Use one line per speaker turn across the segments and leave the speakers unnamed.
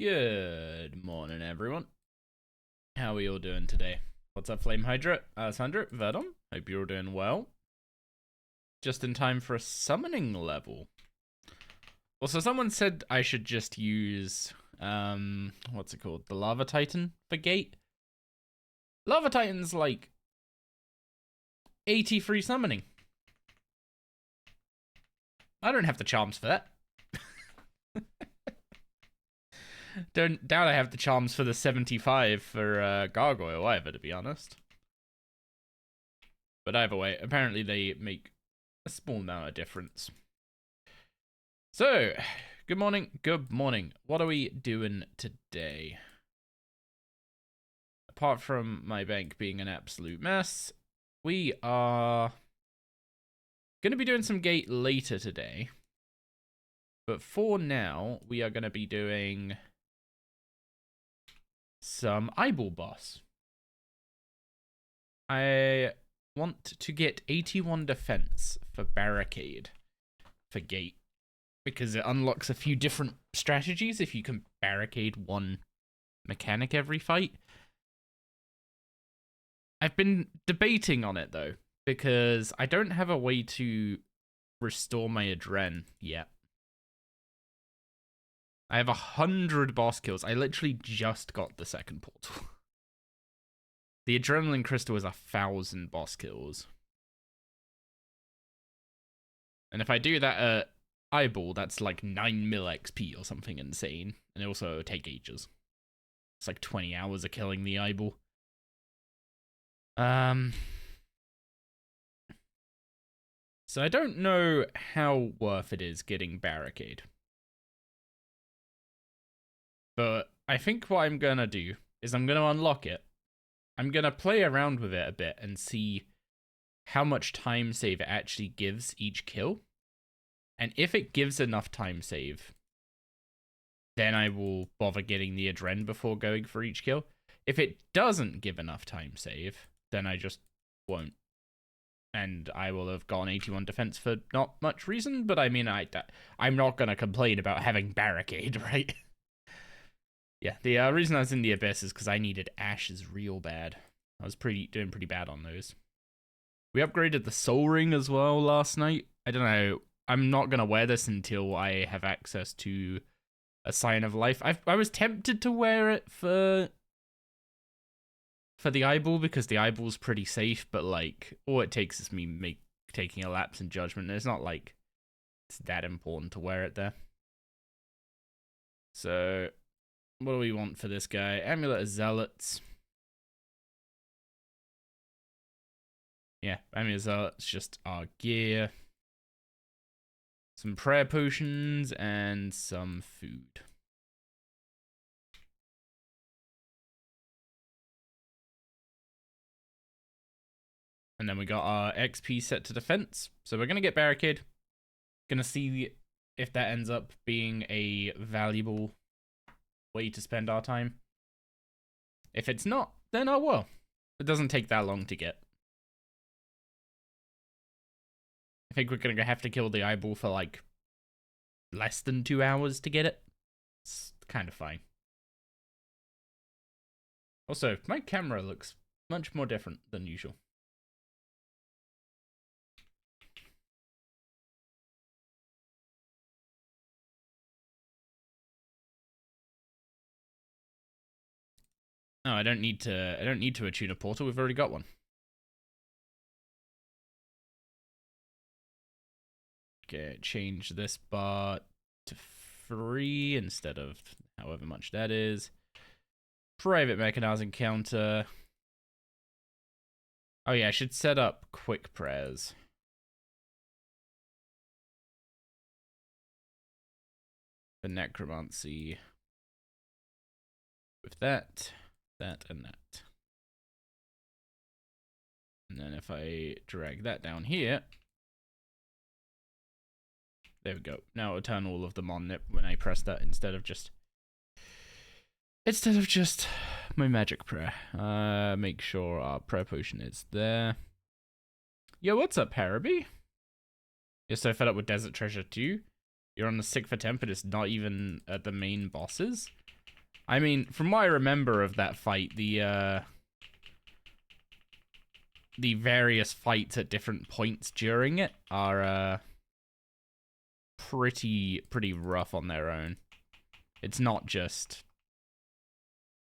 Good morning, everyone. How are we all doing today? What's up, Flame Hydra, Alessandra, Verdom? Hope you're all doing well. Just in time for a summoning level. Also, someone said I should just use, what's it called? The Lava Titan for gate. Lava Titan's like 83 summoning. I don't have the charms for that. Doubt I have the charms for the 75 for Gargoyle either, to be honest. But either way, apparently they make a small amount of difference. So, good morning, good morning. What are we doing today? Apart from my bank being an absolute mess, we are going to be doing some gate later today. But for now, we are going to be doing some eyeball boss. I want to get 81 defense for barricade for gate because it unlocks a few different strategies if you can barricade one mechanic every fight. I've been debating on it though because I don't have a way to restore my adren yet. I have 100 boss kills. I literally just got the second portal. The adrenaline crystal is 1,000 boss kills. And if I do that at eyeball, that's like 9 mil XP or something insane. And it also take ages. It's like 20 hours of killing the eyeball. So I don't know how worth it is getting barricade. But I think what I'm going to do is I'm going to unlock it. I'm going to play around with it a bit and see how much time save it actually gives each kill. And if it gives enough time save, then I will bother getting the adren before going for each kill. If it doesn't give enough time save, then I just won't. And I will have gone 81 defense for not much reason, but I mean, I'm not going to complain about having barricade, right? Yeah, the reason I was in the Abyss is because I needed ashes real bad. I was doing pretty bad on those. We upgraded the soul ring as well last night. I don't know. I'm not going to wear this until I have access to a sign of life. I was tempted to wear it for the eyeball because the eyeball's pretty safe, but like all it takes is me taking a lapse in judgment. It's not like it's that important to wear it there. So what do we want for this guy? Amulet of Zealots. Yeah, Amulet of Zealots, just our gear. Some prayer potions and some food. And then we got our XP set to defense. So we're going to get barricade. Going to see if that ends up being a valuable way to spend our time. If it's not, then oh well. It doesn't take that long to get. I think we're going to have to kill the eyeball for like less than 2 hours to get it. It's kind of fine. Also, my camera looks much more different than usual. No, I don't need to attune a portal. We've already got one. Okay, change this bar to 3 instead of however much that is. Private mechanizing counter. Oh yeah, I should set up quick prayers. For necromancy. With that, and that. And then if I drag that down here, there we go. Now it'll turn all of them on when I press that instead of just my magic prayer. Make sure our prayer potion is there. Yo, what's up, Haraby? You're so fed up with Desert Treasure 2? You're on the sick for 10, but it's not even at the main bosses? I mean, from what I remember of that fight, the various fights at different points during it are pretty rough on their own. It's not just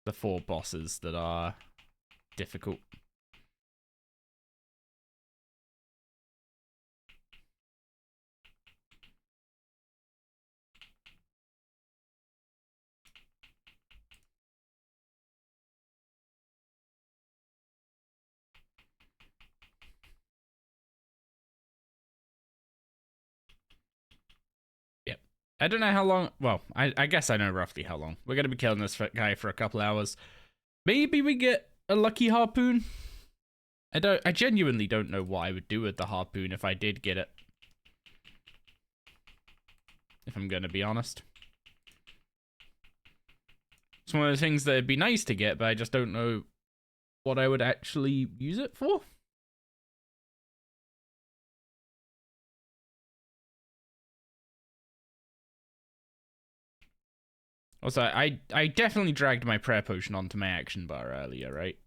the 4 bosses that are difficult. Yep. I don't know how long. Well, I guess I know roughly how long. We're going to be killing this guy for a couple hours. Maybe we get a lucky harpoon. I genuinely don't know what I would do with the harpoon if I did get it. If I'm going to be honest. It's one of the things that would be nice to get, but I just don't know what I would actually use it for. Also, I definitely dragged my prayer potion onto my action bar earlier, right?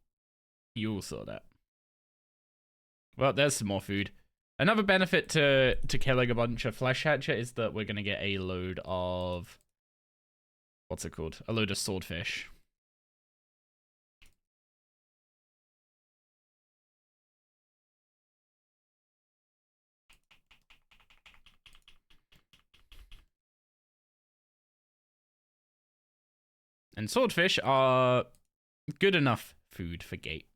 You all saw that. Well, there's some more food. Another benefit to killing a bunch of flesh hatcher is that we're going to get a load of... What's it called? A load of swordfish. And swordfish are good enough food for Gate.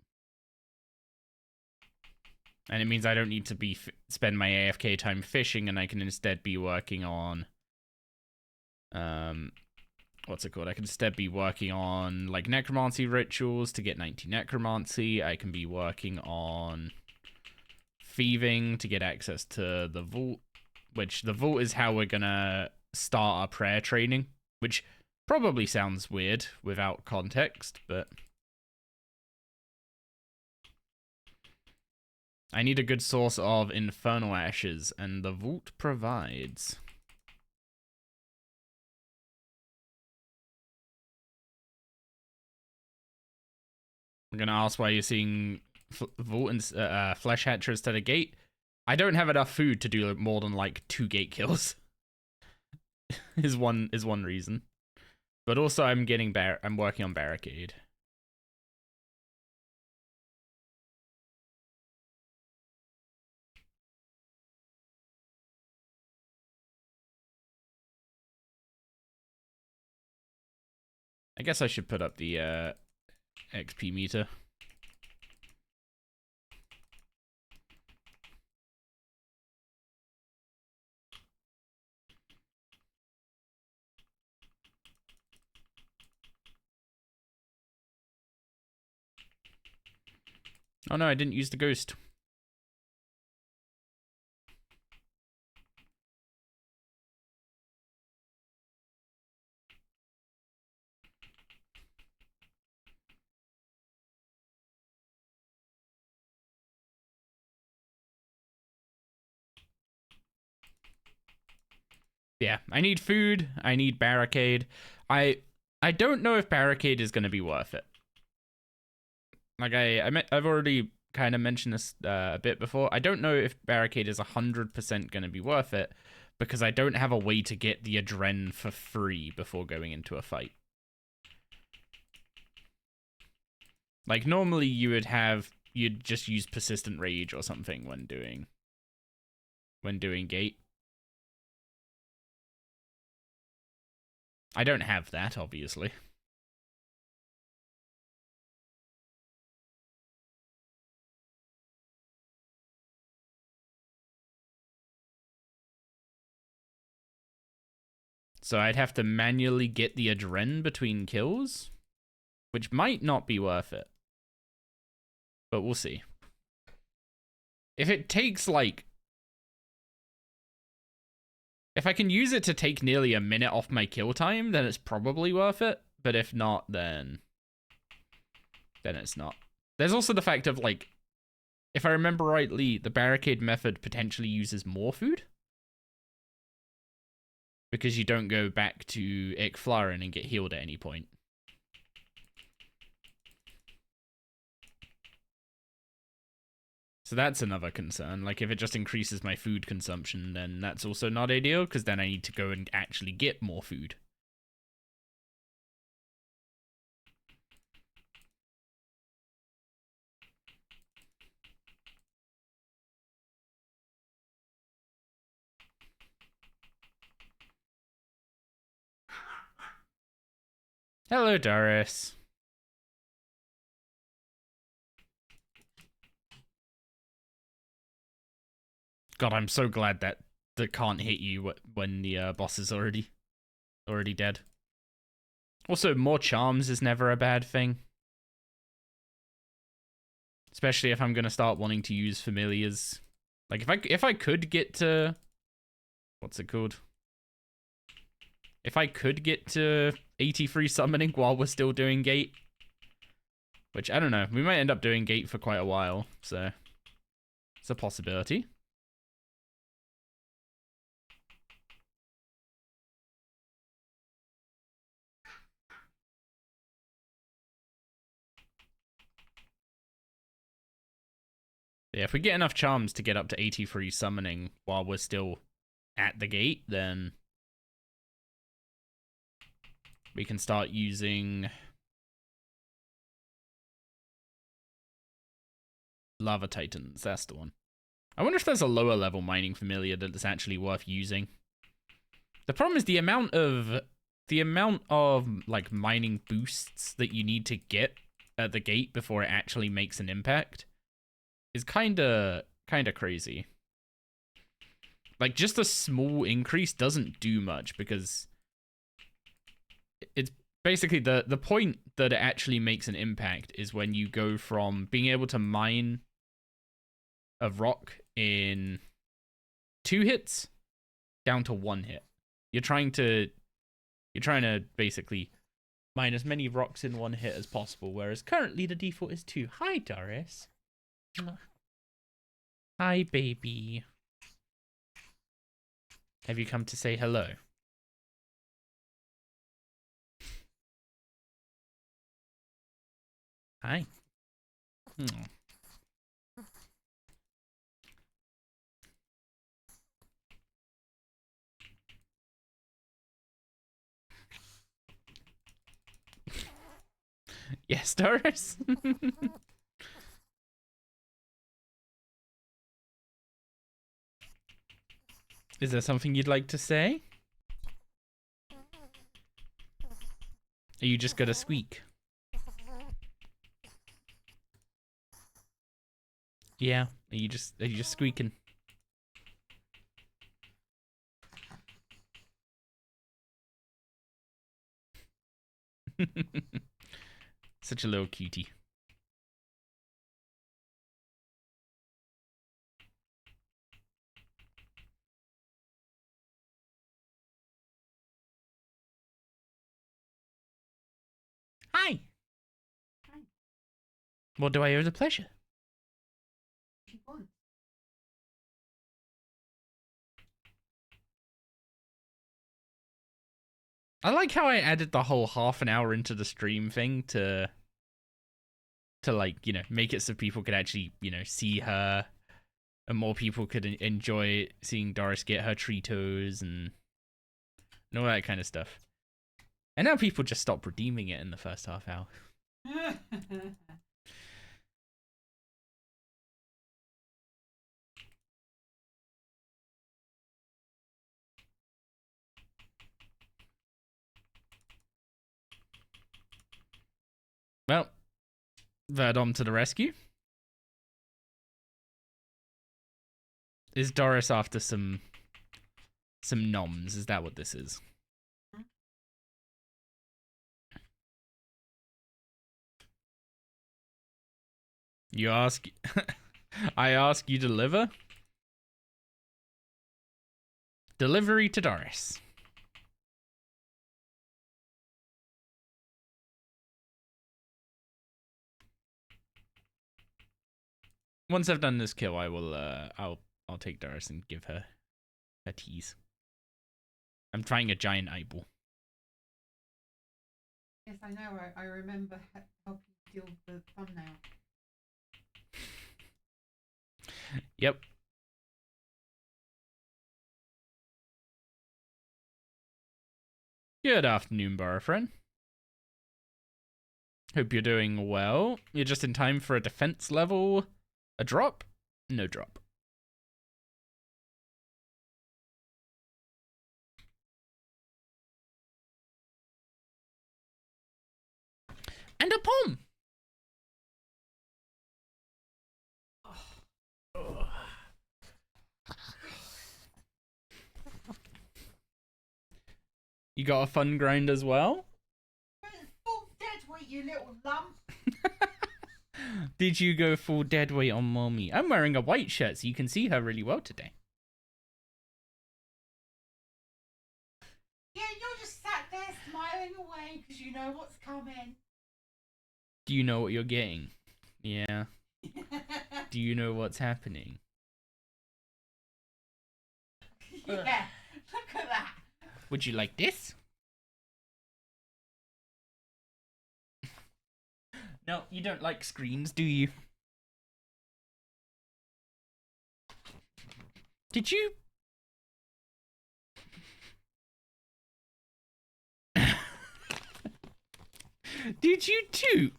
And it means I don't need to spend my AFK time fishing, and I can instead be working on... what's it called? I can instead be working on, like, necromancy rituals to get 90 necromancy. I can be working on thieving to get access to the vault, which the vault is how we're gonna start our prayer training, which probably sounds weird without context, but I need a good source of infernal ashes, and the vault provides. I'm gonna ask why you're seeing vault and flesh hatcher instead of gate. I don't have enough food to do more than like 2 gate kills. is one reason. But also I'm working on barricade. I guess I should put up the XP meter. Oh no, I didn't use the ghost. Yeah, I need food. I need barricade. I don't know if barricade is going to be worth it. Like I've already kind of mentioned this a bit before. I don't know if barricade is 100% going to be worth it because I don't have a way to get the adren for free before going into a fight. Like normally you'd just use persistent rage or something when doing gate. I don't have that, obviously. So I'd have to manually get the adren between kills, which might not be worth it. But we'll see. If it takes like... If I can use it to take nearly a minute off my kill time, then it's probably worth it. But if not, then it's not. There's also the fact of, like, if I remember rightly, the barricade method potentially uses more food. Because you don't go back to Ikflarin and get healed at any point. So that's another concern. Like, if it just increases my food consumption, then that's also not ideal, because then I need to go and actually get more food. Hello, Doris. God, I'm so glad that can't hit you when the boss is already dead. Also, more charms is never a bad thing. Especially if I'm gonna start wanting to use familiars. Like, if I could get to... What's it called? If I could get to 83 summoning while we're still doing gate. Which, I don't know. We might end up doing gate for quite a while, so... It's a possibility. Yeah, if we get enough charms to get up to 83 summoning while we're still at the gate, then we can start using Lava Titans. That's the one. I wonder if there's a lower level mining familiar that's actually worth using. The problem is the amount of like mining boosts that you need to get at the gate before it actually makes an impact is kind of crazy. Like, just a small increase doesn't do much, because it's basically the point that it actually makes an impact is when you go from being able to mine a rock in 2 hits down to 1 hit. You're trying to basically mine as many rocks in 1 hit as possible, whereas currently the default is 2. Hi, Doris. Hi, baby. Have you come to say hello? Hi. Yes, Doris? Is there something you'd like to say? Are you just gonna squeak? Yeah. Are you just squeaking? Such a little cutie. Hi. Hi. What do I owe the pleasure? I like how I added the whole half an hour into the stream thing to like, you know, make it so people could actually, you know, see her, and more people could enjoy seeing Doris get her Tritos and all that kind of stuff. And now people just stop redeeming it in the first half hour. Well, Verdom to the rescue. Is Doris after some noms? Is that what this is? You ask, I ask, you deliver. Delivery to Doris. Once I've done this kill, I will I'll take Doris and give her a tease. I'm trying a giant eyeball.
Yes, I know. I remember helping you deal with the thumbnail.
Yep. Good afternoon, bar friend. Hope you're doing well. You're just in time for a defense level. A drop? No drop. And a pom! You got a fun grind as well?
Full dead weight, you little lump.
Did you go full dead weight on mommy? I'm wearing a white shirt so you can see her really well today.
Yeah, you're just sat there smiling away because you know what's coming.
Do you know what you're getting? Yeah. Do you know what's happening?
Yeah, look at that.
Would you like this? No, you don't like screens, do you? Did you? Did you toot?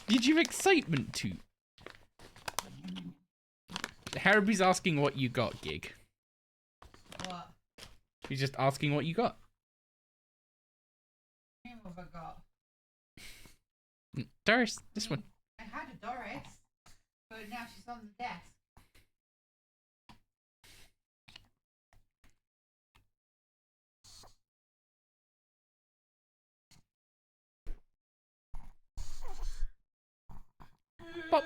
Did you excitement toot? Haraby's asking what you got, Gig.
What?
He's just asking what you got.
What have I got?
Doris, this one.
I had a Doris, but now she's on the desk.
Pop.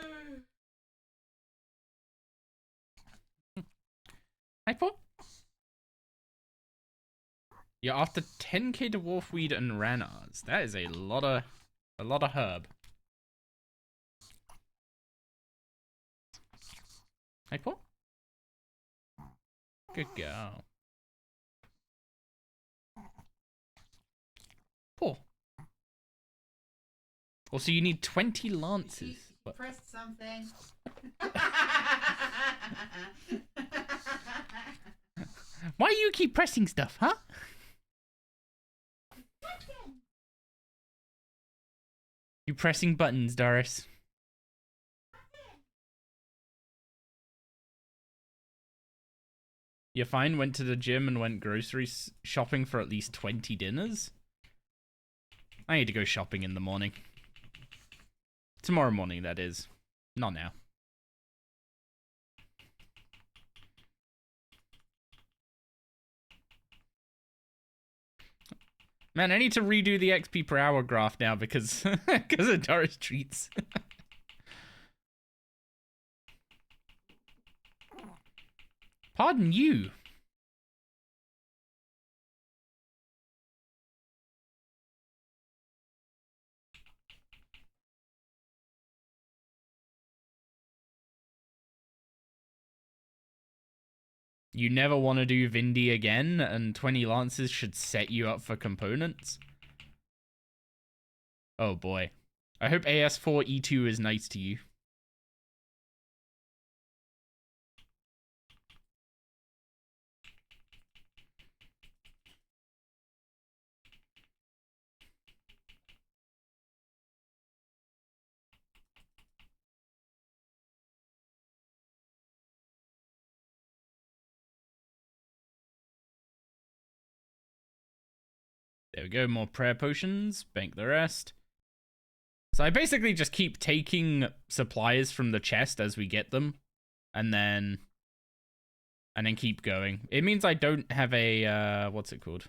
Hi, Pop. You're after 10k dwarfweed and ranars. That is a lot of herb. Hi, Pop. Good girl. Paul. Also, you need 20 lances.
She pressed something.
Why do you keep pressing stuff, huh? You pressing buttons, Doris. You're fine, went to the gym and went grocery shopping for at least 20 dinners? I need to go shopping in the morning. Tomorrow morning, that is. Not now. Man, I need to redo the XP per hour graph now because of Doris treats. Pardon you. You never want to do Vindy again, and 20 lances should set you up for components? Oh boy. I hope AS4E2 is nice to you. There we go, more prayer potions, bank the rest. So I basically just keep taking supplies from the chest as we get them, and then keep going. It means I don't have a, what's it called?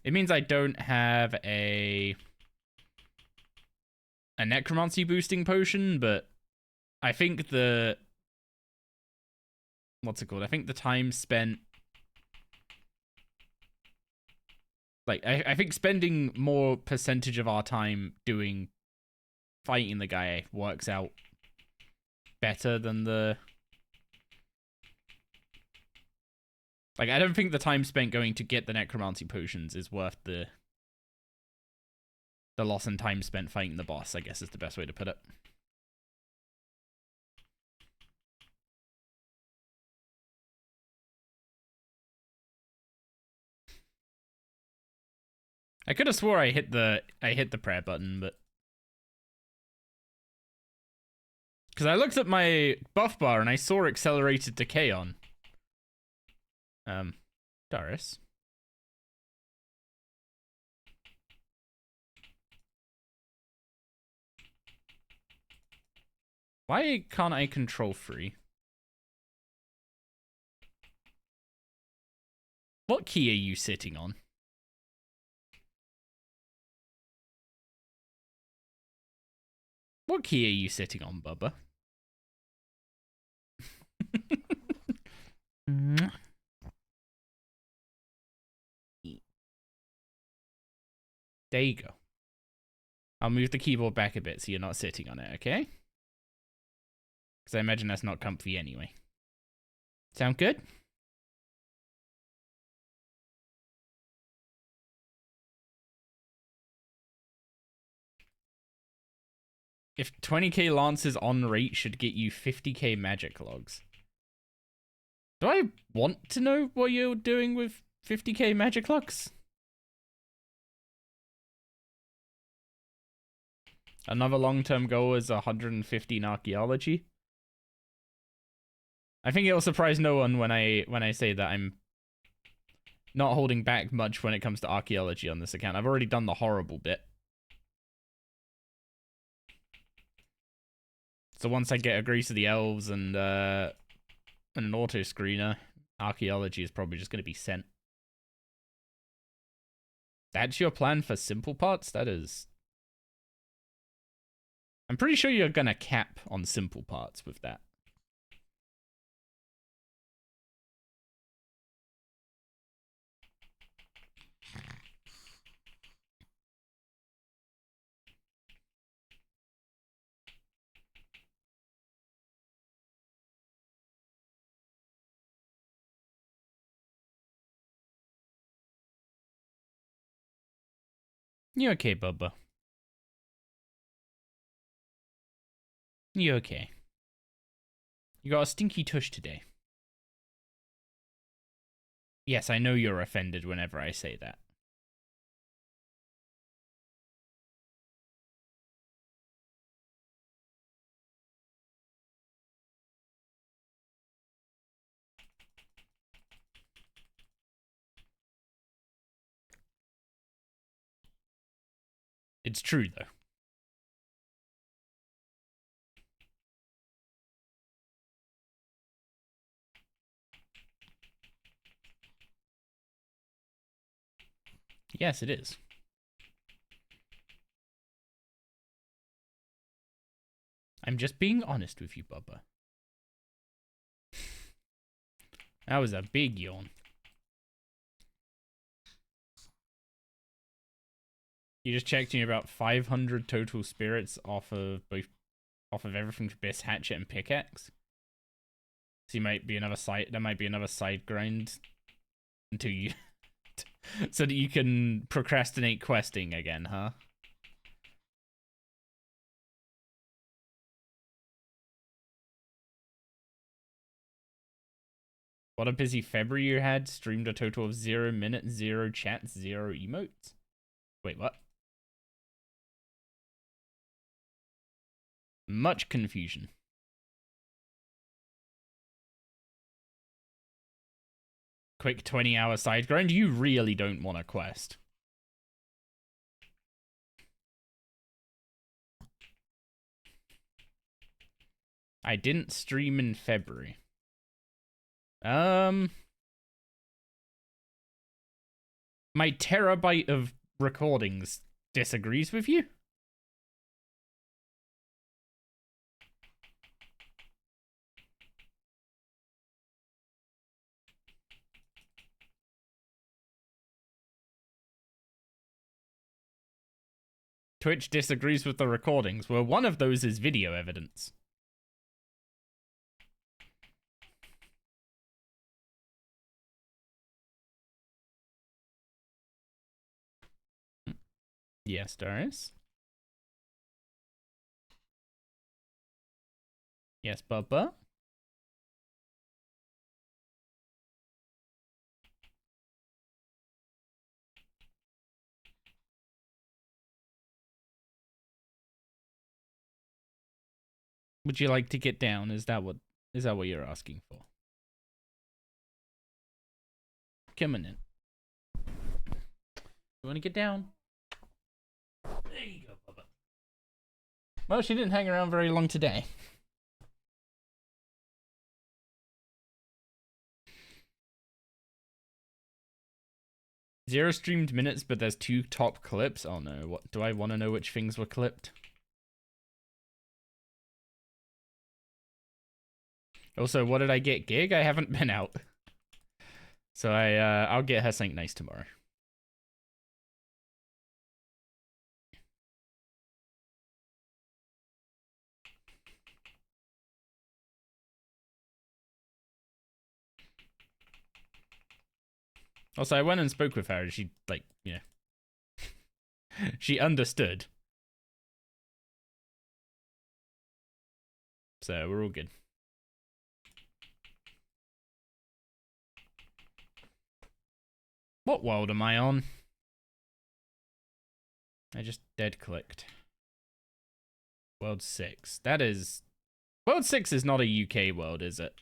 It means I don't have a necromancy boosting potion, but I think the, what's it called? I think the time spent, like, I think spending more percentage of our time fighting the guy works out better than the... Like, I don't think the time spent going to get the necromancy potions is worth the loss in time spent fighting the boss, I guess is the best way to put it. I could have swore I hit the prayer button, but because I looked at my buff bar and I saw accelerated decay on. Darius. Why can't I control free? What key are you sitting on? What key are you sitting on, Bubba? There you go. I'll move the keyboard back a bit so you're not sitting on it, okay? Because I imagine that's not comfy anyway. Sound good? If 20k lances on rate should get you 50k magic logs. Do I want to know what you're doing with 50k magic logs? Another long-term goal is 115 archaeology. I think it'll surprise no one when I say that I'm not holding back much when it comes to archaeology on this account. I've already done the horrible bit. So once I get a Grease of the Elves and an auto screener, archaeology is probably just going to be sent. That's your plan for simple parts? That is... I'm pretty sure you're going to cap on simple parts with that. You okay, Bubba? You okay? You got a stinky tush today. Yes, I know you're offended whenever I say that. It's true, though. Yes, it is. I'm just being honest with you, Bubba. That was a big yawn. You just checked in about 500 total spirits off of everything for Biss, Hatchet, and Pickaxe. So you might be another side. There might be another side grind until you, so that you can procrastinate questing again, huh? What a busy February you had. Streamed a total of 0 minutes, 0 chats, 0 emotes. Wait, what? Much confusion. Quick 20-hour side grind. You really don't want a quest. I didn't stream in February. My terabyte of recordings disagrees with you. Twitch disagrees with the recordings. Well, one of those is video evidence. Yes, Darius. Yes, Bubba. would you like to get down? Is that what you're asking for? Come on in. You want to get down? There you go, Bubba. Well, she didn't hang around very long today. Zero streamed minutes, but there's 2 top clips. Oh no, what do I want to know which things were clipped? Also, what did I get gig? I haven't been out. So I'll get her something nice tomorrow. Also, I went and spoke with her and she, like, you know, she understood. So we're all good. What world am I on? I just dead clicked. World 6. That is... World 6 is not a UK world, is it?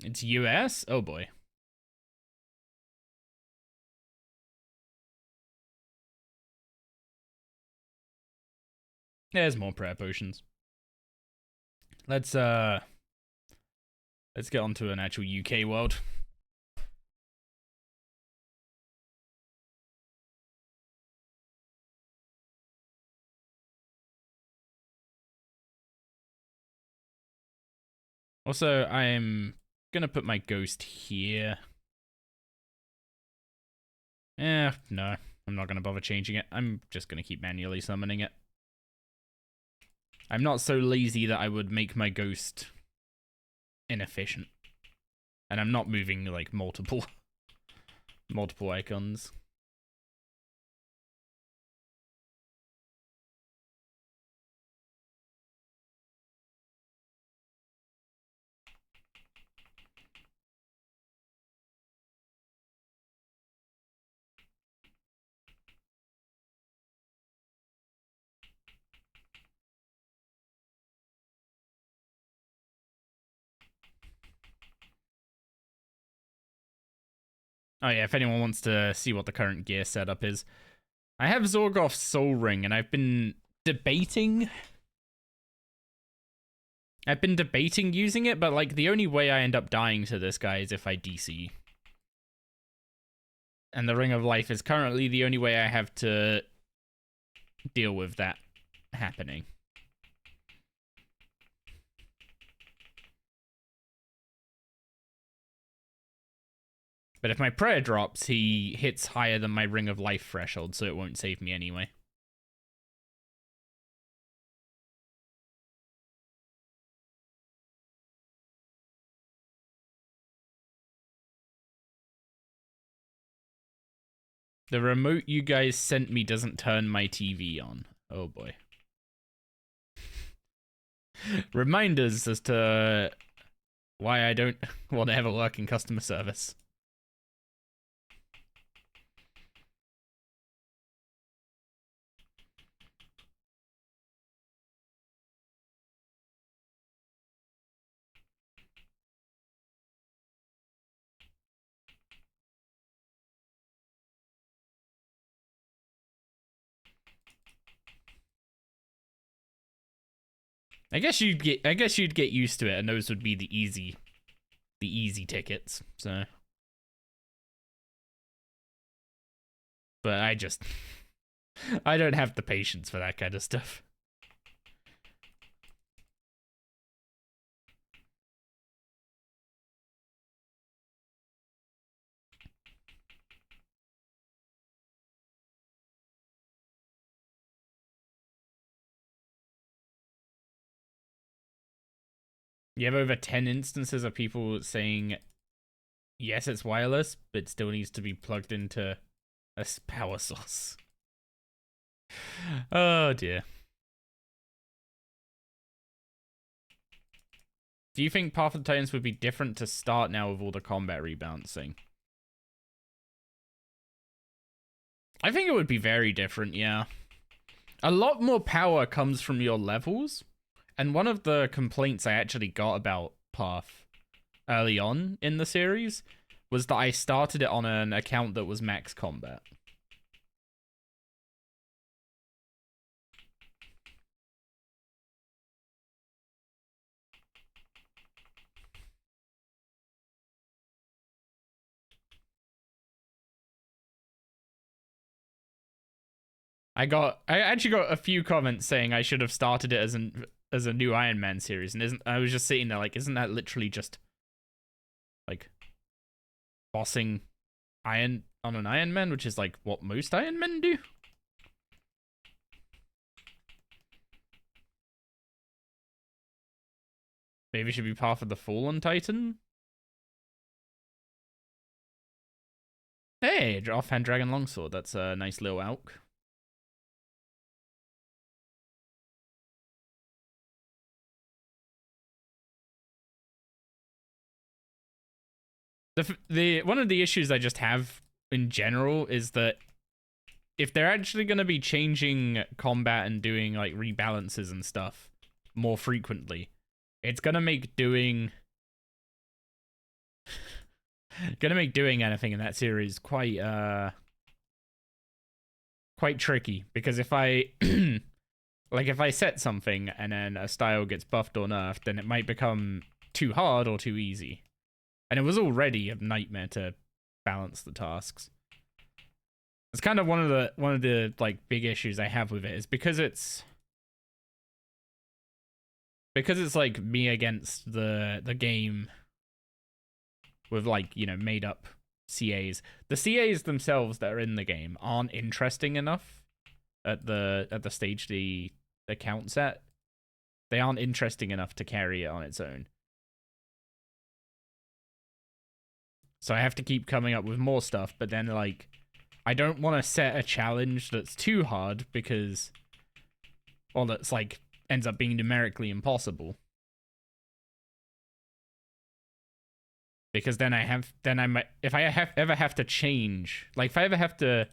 It's US? Oh boy. There's more prayer potions. Let's get on to an actual UK world. Also, I'm gonna put my ghost here. No, I'm not gonna bother changing it. I'm just gonna keep manually summoning it. I'm not so lazy that I would make my ghost inefficient. And I'm not moving, like, multiple icons. Oh yeah, if anyone wants to see what the current gear setup is. I have Zorgoth's Soul Ring, and I've been debating using it, but, like, the only way I end up dying to this guy is if I DC. And the Ring of Life is currently the only way I have to deal with that happening. But if my prayer drops, he hits higher than my Ring of Life threshold, so it won't save me anyway. The remote you guys sent me doesn't turn my TV on. Oh boy. Reminders as to why I don't want to ever work in customer service. I guess you'd get used to it, and those would be the easy tickets. So, but I don't have the patience for that kind of stuff. You have over 10 instances of people saying, yes, it's wireless, but still needs to be plugged into a power source. Oh dear. Do you think Path of the Titans would be different to start now with all the combat rebalancing? I think it would be very different, yeah. A lot more power comes from your levels. And one of the complaints I actually got about Path early on in the series was that I started it on an account that was max combat. I actually got a few comments saying I should have started it as a new Iron Man series, and I was just sitting there like, isn't that literally just like bossing on an Iron Man, which is like what most Iron Men do? Maybe it should be Path of the Fallen Titan. Hey, offhand Dragon Longsword. That's a nice little elk. The one of the issues I just have in general is that if they're actually going to be changing combat and doing like rebalances and stuff more frequently, it's going to make doing anything in that series quite tricky, because if I like if I set something and then a style gets buffed or nerfed, then it might become too hard or too easy. And it was already a nightmare to balance the tasks. It's kind of one of the like big issues I have with it, is because it's like me against the game with like, you know, made up CAs. The CAs themselves that are in the game aren't interesting enough at the stage the account's at. They aren't interesting enough to carry it on its own. So I have to keep coming up with more stuff, but then like I don't want to set a challenge that's too hard, because that's like ends up being numerically impossible. Because then I might, if I ever have to change, like if I ever have to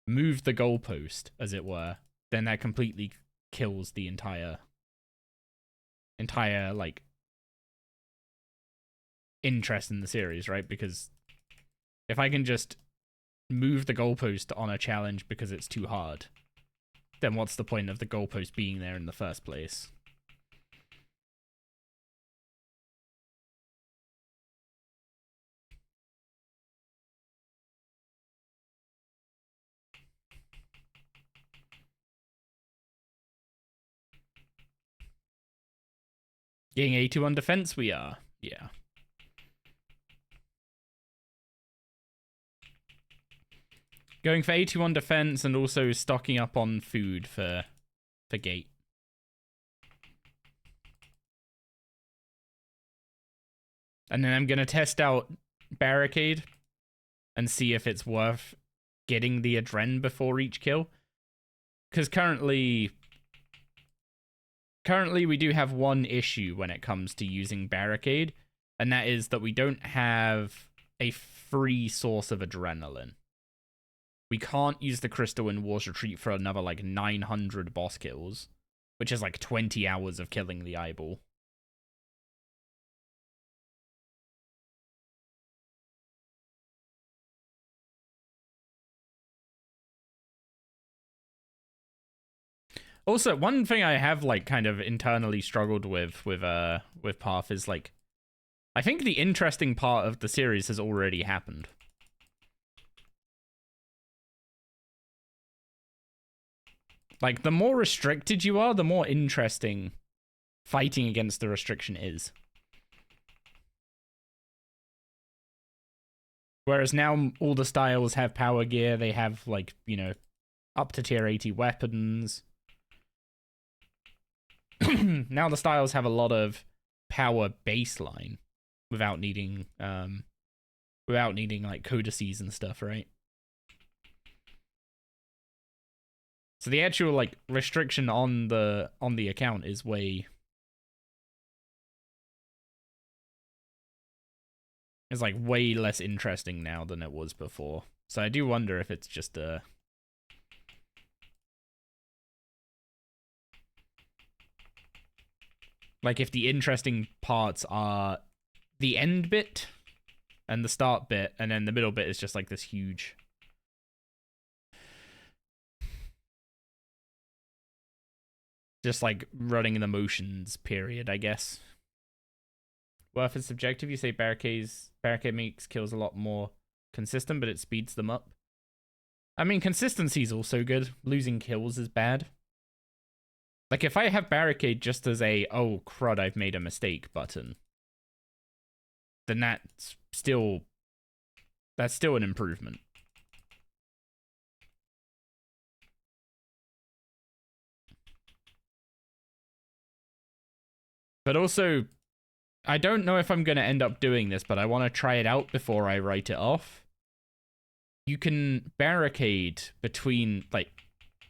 move the goalpost, as it were, then that completely kills the entire like interest in the series, right? Because if I can just move the goalpost on a challenge because it's too hard, then what's the point of the goalpost being there in the first place? Getting A2 on defense, we are. Yeah. Going for A2 on defense and also stocking up on food for gate. And then I'm going to test out barricade and see if it's worth getting the adren before each kill. Because currently we do have one issue when it comes to using barricade, and that is that we don't have a free source of adrenaline. We can't use the crystal in War's Retreat for another like 900 boss kills, which is like 20 hours of killing the eyeball. Also, one thing I have like kind of internally struggled with Path is like, I think the interesting part of the series has already happened. Like, the more restricted you are, the more interesting fighting against the restriction is. Whereas now all the styles have power gear, they have like, you know, up to tier 80 weapons. Now the styles have a lot of power baseline without needing like codices and stuff, right? So the actual like restriction on the account is way is like way less interesting now than it was before. So I do wonder if it's just a like if the interesting parts are the end bit and the start bit, and then the middle bit is just like this huge just like running the motions period, I guess. Well, if it's subjective, you say barricade makes kills a lot more consistent, but it speeds them up. I mean, consistency is also good. Losing kills is bad. Like, if I have barricade just as a, oh, crud, I've made a mistake button, then that's still an improvement. But also, I don't know if I'm going to end up doing this, but I want to try it out before I write it off. You can barricade between, like,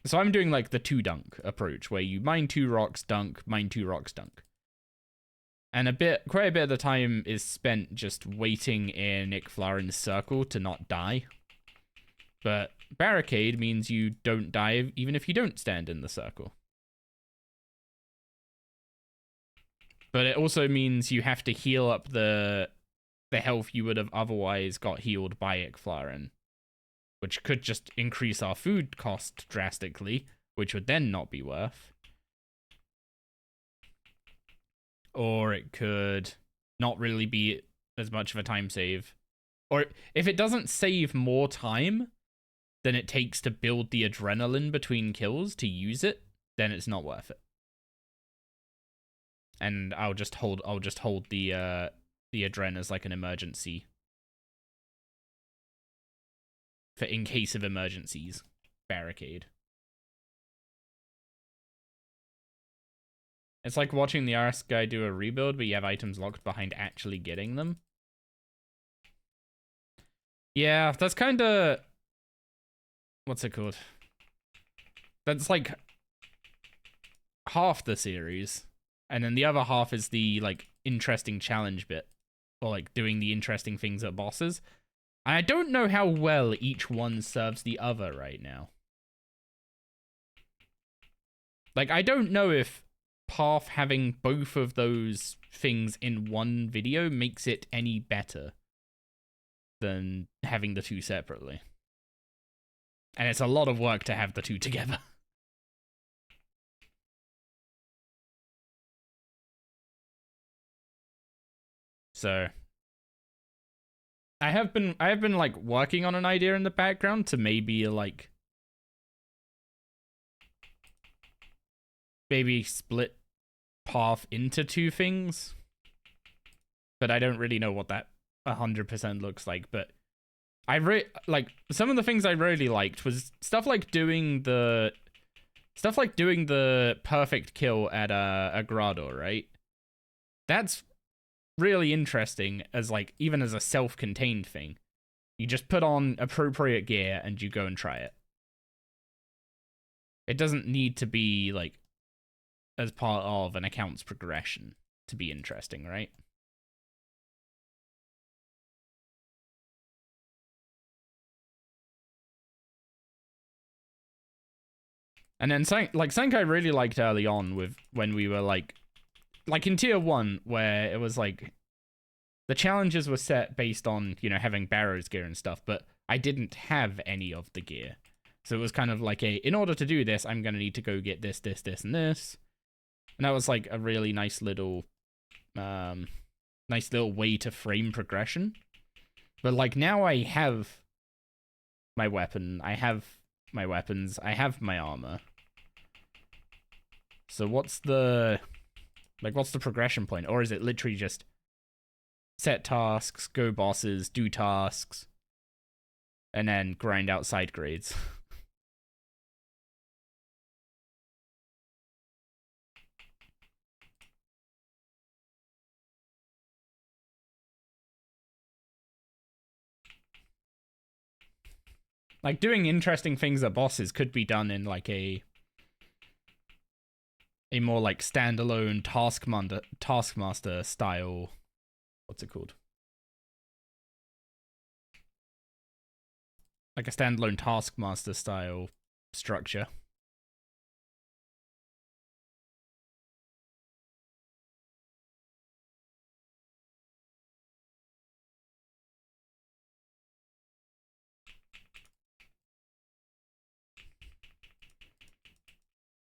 so I'm doing, like, the 2 dunk approach, where you mine 2 rocks, dunk, mine 2 rocks, dunk. And quite a bit of the time is spent just waiting in Icflarin's circle to not die. But barricade means you don't die even if you don't stand in the circle. But it also means you have to heal up the health you would have otherwise got healed by Icflarin, which could just increase our food cost drastically, which would then not be worth. Or it could not really be as much of a time save. Or if it doesn't save more time than it takes to build the adrenaline between kills to use it, then it's not worth it. And I'll just hold the adren as like an emergency for in case of emergencies barricade. It's like watching the RS guy do a rebuild, but you have items locked behind actually getting them. Yeah, that's kind of... what's it called? That's like half the series. And then the other half is the, like, interesting challenge bit. Or, like, doing the interesting things at bosses. And I don't know how well each one serves the other right now. Like, I don't know if Path having both of those things in one video makes it any better than having the 2 separately. And it's a lot of work to have the 2 together. So I have been like working on an idea in the background to maybe like split Path into 2 things. But I don't really know what that 100% looks like, but like some of the things I really liked was stuff like doing the perfect kill at a Grado, right? That's really interesting as like even as a self-contained thing. You just put on appropriate gear and you go and try it. It doesn't need to be like as part of an account's progression to be interesting, right? And then something I really liked early on with when we were like in tier 1, where it was like the challenges were set based on, you know, having Barrow's gear and stuff, but I didn't have any of the gear. So it was kind of like in order to do this, I'm going to need to go get this, this, this, and this. And that was like a really nice little way to frame progression. But like now I have my weapon, I have my weapons, I have my armor. So what's the progression point? Or is it literally just set tasks, go bosses, do tasks, and then grind out side grades? Like, doing interesting things at bosses could be done in like a more like standalone taskmaster style. What's it called? like a standalone Taskmaster style structure.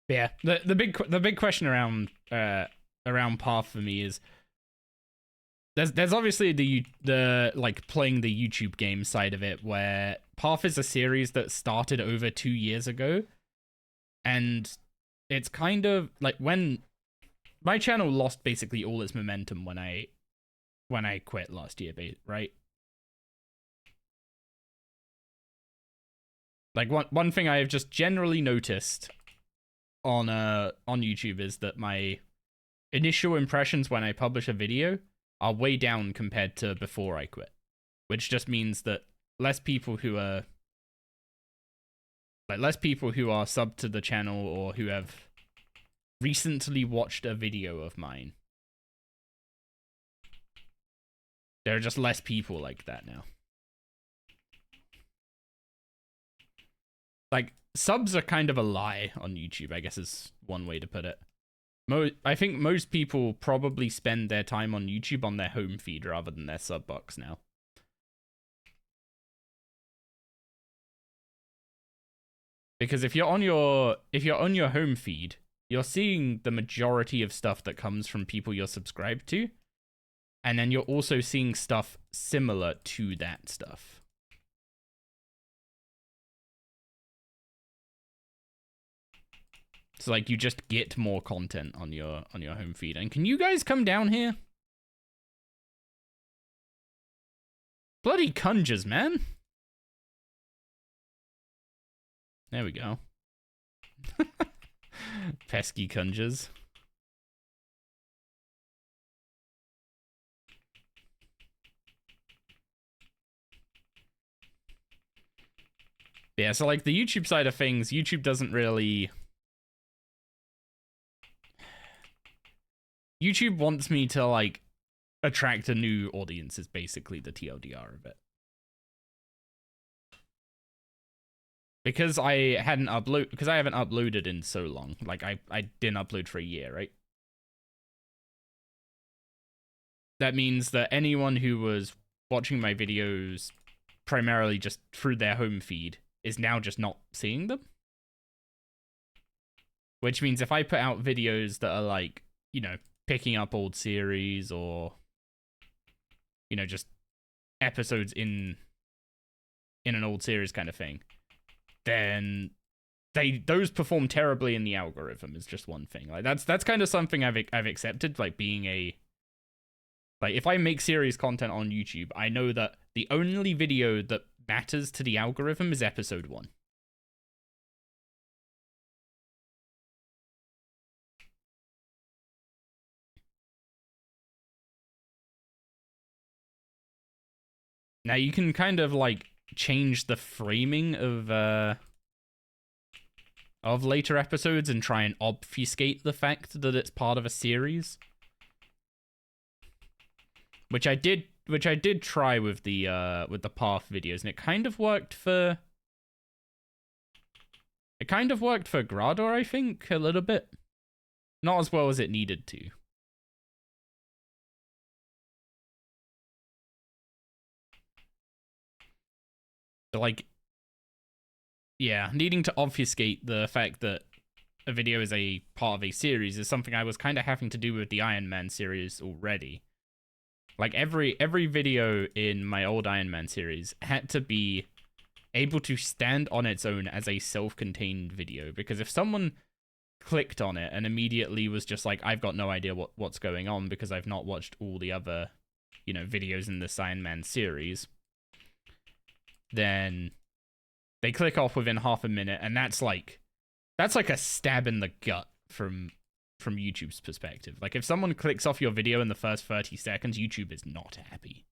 Yeah, the big question around Path for me is there's obviously the like playing the YouTube game side of it, where Path is a series that started over 2 years ago, and it's kind of like when my channel lost basically all its momentum when I quit last year, right? Like one thing I have just generally noticed on YouTube is that my initial impressions when I publish a video are way down compared to before I quit, which just means that less people who are subbed to the channel or who have recently watched a video of mine. There are just less people like that now. Like, subs are kind of a lie on YouTube, I guess is one way to put it. I think most people probably spend their time on YouTube on their home feed rather than their sub box now. Because if you're on your home feed, you're seeing the majority of stuff that comes from people you're subscribed to, and then you're also seeing stuff similar to that stuff. So like you just get more content on your home feed. And can you guys come down here? Bloody conjures, man. There we go. Pesky conjures. Yeah, so like the YouTube side of things, YouTube doesn't really... YouTube wants me to like attract a new audience is basically the TLDR of it. Because I haven't uploaded in so long. Like I didn't upload for a year, right? That means that anyone who was watching my videos primarily just through their home feed is now just not seeing them. Which means if I put out videos that are like, you know, picking up old series or, you know, just episodes in an old series kind of thing, then those perform terribly in the algorithm is just one thing. Like that's kind of something I've accepted, like being a, like if I make series content on YouTube, I know that the only video that matters to the algorithm is episode 1. Now you can kind of like change the framing of later episodes and try and obfuscate the fact that it's part of a series, which I did try with the Path videos, and it kind of worked for Grador, I think, a little bit. Not as well as it needed to. So like, yeah, needing to obfuscate the fact that a video is a part of a series is something I was kind of having to do with the Iron Man series already. Like every video in my old Iron Man series had to be able to stand on its own as a self-contained video, because if someone clicked on it and immediately was just like, I've got no idea what's going on because I've not watched all the other, you know, videos in this Iron Man series, then they click off within half a minute, and that's like a stab in the gut from YouTube's perspective. Like if someone clicks off your video in the first 30 seconds, YouTube is not happy.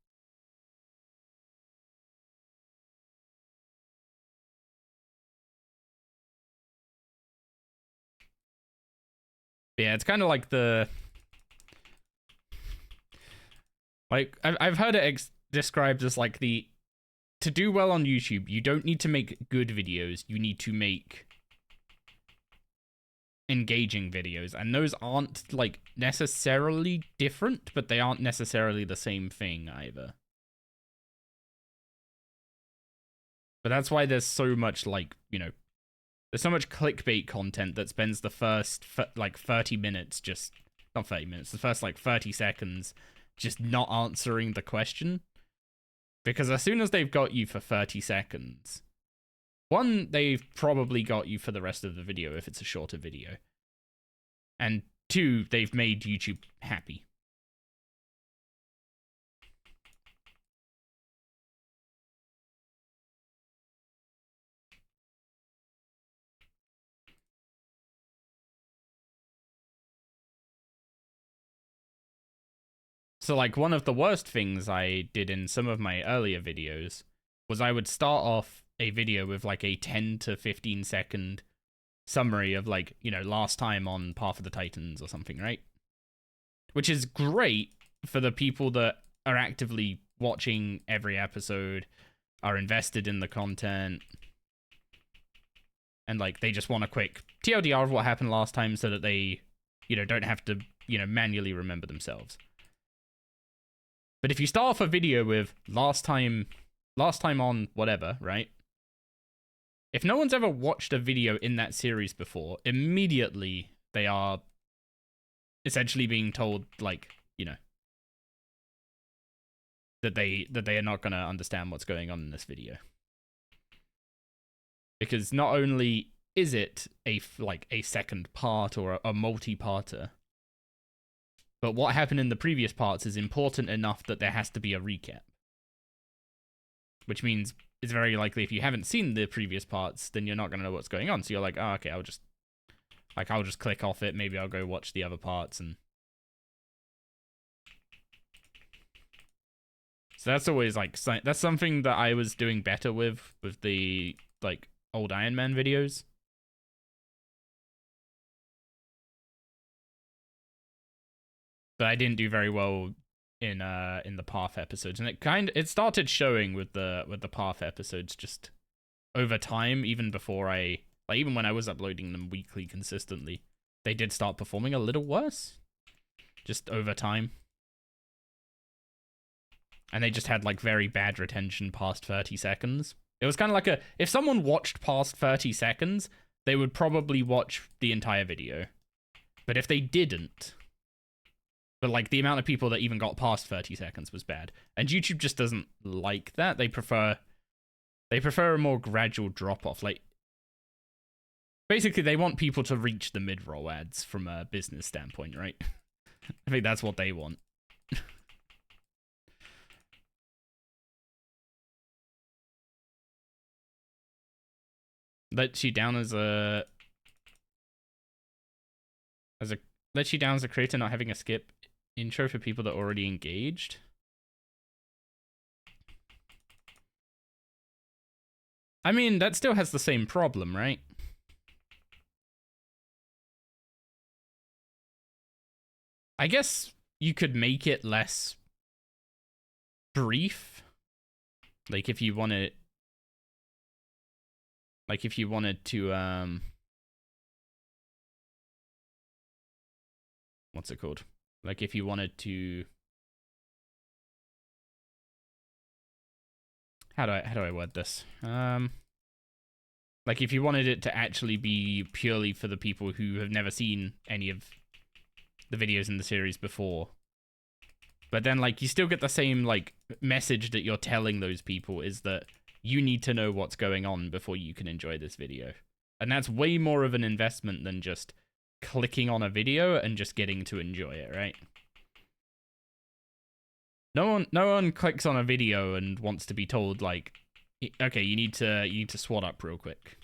Yeah, it's kind of like I've heard it described as like the to do well on YouTube, you don't need to make good videos. You need to make engaging videos, and those aren't like necessarily different, but they aren't necessarily the same thing either. But that's why there's so much, like, you know, there's so much clickbait content that spends the first like 30 minutes just, not 30 minutes, the first like 30 seconds just not answering the question. Because as soon as they've got you for 30 seconds, one, they've probably got you for the rest of the video if it's a shorter video. And two, they've made YouTube happy. So, like, one of the worst things I did in some of my earlier videos was I would start off a video with, like, a 10 to 15 second summary of, like, you know, last time on Path of the Titans or something, right? Which is great for the people that are actively watching every episode, are invested in the content, and, like, they just want a quick TLDR of what happened last time so that they, you know, don't have to, you know, manually remember themselves. But if you start off a video with last time on whatever, right? If no one's ever watched a video in that series before, immediately they are essentially being told, like, you know, that they are not going to understand what's going on in this video. Because not only is it a second part or a multi-parter, but what happened in the previous parts is important enough that there has to be a recap. Which means it's very likely if you haven't seen the previous parts, then you're not going to know what's going on. So you're like, oh, okay, I'll just click off it. Maybe I'll go watch the other parts. And so that's always, like, that's something that I was doing better with the, like, old Iron Man videos. But I didn't do very well in the Path episodes, and it started showing with the Path episodes just over time. Even before even when I was uploading them weekly consistently, they did start performing a little worse, just over time. And they just had, like, very bad retention past 30 seconds. It was kind of like if someone watched past 30 seconds, they would probably watch the entire video. But if they didn't, but, like, the amount of people that even got past 30 seconds was bad. And YouTube just doesn't like that. They prefer a more gradual drop-off. Like, basically, they want people to reach the mid-roll ads from a business standpoint, right? I think that's what they want. Lets you down as a creator not having a skip intro for people that are already engaged. I mean, that still has the same problem, right? I guess you could make it less brief. Like, if you wanted to, what's it called? Like, if you wanted to, how do I word this? Like, if you wanted it to actually be purely for the people who have never seen any of the videos in the series before, but then, like, you still get the same, like, message that you're telling those people is that you need to know what's going on before you can enjoy this video. And that's way more of an investment than just clicking on a video and just getting to enjoy it, right? No one clicks on a video and wants to be told, like, okay, you need to SWAT up real quick.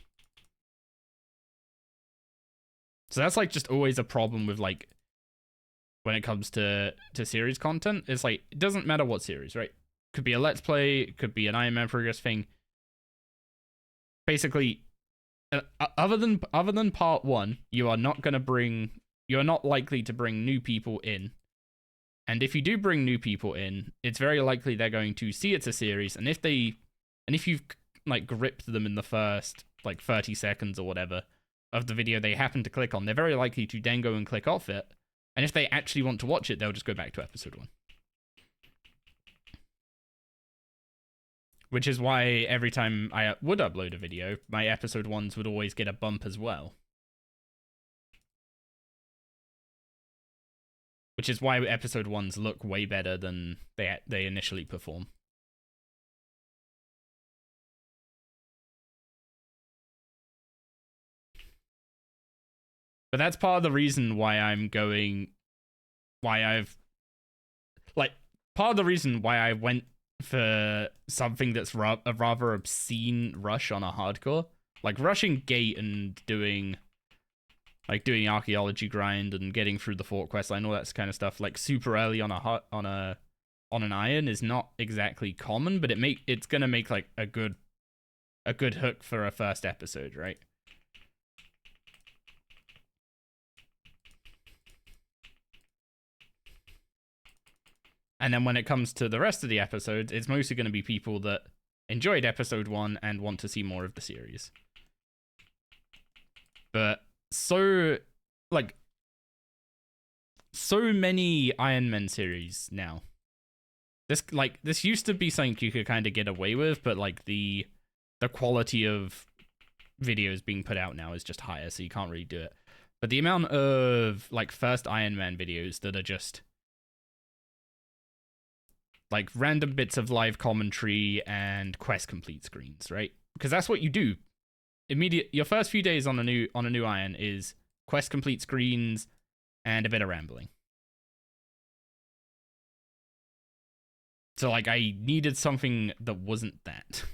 So that's, like, just always a problem with, like, when it comes to series content. It's like, it doesn't matter what series, right? Could be a Let's Play, could be an Iron Man progress thing. Basically, other than part 1, you are not likely to bring new people in. And if you do bring new people in, it's very likely they're going to see it's a series, and if they And if you've like gripped them in the first like 30 seconds or whatever of the video they happen to click on, they're very likely to then go and click off it. And if they actually want to watch it, they'll just go back to episode 1. Which is why every time I would upload a video, my episode 1s would always get a bump as well. Which is why episode 1s look way better than they initially perform. But that's part of the reason why part of the reason why I went for something that's a rather obscene rush on a hardcore. Like rushing gate and doing archaeology grind and getting through the fort quest line, all that kind of stuff, like super early on an iron is not exactly common, but it's gonna make like a good hook for a first episode, right? And then when it comes to the rest of the episodes, it's mostly going to be people that enjoyed episode 1 and want to see more of the series. But so many Ironman series now. This used to be something you could kind of get away with, but like the quality of videos being put out now is just higher, so you can't really do it. But the amount of like first Ironman videos that are just like random bits of live commentary and quest complete screens, right? Because that's what you do. Your first few days on a new iron is quest complete screens and a bit of rambling. So like I needed something that wasn't that.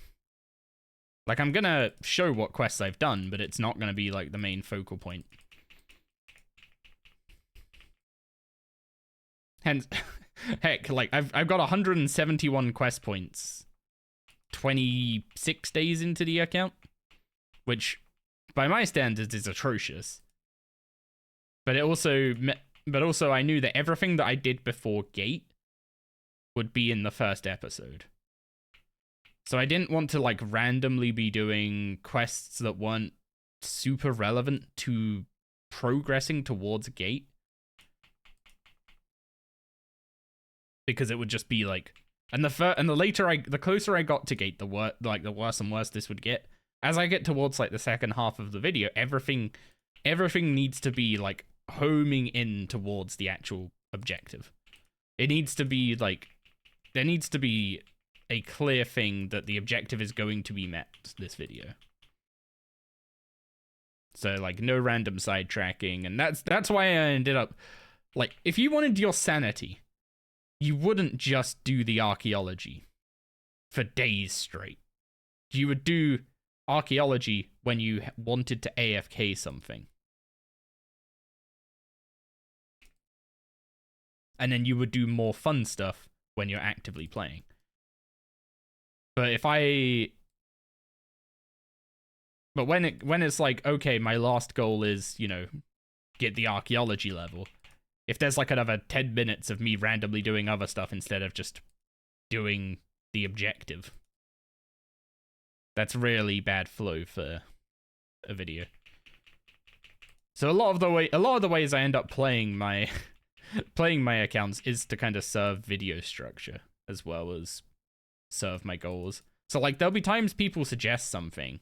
Like I'm gonna show what quests I've done, but it's not gonna be like the main focal point. Hence heck, like I've got 171 quest points 26 days into the account, which by my standards is atrocious. But also I knew that everything that I did before gate would be in the first episode. So I didn't want to like randomly be doing quests that weren't super relevant to progressing towards gate. Because it would just be like, the closer I got to gate, the worse and worse this would get. As I get towards like the second half of the video, everything needs to be like homing in towards the actual objective. It needs to be like, there needs to be a clear thing that the objective is going to be met this video. So like no random sidetracking, and that's why I ended up like, if you wanted your sanity, you wouldn't just do the archaeology for days straight. You would do archaeology when you wanted to AFK something. And then you would do more fun stuff when you're actively playing. But when it's like, okay, my last goal is, get the archaeology level. If there's like another 10 minutes of me randomly doing other stuff instead of just doing the objective, that's really bad flow for a video. So a lot of the ways I end up playing my accounts is to kind of serve video structure as well as serve my goals. So like there'll be times people suggest something,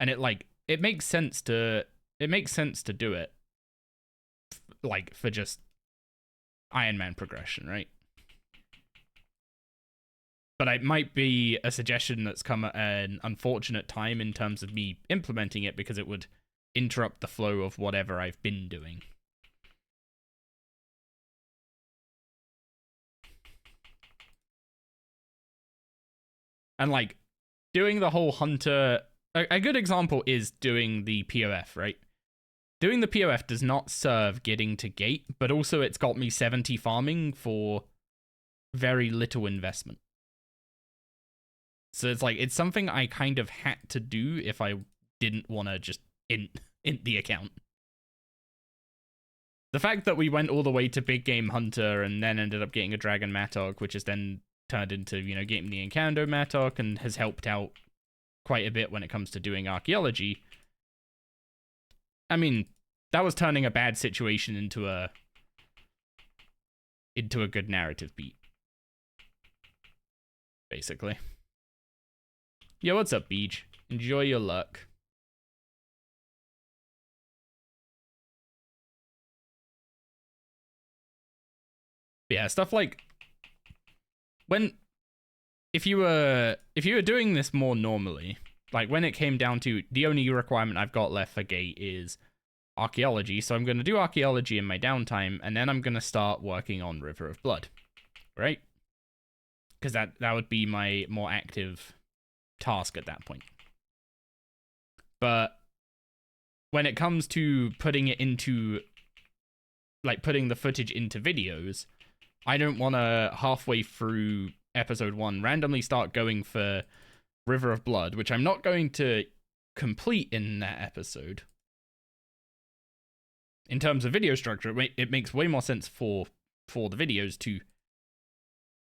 and it makes sense to do it. Like for just Ironman progression, right? But it might be a suggestion that's come at an unfortunate time in terms of me implementing it, because it would interrupt the flow of whatever I've been doing. And like doing the whole hunter, a good example is doing the POF, right? Doing the POF does not serve getting to gate, but also it's got me 70 farming for very little investment. So it's like, it's something I kind of had to do if I didn't want to just int the account. The fact that we went all the way to Big Game Hunter and then ended up getting a Dragon Matog, which is then turned into, you know, getting the Encando Mattock and has helped out quite a bit when it comes to doing archaeology. I mean, that was turning a bad situation into a good narrative beat, basically. Yo, what's up, Beach? Enjoy your luck. But yeah, stuff like if you were doing this more normally, like when it came down to the only requirement I've got left for Gate is archaeology, so I'm going to do archaeology in my downtime, and then I'm going to start working on River of Blood, right? Because that would be my more active task at that point. But when it comes to putting it into, like, putting the footage into videos, I don't want to halfway through episode 1 randomly start going for River of Blood, which I'm not going to complete in that episode. In terms of video structure, it makes way more sense for the videos to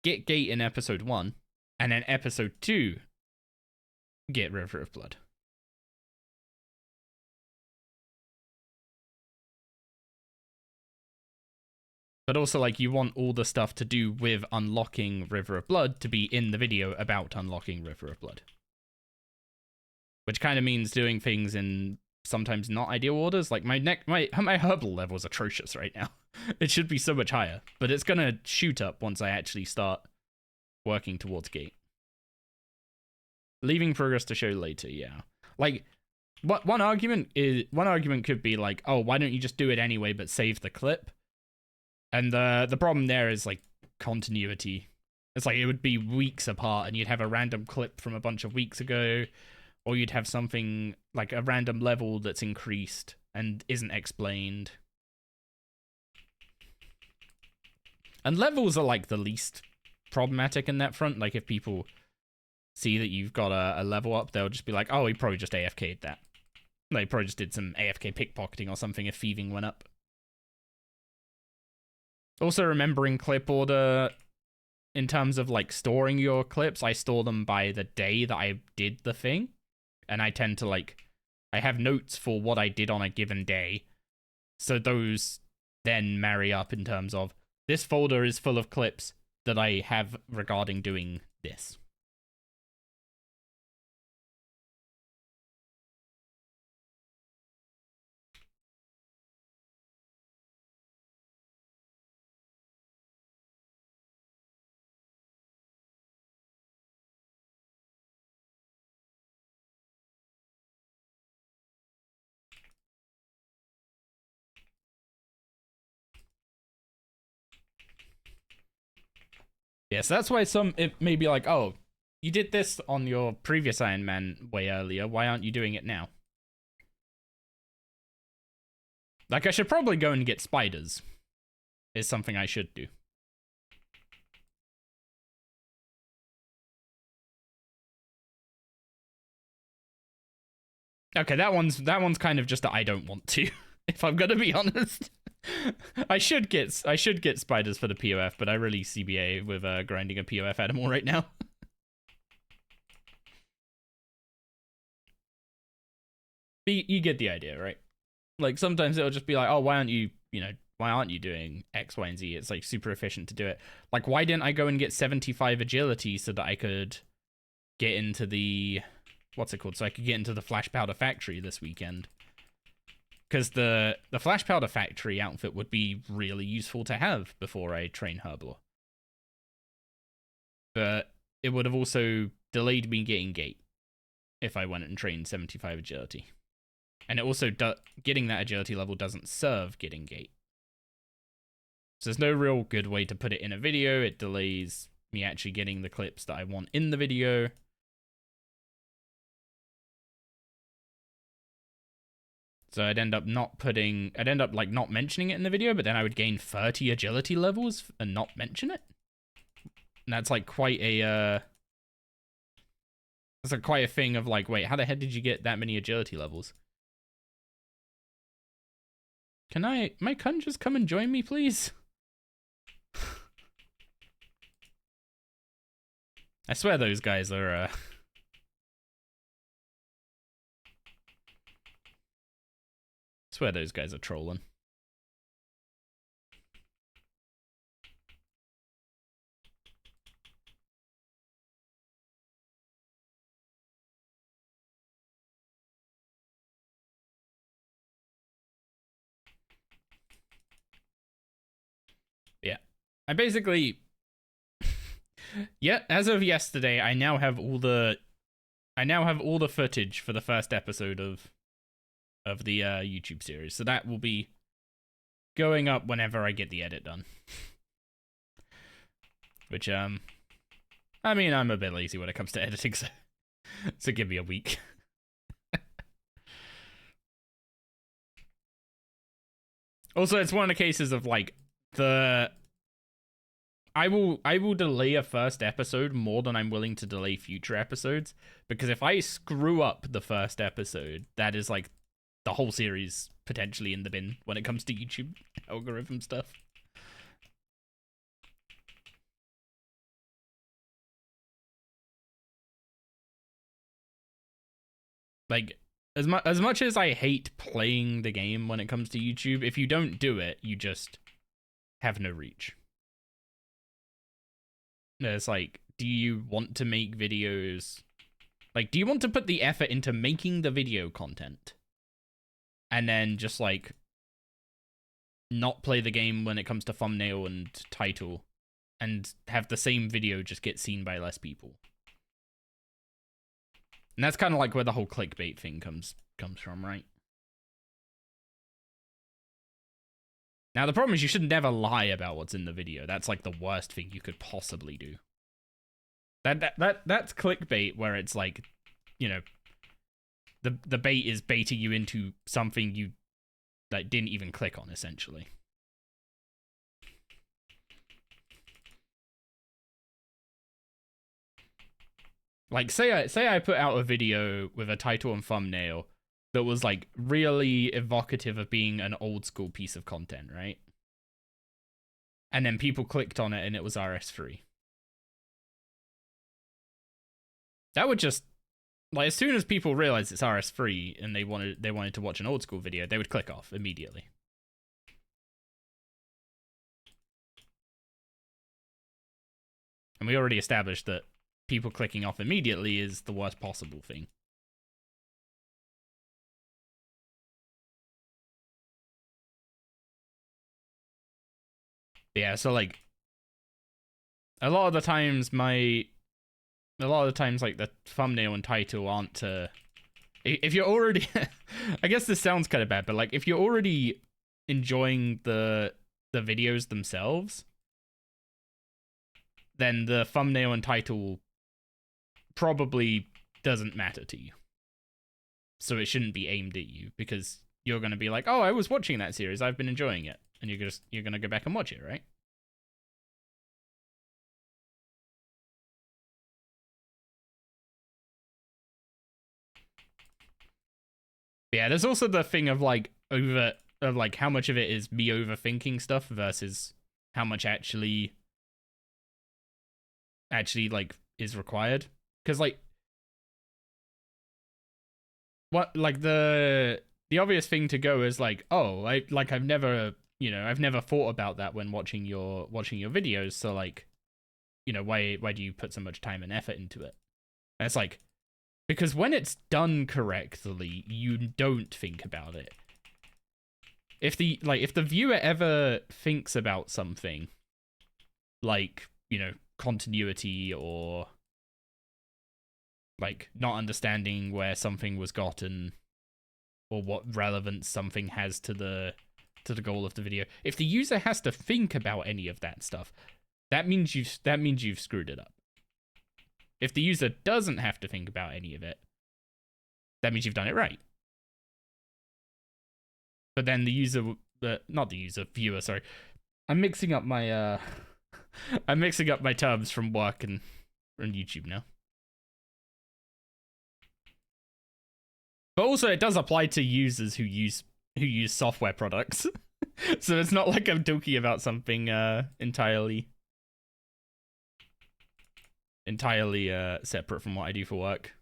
get Gate in episode 1, and then episode 2 get River of Blood. But also, like, you want all the stuff to do with unlocking River of Blood to be in the video about unlocking River of Blood. Which kind of means doing things in sometimes not ideal orders. Like, my herbal level is atrocious right now. It should be so much higher. But it's gonna shoot up once I actually start working towards Gate. Leaving progress to show later, yeah. Like, one argument could be like, oh, why don't you just do it anyway but save the clip? And the problem there is, like, continuity. It's like it would be weeks apart, and you'd have a random clip from a bunch of weeks ago, or you'd have something like a random level that's increased and isn't explained. And levels are, like, the least problematic in that front. Like, if people see that you've got a level up, they'll just be like, oh, he probably just AFK'd that. They probably just did some AFK pickpocketing or something if thieving went up. Also, remembering clip order in terms of, like, storing your clips, I store them by the day that I did the thing. And I tend to, like, I have notes for what I did on a given day. So those then marry up in terms of, this folder is full of clips that I have regarding doing this. Yeah, so that's why it may be like, oh, you did this on your previous Iron Man way earlier, why aren't you doing it now? Like, I should probably go and get spiders, is something I should do. Okay, that one's kind of just that I don't want to, if I'm gonna be honest. I should get spiders for the POF, but I really CBA with grinding a POF animal right now. But you get the idea, right? Like, sometimes it'll just be like, oh, why aren't you doing X, Y, and Z? It's, like, super efficient to do it. Like, why didn't I go and get 75 agility so that I could get into the, what's it called? So I could get into the Flash Powder Factory this weekend. Because the Flash Powder Factory outfit would be really useful to have before I train Herblore. But it would have also delayed me getting Gate if I went and trained 75 agility. And it also, getting that agility level doesn't serve getting Gate. So there's no real good way to put it in a video. It delays me actually getting the clips that I want in the video. So I'd end up not mentioning it in the video, but then I would gain 30 agility levels and not mention it. And that's, like, quite a, that's quite a thing of, like, wait, how the heck did you get that many agility levels? Can my Kun just come and join me, please? I swear those guys are, trolling. Yeah. I basically... yeah, as of yesterday, I now have all the footage for the first episode of the YouTube series. So that will be going up whenever I get the edit done. Which, I mean, I'm a bit lazy when it comes to editing, so give me a week. Also, it's one of the cases of, like, I will delay a first episode more than I'm willing to delay future episodes, because if I screw up the first episode, that is, like, the whole series potentially in the bin when it comes to YouTube algorithm stuff. Like, as much as I hate playing the game when it comes to YouTube, if you don't do it, you just have no reach. It's like, do you want to make videos? Like, do you want to put the effort into making the video content and then just, like, not play the game when it comes to thumbnail and title and have the same video just get seen by less people? And that's kind of like where the whole clickbait thing comes from, right? Now, the problem is you should never lie about what's in the video. That's, like, the worst thing you could possibly do. That's clickbait, where it's like, you know, the bait is baiting you into something you, like, didn't even click on, essentially. Like, say I put out a video with a title and thumbnail that was, like, really evocative of being an old school piece of content, right? And then people clicked on it and it was RS3. That would just, like, as soon as people realize it's RS3 and they wanted to watch an old school video, they would click off immediately. And we already established that people clicking off immediately is the worst possible thing. Yeah, so, like, a lot of the times, like, the thumbnail and title aren't to... If you're already... I guess this sounds kind of bad, but, like, if you're already enjoying the videos themselves, then the thumbnail and title probably doesn't matter to you. So it shouldn't be aimed at you, because you're going to be like, oh, I was watching that series, I've been enjoying it. And you're going to go back and watch it, right? Yeah, there's also the thing of, like, how much of it is me overthinking stuff versus how much actually like is required. Because, like, what, like, the obvious thing to go is, like, oh, I've never thought about that when watching your videos, so, like, you know, why do you put so much time and effort into it? And it's like, because when it's done correctly, you don't think about it. If the viewer ever thinks about something, like, you know, continuity or, like, not understanding where something was gotten or what relevance something has to the goal of the video, if the user has to think about any of that stuff, that means you've screwed it up. If the user doesn't have to think about any of it, that means you've done it right. But then viewer, sorry. I'm mixing up my terms from work and YouTube now. But also, it does apply to users who use software products. So it's not like I'm talking about something entirely entirely separate from what I do for work.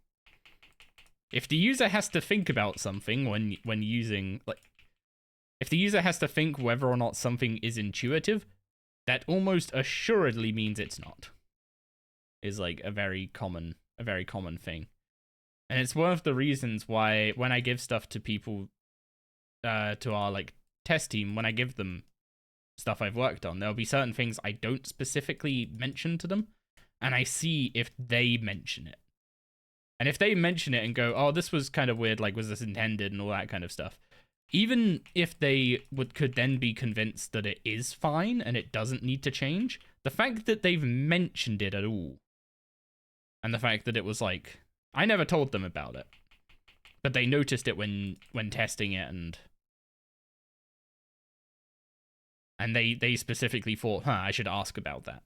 If the user has to think about something when using, like, if the user has to think whether or not something is intuitive, that almost assuredly means it's not. Is like a very common thing. And it's one of the reasons why when I give stuff to people, to our like test team, when I give them stuff I've worked on, there'll be certain things I don't specifically mention to them, and I see if they mention it. And if they mention it and go, oh, this was kind of weird, like, was this intended and all that kind of stuff, even if they could then be convinced that it is fine and it doesn't need to change, the fact that they've mentioned it at all, and the fact that it was like, I never told them about it, but they noticed it when testing it, and they specifically thought, I should ask about that.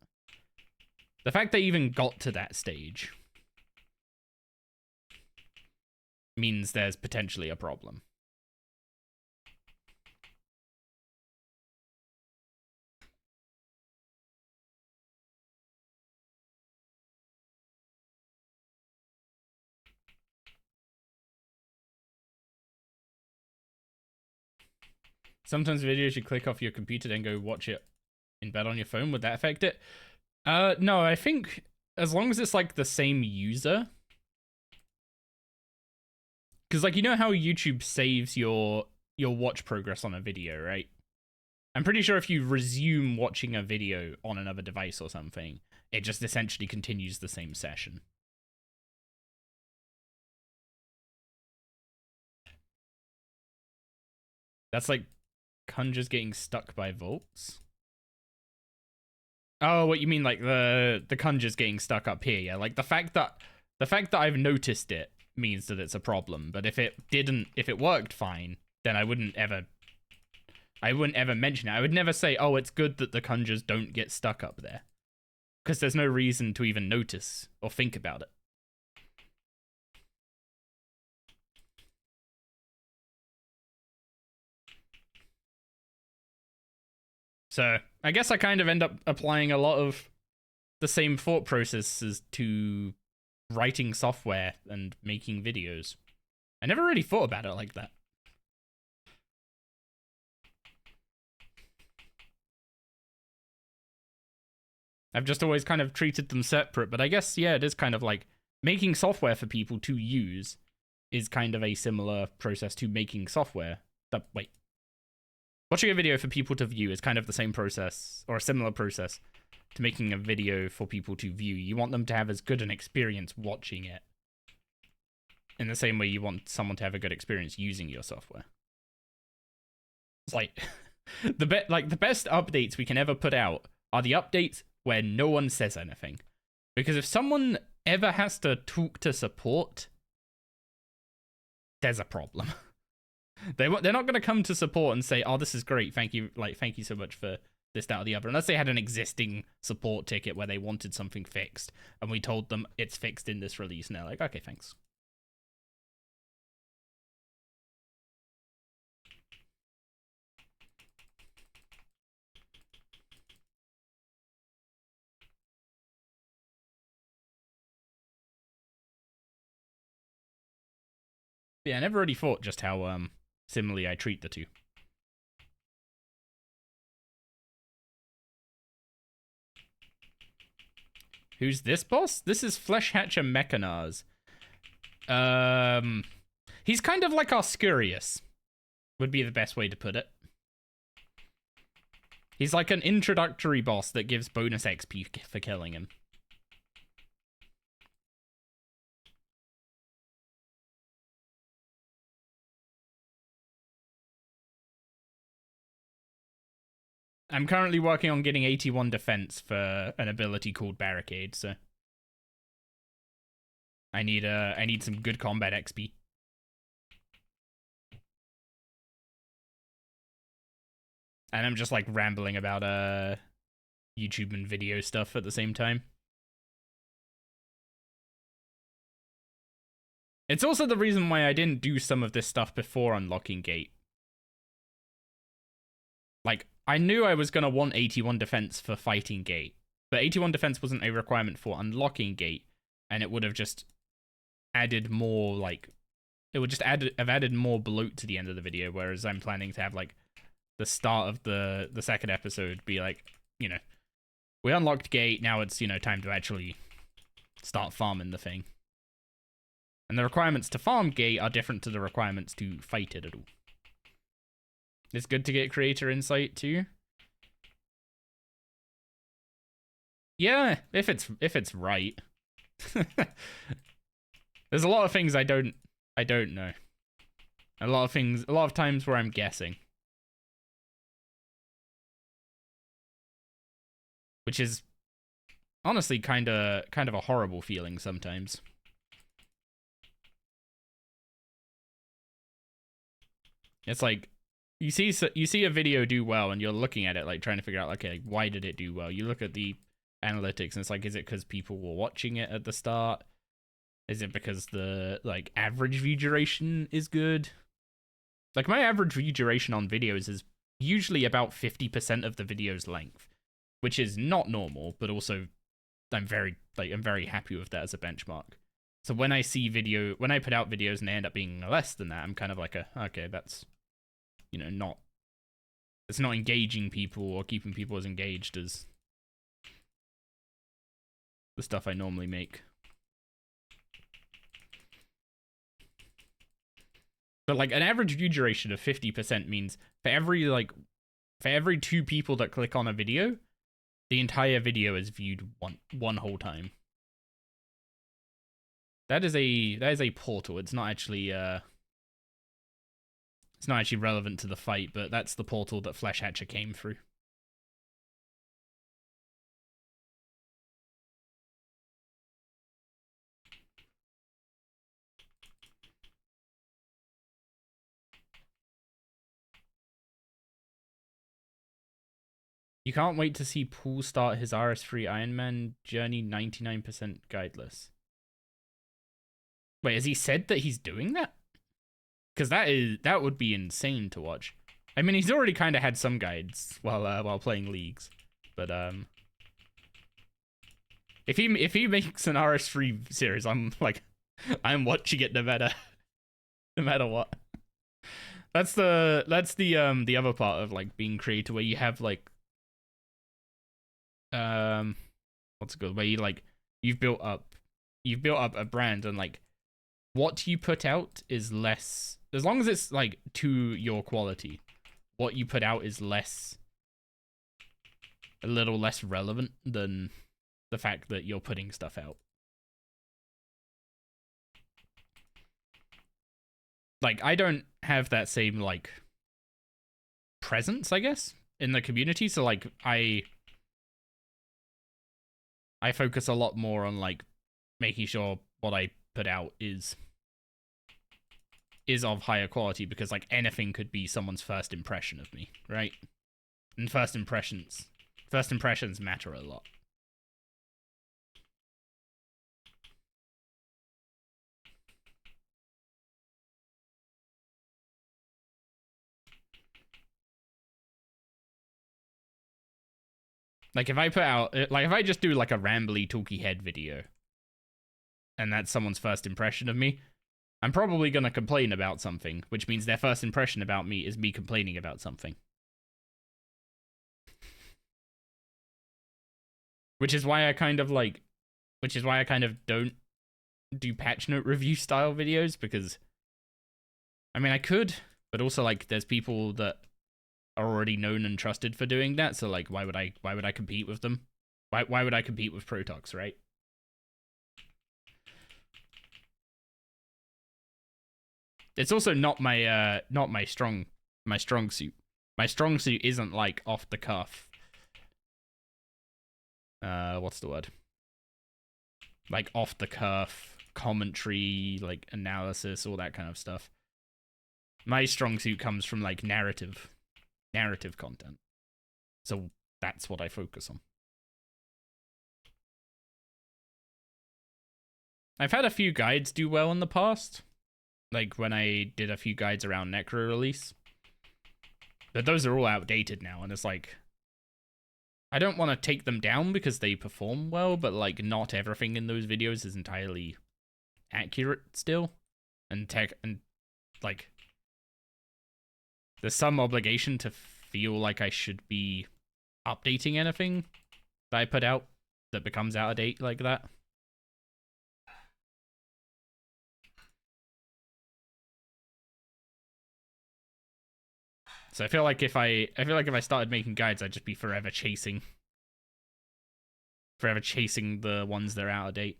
The fact they even got to that stage means there's potentially a problem. Sometimes videos you click off your computer then go watch it in bed on your phone, would that affect it? No, I think as long as it's like the same user. Because like, you know how YouTube saves your watch progress on a video, right? I'm pretty sure if you resume watching a video on another device or something, it just essentially continues the same session. That's like Conjures getting stuck by volts. Oh, what you mean, like the Conjures getting stuck up here? Yeah, like the fact that I've noticed it means that it's a problem. But if it worked fine, then I wouldn't ever mention it. I would never say, oh, it's good that the Conjures don't get stuck up there, because there's no reason to even notice or think about it. So I guess I kind of end up applying a lot of the same thought processes to writing software and making videos. I never really thought about it like that. I've just always kind of treated them separate, but I guess, yeah, it is kind of like making software for people to use is kind of a similar process to making software. Wait. Watching a video for people to view is kind of the same process, or a similar process, to making a video for people to view. You want them to have as good an experience watching it, in the same way you want someone to have a good experience using your software. It's like, the best updates we can ever put out are the updates where no one says anything. Because if someone ever has to talk to support, there's a problem. They're not going to come to support and say, oh, this is great, thank you so much for this, that, or the other. Unless they had an existing support ticket where they wanted something fixed, and we told them it's fixed in this release, and they're like, okay, thanks. Yeah, I never really thought just how similarly I treat the two. Who's this boss? This is Fleshhatcher Mechanars. He's kind of like our Scurious, would be the best way to put it. He's like an introductory boss that gives bonus XP for killing him. I'm currently working on getting 81 defense for an ability called Barricade, so I need some good combat XP. And I'm just like rambling about YouTube and video stuff at the same time. It's also the reason why I didn't do some of this stuff before unlocking Gate. Like, I knew I was going to want 81 defense for fighting Gate, But 81 defense wasn't a requirement for unlocking gate, and it would have just added more, like, it would just have added more bloat to the end of the video, whereas I'm planning to have, like, the start of the second episode be like, you know, we unlocked gate, now it's, you know, time to actually start farming the thing. And the requirements to farm gate are different to the requirements to fight it at all. It's good to get creator insight too. Yeah, if it's right. There's a lot of things I don't know. A lot of times where I'm guessing. Which is honestly kind of a horrible feeling sometimes. It's like you see a video do well and you're looking at it like trying to figure out, okay, why did it do well? You look at the analytics and it's like, is it because people were watching it at the start? Is it because the like average view duration is good? Like my average view duration on videos is usually about 50% of the video's length, which is not normal, but also I'm very happy with that as a benchmark. So when I put out videos and they end up being less than that, I'm kind of like, okay, that's, you know, it's not engaging people or keeping people as engaged as the stuff I normally make. But like an average view duration of 50% means for every 2 people that click on a video, the entire video is viewed one whole time. That is a portal. It's not actually relevant to the fight, but that's the portal that Flesh Hatcher came through. You can't wait to see Paul start his RS3 Ironman journey 99% guideless. Wait, has he said that he's doing that? Because that would be insane to watch. I mean, he's already kind of had some guides while playing leagues, but if he makes an RS3 series, I'm watching it no matter what. That's the other part of like being creator, where you have like what's it called? Where you've built up a brand, and like what you put out is less, as long as it's like to your quality, what you put out is a little less relevant than the fact that you're putting stuff out. Like I don't have that same like presence, I guess, in the community, so like I focus a lot more on like making sure what I put out is of higher quality, because like anything could be someone's first impression of me, right? And first impressions matter a lot. Like if I put out, like if I just do like a rambly talky head video and that's someone's first impression of me, I'm probably going to complain about something, which means their first impression about me is me complaining about something. Which is why I kind of don't do patch note review style videos, because I mean I could, but also like there's people that are already known and trusted for doing that, so like why would I compete with them? Why would I compete with Protox, right? It's also not my strong suit. My strong suit isn't like off the cuff. What's the word? Like off the cuff commentary, like analysis, all that kind of stuff. My strong suit comes from like narrative content. So that's what I focus on. I've had a few guides do well in the past, like when I did a few guides around Necro release. But those are all outdated now, and it's like I don't want to take them down because they perform well, but like not everything in those videos is entirely accurate still. And like there's some obligation to feel like I should be updating anything that I put out that becomes out of date like that. So I feel like if I started making guides, I'd just be forever chasing the ones that are out of date.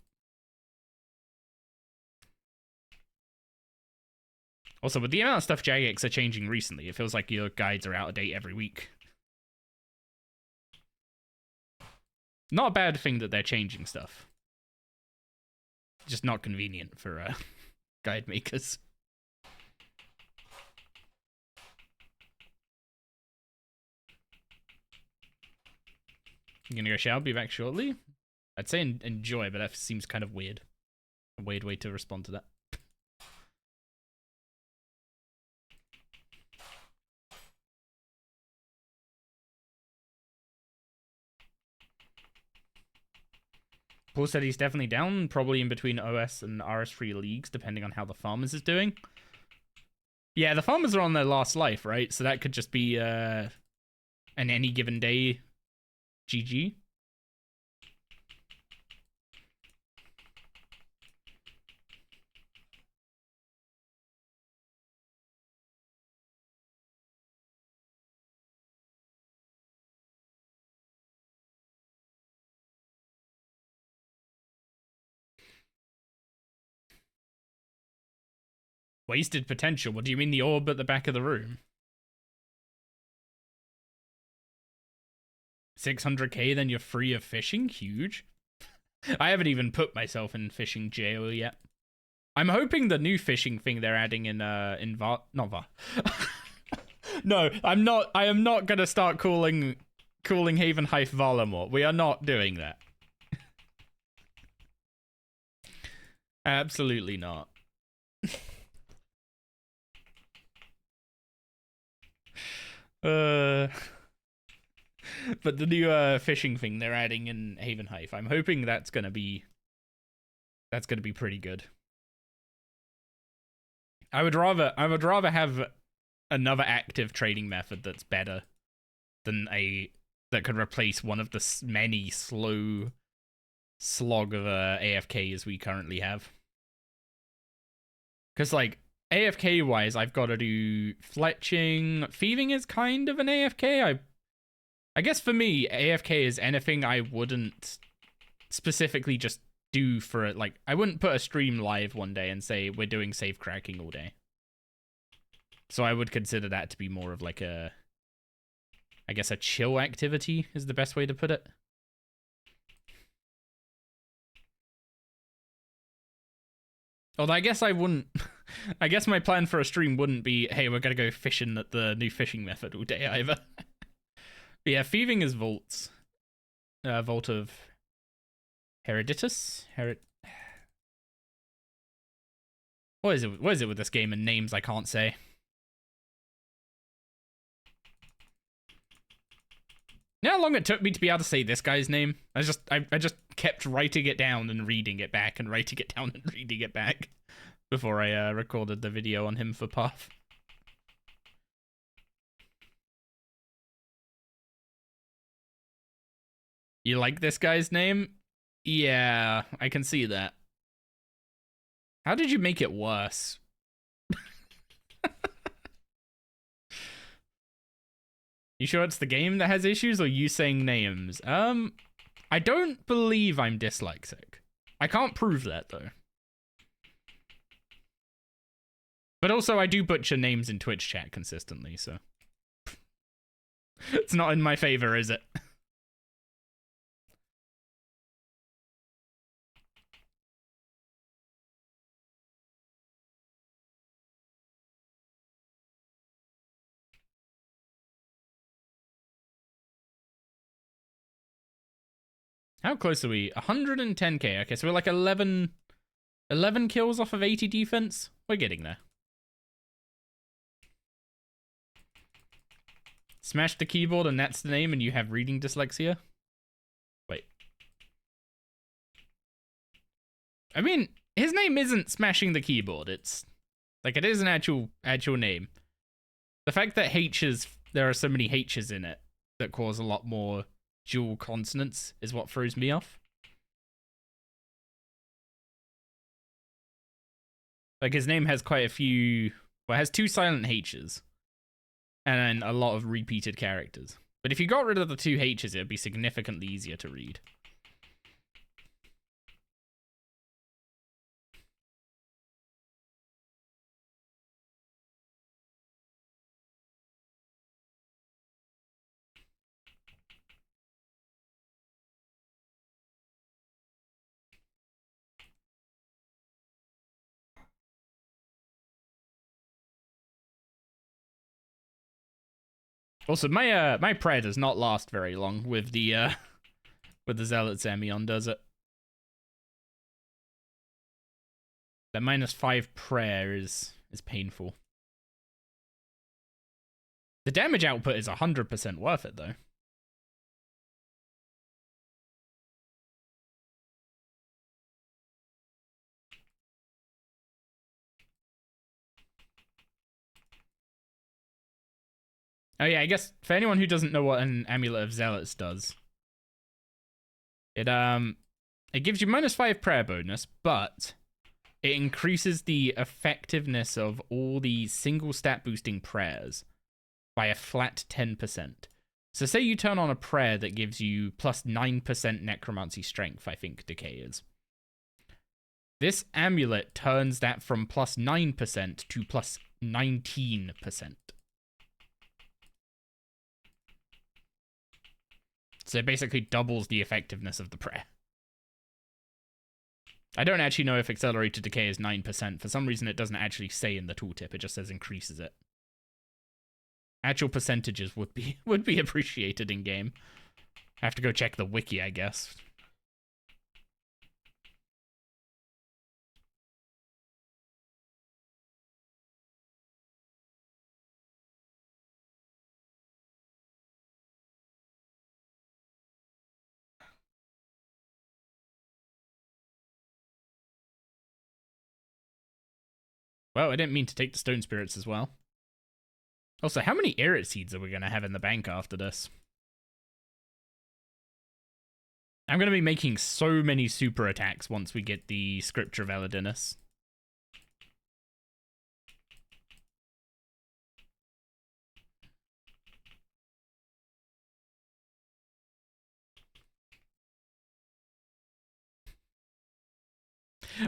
Also, with the amount of stuff Jagex are changing recently, it feels like your guides are out of date every week. Not a bad thing that they're changing stuff. Just not convenient for guide makers. I'm gonna go shower, be back shortly. I'd say enjoy, but that seems kind of weird. A weird way to respond to that. Paul said he's definitely down, probably in between OS and RS3 leagues, depending on how the Farmers is doing. Yeah, the Farmers are on their last life, right? So that could just be an any given day GG. Wasted potential. What do you mean, the orb at the back of the room? 600k, then you're free of fishing? Huge. I haven't even put myself in fishing jail yet. I'm hoping the new fishing thing they're adding in not VAR. No, I'm not. I am not gonna start calling Haven Hive Valamort. We are not doing that. Absolutely not. But the new fishing thing they're adding in Haven Hive, I'm hoping that's gonna be pretty good. I would rather have another active trading method that's better than that could replace one of the many slow slog of AFK we currently have. Because like AFK wise, I've got to do fletching. Thieving is kind of an AFK. I guess for me, AFK is anything I wouldn't specifically just do for it. Like, I wouldn't put a stream live one day and say we're doing safe cracking all day. So I would consider that to be more of like I guess a chill activity is the best way to put it. Although I guess I wouldn't. I guess my plan for a stream wouldn't be, hey, we're gonna go fishing at the new fishing method all day either. But yeah, thieving is vaults. Vault of Herodotus? What is it? What is it with this game and names I can't say? You know how long it took me to be able to say this guy's name? I just kept writing it down and reading it back and writing it down and reading it back before I recorded the video on him for Path. You like this guy's name? Yeah, I can see that. How did you make it worse? You sure it's the game that has issues or you saying names? I don't believe I'm dyslexic. I can't prove that though. But also I do butcher names in Twitch chat consistently, so it's not in my favor, is it? How close are we? 110k. Okay, so we're like 11 kills off of 80 defense. We're getting there. Smash the keyboard and that's the name and you have reading dyslexia? Wait. I mean, his name isn't smashing the keyboard. It's like, it is an actual name. The fact that there are so many H's in it that cause a lot more dual consonants is what throws me off. Like, his name has quite a few, well, it has 2 silent H's and a lot of repeated characters. But if you got rid of the 2 H's, it would be significantly easier to read. Also, my prayer does not last very long with the Zealot Zamion, does it? That -5 prayer is painful. The damage output is 100% worth it, though. Oh yeah, I guess for anyone who doesn't know what an Amulet of Zealots does, it gives you -5 prayer bonus, but it increases the effectiveness of all the single stat boosting prayers by a flat 10%. So say you turn on a prayer that gives you +9% necromancy strength, I think decay is. This amulet turns that from +9% to +19%. So it basically doubles the effectiveness of the prayer. I don't actually know if accelerated decay is 9%. For some reason, it doesn't actually say in the tooltip. It just says increases it. Actual percentages would be appreciated in game. I have to go check the wiki, I guess. Well, I didn't mean to take the stone spirits as well. Also, how many Erit seeds are we going to have in the bank after this? I'm going to be making so many super attacks once we get the Scripture of Elidinis.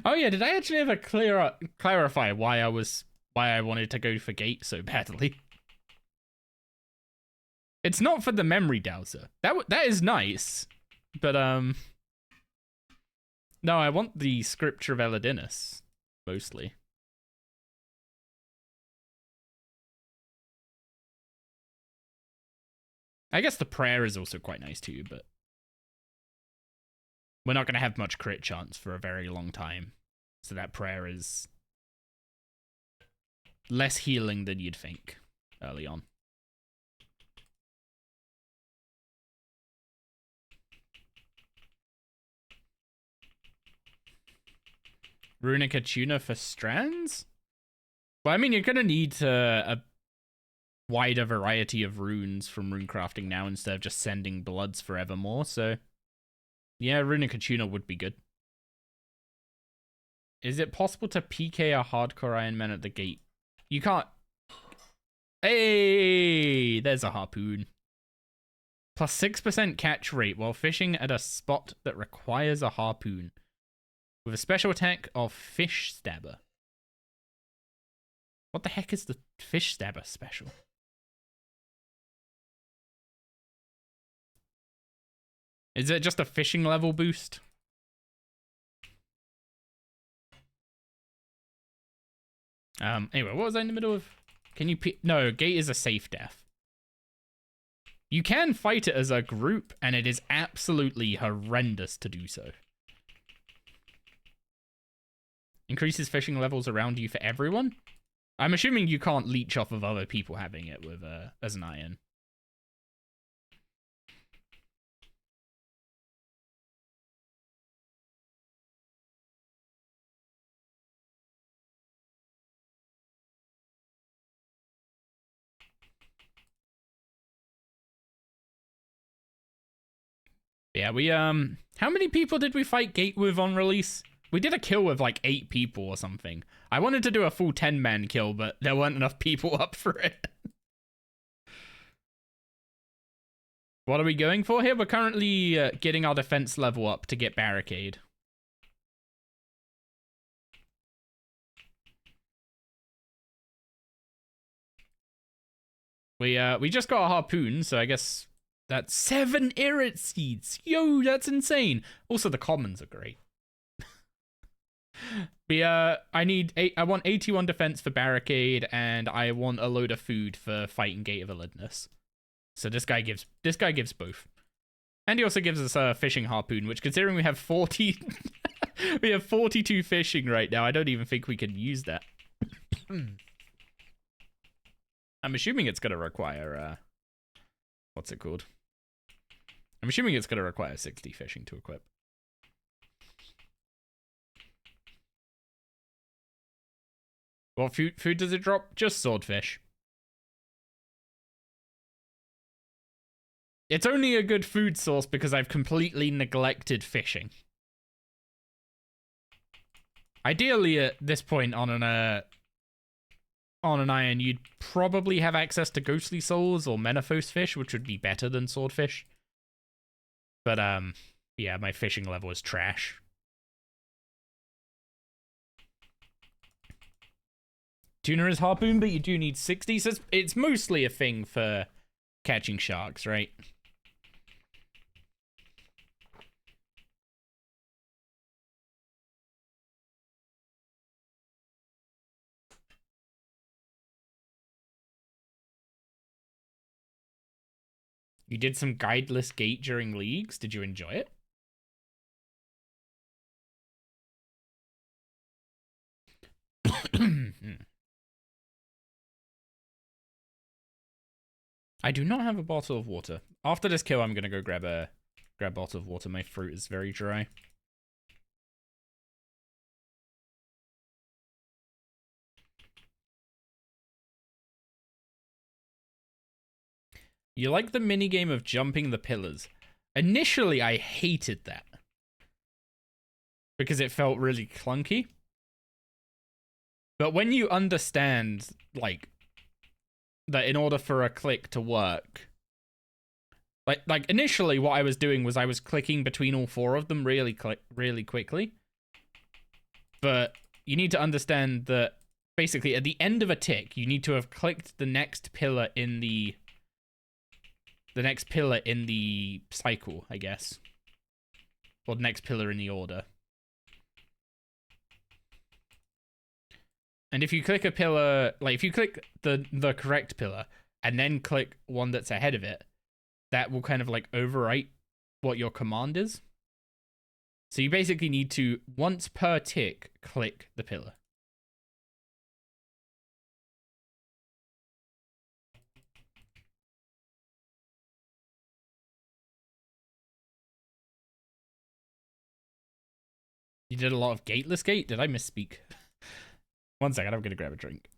Oh yeah, did I actually ever clarify why I wanted to go for Gate so badly? It's not for the memory dowser. That is nice, but no, I want the Scripture of Elidinis mostly. I guess the prayer is also quite nice too, but we're not going to have much crit chance for a very long time. So that prayer is less healing than you'd think early on. Runic Attuna for strands? Well, I mean, you're going to need a wider variety of runes from runecrafting now instead of just sending bloods forevermore, so yeah, Runic Attuna would be good. Is it possible to PK a Hardcore Ironman at the gate? You can't. Hey, there's a harpoon. +6% catch rate while fishing at a spot that requires a harpoon. With a special attack of Fish Stabber. What the heck is the Fish Stabber special? Is it just a fishing level boost? Anyway, what was I in the middle of? Can you... No, Gate is a safe death. You can fight it as a group, and it is absolutely horrendous to do so. Increases fishing levels around you for everyone? I'm assuming you can't leech off of other people having it with as an iron. Yeah, we, how many people did we fight Gate with on release? We did a kill with like 8 people or something. I wanted to do a full 10-man kill, but there weren't enough people up for it. What are we going for here? We're currently getting our defense level up to get Barricade. We just got a harpoon, so I guess that's 7 Irrit seeds. Yo, that's insane. Also, the commons are great. I want 81 defense for Barricade, and I want a load of food for fighting Gate of Elidinis. So this guy gives both. And he also gives us a fishing harpoon, which, considering we have 40 we have 42 fishing right now, I don't even think we can use that. I'm assuming it's going to require, what's it called? I'm assuming it's going to require 60 fishing to equip. What food does it drop? Just swordfish. It's only a good food source because I've completely neglected fishing. Ideally, at this point on an iron, you'd probably have access to ghostly souls or Menaphos fish, which would be better than swordfish. But yeah, my fishing level is trash. Tuna is harpoon, but you do need 60, so it's mostly a thing for catching sharks, right? You did some guideless gate during leagues. Did you enjoy it? I do not have a bottle of water. After this kill, I'm gonna go grab a bottle of water. My throat is very dry. You like the minigame of jumping the pillars. Initially, I hated that. Because it felt really clunky. But when you understand, like, that in order for a click to work... Like initially, what I was doing was I was clicking between all 4 of them really quickly. But you need to understand that, basically, at the end of a tick, you need to have clicked the next pillar in the cycle, I guess. Or the next pillar in the order. And if you click a pillar, like if you click the correct pillar and then click one that's ahead of it, that will kind of like overwrite what your command is. So you basically need to, once per tick, click the pillar. You did a lot of gateless gate? Did I misspeak? One second, I'm gonna grab a drink.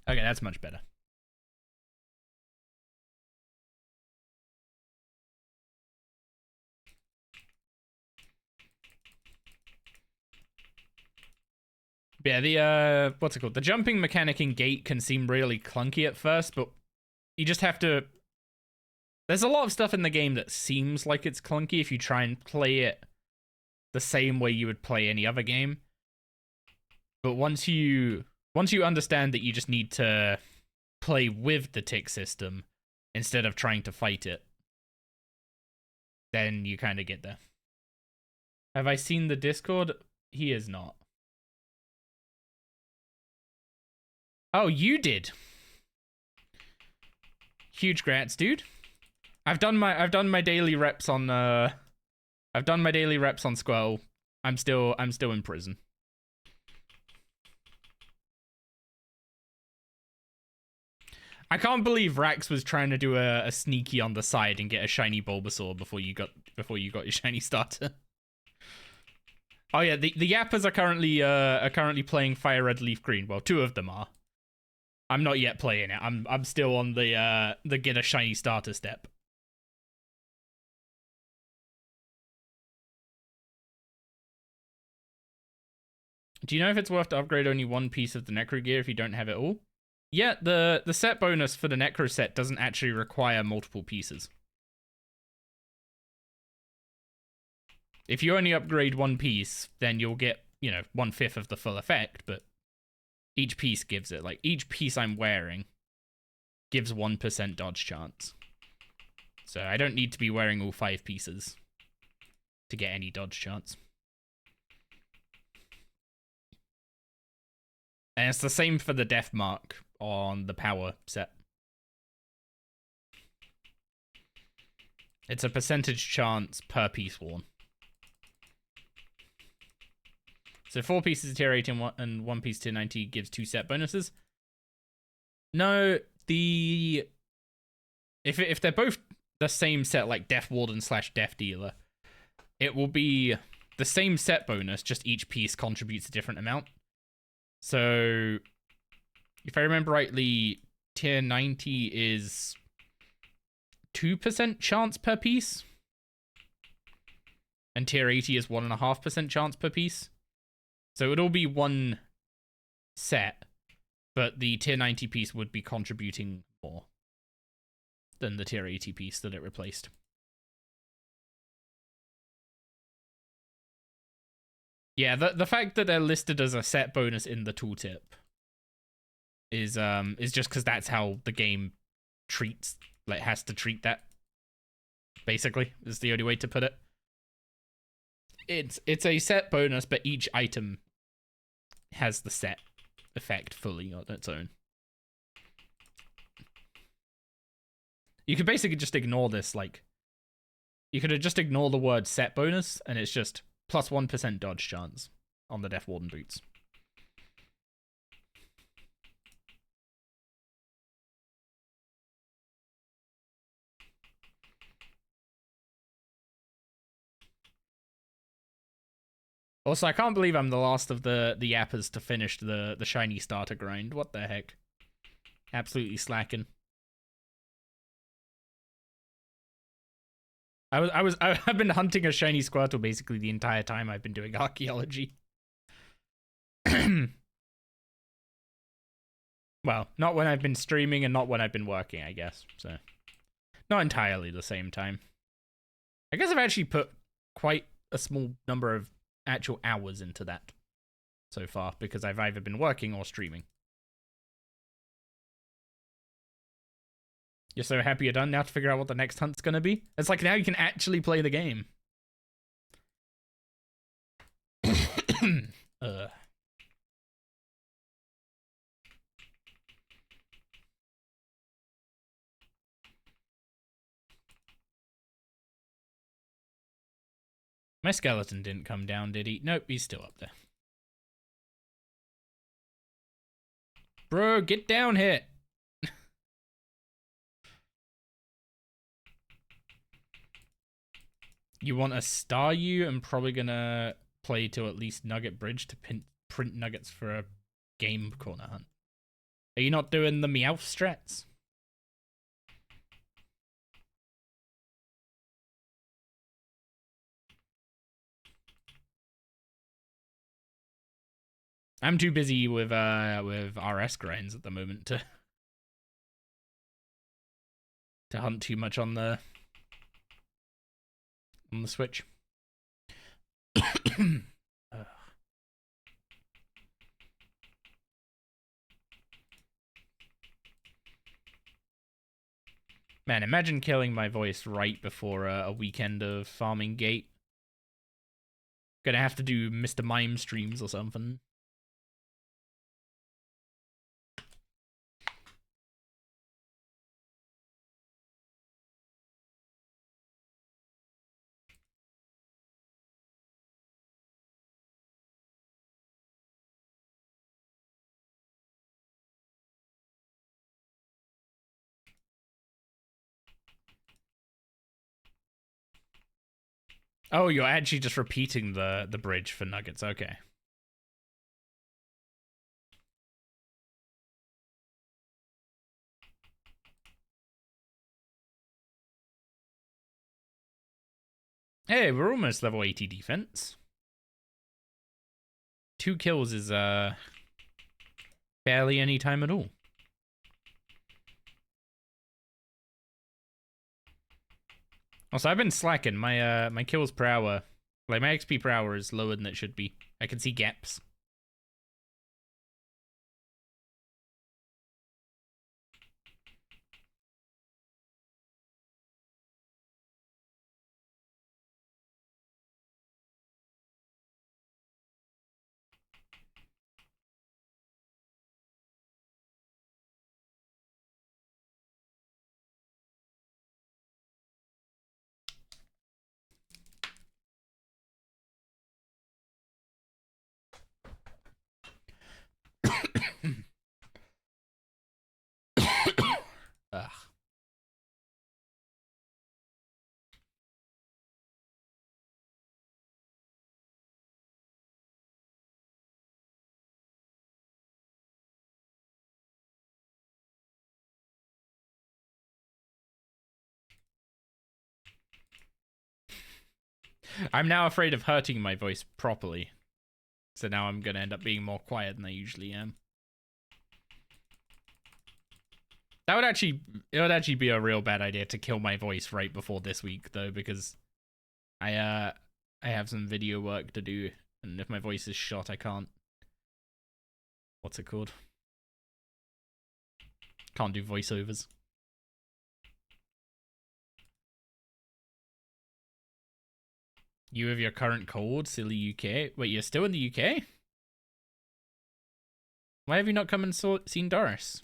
Okay, that's much better. Yeah, the, what's it called? The jumping mechanic in Gate can seem really clunky at first, but you just have to... There's a lot of stuff in the game that seems like it's clunky if you try and play it the same way you would play any other game. But once you understand that you just need to play with the tick system instead of trying to fight it, then you kind of get there. Have I seen the Discord? He is not. Oh, you did. Huge grats, dude. I've done my daily reps on Squirrel. I'm still in prison. I can't believe Rax was trying to do a sneaky on the side and get a shiny Bulbasaur before you got your shiny starter. Oh yeah, the Yappers are currently playing Fire Red Leaf Green. Well, 2 of them are. I'm not yet playing it. I'm still on the get a shiny starter step. Do you know if it's worth to upgrade only one piece of the Necro gear if you don't have it all? Yeah, the set bonus for the Necro set doesn't actually require multiple pieces. If you only upgrade one piece, then you'll get, 1/5 of the full effect, but each piece gives it. Like, each piece I'm wearing gives 1% dodge chance. So I don't need to be wearing all 5 pieces to get any dodge chance. And it's the same for the death mark on the power set. It's a percentage chance per piece worn. So 4 pieces tier 8 and 1 piece tier 90 gives 2 set bonuses. No, if they're both the same set, like Death Warden / Death Dealer, it will be the same set bonus, just each piece contributes a different amount. So, if I remember rightly, tier 90 is 2% chance per piece, and tier 80 is 1.5% chance per piece. So it'll be one set, but the tier 90 piece would be contributing more than the tier 80 piece that it replaced. Yeah, the fact that they're listed as a set bonus in the tooltip is just because that's how the game has to treat that. Basically, is the only way to put it. It's a set bonus, but each item has the set effect fully on its own. You could basically just ignore this, you could just ignore the word set bonus, and it's just plus 1% dodge chance on the Death Warden boots. Also, I can't believe I'm the last of the Yappers to finish the shiny starter grind. What the heck? Absolutely slacking. I've been hunting a shiny Squirtle basically the entire time I've been doing archaeology. Well, not when I've been streaming and not when I've been working, I guess. So, not entirely the same time. I guess I've actually put quite a small number of actual hours into that so far because I've either been working or streaming. You're so happy you're done now to figure out what the next hunt's gonna be? It's like now you can actually play the game. My skeleton didn't come down, did he? Nope, he's still up there. Bro, get down here. You want a Staryu? I'm probably gonna play to at least Nugget Bridge to print nuggets for a game corner hunt. Are you not doing the Meowth strats? I'm too busy with RS grinds at the moment to hunt too much on the Switch. Man, imagine killing my voice right before a weekend of farming gate. Gonna have to do Mr. Mime streams or something. Oh, you're actually just repeating the bridge for nuggets. Okay. Hey, we're almost level 80 defense. 2 kills is barely any time at all. Also, I've been slacking. My my kills per hour, like my XP per hour, is lower than it should be. I can see gaps. Ugh. I'm now afraid of hurting my voice properly. So now I'm gonna end up being more quiet than I usually am. That would actually, it would actually be a real bad idea to kill my voice right before this week, though, because I have some video work to do, and if my voice is shot, I can't. What's it called? Can't do voiceovers. You have your current cold, silly UK. Wait, you're still in the UK? Why have you not come and seen Doris?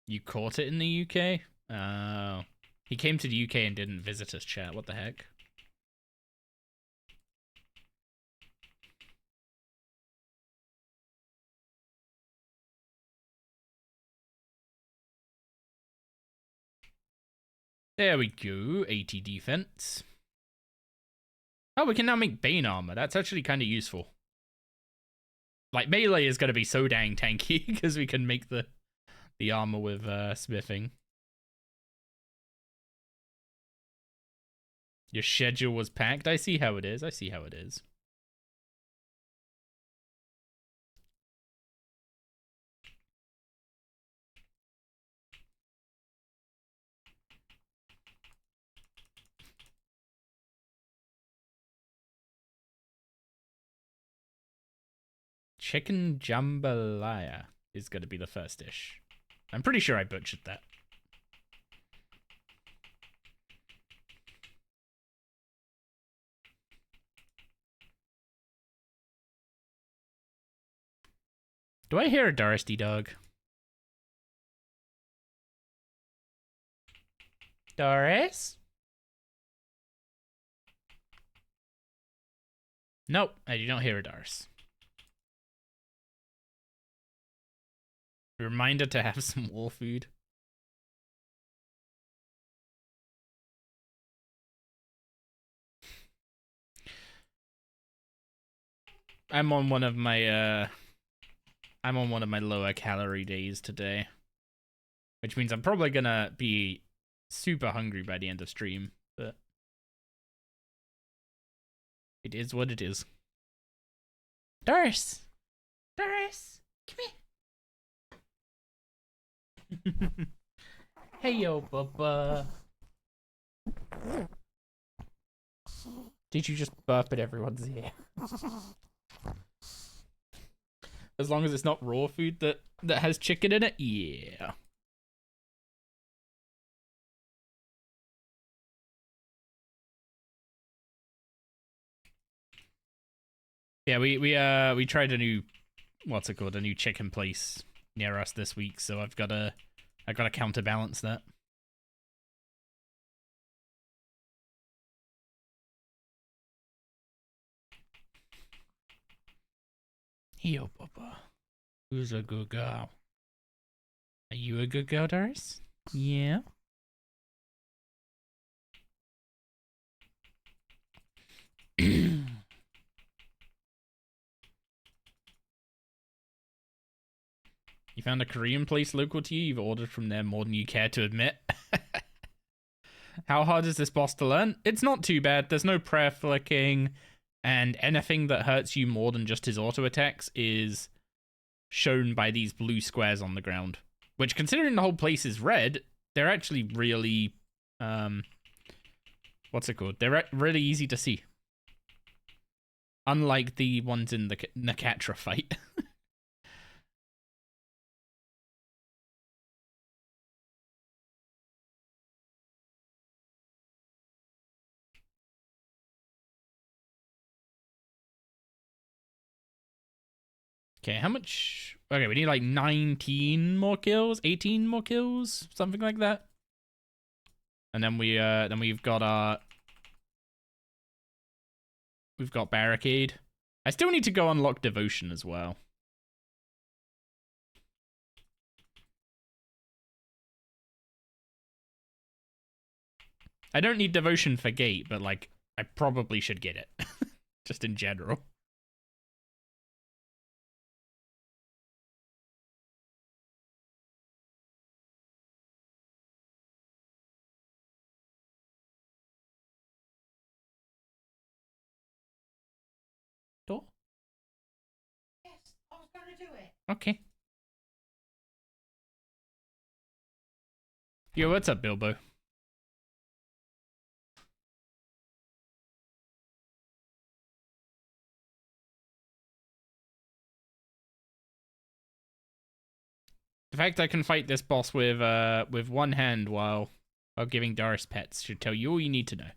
You caught it in the UK? Oh. He came to the UK and didn't visit us, chat. What the heck? There we go. 80 defense. Oh, we can now make Bane armor. That's actually kind of useful. Like, melee is going to be so dang tanky because we can make the armor with smithing. Your schedule was packed. I see how it is. I see how it is. Chicken jambalaya is going to be the first dish. I'm pretty sure I butchered that. Do I hear a Doristy dog? Doris? Nope, I do not hear a Doris. Reminder to have some wall food. I'm on one of my lower calorie days today. Which means I'm probably gonna be super hungry by the end of stream, but it is what it is. Doris! Doris! Come here! Hey yo, Bubba. Did you just burp at everyone's ear? As long as it's not raw food that has chicken in it, yeah. Yeah, we tried a new, what's it called, a new chicken place near us this week, so I gotta counterbalance that. Yo, Papa. Who's a good girl? Are you a good girl, Doris? Yeah. You found a Korean place local to you? You've ordered from there more than you care to admit. How hard is this boss to learn? It's not too bad. There's no prayer flicking, and anything that hurts you more than just his auto attacks is shown by these blue squares on the ground. Which, considering the whole place is red, they're actually really, what's it called? They're really easy to see. Unlike the ones in the Nakatra fight. Okay, how much? Okay, we need like 19 more kills, 18 more kills, something like that. And then we've got Barricade. I still need to go unlock Devotion as well. I don't need Devotion for Gate, but like I probably should get it. Just in general. Door?
Yes, I was going to do it.
Okay. Yo, what's up, Bilbo? The fact I can fight this boss with one hand while giving Doris pets should tell you all you need to know.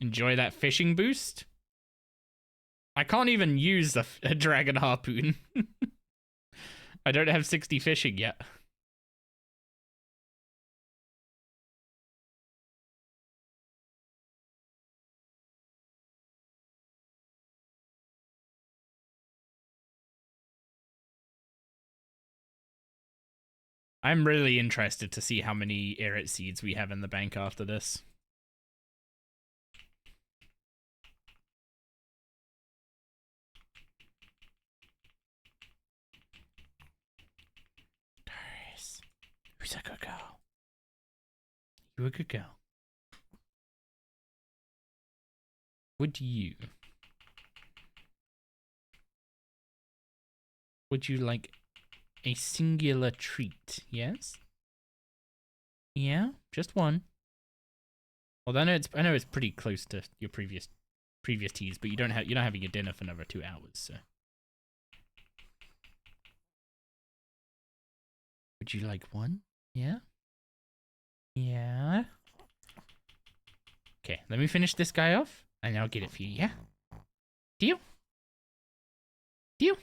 Enjoy that fishing boost? I can't even use a dragon harpoon. I don't have 60 fishing yet. I'm really interested to see how many Erit seeds we have in the bank after this. Doris, who's a good girl? You a good girl? Would you like a singular treat? Yes. Yeah, just one. Well, I know it's pretty close to your previous teas, but you're not having your dinner for another 2 hours, so. Would you like one? Yeah. Yeah. Okay, let me finish this guy off, and I'll get it for you. Yeah. Deal. Deal.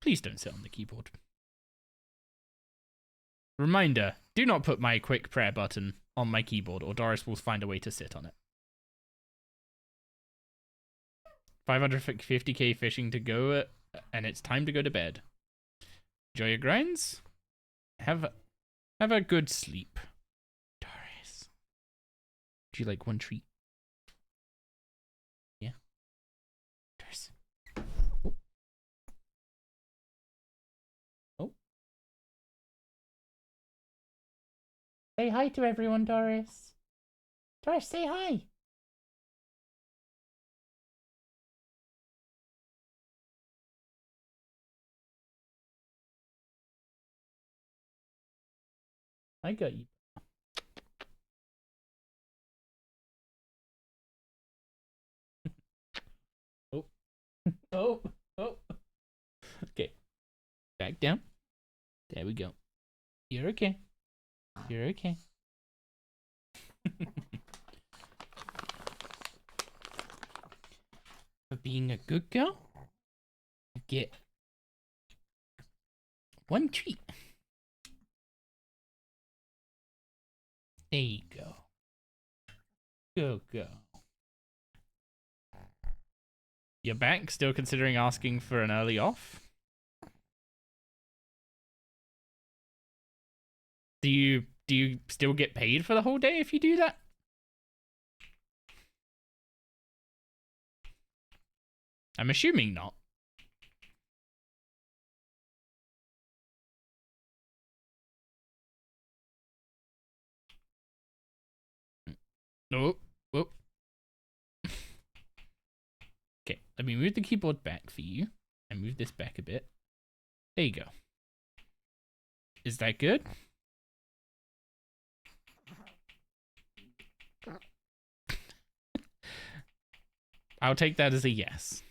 Please don't sit on the keyboard. Reminder, do not put my quick prayer button on my keyboard or Doris will find a way to sit on it. 550k fishing to go, and it's time to go to bed. Enjoy your grinds. Have a good sleep. Doris. Would you like one treat? Yeah. Doris. Oh. Oh. Say hi to everyone, Doris. Doris, say hi. I got you. Oh. Oh. Oh. Okay. Back down. There we go. You're okay. You're okay. For being a good girl, you get one treat. There you go. Go. You're back, still considering asking for an early off? Do you still get paid for the whole day if you do that? I'm assuming not. Nope. Whoop. Okay, let me move the keyboard back for you and move this back a bit. There you go. Is that good? I'll take that as a yes.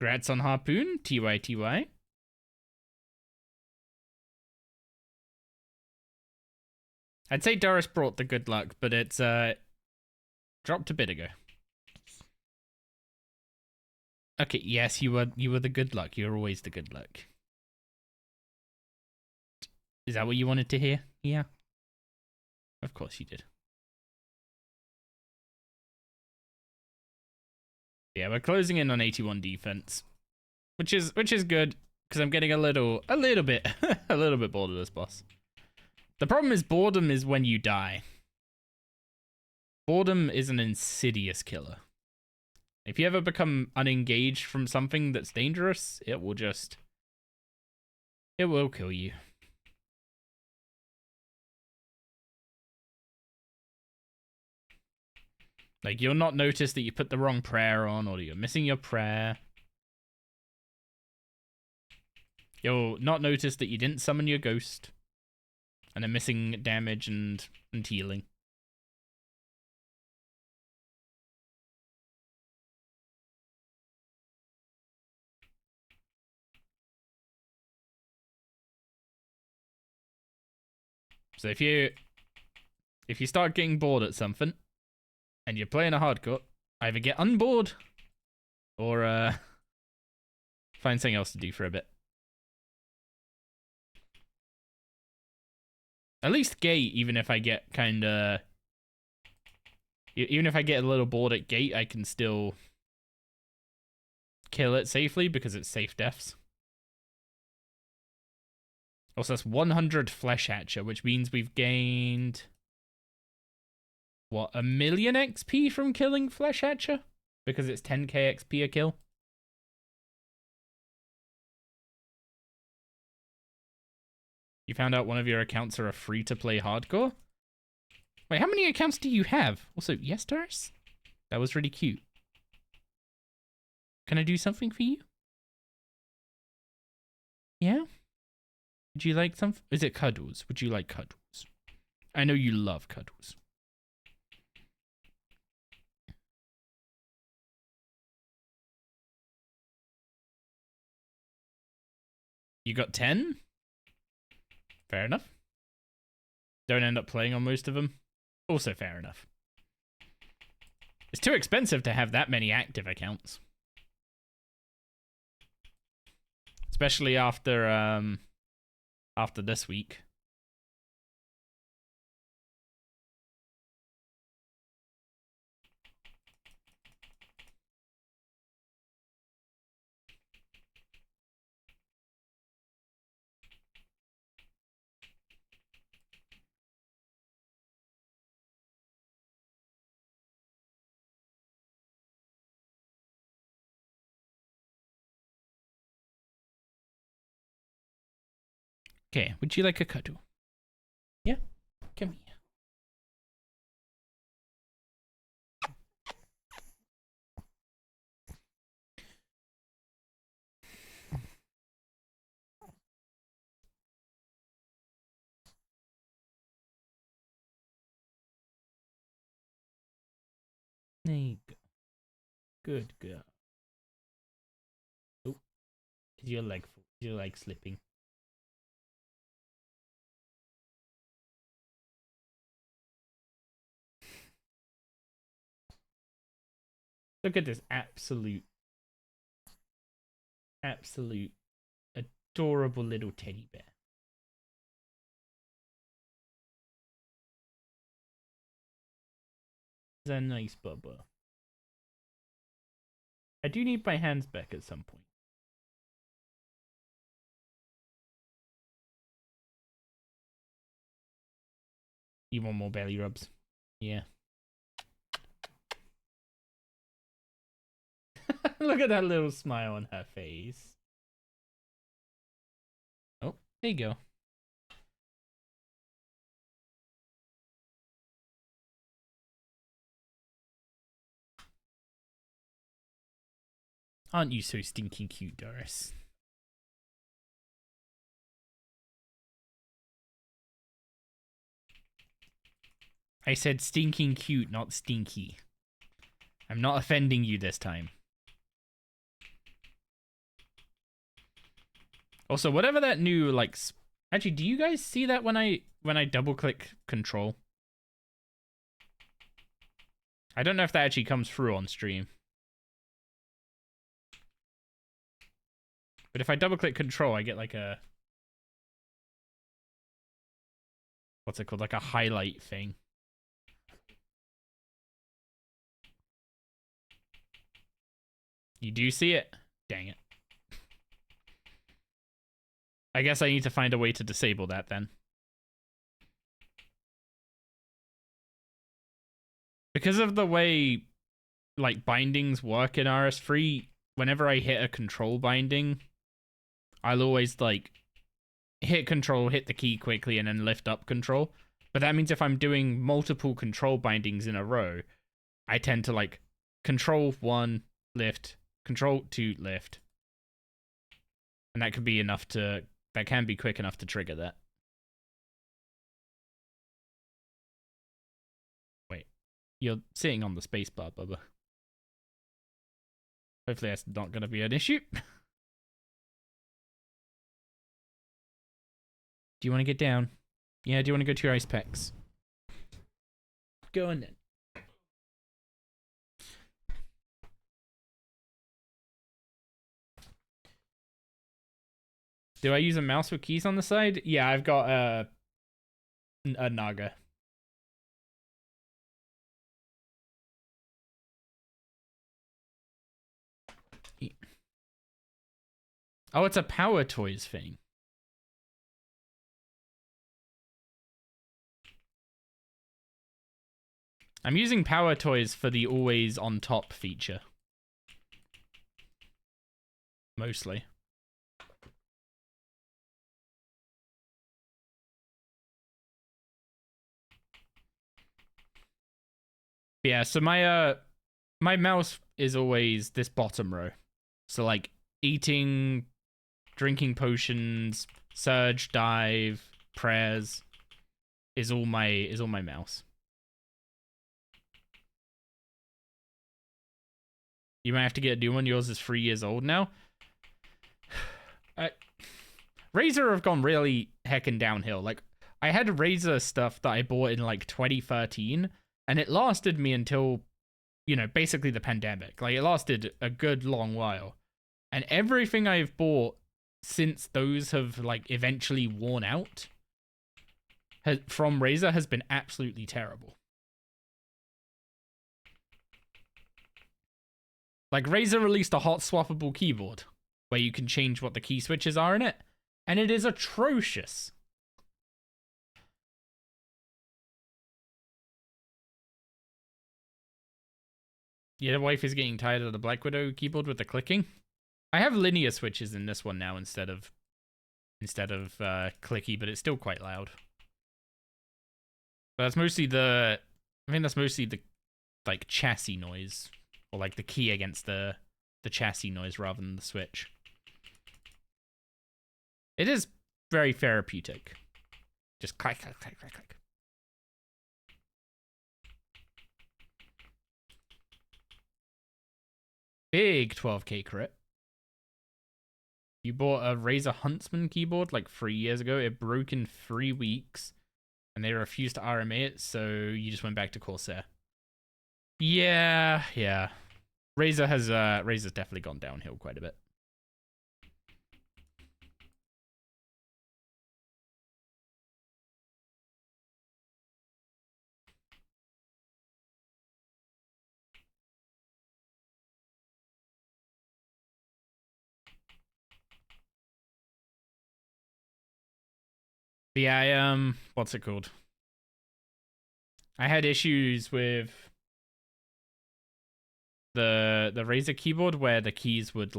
Congrats on Harpoon, TYTY. I'd say Doris brought the good luck, but it's dropped a bit ago. Okay, yes, you were the good luck. You're always the good luck. Is that what you wanted to hear? Yeah. Of course you did. Yeah, we're closing in on 81 defense, which is good because I'm getting a little bit a little bit bored of this boss. The problem is boredom is when you die. Boredom is an insidious killer. If you ever become unengaged from something that's dangerous, it will kill you. Like, you'll not notice that you put the wrong prayer on, or you're missing your prayer. You'll not notice that you didn't summon your ghost, and are missing damage and healing. So if you start getting bored at something, and you're playing a hardcore, either get unbored, or find something else to do for a bit. At least gate, even if I get even if I get a little bored at gate, I can still kill it safely because it's safe deaths. Also, that's 100 Flesh Hatcher, which means we've gained, what, 1,000,000 XP from killing Flesh Hatcher? Because it's 10k XP a kill. You found out one of your accounts are a free-to-play hardcore? Wait, how many accounts do you have? Also, yes, Doris? That was really cute. Can I do something for you? Yeah? Would you like some? Is it cuddles? Would you like cuddles? I know you love cuddles. You got 10? Fair enough. Don't end up playing on most of them. Also fair enough. It's too expensive to have that many active accounts. Especially after this week. Okay, would you like a cuddle? Yeah? Come here. There you go. Good girl. Oh, is your leg full? Is your leg slipping? Look at this absolute adorable little teddy bear. He's a nice bubba. I do need my hands back at some point. You want more belly rubs? Yeah. Look at that little smile on her face. Oh, there you go. Aren't you so stinking cute, Doris? I said stinking cute, not stinky. I'm not offending you this time. Also, whatever that new, like... Actually, do you guys see that when I double-click control? I don't know if that actually comes through on stream. But if I double-click control, I get like a... What's it called? Like a highlight thing. You do see it? Dang it. I guess I need to find a way to disable that then. Because of the way, like, bindings work in RS3, whenever I hit a control binding, I'll always, like, hit control, hit the key quickly, and then lift up control. But that means if I'm doing multiple control bindings in a row, I tend to, like, control 1, lift, control 2, lift. And that could be enough to... That can be quick enough to trigger that. Wait. You're sitting on the spacebar, Bubba. Hopefully that's not going to be an issue. Do you want to get down? Yeah, do you want to go to your ice packs? Go on then. Do I use a mouse with keys on the side? Yeah, I've got a Naga. Oh, it's a Power Toys thing. I'm using Power Toys for the always on top feature. Mostly. Yeah, so my mouse is always this bottom row. So like eating, drinking potions, surge, dive, prayers is all my mouse. You might have to get a new one. Yours is 3 years old now. Razer have gone really heckin' downhill. Like, I had Razer stuff that I bought in like 2013, and it lasted me until, you know, basically the pandemic. Like, it lasted a good long while. And everything I've bought since those have like eventually worn out from Razer has been absolutely terrible. Like, Razer released a hot swappable keyboard where you can change what the key switches are in it, and it is atrocious. Yeah, the wife is getting tired of the Black Widow keyboard with the clicking. I have linear switches in this one now instead of clicky, but it's still quite loud. But that's mostly the... I think that's mostly the, like, chassis noise. Or, like, the key against the chassis noise rather than the switch. It is very therapeutic. Just clack, clack, clack, clack, clack. Big 12k crit. You bought a Razer Huntsman keyboard like 3 years ago. It broke in 3 weeks. And they refused to RMA it, so you just went back to Corsair. Yeah. Razer's definitely gone downhill quite a bit. But yeah, what's it called? I had issues with the Razer keyboard where the keys would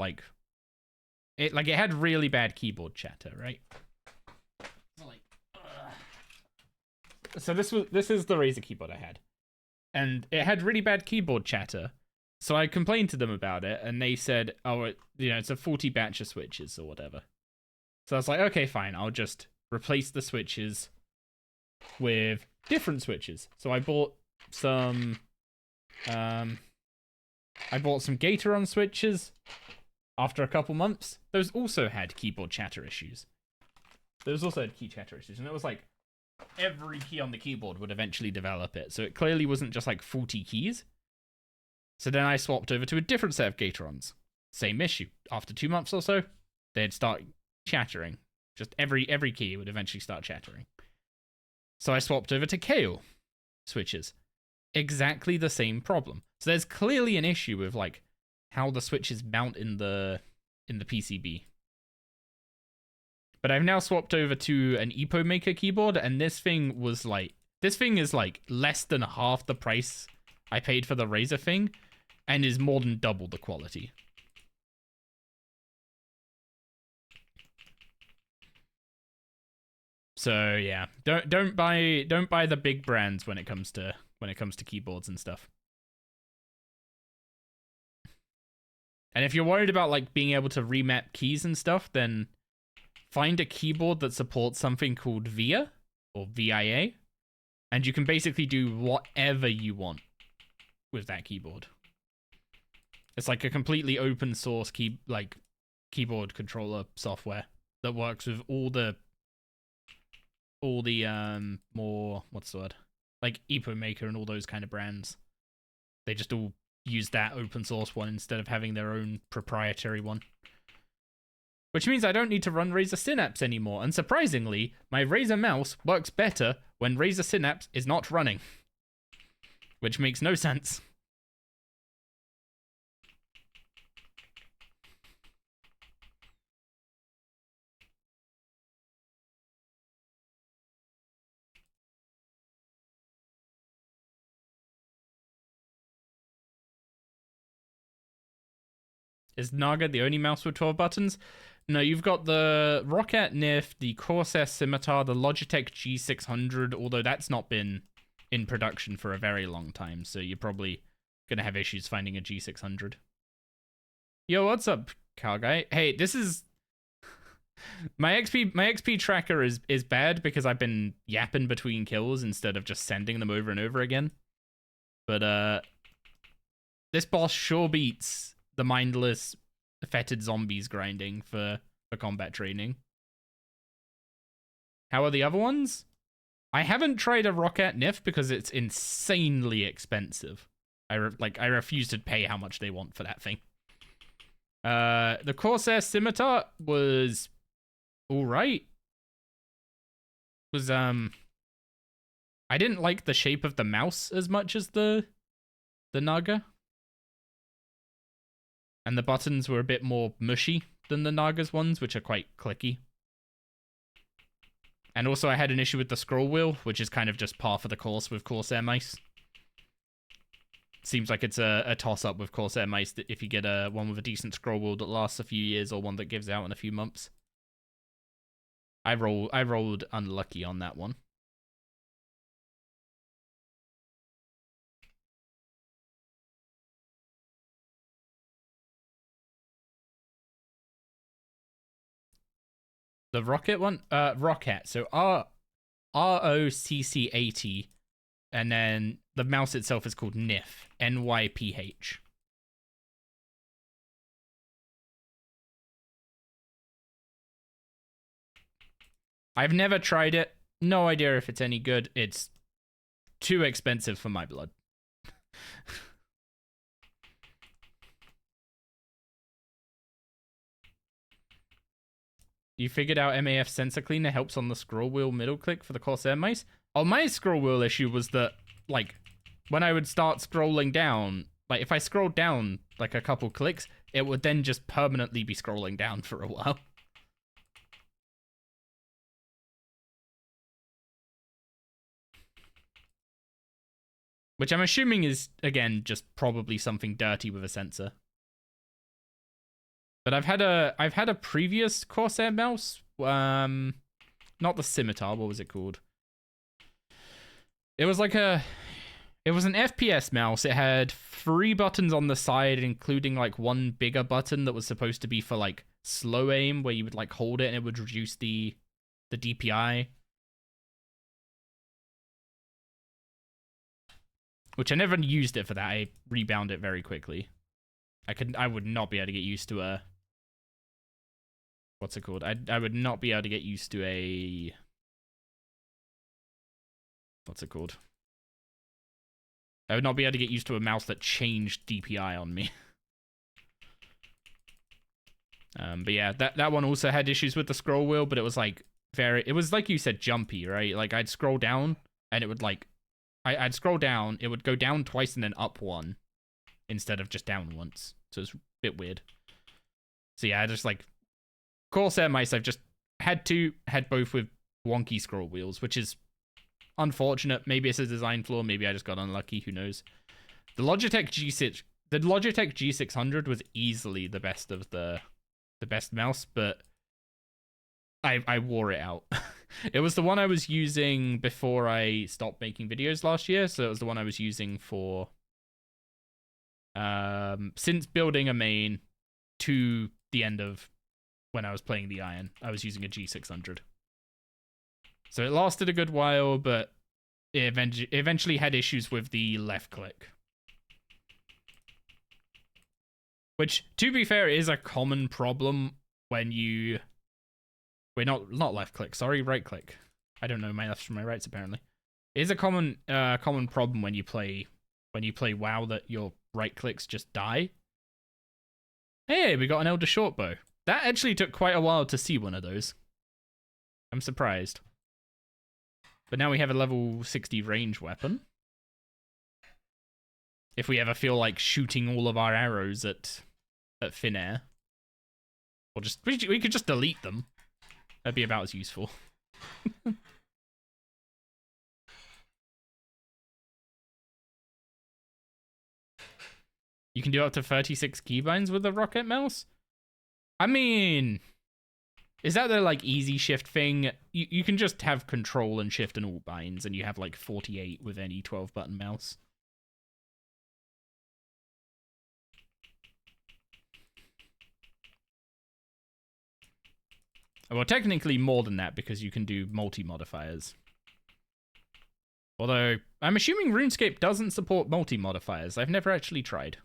it had really bad keyboard chatter, right? So this is the Razer keyboard I had, and it had really bad keyboard chatter. So I complained to them about it, and they said, "Oh, it's a faulty batch of switches or whatever." So I was like, "Okay, fine. I'll just replace the switches with different switches." So I bought some Gateron switches. After a couple months, those also had keyboard chatter issues. Those also had key chatter issues, and it was like every key on the keyboard would eventually develop it. So it clearly wasn't just like faulty keys. So then I swapped over to a different set of Gatorons. Same issue. After 2 months or so, they'd start chattering. Just every key would eventually start chattering. So I swapped over to Kale switches. Exactly the same problem. So there's clearly an issue with like how the switches mount in the PCB. But I've now swapped over to an Epo Maker keyboard, and this thing is like less than half the price I paid for the Razer thing, and is more than double the quality. So yeah, don't buy the big brands when it comes to keyboards and stuff. And if you're worried about like being able to remap keys and stuff, then find a keyboard that supports something called VIA or VIA, and you can basically do whatever you want with that keyboard. It's like a completely open source keyboard controller software that works with all the more, what's the word, like Epo Maker and all those kind of brands. They just all use that open source one instead of having their own proprietary one. Which means I don't need to run Razer Synapse anymore, and surprisingly, my Razer mouse works better when Razer Synapse is not running. Which makes no sense. Is Naga the only mouse with 12 buttons? No, you've got the Roccat NIF, the Corsair Scimitar, the Logitech G600, although that's not been in production for a very long time, so you're probably going to have issues finding a G600. Yo, what's up, Cow Guy? Hey, this is... my XP tracker is bad because I've been yapping between kills instead of just sending them over and over again. But, this boss sure beats the mindless, fetid zombies grinding for combat training. How are the other ones? I haven't tried a Roccat NIF because it's insanely expensive. I refuse to pay how much they want for that thing. The Corsair Scimitar was alright. I didn't like the shape of the mouse as much as the Naga. And the buttons were a bit more mushy than the Naga's ones, which are quite clicky. And also I had an issue with the scroll wheel, which is kind of just par for the course with Corsair mice. Seems like it's a toss-up with Corsair mice that if you get one with a decent scroll wheel that lasts a few years or one that gives out in a few months. I rolled unlucky on that one. The Rocket one? Roccat. So ROCC80. And then the mouse itself is called NYPH. NYPH. I've never tried it. No idea if it's any good. It's too expensive for my blood. You figured out MAF sensor cleaner helps on the scroll wheel middle click for the Corsair mice? Oh, my scroll wheel issue was that, like, when I would start scrolling down, like, if I scrolled down, like, a couple clicks, it would then just permanently be scrolling down for a while. Which I'm assuming is, again, just probably something dirty with a sensor. But I've had a previous Corsair mouse, not the Scimitar, what was it called? It was like it was an FPS mouse. It had 3 buttons on the side, including like one bigger button that was supposed to be for like slow aim, where you would like hold it and it would reduce the DPI. Which I never used it for that. I rebound it very quickly. I would not be able to get used to a... What's it called? I would not be able to get used to a... What's it called? I would not be able to get used to a mouse that changed DPI on me. But yeah, that one also had issues with the scroll wheel, but it was like it was like you said, jumpy, right? Like I'd scroll down and it would like, I'd scroll down, it would go down twice and then up one instead of just down once. So it's a bit weird. So yeah, I just like Corsair mice, I've just had both with wonky scroll wheels, which is unfortunate. Maybe it's a design flaw. Maybe I just got unlucky. Who knows? The Logitech G600 was easily the best of the best mouse, but I wore it out. It was the one I was using before I stopped making videos last year. So it was the one I was using for since building a main to the end of when I was playing the Iron. I was using a G600. So it lasted a good while, but it eventually had issues with the left click. Which, to be fair, is a common problem when you... Wait, not left click, sorry, right click. I don't know my lefts from my rights, apparently. It is a common problem when you play WoW that your right clicks just die. Hey, we got an Elder Shortbow. That actually took quite a while to see one of those. I'm surprised. But now we have a level 60 range weapon. If we ever feel like shooting all of our arrows at thin air. Or just, we could just delete them. That'd be about as useful. You can do up to 36 keybinds with a rocket mouse? I mean... Is that the, like, easy shift thing? You can just have control and shift and alt binds, and you have, like, 48 with any 12-button mouse. Well, technically more than that, because you can do multi-modifiers. Although, I'm assuming RuneScape doesn't support multi-modifiers. I've never actually tried.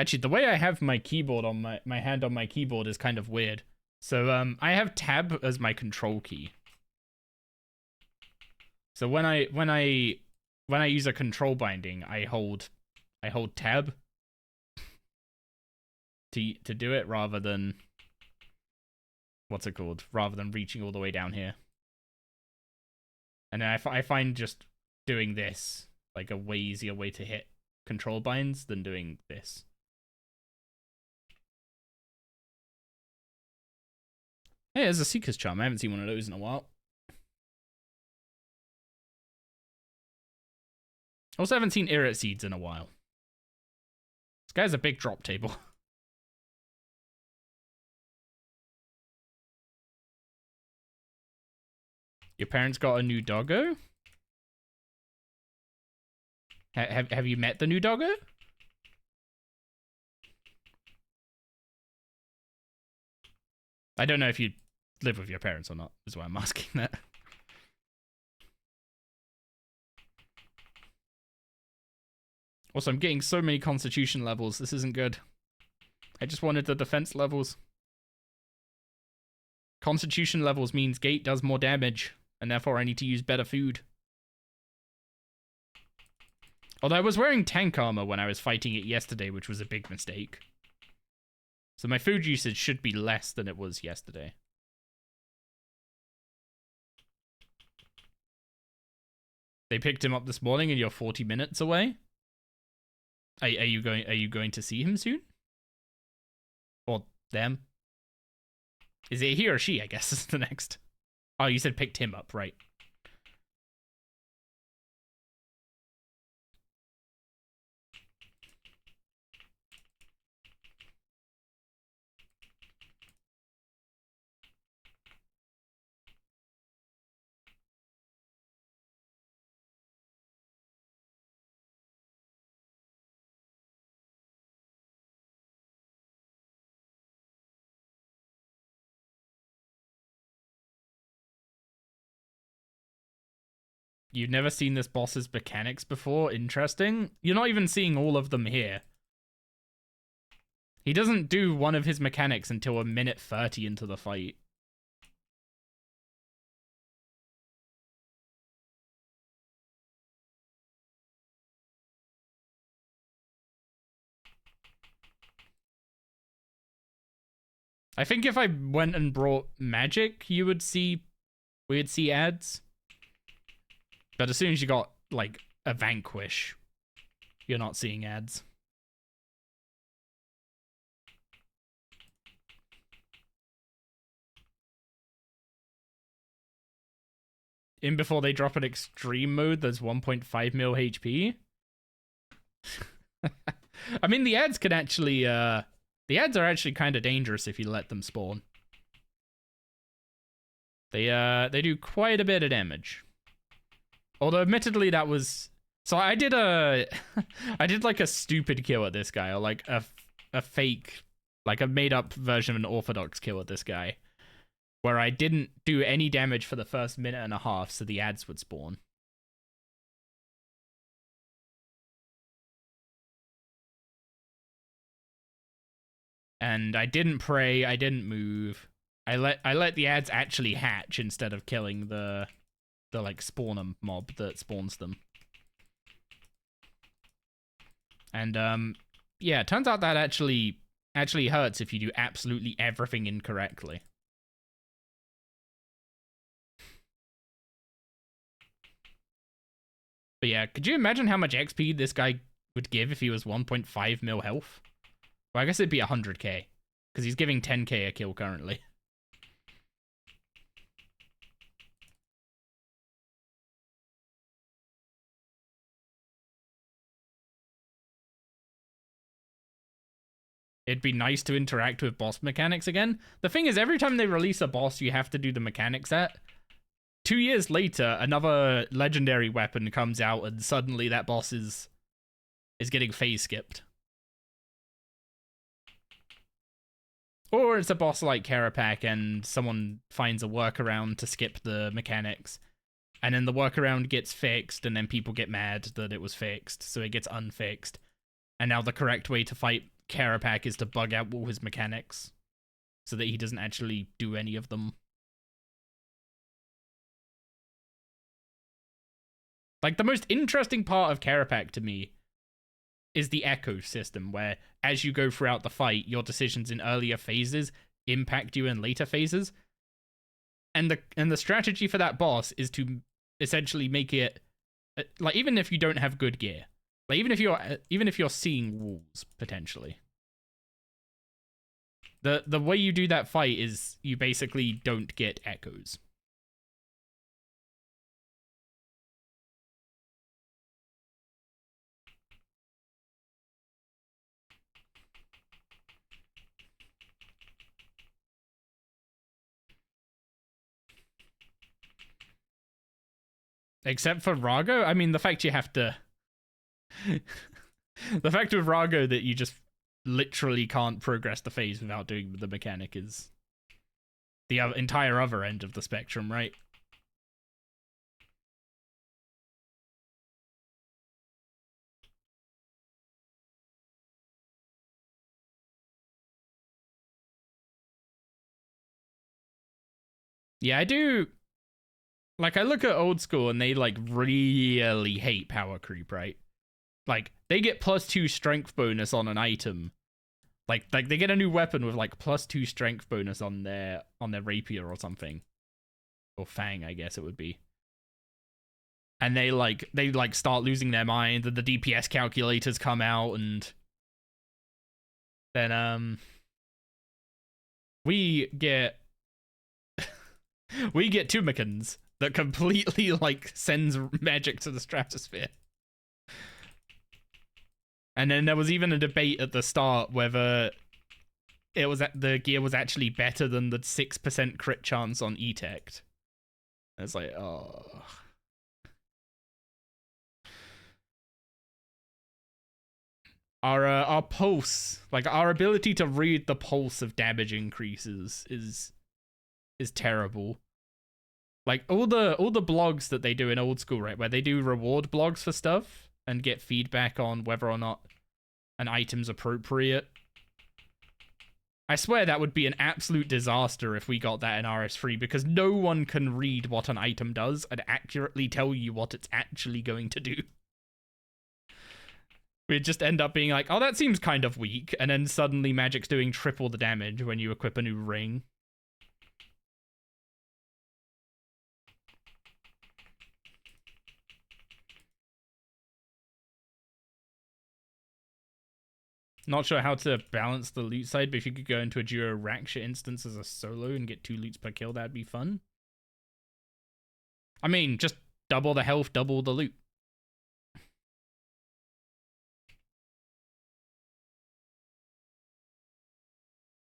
Actually, the way I have my keyboard on my hand on my keyboard is kind of weird. So I have tab as my control key. So when I use a control binding, I hold tab to do it rather than what's it called? Rather than reaching all the way down here. And then I find just doing this like a way easier way to hit control binds than doing this. Hey, there's a Seeker's Charm. I haven't seen one of those in a while. Also haven't seen Irrit Seeds in a while. This guy's a big drop table. Your parents got a new doggo? Have you met the new doggo? I don't know if you live with your parents or not, is why I'm asking that. Also, I'm getting so many constitution levels. This isn't good. I just wanted the defense levels. Constitution levels means Gate does more damage. and therefore I need to use better food. Although I was wearing tank armor when I was fighting it yesterday, which was a big mistake. So my food usage should be less than it was yesterday. They picked him up this morning and you're 40 minutes away? Are you going to see him soon? Or them? Is it he or she, I guess, is the next. Oh, you said picked him up, right. You've never seen this boss's mechanics before? Interesting. You're not even seeing all of them here. He doesn't do one of his mechanics until a minute 30 into the fight. I think if I went and brought magic, we'd see ads. But as soon as you got, like, a Vanquish, you're not seeing ads. In before they drop an extreme mode, there's 1.5 mil HP. I mean, the ads can actually, the ads are actually kind of dangerous if you let them spawn. They do quite a bit of damage. Although, admittedly, that was... So I did I did, like, a stupid kill at this guy, or, like, a fake, like, a made-up version of an orthodox kill at this guy, where I didn't do any damage for the first minute and a half, so the ads would spawn. And I didn't pray, I didn't move. I let the ads actually hatch instead of killing the like spawner mob that spawns them. And yeah, it turns out that actually hurts if you do absolutely everything incorrectly. But yeah, could you imagine how much XP this guy would give if he was 1.5 mil health? Well, I guess it'd be 100k, because he's giving 10k a kill currently. It'd be nice to interact with boss mechanics again. The thing is, every time they release a boss you have to do the mechanic set, 2 years later, another legendary weapon comes out and suddenly that boss is getting phase skipped. Or it's a boss like Karapak and someone finds a workaround to skip the mechanics. And then the workaround gets fixed and then people get mad that it was fixed, so it gets unfixed. And now the correct way to fight Karapak is to bug out all his mechanics so that he doesn't actually do any of them. Like, the most interesting part of Karapak to me is the echo system, where as you go throughout the fight, your decisions in earlier phases impact you in later phases. And the strategy for that boss is to essentially make it, like, even if you don't have good gear, like, even if you're seeing walls potentially, the way you do that fight is you basically don't get echoes. Except for Rago, I mean, the fact you have to... the fact with Rago that you just literally can't progress the phase without doing the mechanic is the entire other end of the spectrum, right? Yeah, I do... Like, I look at old school and they, like, really hate power creep, right? Like, they get +2 strength bonus on an item. Like they get a new weapon with, like, +2 strength bonus on their rapier or something. Or fang, I guess it would be. And they start losing their mind, and the DPS calculators come out, and then, we get we get Tumikins that completely, like, sends magic to the stratosphere. And then there was even a debate at the start whether the gear was actually better than the 6% crit chance on E-Tect. It's like, oh. Our pulse, like, our ability to read the pulse of damage increases is terrible. Like, all the blogs that they do in old school, right, where they do reward blogs for stuff and get feedback on whether or not an item's appropriate. I swear that would be an absolute disaster if we got that in RS3, because no one can read what an item does and accurately tell you what it's actually going to do. We'd just end up being like, oh, that seems kind of weak, and then suddenly magic's doing triple the damage when you equip a new ring. Not sure how to balance the loot side, but if you could go into a duo Raksha instance as a solo and get 2 loots per kill, that'd be fun. I mean, just double the health, double the loot.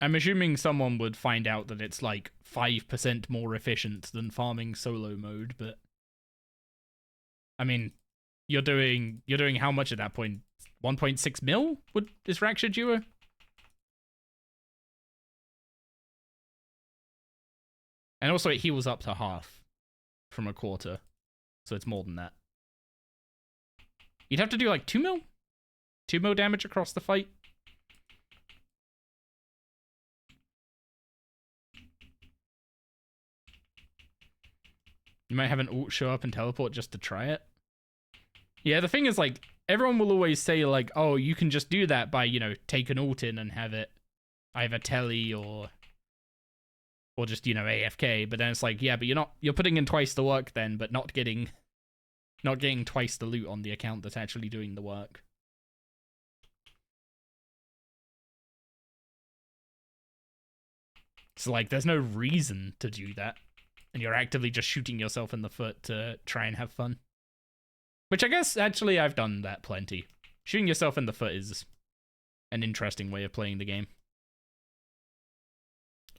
I'm assuming someone would find out that it's like 5% more efficient than farming solo mode, but I mean, you're doing how much at that point? 1.6 mil is Raksha duo? And also it heals up to half from a quarter, so it's more than that. You'd have to do like 2 mil? 2 mil damage across the fight? You might have an ult show up and teleport just to try it. Yeah, the thing is, like, everyone will always say, like, oh, you can just do that by, you know, take an ult in and have it either telly or just, you know, AFK. But then it's like, yeah, but you're putting in twice the work then, but not getting twice the loot on the account that's actually doing the work. So, like, there's no reason to do that. And you're actively just shooting yourself in the foot to try and have fun. Which I guess, actually, I've done that plenty. Shooting yourself in the foot is an interesting way of playing the game.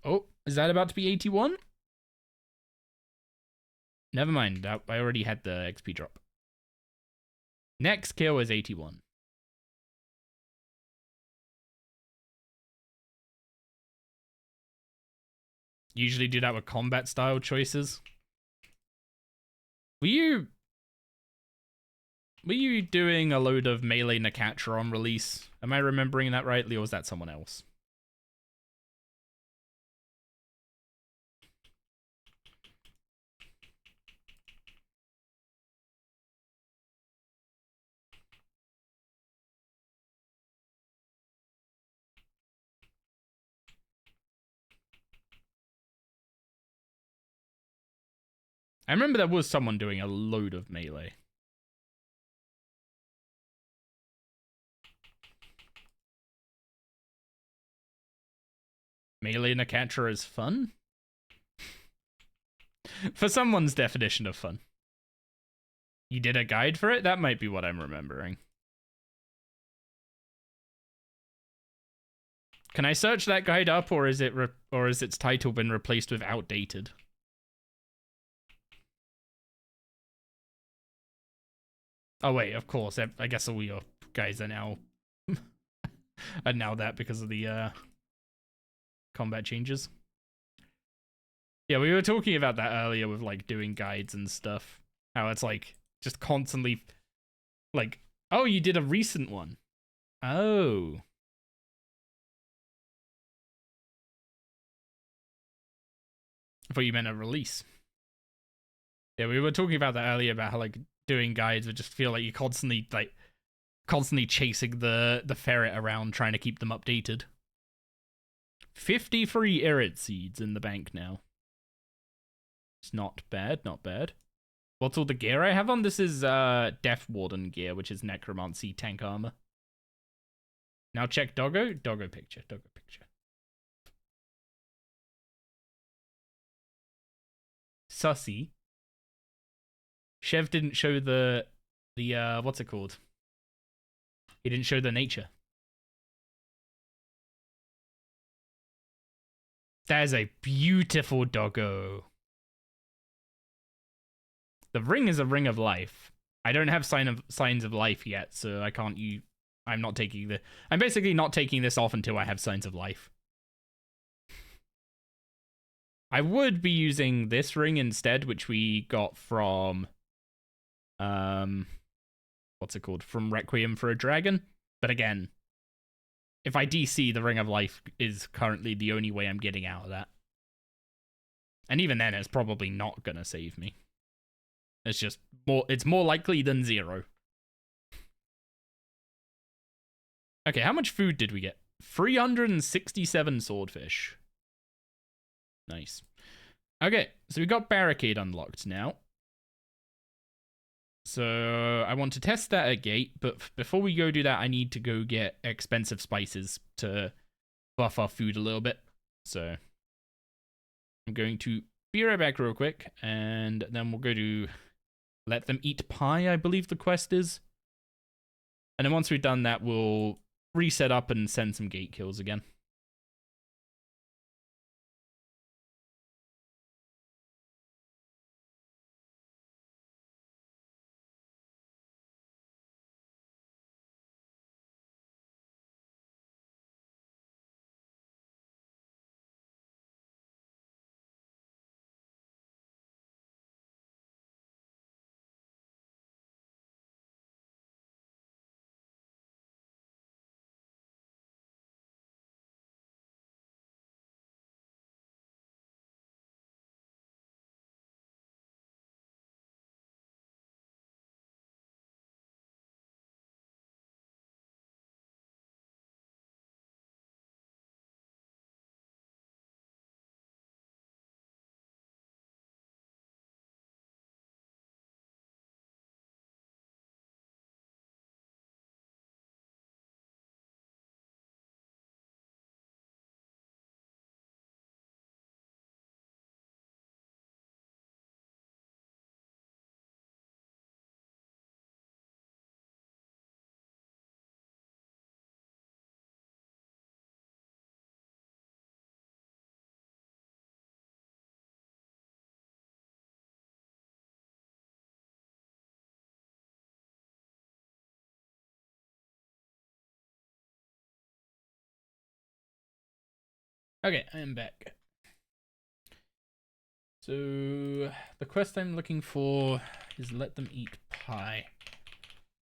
Oh, is that about to be 81? Never mind, I already had the XP drop. Next kill is 81. Usually do that with combat style choices. Were you doing a load of melee Nakatra on release? Am I remembering that rightly, or was that someone else? I remember there was someone doing a load of melee. Melee Nakatra is fun? For someone's definition of fun. You did a guide for it? That might be what I'm remembering. Can I search that guide up, or is its title been replaced with outdated? Oh wait, of course. I guess all your guys are now that because of the combat changes. Yeah, we were talking about that earlier with, like, doing guides and stuff. How it's like just constantly like, oh, you did a recent one. Oh. I thought you meant a release. Yeah, we were talking about that earlier about how like doing guides would just feel like you're constantly chasing the ferret around trying to keep them updated. 50 free Irid seeds in the bank now. It's not bad, not bad. What's all the gear I have on? This is Death Warden gear, which is necromancy tank armor. Now check Doggo. Doggo picture. Doggo picture. Sussy. Chev didn't show the what's it called? He didn't show the nature. That is a beautiful doggo. The ring is a ring of life. I don't have signs of life yet, so I can't use. I'm basically not taking this off until I have signs of life. I would be using this ring instead, which we got from what's it called? From Requiem for a Dragon. But again, if I DC, the Ring of Life is currently the only way I'm getting out of that. And even then, it's probably not gonna save me. It's more likely than 0. Okay, how much food did we get? 367 swordfish. Nice. Okay, so we got barricade unlocked now. So I want to test that at gate, but before we go do that, I need to go get expensive spices to buff our food a little bit. So I'm going to be right back real quick, and then we'll go to let them eat pie, I believe the quest is. And then once we've done that, we'll reset up and send some gate kills again. Okay, I am back. So the quest I'm looking for is let them eat pie,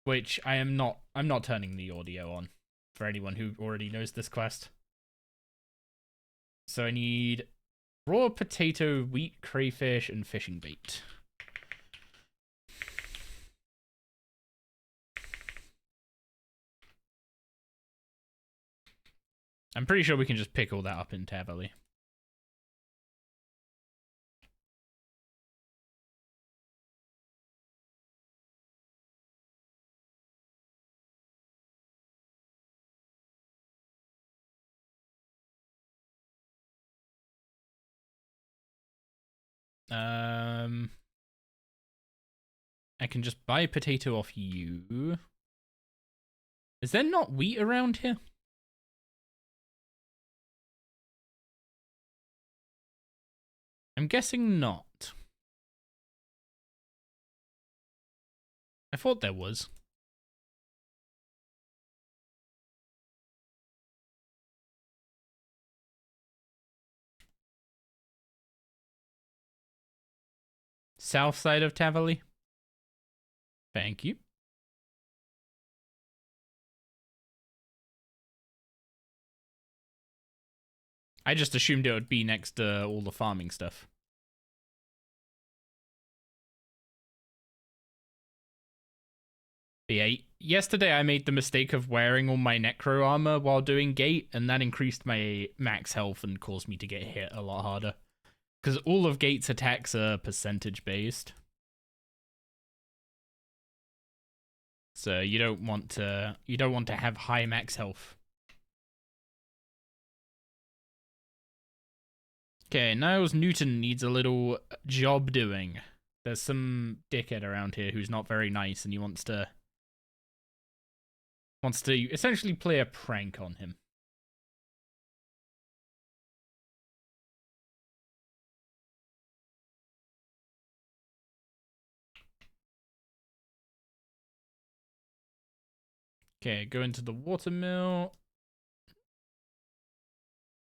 which I'm not turning the audio on for anyone who already knows this quest. So I need raw potato, wheat, crayfish, and fishing bait. I'm pretty sure we can just pick all that up in Tavali. I can just buy a potato off you. Is there not wheat around here? I'm guessing not. I thought there was. South side of Tavali. Thank you. I just assumed it would be next to all the farming stuff. But yeah, yesterday I made the mistake of wearing all my necro armor while doing gate, and that increased my max health and caused me to get hit a lot harder. Because all of gate's attacks are percentage based. So you don't want to have high max health. Okay, Niles Newton needs a little job doing. There's some dickhead around here who's not very nice, and he wants to essentially play a prank on him. Okay, go into the watermill.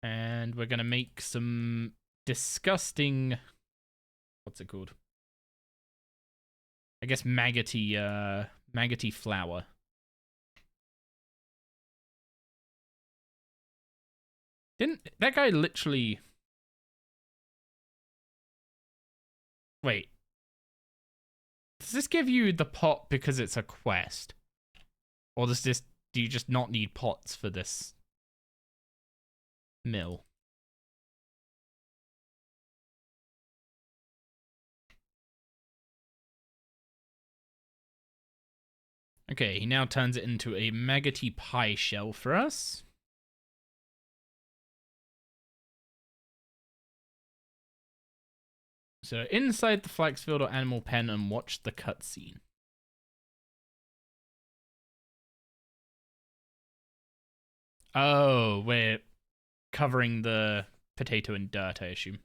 And we're gonna make some disgusting... What's it called? I guess maggoty flour. Didn't that guy literally... Wait. Does this give you the pot because it's a quest? Or do you just not need pots for this mill? Okay, he now turns it into a maggoty pie shell for us. So inside the flax field or animal pen and watch the cutscene. Oh, we're covering the potato in dirt, I assume.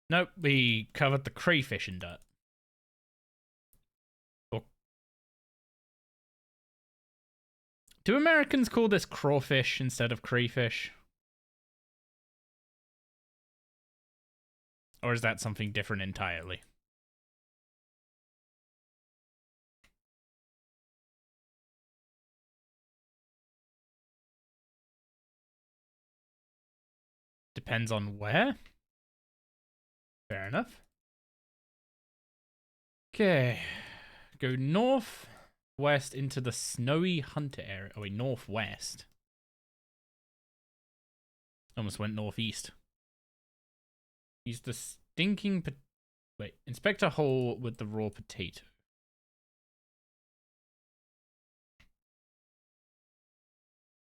Nope, we covered the crayfish in dirt. Do Americans call this crawfish instead of crayfish? Or is that something different entirely? Depends on where? Fair enough. Okay. Go north, west into the snowy hunter area. Oh wait, northwest. Almost went northeast. Use the stinking... Wait, inspect a hole with the raw potato.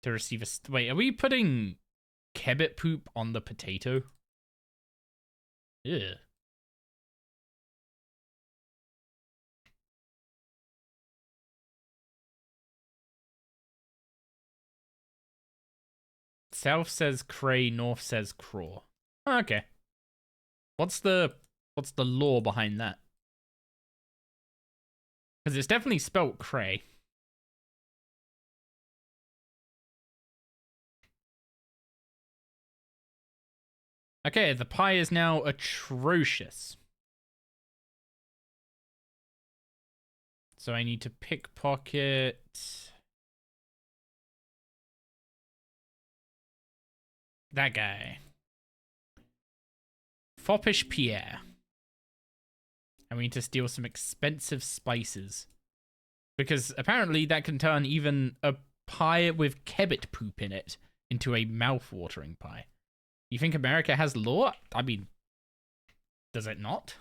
To receive a... Wait, are we putting kebbit poop on the potato? Ew. South says cray, north says craw. Oh, okay. What's the lore behind that? Because it's definitely spelt cray. Okay, the pie is now atrocious. So I need to pickpocket... that guy. Foppish Pierre. And we need to steal some expensive spices. Because apparently that can turn even a pie with kebbit poop in it into a mouth-watering pie. You think America has law? I mean, does it not?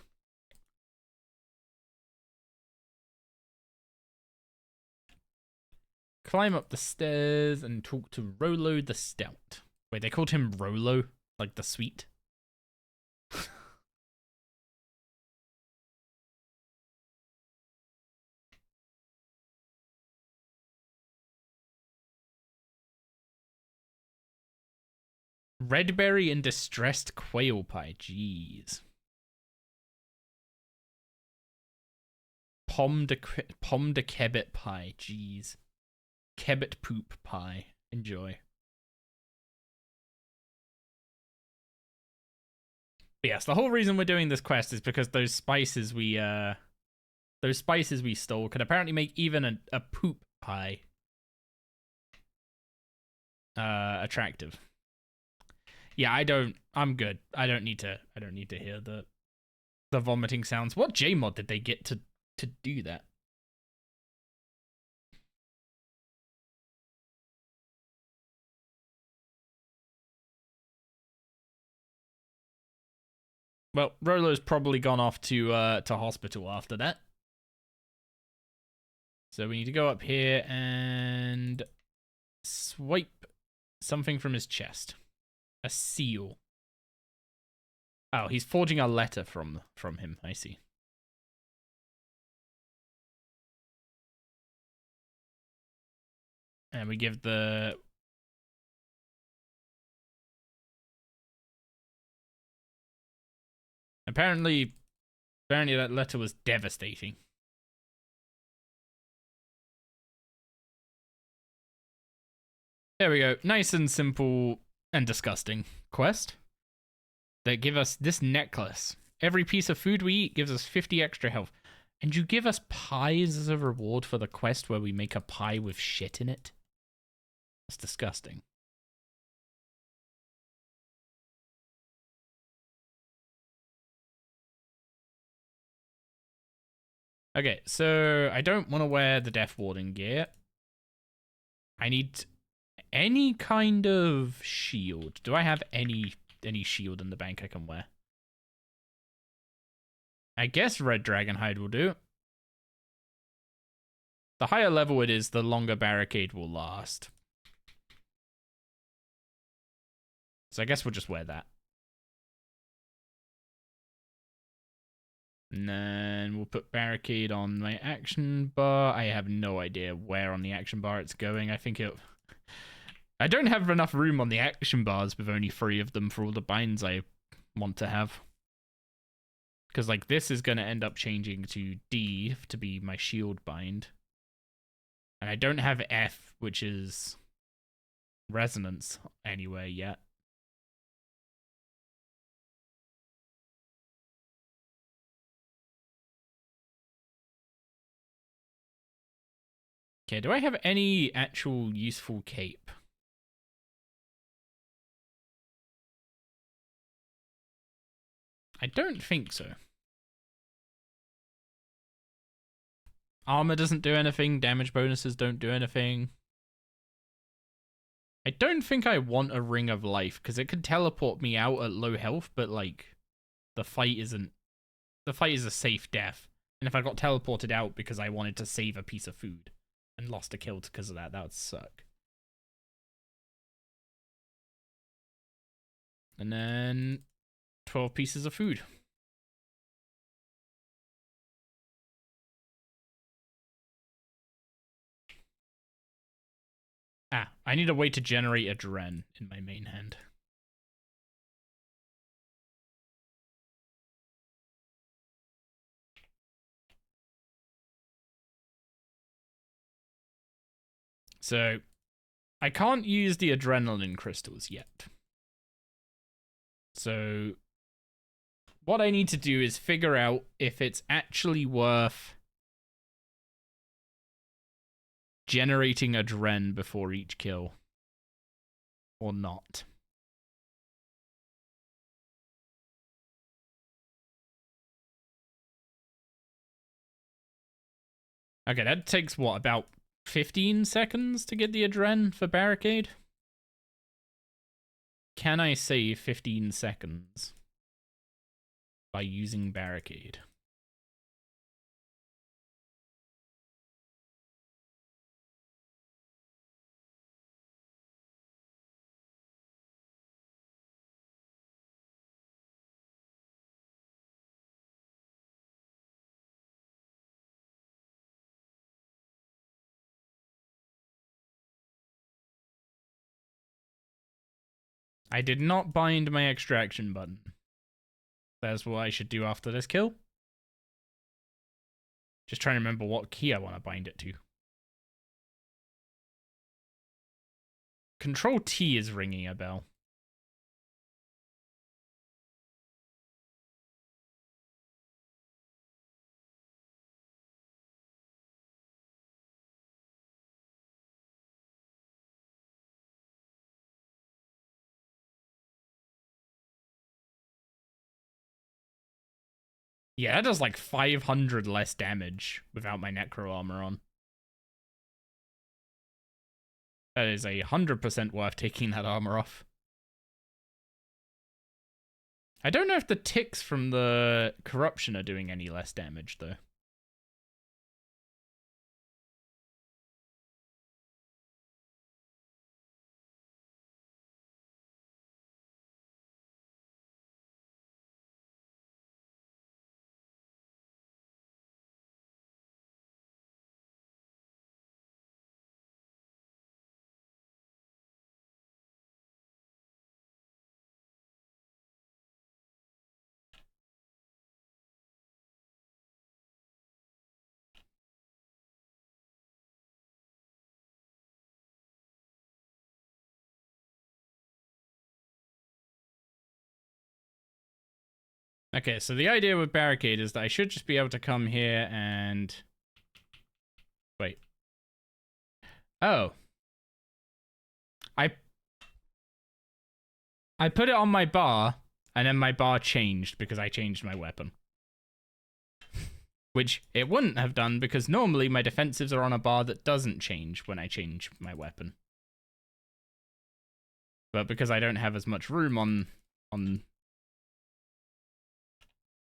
Climb up the stairs and talk to Rolo the Stout. Wait, they called him Rolo? Like the sweet? Redberry and distressed quail pie. Jeez. Pomme de kebbit pie. Jeez. Kebbit poop pie. Enjoy. But yes, the whole reason we're doing this quest is because those spices we stole can apparently make even a poop pie attractive. Yeah, I'm good. I don't need to hear the vomiting sounds. What Jmod did they get to do that? Well, Rolo's probably gone off to hospital after that. So we need to go up here and swipe something from his chest. A seal. Oh, he's forging a letter from him. I see. And we give the... Apparently that letter was devastating. There we go. Nice and simple and disgusting quest. They give us this necklace. Every piece of food we eat gives us 50 extra health. And you give us pies as a reward for the quest where we make a pie with shit in it? That's disgusting. Okay, so I don't want to wear the Death Warding gear. I need any kind of shield. Do I have any shield in the bank I can wear? I guess Red Dragon Hide will do. The higher level it is, the longer barricade will last. So I guess we'll just wear that. And then we'll put barricade on my action bar. I have no idea where on the action bar it's going. I don't have enough room on the action bars with only 3 of them for all the binds I want to have. Because, like, this is going to end up changing to D to be my shield bind. And I don't have F, which is resonance anywhere yet. Okay, do I have any actual useful cape? I don't think so. Armor doesn't do anything. Damage bonuses don't do anything. I don't think I want a Ring of Life, because it could teleport me out at low health, but, like, the fight is a safe death. And if I got teleported out because I wanted to save a piece of food and lost a kill because of that would suck. And then 12 pieces of food. Ah, I need a way to generate a Dren in my main hand. So, I can't use the adrenaline crystals yet. So, what I need to do is figure out if it's actually worth generating a Dren before each kill or not. Okay, that takes what, about 15 seconds to get the Adren for barricade? Can I save 15 seconds by using barricade? I did not bind my extraction button. That's what I should do after this kill. Just trying to remember what key I want to bind it to. Control T is ringing a bell. Yeah, that does like 500 less damage without my necro armor on. That is 100% worth taking that armor off. I don't know if the ticks from the corruption are doing any less damage, though. Okay, so the idea with barricade is that I should just be able to come here and... Wait. Oh. I put it on my bar, and then my bar changed because I changed my weapon. Which it wouldn't have done because normally my defensives are on a bar that doesn't change when I change my weapon. But because I don't have as much room on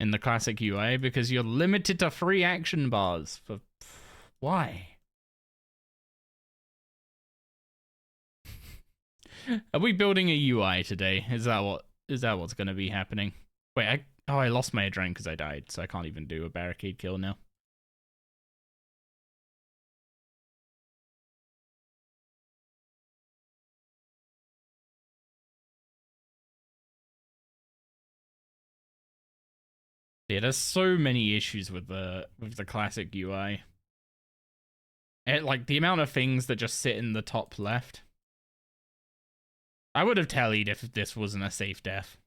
in the classic UI, because you're limited to 3 action bars for... Why? Are we building a UI today? Is that what's going to be happening? Wait, I lost my adrenaline because I died, so I can't even do a barricade kill now. Yeah, there's so many issues with the classic UI. Like the amount of things that just sit in the top left. I would have tallied if this wasn't a safe death.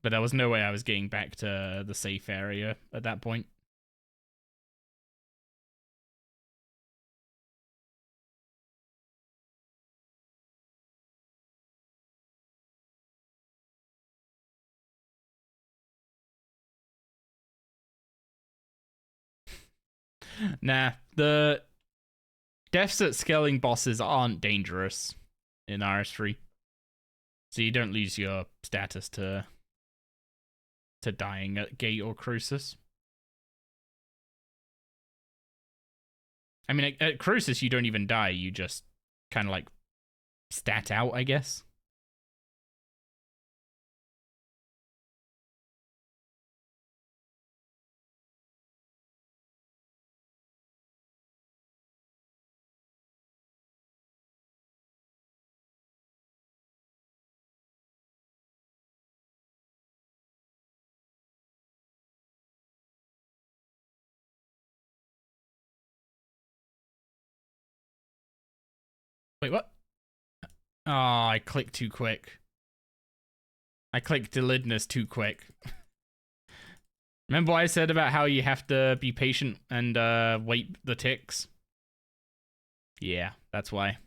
But there was no way I was getting back to the safe area at that point. Nah, the deaths at scaling bosses aren't dangerous in RS3. So you don't lose your status to dying at Gate or Crucis. I mean, at Crucis you don't even die, you just kind of like stat out, I guess. Wait, what? Oh, I clicked too quick. I clicked Elidinis too quick. Remember what I said about how you have to be patient and wait the ticks? Yeah, that's why.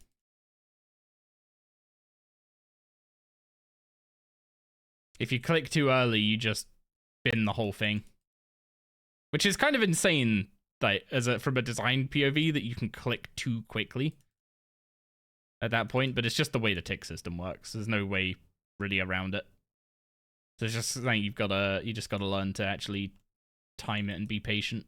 If you click too early, you just bin the whole thing. Which is kind of insane, like, from a design POV, that you can click too quickly at that point, but it's just the way the tick system works. There's no way really around it. So it's just like you just gotta learn to actually time it and be patient.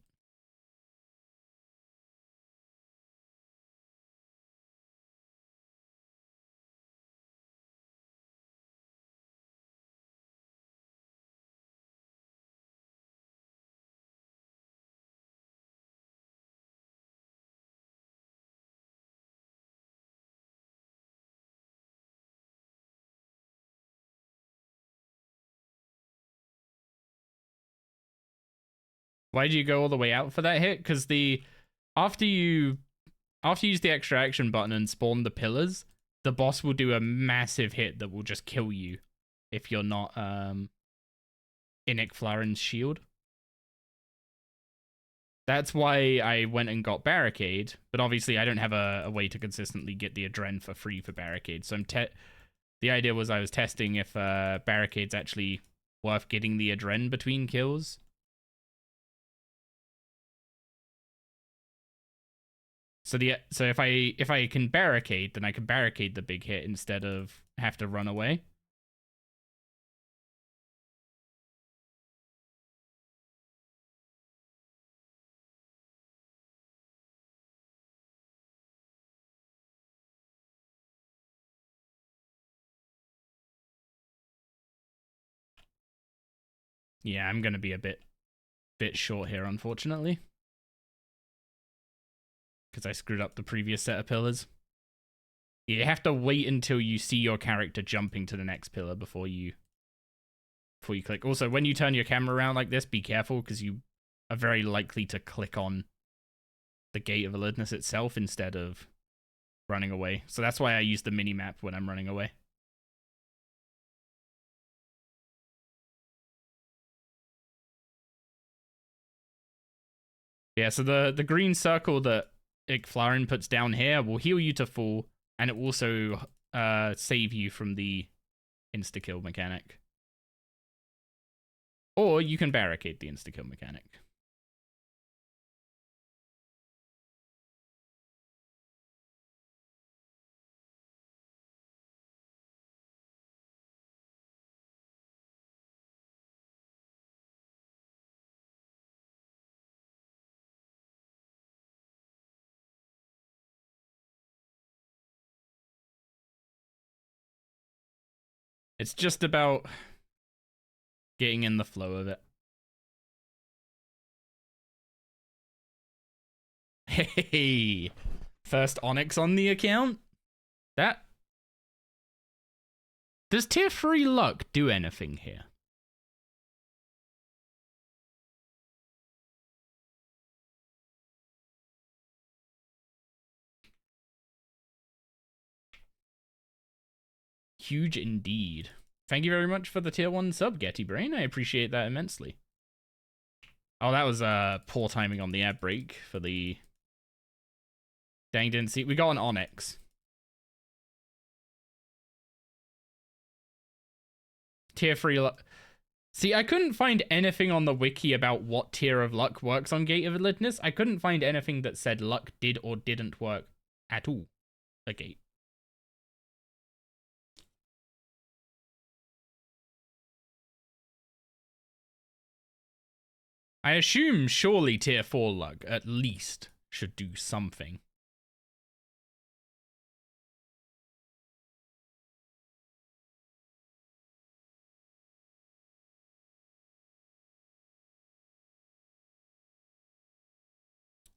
Why do you go all the way out for that hit? Because after you use the extra action button and spawn the pillars, the boss will do a massive hit that will just kill you if you're not Inic Flaren's shield. That's why I went and got Barricade, but obviously I don't have a way to consistently get the adren for free for Barricade, so The idea was I was testing if barricades actually worth getting the adren between kills. So if I can barricade, then I can barricade the big hit instead of have to run away. Yeah, I'm gonna be a bit short here, unfortunately, because I screwed up the previous set of pillars. You have to wait until you see your character jumping to the next pillar before you click. Also, when you turn your camera around like this, be careful because you are very likely to click on the Gate of Elidinis itself instead of running away. So that's why I use the mini map when I'm running away. Yeah, so the green circle that Ikflarin puts down here will heal you to full, and it will also save you from the insta-kill mechanic. Or you can barricade the insta-kill mechanic. It's just about getting in the flow of it. Hey, first Onyx on the account? Does tier 3 luck do anything here? Huge indeed. Thank you very much for the tier 1 sub, Getty Brain. I appreciate that immensely. Oh, that was poor timing on the ad break for the... Dang, didn't see... We got an Onyx. Tier 3 luck... See, I couldn't find anything on the wiki about what tier of luck works on Gate of Elidinis. I couldn't find anything that said luck did or didn't work at all at Gate. I assume surely tier 4 luck at least should do something.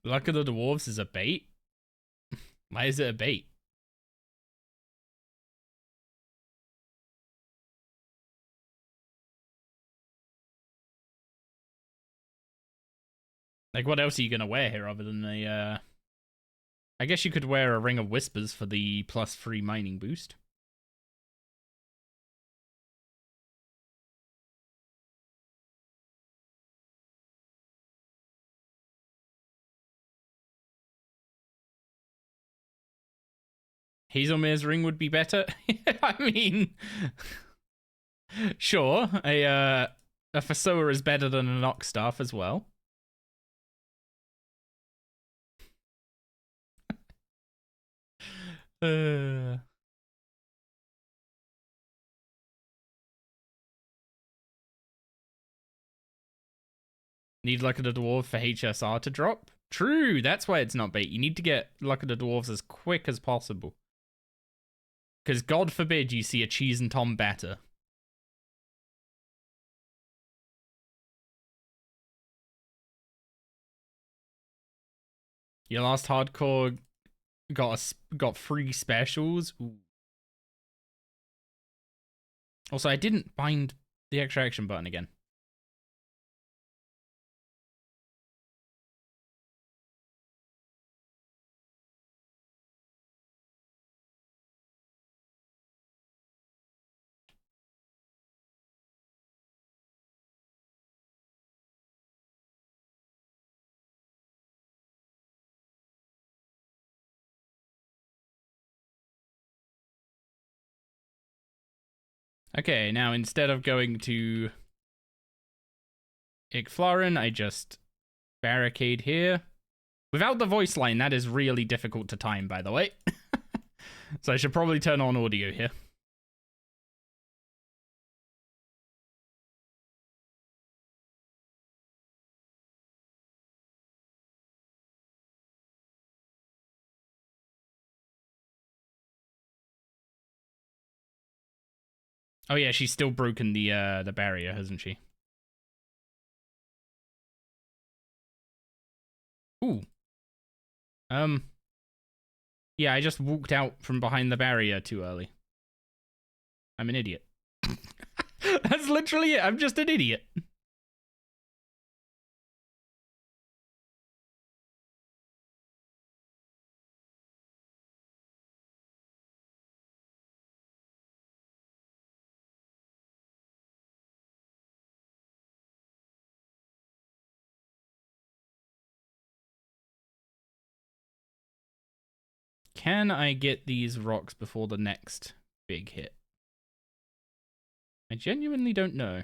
Luck of the Dwarves is a bait? Why is it a bait? Like, what else are you gonna wear here other than a, I guess you could wear a Ring of Whispers for the +3 mining boost. Hazelmere's ring would be better. I mean, sure, a Fasoa is better than a Nockstaff as well. Need Luck of the Dwarf for HSR to drop? True, that's why it's not bait. You need to get Luck of the Dwarves as quick as possible. Because God forbid you see a Cheese and Tom batter. Your last hardcore got free specials. Ooh. Also, I didn't bind the extra action button again. Okay, now instead of going to Ikflarin, I just barricade here. Without the voice line, that is really difficult to time, by the way. So I should probably turn on audio here. Oh yeah, she's still broken the barrier, hasn't she? Ooh. Yeah, I just walked out from behind the barrier too early. I'm an idiot. That's literally it. I'm just an idiot. Can I get these rocks before the next big hit? I genuinely don't know.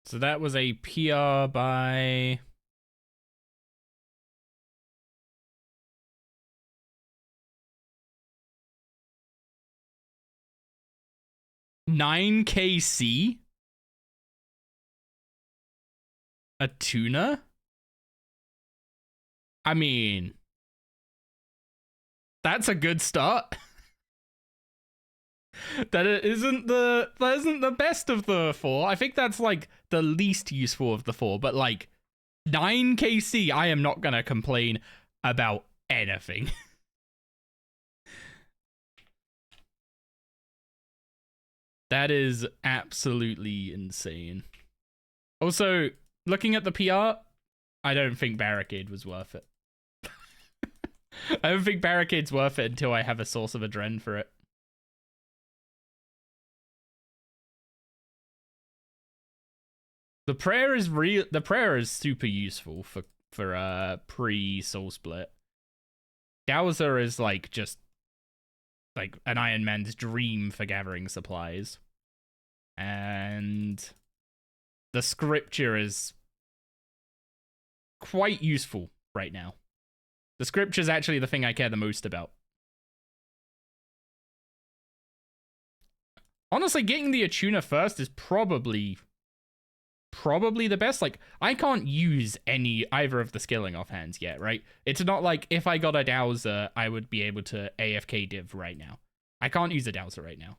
So that was a PR by... $9KC? A tuna? I mean... That's a good start. That isn't the best of the four. I think that's like the least useful of the four, but like 9KC, I am not gonna complain about anything. That is absolutely insane. Also, looking at the PR, I don't think Barricade was worth it. I don't think Barricade's worth it until I have a source of adren for it. The prayer is super useful for pre soul split. Dowser is like just like an Iron Man's dream for gathering supplies. And the scripture is quite useful right now. The scripture is actually the thing I care the most about. Honestly, getting the Attuna first is probably the best. Like, I can't use either of the skilling offhands yet, right? It's not like if I got a Dowser, I would be able to AFK div right now. I can't use a Dowser right now.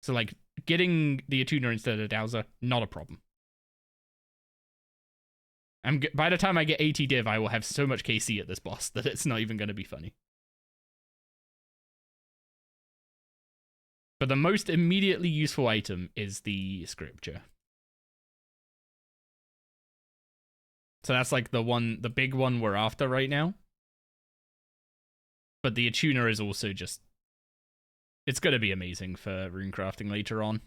So, like, getting the Attuna instead of Dowser, not a problem. By the time I get 80 div, I will have so much KC at this boss that it's not even going to be funny. But the most immediately useful item is the scripture. So that's like the big one we're after right now. But the Attuna is also just... It's going to be amazing for runecrafting later on.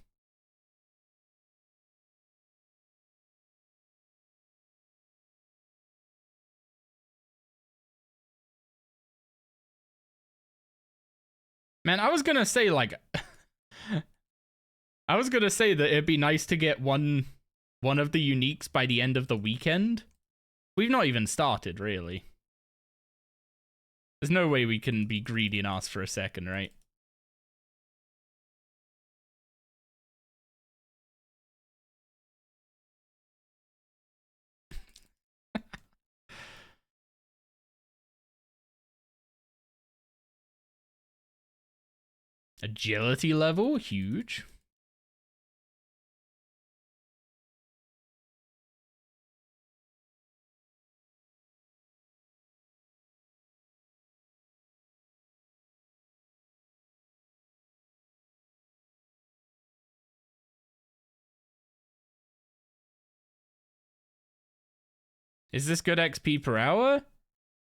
Man, I was going to say, like... I was going to say that it'd be nice to get one of the uniques by the end of the weekend. We've not even started, really. There's no way we can be greedy and ask for a second, right? Agility level, huge. Is this good XP per hour?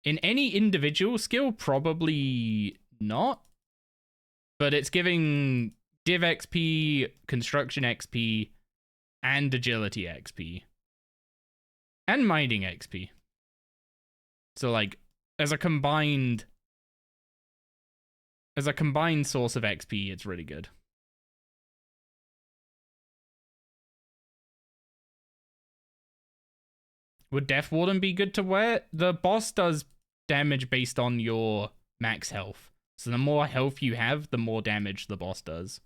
In any individual skill, probably not. But it's giving div XP, construction XP, and agility XP. And mining XP. So like, as a combined source of XP, it's really good. Would Death Warden be good to wear? The boss does damage based on your max health. So the more health you have, the more damage the boss does.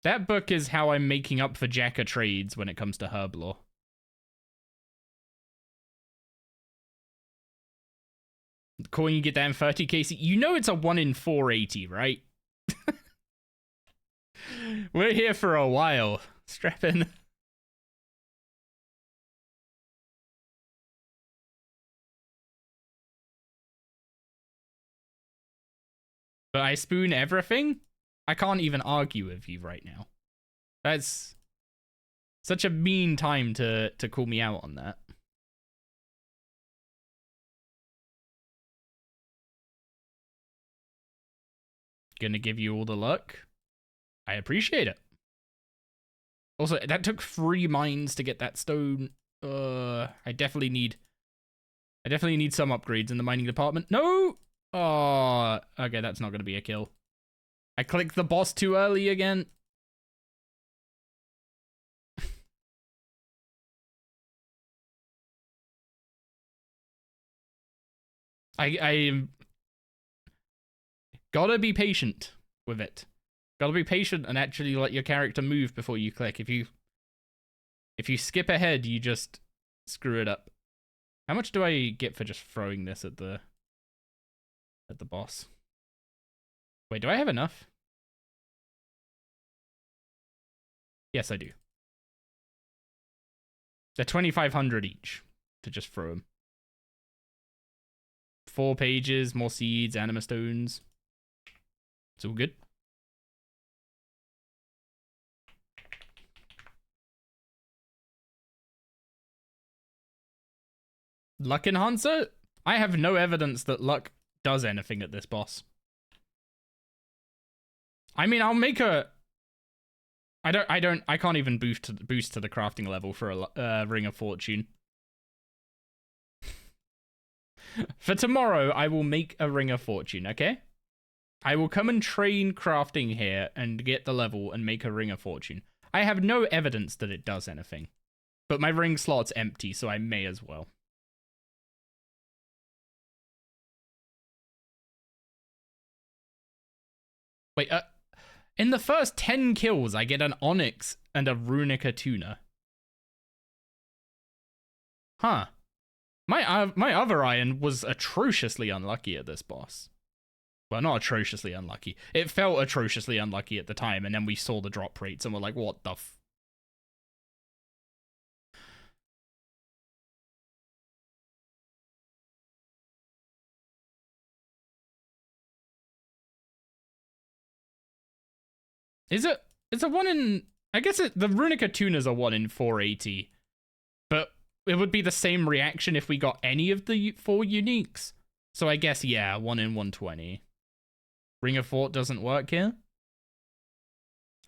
That book is how I'm making up for Jacker trades when it comes to Herblore. The coin you get that in 30k. You know it's a 1 in 480, right? We're here for a while. Strap in. But I spoon everything? I can't even argue with you right now. That's such a mean time to call me out on that. Gonna give you all the luck. I appreciate it. Also, that took 3 mines to get that stone. I definitely need some upgrades in the mining department. No! Oh, okay, that's not gonna be a kill. I clicked the boss too early again. I gotta be patient with it. Gotta be patient and actually let your character move before you click. If you skip ahead, you just screw it up. How much do I get for just throwing this at the boss? Wait, do I have enough? Yes, I do. They're 2,500 each to just throw them. 4 pages, more seeds, anima stones. It's all good. Luck enhancer? I have no evidence that luck does anything at this boss. I mean, I'll make a... I can't even boost to the crafting level for a Ring of Fortune. For tomorrow, I will make a Ring of Fortune, okay? I will come and train crafting here and get the level and make a Ring of Fortune. I have no evidence that it does anything. But my ring slot's empty, so I may as well. Wait, in the first 10 kills, I get an Onyx and a Runica Tuna. Huh. My other iron was atrociously unlucky at this boss. Well, not atrociously unlucky. It felt atrociously unlucky at the time, and then we saw the drop rates and we're like, what the f... It's a 1 in... I guess the Runica Tuna's a 1 in 480. But it would be the same reaction if we got any of the 4 uniques. So I guess, yeah, 1 in 120. Ring of Fort doesn't work here?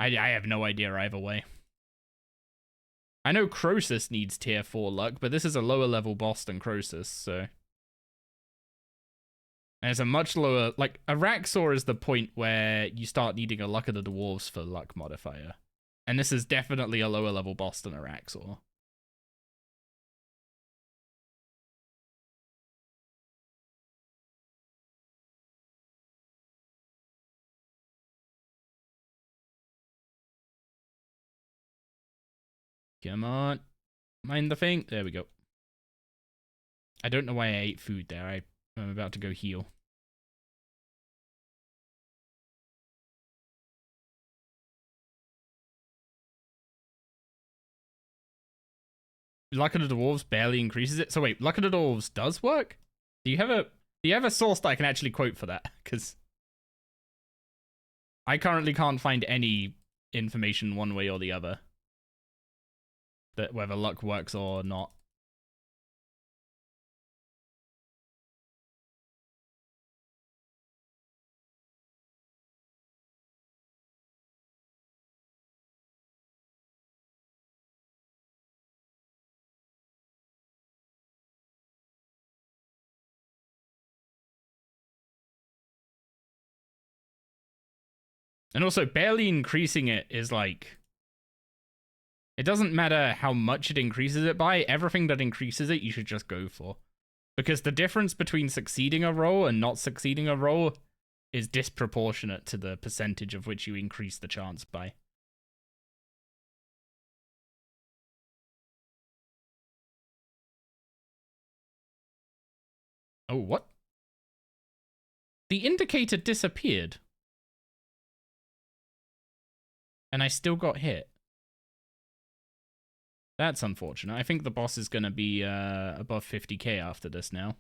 I have no idea either way. I know Croesus needs tier 4 luck, but this is a lower level boss than Croesus, so... And it's a much lower... Like, Araxor is the point where you start needing a Luck of the Dwarves for luck modifier. And this is definitely a lower level boss than Araxor. Come on. Mind the thing. There we go. I don't know why I ate food there. I'm about to go heal. Luck of the Dwarves barely increases it. So wait, Luck of the Dwarves does work? Do you have a source that I can actually quote for that? Because I currently can't find any information one way or the other. That whether luck works or not. And also, barely increasing it is like... It doesn't matter how much it increases it by, everything that increases it you should just go for. Because the difference between succeeding a roll and not succeeding a roll is disproportionate to the percentage of which you increase the chance by. Oh, what? The indicator disappeared. And I still got hit. That's unfortunate. I think the boss is going to be above 50k after this now.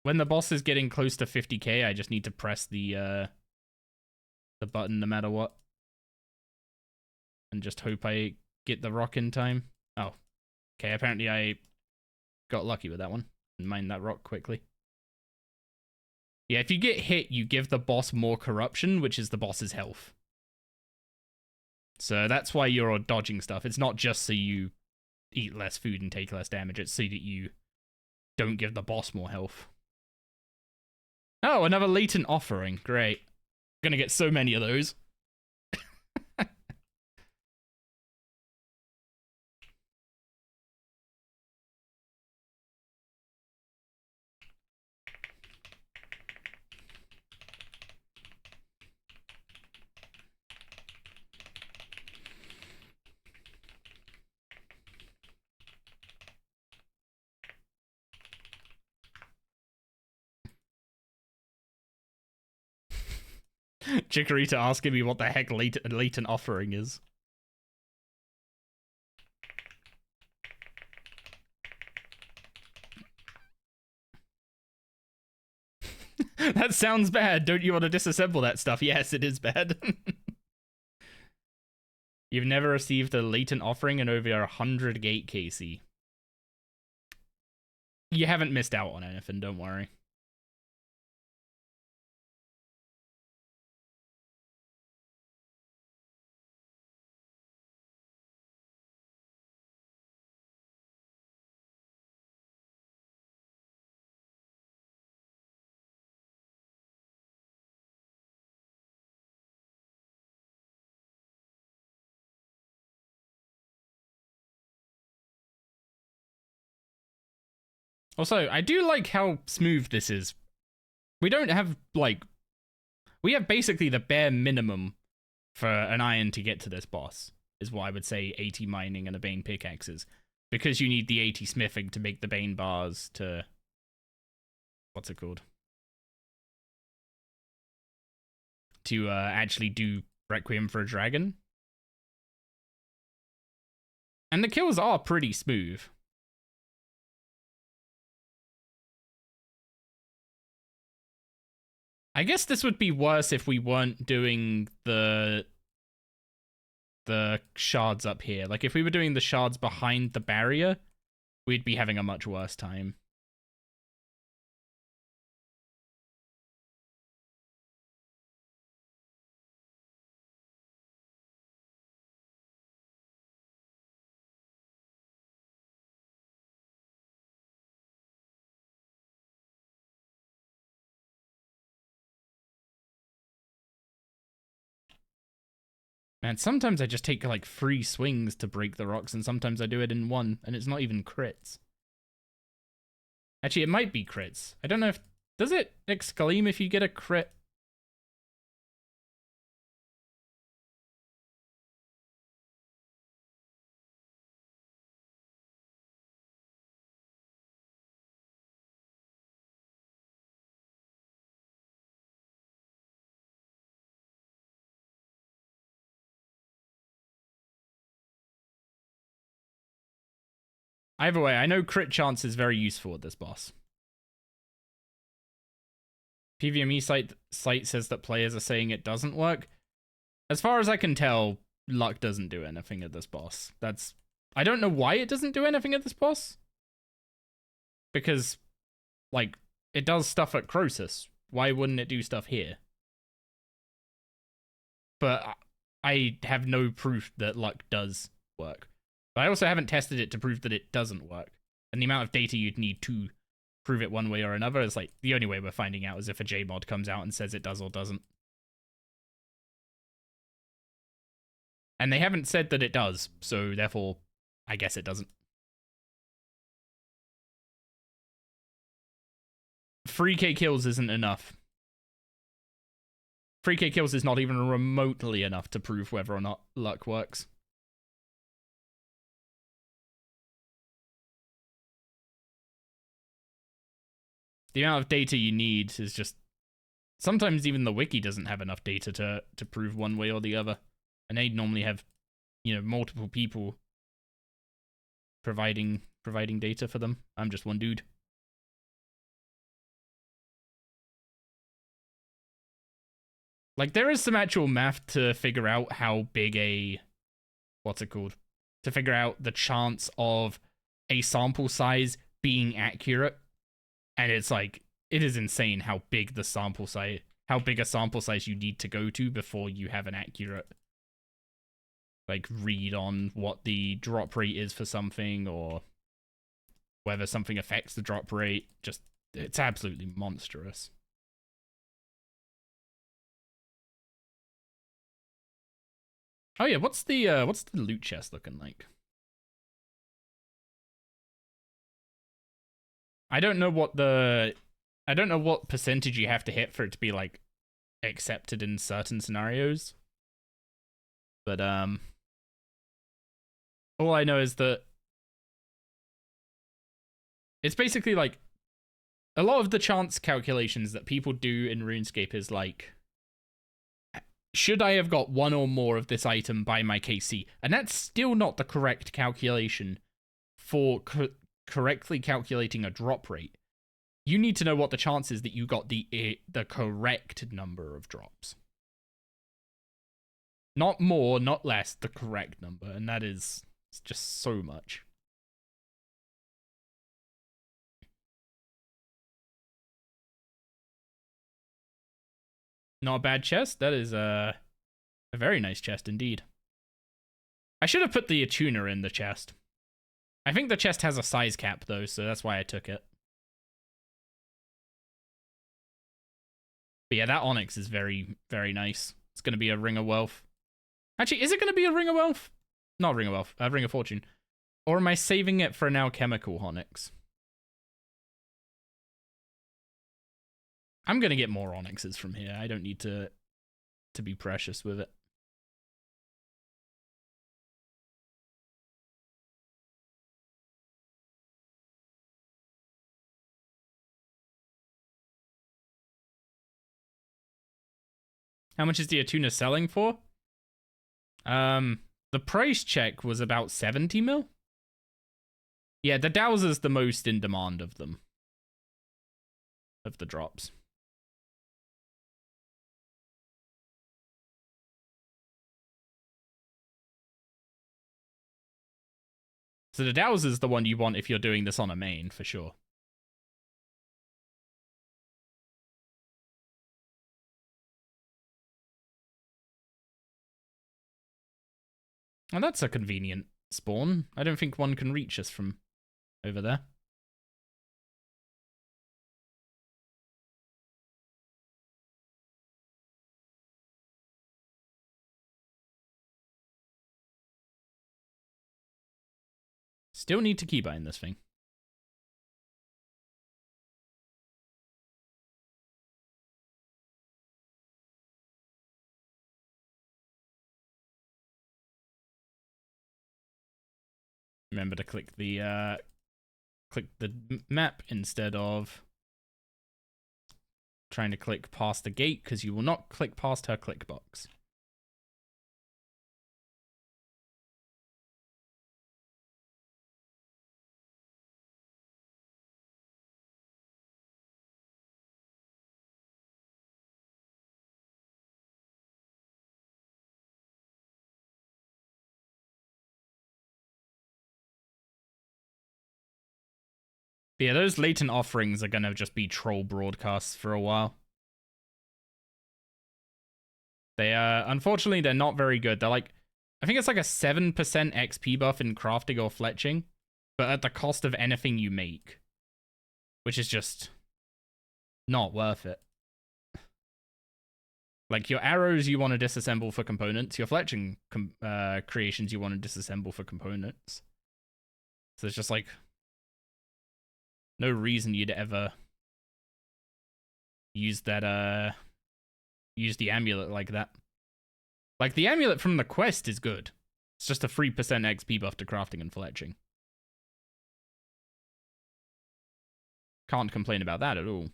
When the boss is getting close to 50k, I just need to press the button no matter what. And just hope I get the rock in time. Oh. Okay, apparently I got lucky with that one. And mined that rock quickly. Yeah, if you get hit, you give the boss more corruption, which is the boss's health. So that's why you're dodging stuff. It's not just so you eat less food and take less damage. It's so that you don't give the boss more health. Oh, another latent offering. Great. Gonna get so many of those. Chikorita asking me what the heck latent offering is. That sounds bad. Don't you want to disassemble that stuff? Yes, it is bad. You've never received a latent offering in over 100 gate, Casey. You haven't missed out on anything, don't worry. Also, I do like how smooth this is. We don't have, like... We have basically the bare minimum for an iron to get to this boss, is what I would say 80 mining and a Bane pickaxes. Because you need the 80 smithing to make the Bane bars to... What's it called? To actually do Requiem for a Dragon. And the kills are pretty smooth. I guess this would be worse if we weren't doing the shards up here. Like, if we were doing the shards behind the barrier, we'd be having a much worse time. Man, sometimes I just take, like, 3 swings to break the rocks, and sometimes I do it in 1, and it's not even crits. Actually, it might be crits. I don't know if... Does it exclaim if you get a crit? Either way, I know crit chance is very useful with this boss. PVME site says that players are saying it doesn't work. As far as I can tell, luck doesn't do anything at this boss. I don't know why it doesn't do anything at this boss. Because, like, it does stuff at Croesus. Why wouldn't it do stuff here? But I have no proof that luck does work. But I also haven't tested it to prove that it doesn't work. And the amount of data you'd need to prove it one way or another is like, the only way we're finding out is if a JMod comes out and says it does or doesn't. And they haven't said that it does, so therefore, I guess it doesn't. 3k kills isn't enough. 3k kills is not even remotely enough to prove whether or not luck works. The amount of data you need is just... Sometimes even the wiki doesn't have enough data to prove one way or the other. And they normally have, you know, multiple people providing data for them. I'm just one dude. Like, there is some actual math to figure out how big a... What's it called? To figure out the chance of a sample size being accurate. And it's like, it is insane how big the sample size... How big a sample size you need to go to before you have an accurate... like, read on what the drop rate is for something, or whether something affects the drop rate. Just, it's absolutely monstrous. Oh yeah, what's the loot chest looking like? I don't know what percentage you have to hit for it to be, like, accepted in certain scenarios. But, all I know is that it's basically, like, a lot of the chance calculations that people do in RuneScape is, like, should I have got one or more of this item by my KC? And that's still not the correct calculation for correctly calculating a drop rate. You need to know what the chance is that you got the correct number of drops. Not more, not less, the correct number. And that is just so much. Not a bad chest. That is a very nice chest indeed. I should have put the tuner in the chest. I think the chest has a size cap though, so that's why I took it. But yeah, that onyx is very, very nice. It's going to be a Ring of Wealth. Actually, is it going to be a Ring of Wealth? Not Ring of Wealth, a Ring of Fortune. Or am I saving it for an alchemical onyx? I'm going to get more onyxes from here. I don't need to be precious with it. How much is the Atuna selling for? The price check was about 70 mil. Yeah, the Dowser's the most in demand of them. Of the drops. So the Dowser's the one you want if you're doing this on a main, for sure. And that's a convenient spawn. I don't think one can reach us from over there. Still need to keybind this thing. Remember to click the map instead of trying to click past the gate, because you will not click past her click box. But yeah, those latent offerings are gonna just be troll broadcasts for a while. They unfortunately they're not very good. They're like, I think it's like a 7% XP buff in crafting or fletching, but at the cost of anything you make, which is just not worth it. Like your arrows you want to disassemble for components, your fletching creations you want to disassemble for components. So it's just like no reason you'd ever use that use the amulet like that. Like the amulet from the quest is good. It's just a 3% XP buff to crafting and fletching. Can't complain about that at all.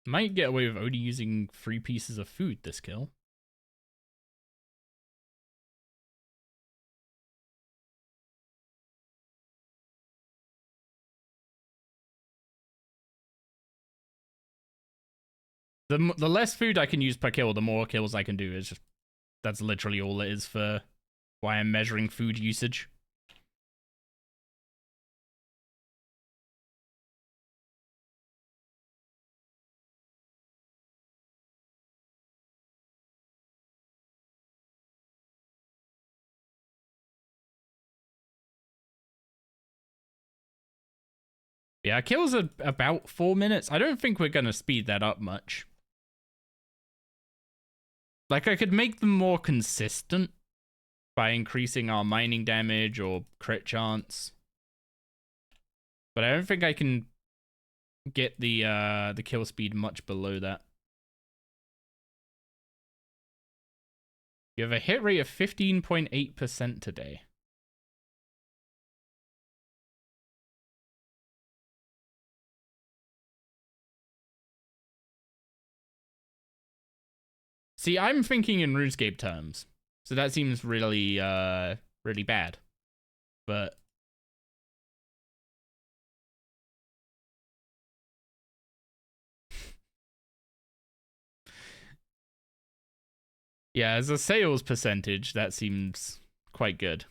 Might get away with only using 3 pieces of food this kill. The less food I can use per kill, the more kills I can do. It's just, that's literally all it is for why I'm measuring food usage. Yeah, kills are about 4 minutes. I don't think we're gonna speed that up much. Like, I could make them more consistent by increasing our mining damage or crit chance. But I don't think I can get the kill speed much below that. You have a hit rate of 15.8% today. See, I'm thinking in RuneScape terms. So that seems really, really bad. But yeah, as a sales percentage, that seems quite good.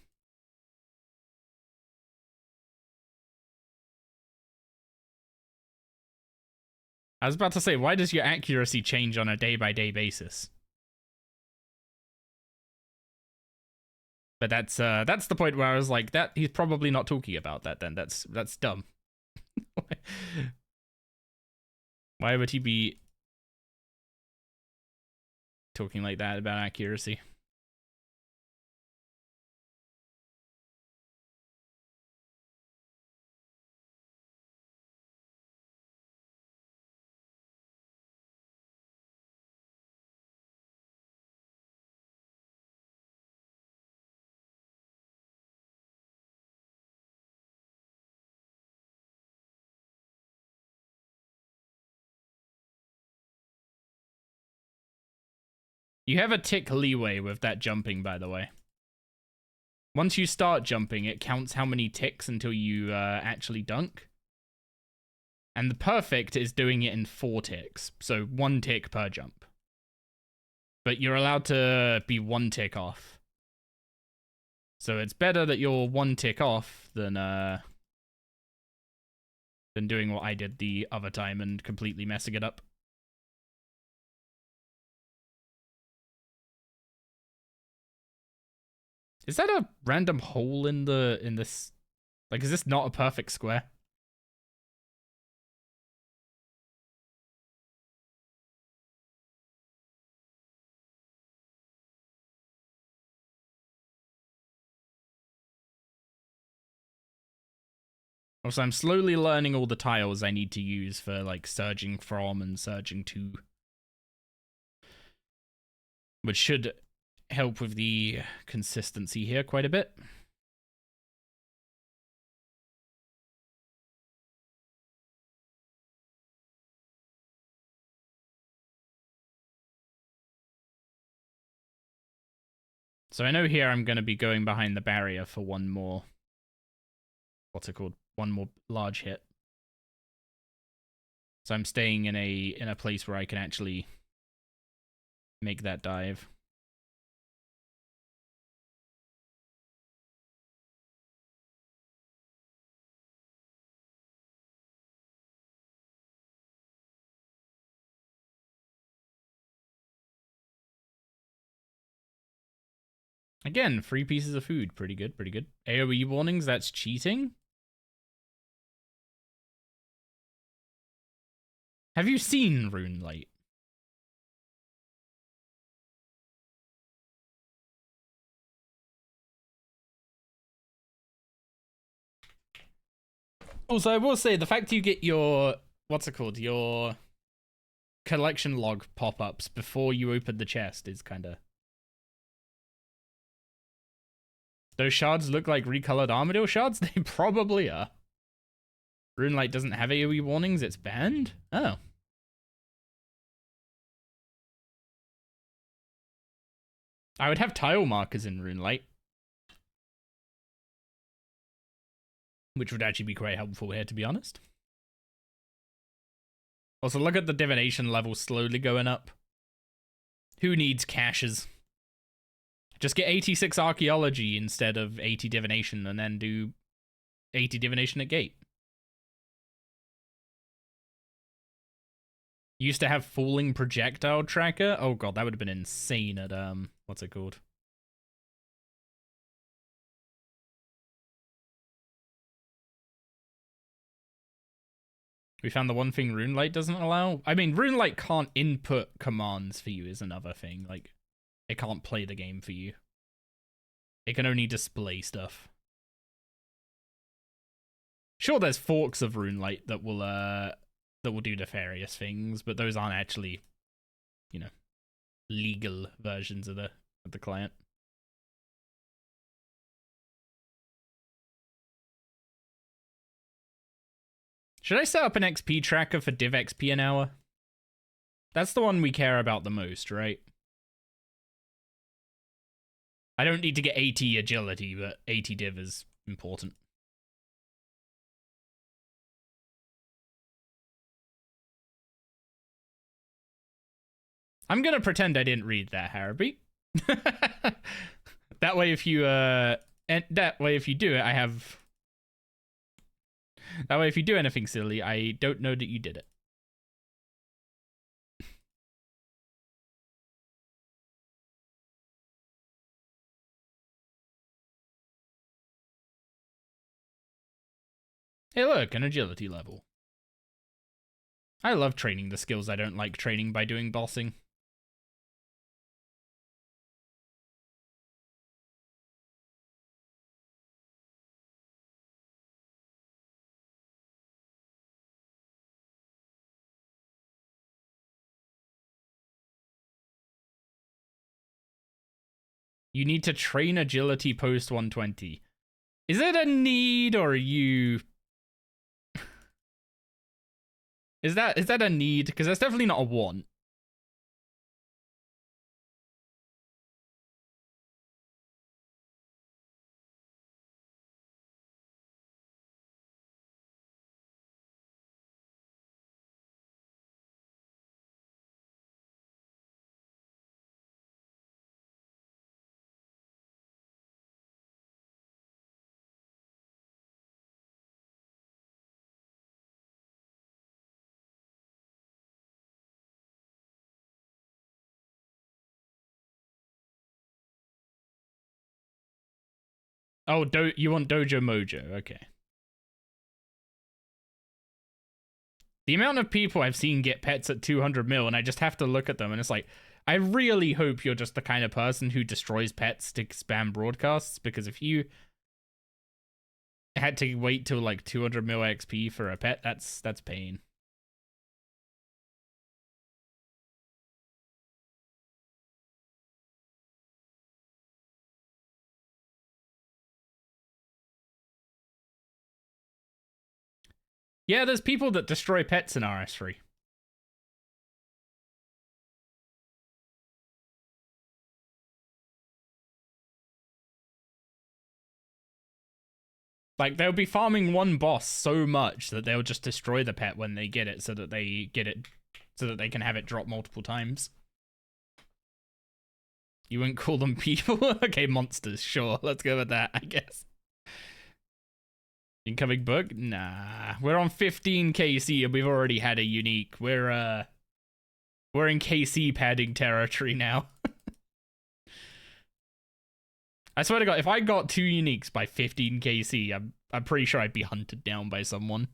I was about to say, why does your accuracy change on a day-by-day basis? But that's the point where I was like, that he's probably not talking about that then. That's dumb. Why would he be talking like that about accuracy? You have a tick leeway with that jumping, by the way. Once you start jumping, it counts how many ticks until you actually dunk. And the perfect is doing it in 4 ticks. So 1 tick per jump. But you're allowed to be 1 tick off. So it's better that you're 1 tick off than doing what I did the other time and completely messing it up. Is that a random hole in this? Like, is this not a perfect square? Also, I'm slowly learning all the tiles I need to use for, like, surging from and surging to. Which should help with the consistency here quite a bit. So I know here I'm going to be going behind the barrier for one more... What's it called? One more large hit. So I'm staying in a place where I can actually make that dive. Again, 3 pieces of food. Pretty good, pretty good. AoE warnings, that's cheating? Have you seen RuneLight? Also, I will say, the fact you get your... What's it called? Your collection log pop-ups before you open the chest is kind of... Those shards look like recolored Armadillo shards? They probably are. RuneLight doesn't have AoE warnings, it's banned? Oh. I would have tile markers in RuneLight. Which would actually be quite helpful here, to be honest. Also, look at the divination level slowly going up. Who needs caches? Just get 86 archaeology instead of 80 divination, and then do 80 divination at gate. Used to have falling projectile tracker. Oh god, that would have been insane at what's it called? We found the one thing RuneLight doesn't allow. I mean, RuneLight can't input commands for you is another thing. Like, it can't play the game for you. It can only display stuff. Sure, there's forks of RuneLight that will do nefarious things, but those aren't actually, you know, legal versions of the client. Should I set up an XP tracker for div XP an hour? That's the one we care about the most, right? I don't need to get 80 agility, but 80 div is important. I'm gonna pretend I didn't read that, Harrowby. That way, if you and that way if you do it, I have. That way, if you do anything silly, I don't know that you did it. Hey, look, an agility level. I love training the skills I don't like training by doing bossing. You need to train agility post 120. Is it a need, or are you... Is that a need? Because that's definitely not a want. Oh, you want Dojo Mojo? Okay. The amount of people I've seen get pets at 200 mil, and I just have to look at them, and it's like, I really hope you're just the kind of person who destroys pets to spam broadcasts, because if you had to wait till like 200 mil XP for a pet, that's pain. Yeah, there's people that destroy pets in RS3. Like, they'll be farming one boss so much that they'll just destroy the pet when they get it so that they can have it drop multiple times. You wouldn't call them people? Okay, monsters, sure. Let's go with that, I guess. Incoming bug? Nah. We're on 15 KC and we've already had a unique. We're in KC padding territory now. I swear to God, if I got 2 uniques by 15 KC, I'm pretty sure I'd be hunted down by someone.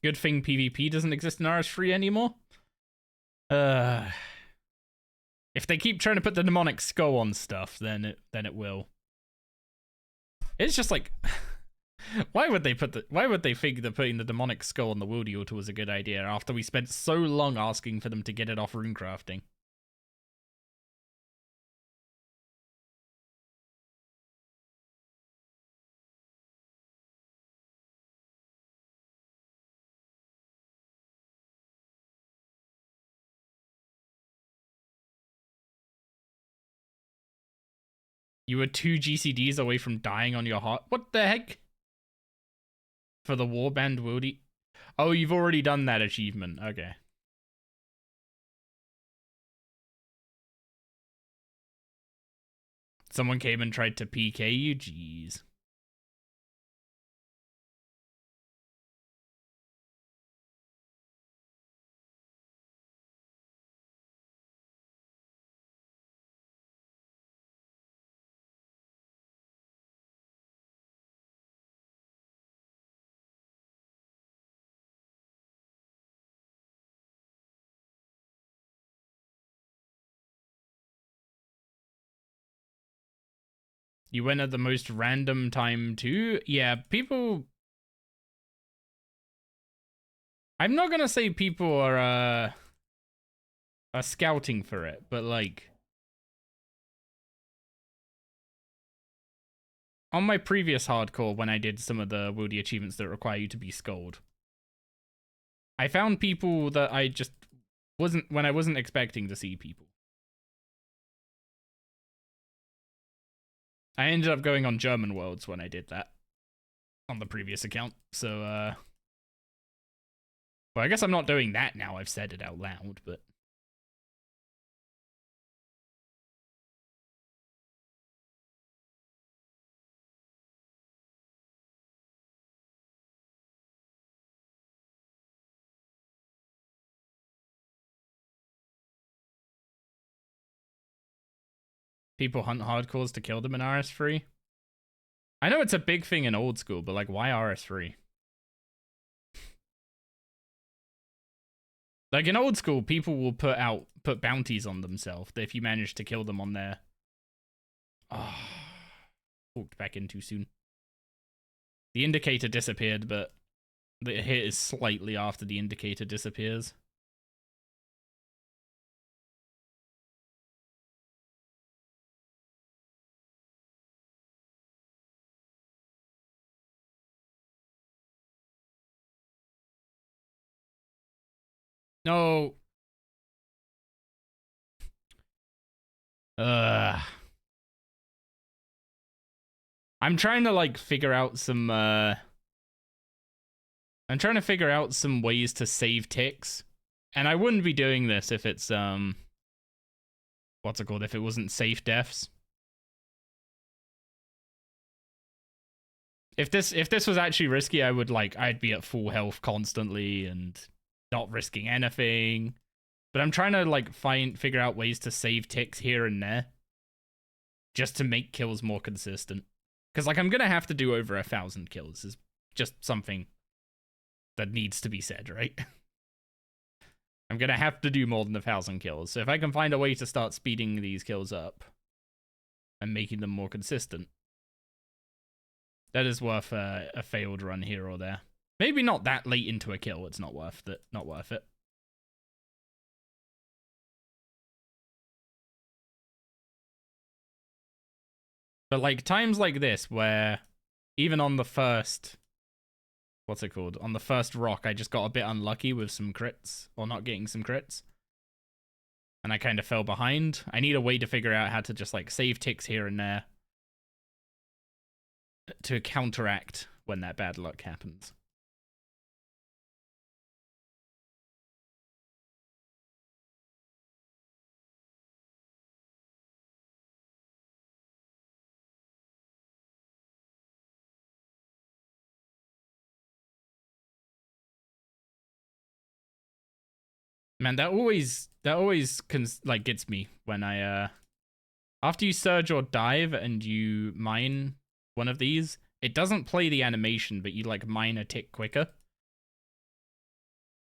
Good thing PvP doesn't exist in RS3 anymore. If they keep trying to put the demonic skull on stuff, then it will. It's just like, why would they think that putting the demonic skull on the Wildy Altar was a good idea after we spent so long asking for them to get it off runecrafting? You were 2 GCDs away from dying on your heart. What the heck? For the Warband Wildy? Oh, you've already done that achievement. Okay. Someone came and tried to PK you? Jeez. You went at the most random time too? Yeah, people... I'm not gonna say people are scouting for it, but like... On my previous hardcore, when I did some of the Wildy achievements that require you to be skulled, I found people that I just wasn't... when I wasn't expecting to see people. I ended up going on German worlds when I did that. On the previous account, so, well, I guess I'm not doing that now I've said it out loud, but... People hunt hardcores to kill them in RS3. I know it's a big thing in old school, but like, why RS3? Like in old school, people will put bounties on themselves if you manage to kill them on their... Oh, walked back in too soon. The indicator disappeared, but the hit is slightly after the indicator disappears. No. I'm trying to like figure out some I'm trying to figure out some ways to save ticks. And I wouldn't be doing this if it's what's it called? If it wasn't safe deaths. If this was actually risky, I'd be at full health constantly and not risking anything. But I'm trying to like figure out ways to save ticks here and there, just to make kills more consistent. Because like I'm gonna have to do over 1,000 kills. Is just something that needs to be said, right? I'm gonna have to do more than 1,000 kills. So if I can find a way to start speeding these kills up and making them more consistent, that is worth a failed run here or there. Maybe not that late into a kill. It's not worth it. Not worth it. But like times like this where even on the first, what's it called? On the first rock, I just got a bit unlucky with some crits, or not getting some crits. And I kind of fell behind. I need a way to figure out how to just like save ticks here and there to counteract when that bad luck happens. Man, that always like gets me when I after you surge or dive and you mine one of these, it doesn't play the animation, but you like mine a tick quicker.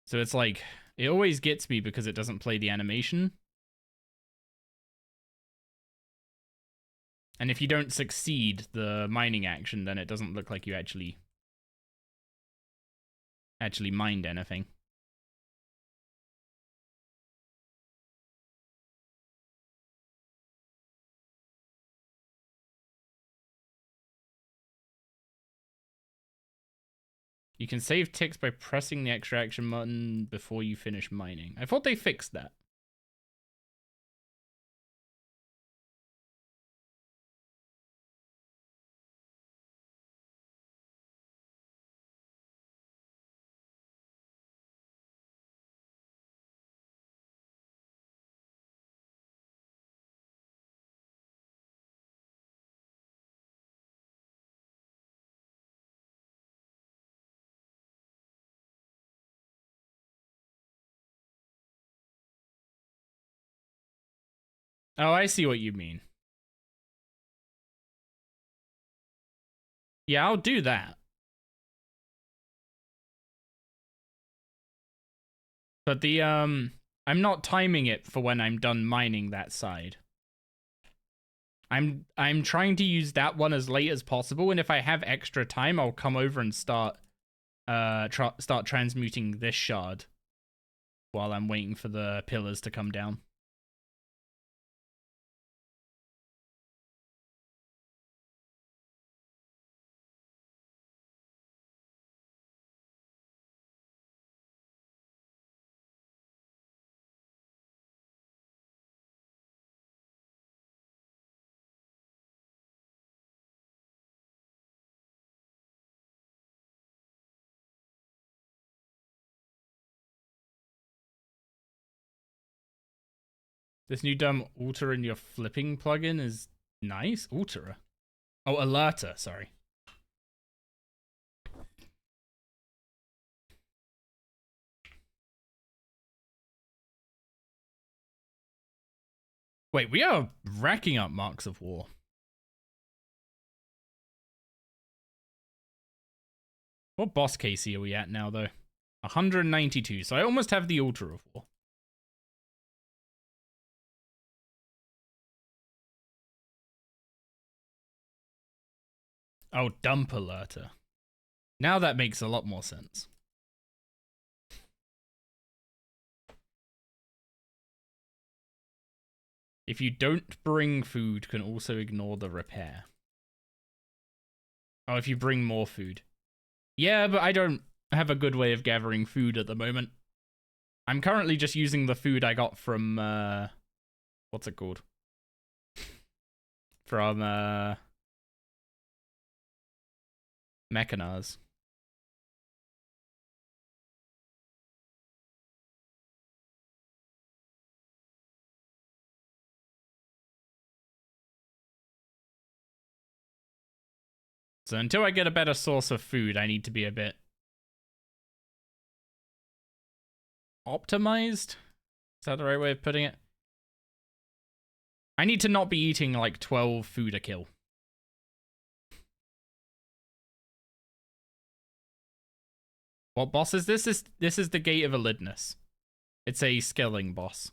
So it's like it always gets me because it doesn't play the animation. And if you don't succeed the mining action, then it doesn't look like you actually mined anything. You can save ticks by pressing the extraction button before you finish mining. I thought they fixed that. Oh, I see what you mean. Yeah, I'll do that. But the, I'm not timing it for when I'm done mining that side. I'm trying to use that one as late as possible, and if I have extra time, I'll come over and start transmuting this shard while I'm waiting for the pillars to come down. This new dumb alter in your flipping plugin is nice. Alterer. Oh, alerter, sorry. Wait, we are racking up marks of war. What boss Casey are we at now, though? 192, so I almost have the altar of war. Oh, dump alerter. Now that makes a lot more sense. If you don't bring food, can also ignore the repair. Oh, if you bring more food. Yeah, but I don't have a good way of gathering food at the moment. I'm currently just using the food I got from, what's it called? From, Mechanars. So until I get a better source of food, I need to be a bit optimized? Is that the right way of putting it? I need to not be eating like 12 food a kill. What boss is this? This is the Gate of Elidinis. It's a skilling boss.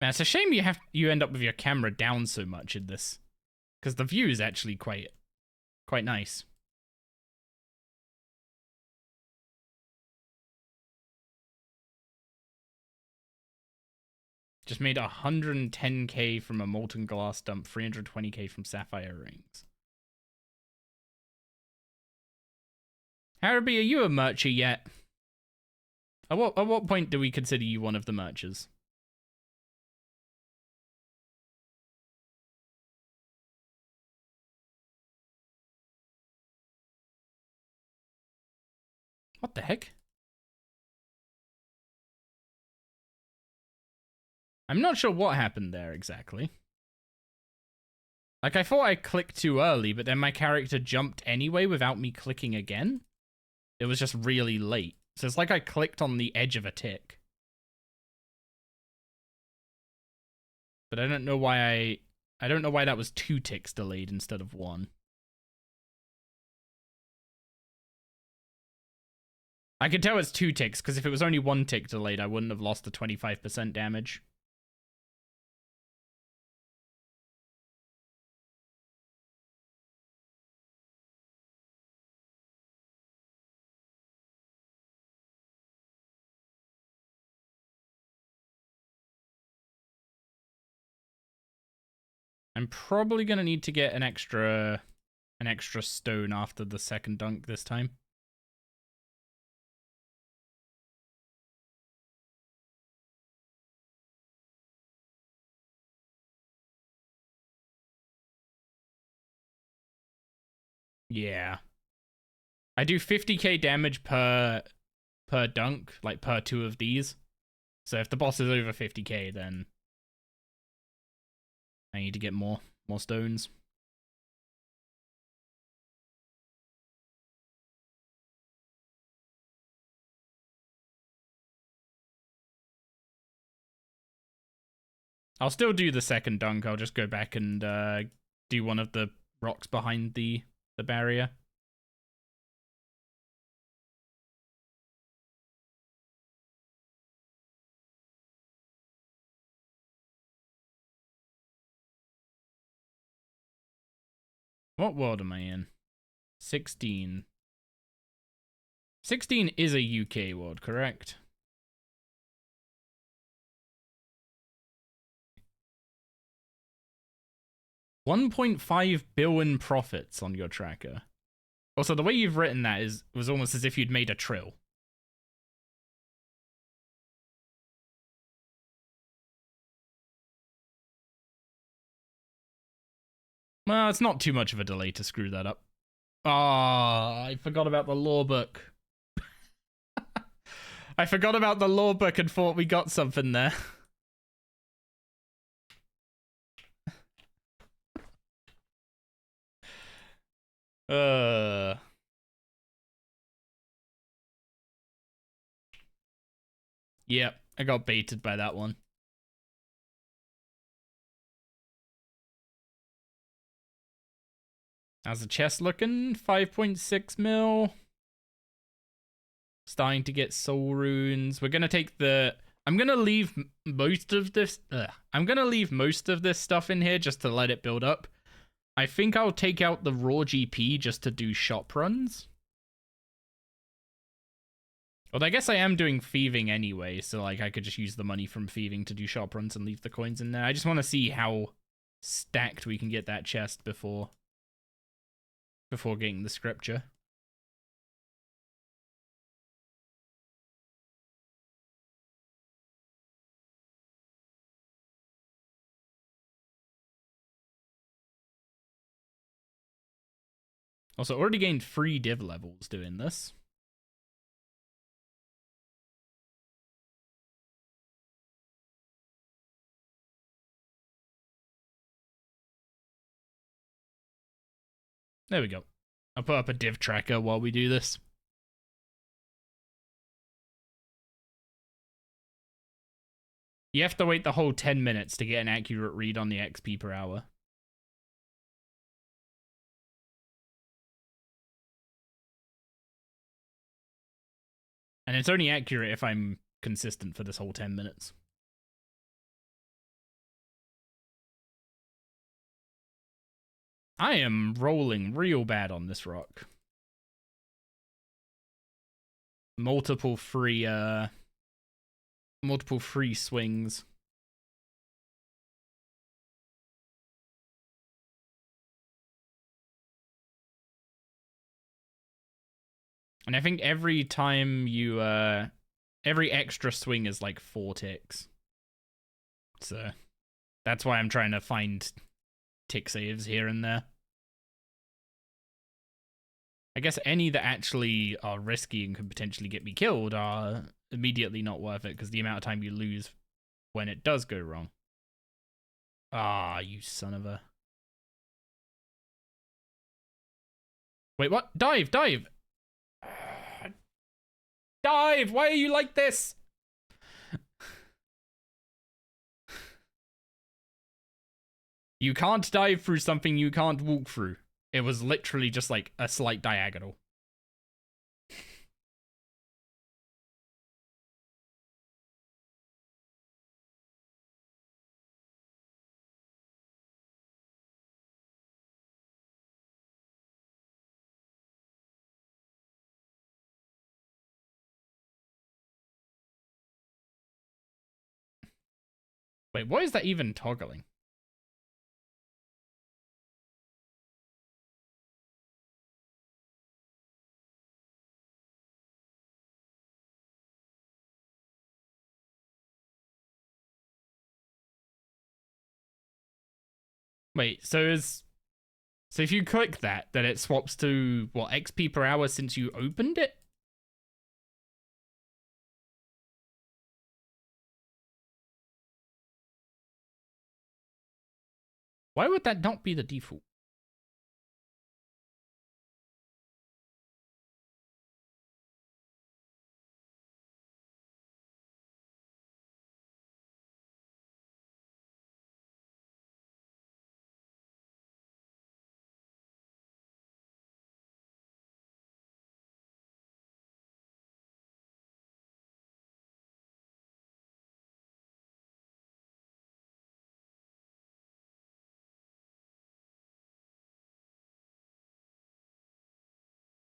Man, it's a shame you end up with your camera down so much in this, because the view is actually quite nice. Just made 110k from a molten glass dump, 320k from sapphire rings. Harrowby, are you a mercher yet? At what point do we consider you one of the merchers? What the heck? I'm not sure what happened there exactly. Like, I thought I clicked too early, but then my character jumped anyway without me clicking again. It was just really late. So it's like I clicked on the edge of a tick. But I don't know why I don't know why that was 2 ticks delayed instead of 1. I could tell it's 2 ticks, because if it was only 1 tick delayed, I wouldn't have lost the 25% damage. I'm probably gonna need to get an extra stone after the second dunk this time. Yeah. I do 50k damage per dunk, like per 2 of these. So if the boss is over 50k, then I need to get more stones. I'll still do the second dunk. I'll just go back and do one of the rocks behind the barrier. What world am I in? 16. 16 is a UK world, correct? $1.5 billion profits on your tracker. Also, the way you've written that was almost as if you'd made a trill. Well, it's not too much of a delay to screw that up. Ah, I forgot about the law book. I forgot about the law book and thought we got something there. Yep, I got baited by that one. How's the chest looking? 5.6 mil. Starting to get soul runes. We're gonna take the... I'm gonna leave most of this... I'm gonna leave most of this stuff in here just to let it build up. I think I'll take out the raw GP just to do shop runs. Well, I guess I am doing thieving anyway, so like I could just use the money from thieving to do shop runs and leave the coins in there. I just want to see how stacked we can get that chest before getting the scripture. Also, already gained 3 div levels doing this. There we go. I'll put up a div tracker while we do this. You have to wait the whole 10 minutes to get an accurate read on the XP per hour. And it's only accurate if I'm consistent for this whole 10 minutes. I am rolling real bad on this rock. Multiple free swings. And I think every time you, every extra swing is like 4 ticks. So that's why I'm trying to find tick saves here and there. I guess any that actually are risky and could potentially get me killed are immediately not worth it because the amount of time you lose when it does go wrong. Ah, you son of a... Wait, what? Dive, dive! Dive! Why are you like this? You can't dive through something you can't walk through. It was literally just like a slight diagonal. Wait, what is that even toggling? Wait, so if you click that, then it swaps to what, XP per hour since you opened it? Why would that not be the default?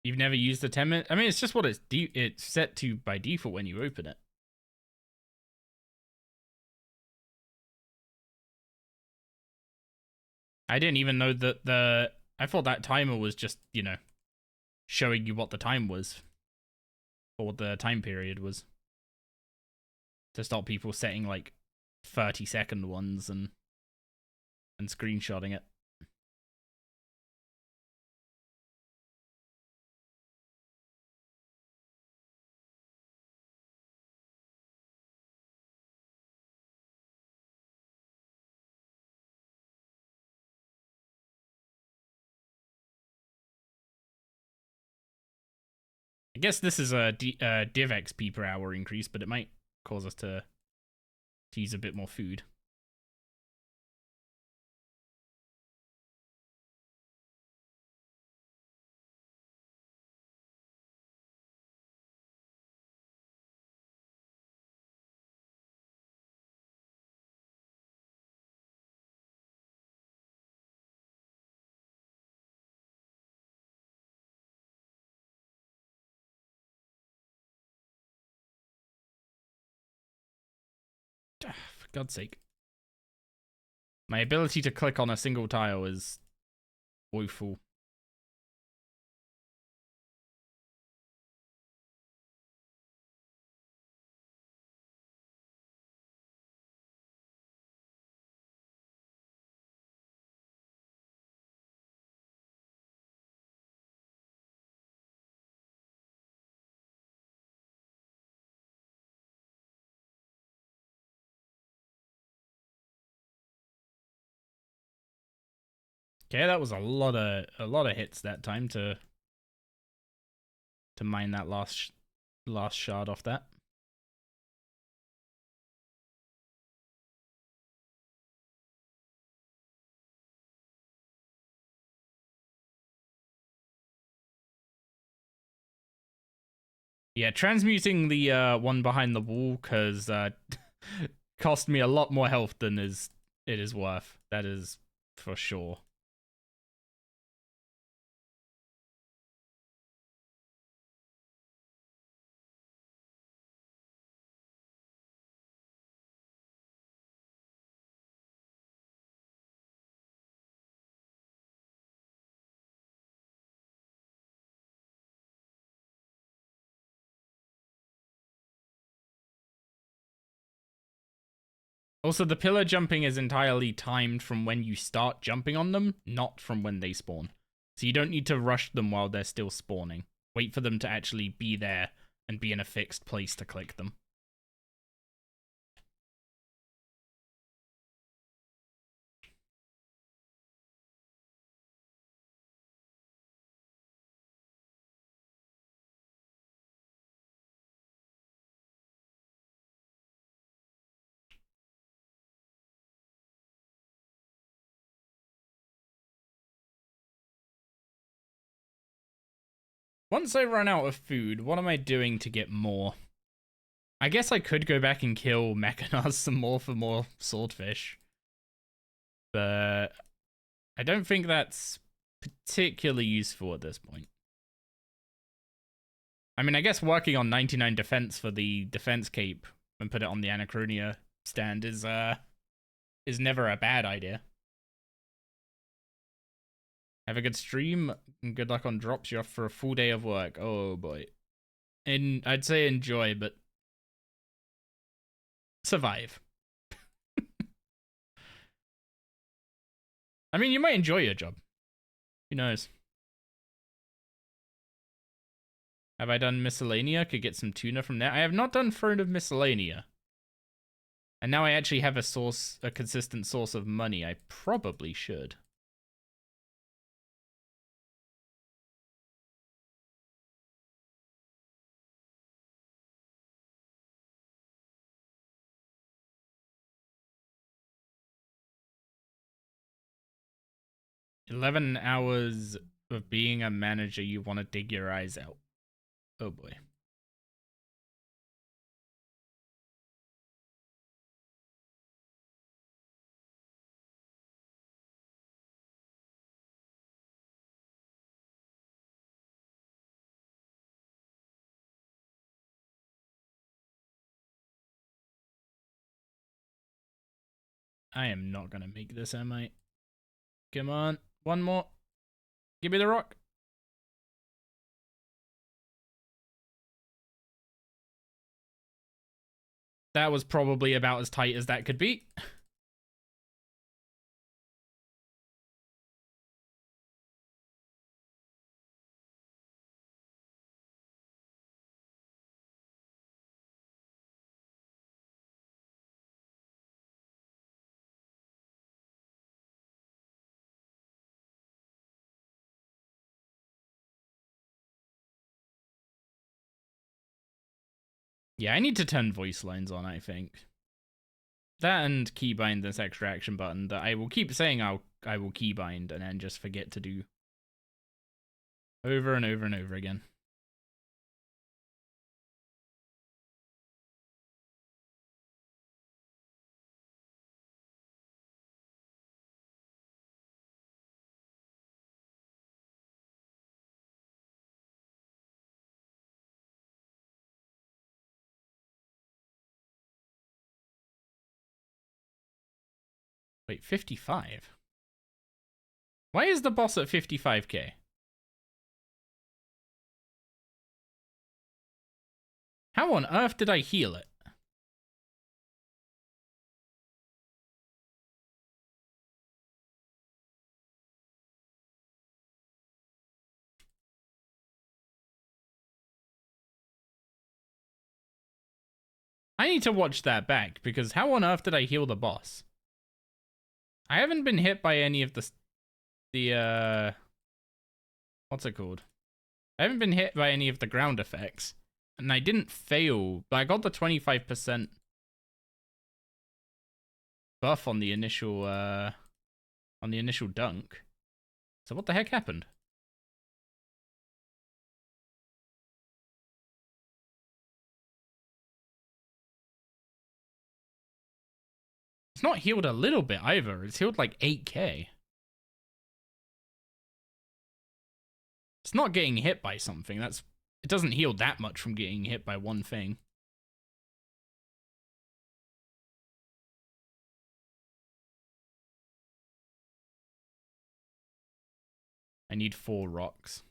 You've never used the 10 minute? I mean, it's just what it's set to by default when you open it. I didn't even know that I thought that timer was just, you know, showing you what the time was. Or what the time period was. To stop people setting like 30-second ones and screenshotting it. I guess this is a div XP per hour increase, but it might cause us to use a bit more food. For God's sake. My ability to click on a single tile is woeful. Okay, that was a lot of hits that time to mine that last shard off that. Yeah, transmuting the one behind the wall because cost me a lot more health than it is worth. That is for sure. Also, the pillar jumping is entirely timed from when you start jumping on them, not from when they spawn. So you don't need to rush them while they're still spawning. Wait for them to actually be there and be in a fixed place to click them. Once I run out of food, what am I doing to get more? I guess I could go back and kill Mechanars some more for more swordfish. But I don't think that's particularly useful at this point. I mean, I guess working on 99 defense for the defense cape and put it on the Anachronia stand is never a bad idea. Have a good stream and good luck on drops. You're off for a full day of work. Oh boy. And I'd say enjoy, but survive. I mean, you might enjoy your job. Who knows? Have I done Miscellanea? Could get some tuna from there. I have not done Throne of Miscellanea. And now I actually have a consistent source of money. I probably should. "11 hours of being a manager, you want to dig your eyes out." Oh boy. I am not gonna make this, am I? Come on. One more. Give me the rock. That was probably about as tight as that could be. Yeah, I need to turn voice lines on, I think. That and keybind this extra action button that I will keep saying I will keybind and then just forget to do over and over and over again. Wait, 55? Why is the boss at 55k? How on earth did I heal it? I need to watch that back, because how on earth did I heal the boss? I haven't been hit by any of the what's it called? I haven't been hit by any of the ground effects. And I didn't fail, but I got the 25% buff on the initial dunk. So what the heck happened? It's not healed a little bit either. It's healed like 8k. It's not getting hit by something. It doesn't heal that much from getting hit by one thing. I need 4 rocks.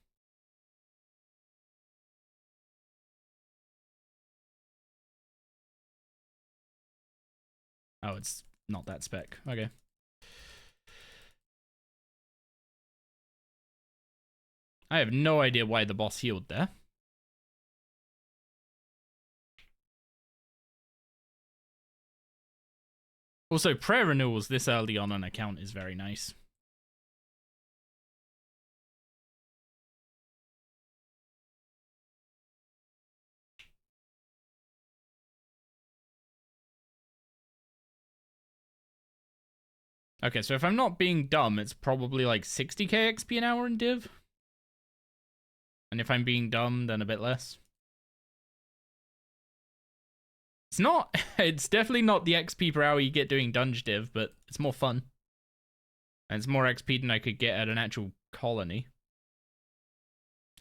Oh, it's not that spec. Okay. I have no idea why the boss healed there. Also, prayer renewals this early on an account is very nice. Okay, so if I'm not being dumb, it's probably like 60k XP an hour in Div. And if I'm being dumb, then a bit less. It's not, it's definitely not the XP per hour you get doing Dunge Div, but it's more fun. And it's more XP than I could get at an actual colony.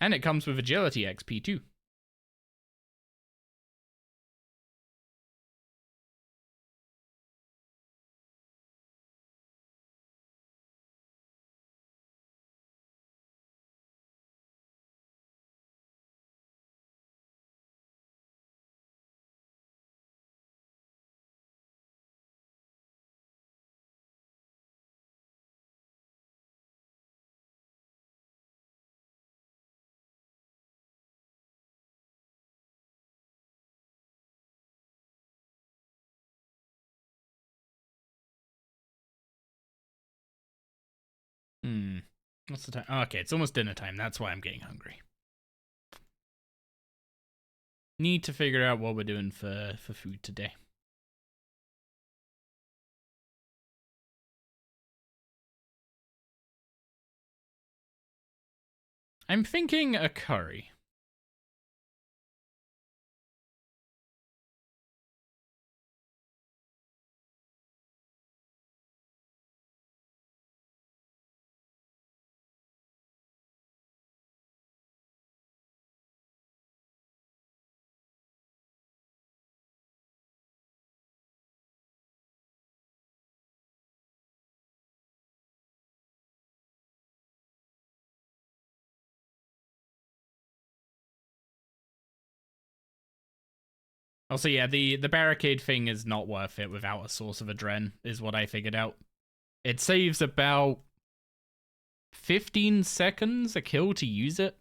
And it comes with agility XP too. What's the time? Oh, okay, it's almost dinner time. That's why I'm getting hungry. Need to figure out what we're doing for food today. I'm thinking a curry. Also, yeah, the barricade thing is not worth it without a source of adren, is what I figured out. It saves about 15 seconds a kill to use it,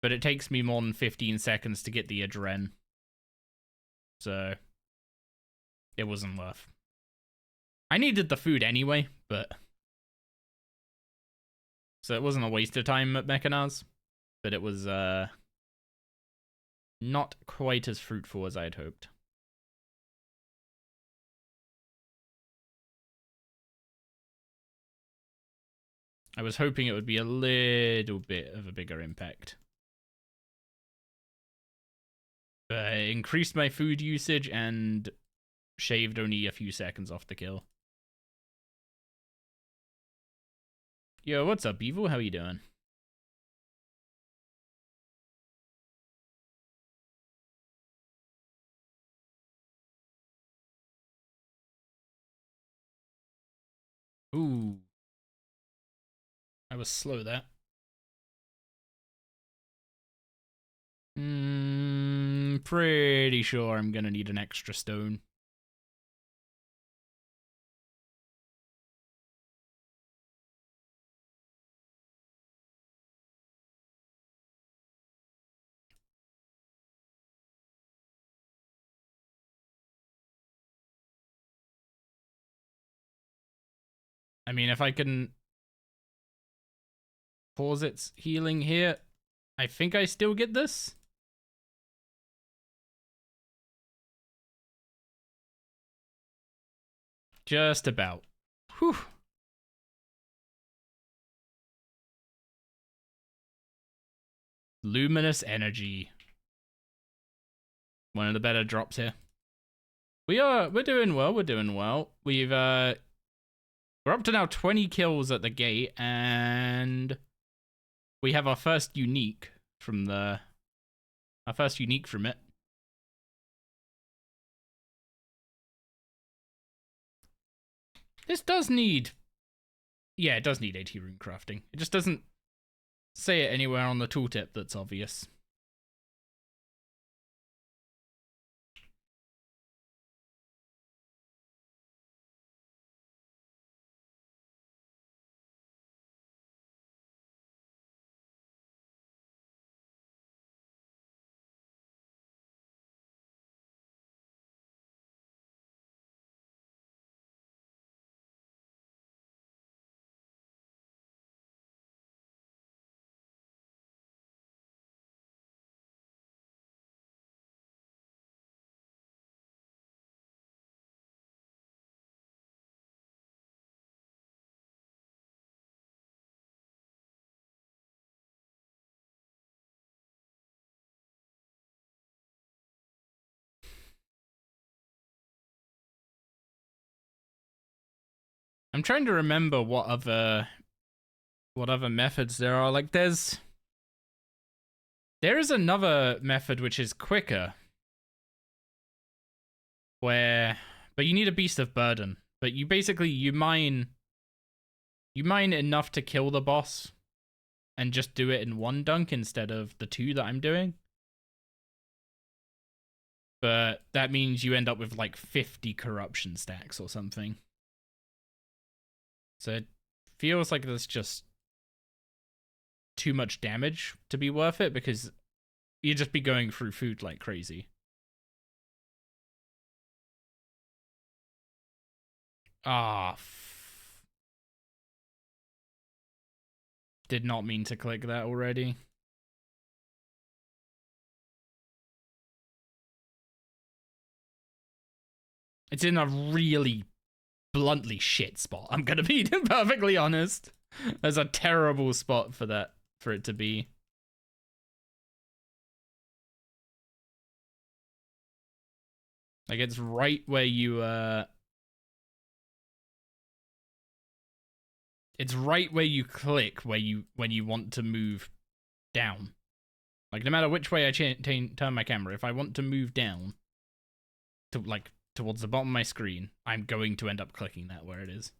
but it takes me more than 15 seconds to get the adren. So, it wasn't worth. I needed the food anyway, but... So it wasn't a waste of time at Mechanaz, but it was, not quite as fruitful as I'd hoped. I was hoping it would be a little bit of a bigger impact. But it increased my food usage and shaved only a few seconds off the kill. Yo, what's up, Evil? How you doing? Ooh. I was slow there. Pretty sure I'm gonna need an extra stone. I mean, if I can pause its healing here, I think I still get this. Just about. Whew. Luminous energy. One of the better drops here. We're doing well, we're doing well. We're up to now 20 kills at the gate, and we have our first unique from it. This does need, yeah, it does need 80 rune crafting. It just doesn't say it anywhere on the tooltip that's obvious. I'm trying to remember what other methods there are. Like there is another method which is quicker, but you need a beast of burden. But you basically you mine enough to kill the boss, and just do it in one dunk instead of the two that I'm doing. But that means you end up with like 50 corruption stacks or something. So it feels like there's just too much damage to be worth it, because you'd just be going through food like crazy. Did not mean to click that already. It's in a really bluntly shit spot. I'm gonna be perfectly honest. There's a terrible spot for it to be. Like it's right where you it's right where you click when you want to move down. Like no matter which way I turn my camera, if I want to move down to like towards the bottom of my screen, I'm going to end up clicking that where it is.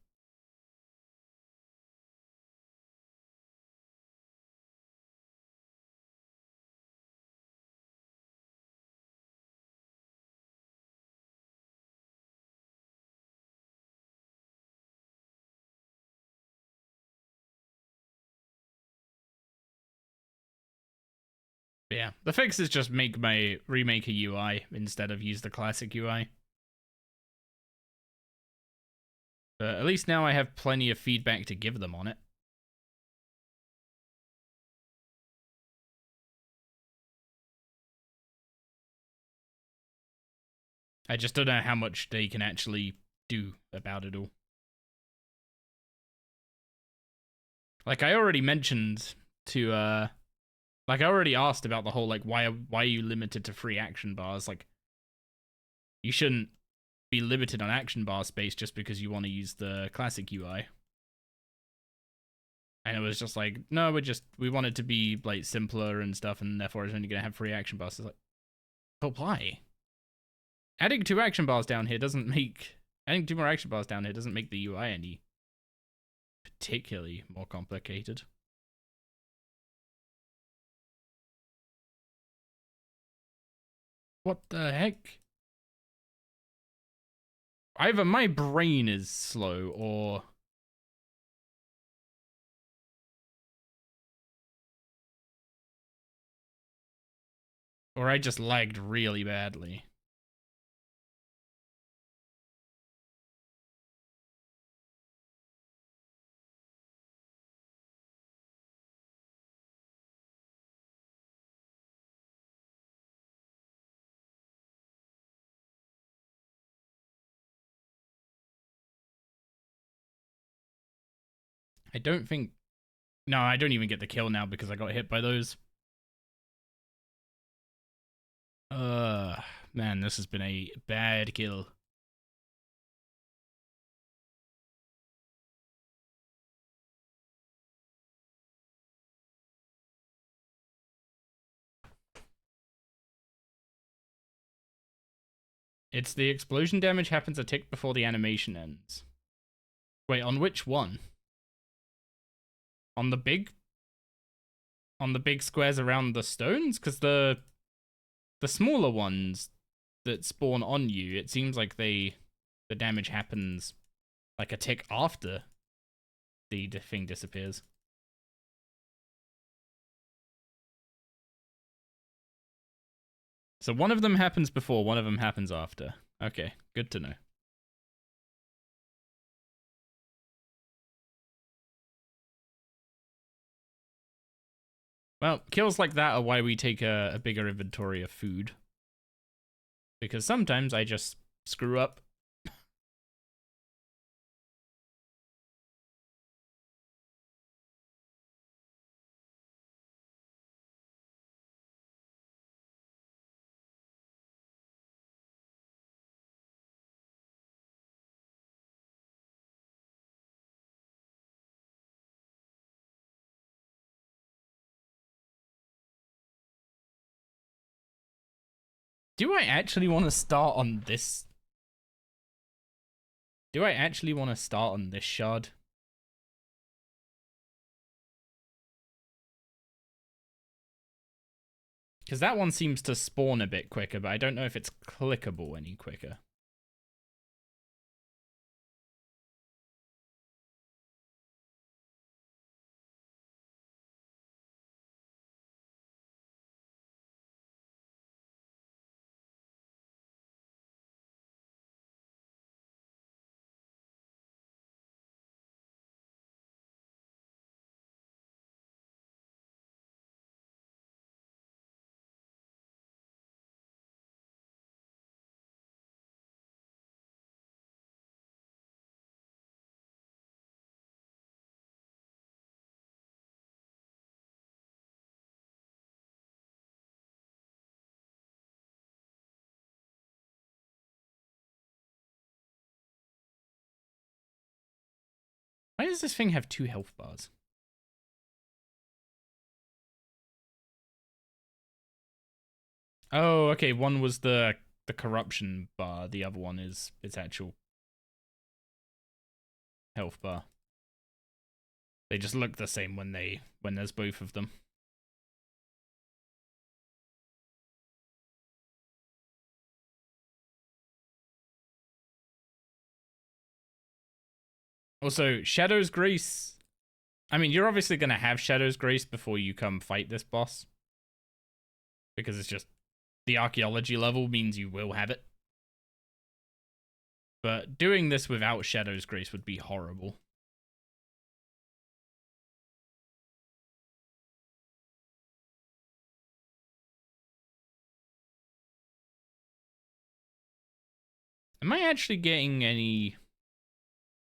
But yeah, the fix is just remake a UI instead of use the classic UI. But at least now I have plenty of feedback to give them on it. I just don't know how much they can actually do about it all. Like I already mentioned to like I already asked about the whole like why are you limited to 3 action bars? Like you shouldn't be limited on action bar space just because you want to use the classic UI. And it was just like, no, we want it to be like simpler and stuff, and therefore it's only gonna have 3 action bars. It's like, but why? Adding 2 action bars down here doesn't make adding 2 more action bars down here doesn't make the UI any particularly more complicated. What the heck? Either my brain is slow or I just lagged really badly. I don't think... No, I don't even get the kill now because I got hit by those. Man, this has been a bad kill. It's the explosion damage happens a tick before the animation ends. Wait, on which one? On the big squares around the stones? Because the smaller ones that spawn on you, it seems like the damage happens like a tick after the thing disappears. So one of them happens before, one of them happens after. Okay, good to know. Well, kills like that are why we take a bigger inventory of food. Because sometimes I just screw up. Do I actually want to start on this? Do I actually want to start on this shard? Because that one seems to spawn a bit quicker, but I don't know if it's clickable any quicker. Why does this thing have 2 health bars? Oh, okay. One was the corruption bar. The other one is its actual health bar. They just look the same when there's both of them. Also, Shadow's Grace. I mean, you're obviously going to have Shadow's Grace before you come fight this boss. Because it's just the archaeology level means you will have it. But doing this without Shadow's Grace would be horrible. Am I actually getting any...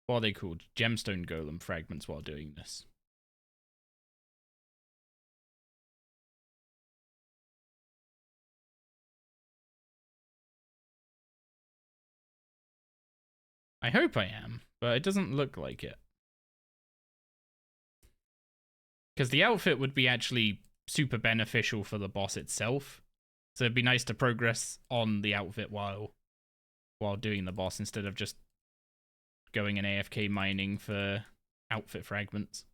what are they called? Gemstone golem fragments while doing this? I hope I am, but it doesn't look like it. Because the outfit would be actually super beneficial for the boss itself. So it'd be nice to progress on the outfit while doing the boss instead of just going and AFK mining for outfit fragments.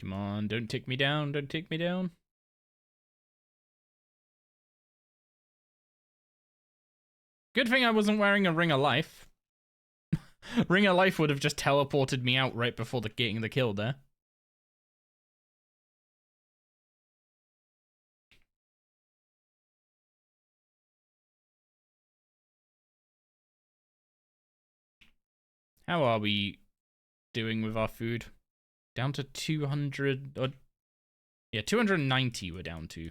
Come on, don't take me down, don't take me down. Good thing I wasn't wearing a Ring of Life. Ring of Life would have just teleported me out right before getting the kill there. How are we doing with our food? Down to 200... or, yeah, 290 we're down to.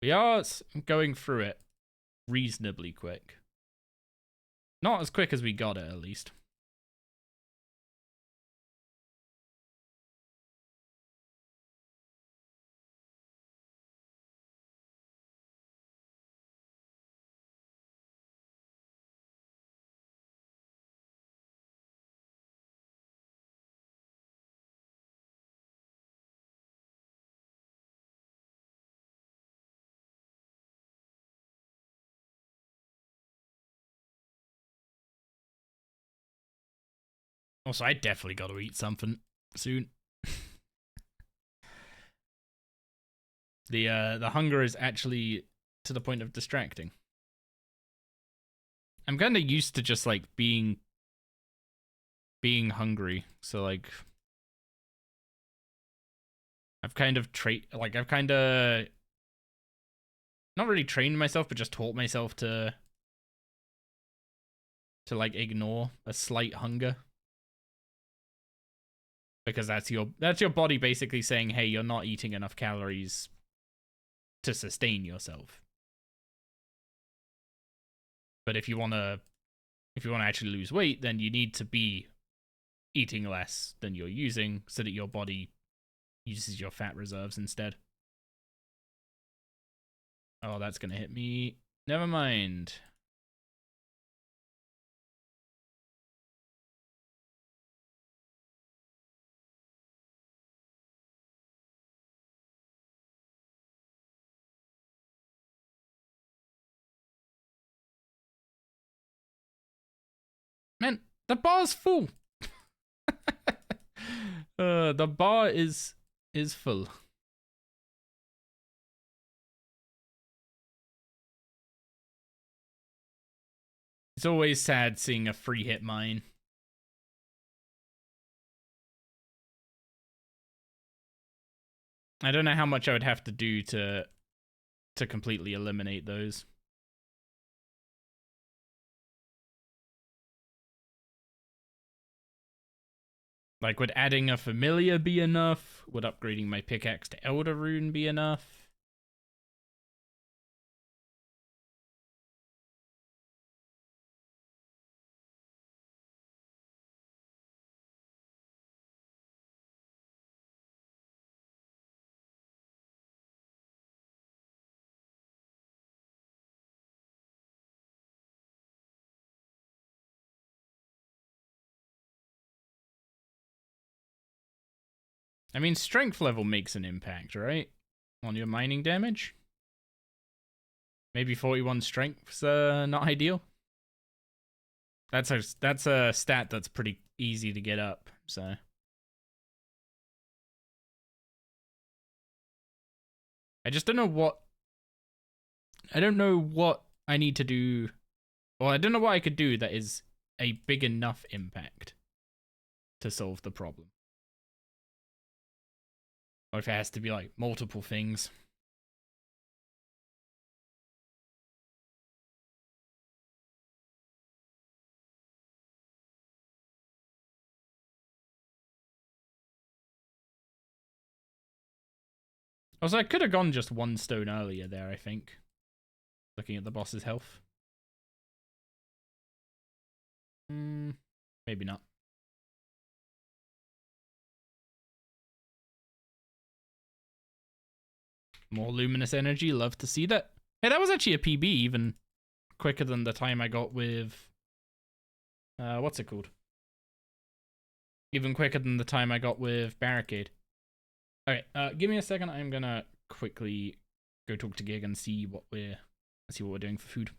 We are going through it reasonably quick. Not as quick as we got it, at least. Also, I definitely got to eat something soon. The hunger is actually to the point of distracting. I'm kind of used to just like being hungry, so like I've kind of not really trained myself, but just taught myself to to like ignore a slight hunger. Because that's your body basically saying, hey, you're not eating enough calories to sustain yourself. But if you wanna actually lose weight, then you need to be eating less than you're using so that your body uses your fat reserves instead. Oh, that's gonna hit me. Never mind. Man, the bar's full. The bar is full. It's always sad seeing a free hit mine. I don't know how much I would have to do to completely eliminate those. Like, would adding a familiar be enough? Would upgrading my pickaxe to Elder Rune be enough? I mean, strength level makes an impact, right? On your mining damage? Maybe 41 strength's not ideal. That's a stat that's pretty easy to get up, so. I just don't know what I need to do. Well, I don't know what I could do that is a big enough impact to solve the problem. Or if it has to be like multiple things. Also, I could have gone just one stone earlier there, I think. Looking at the boss's health. Maybe not. More luminous energy, love to see that. Hey, that was actually a PB, even quicker than the time I got with... what's it called? Even quicker than the time I got with Barricade. Okay, give me a second. I'm gonna quickly go talk to Gig and see what we're doing for food.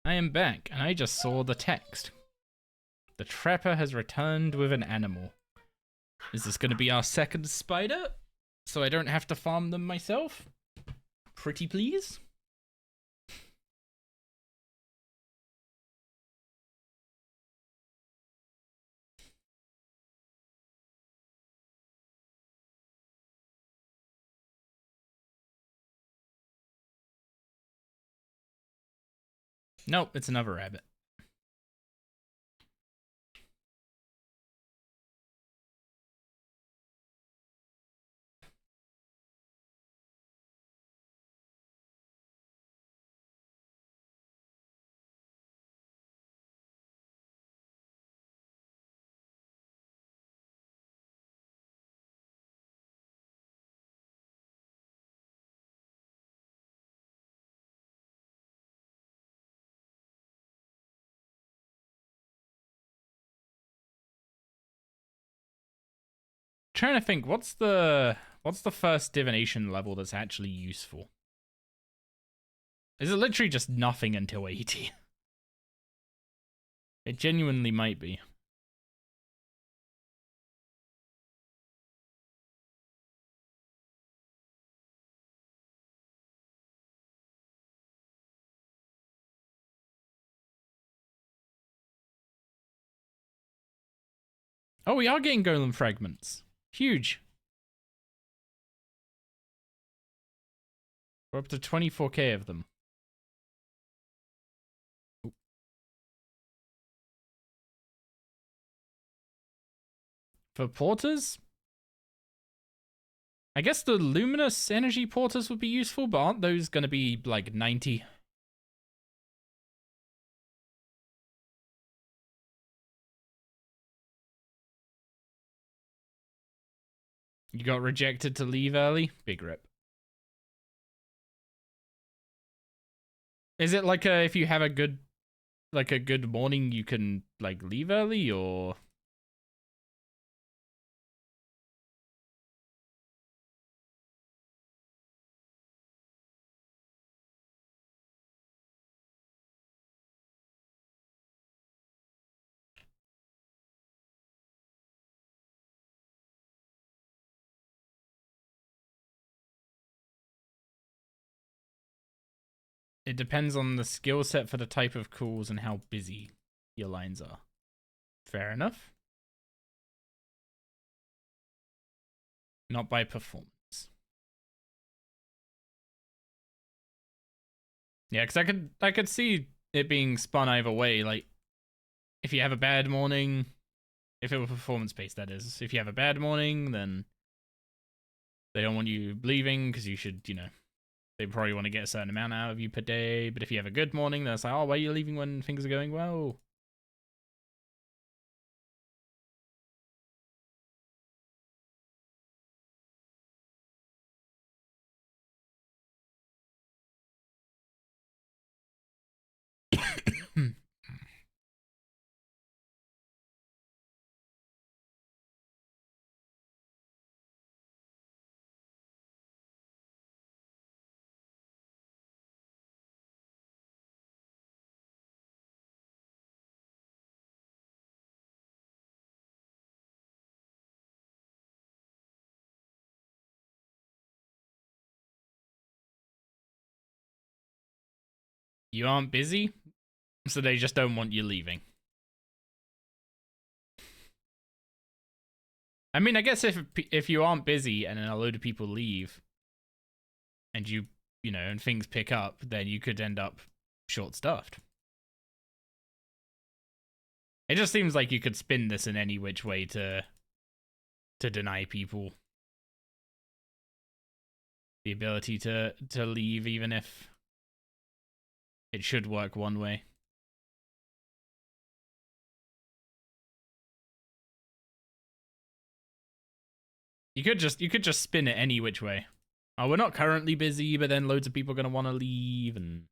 I am back, and I just saw the text. The trapper has returned with an animal. Is this going to be our second spider? So I don't have to farm them myself? Pretty please? Nope, it's another rabbit. Trying to think, what's the first divination level that's actually useful? Is it literally just nothing until 80? It genuinely might be. Oh, we are getting golem fragments. Huge. We're up to 24k of them. For porters? I guess the luminous energy porters would be useful, but aren't those going to be like 90? You got rejected to leave early? Big rip. Is it like if you have a good morning, you can like leave early, or? It depends on the skill set for the type of calls and how busy your lines are. Fair enough. Not by performance. Yeah, because I could see it being spun either way. Like, if you have a bad morning, if it were performance based, that is. If you have a bad morning, then they don't want you leaving because you should, they probably want to get a certain amount out of you per day. But if you have a good morning, they're like, oh, why are you leaving when things are going well? You aren't busy, so they just don't want you leaving. I mean, I guess if you aren't busy and then a load of people leave, and and things pick up, then you could end up short-staffed. It just seems like you could spin this in any which way to deny people the ability to leave, even if it should work one way. You could just spin it any which way. Oh, we're not currently busy, but then loads of people are gonna want to leave, and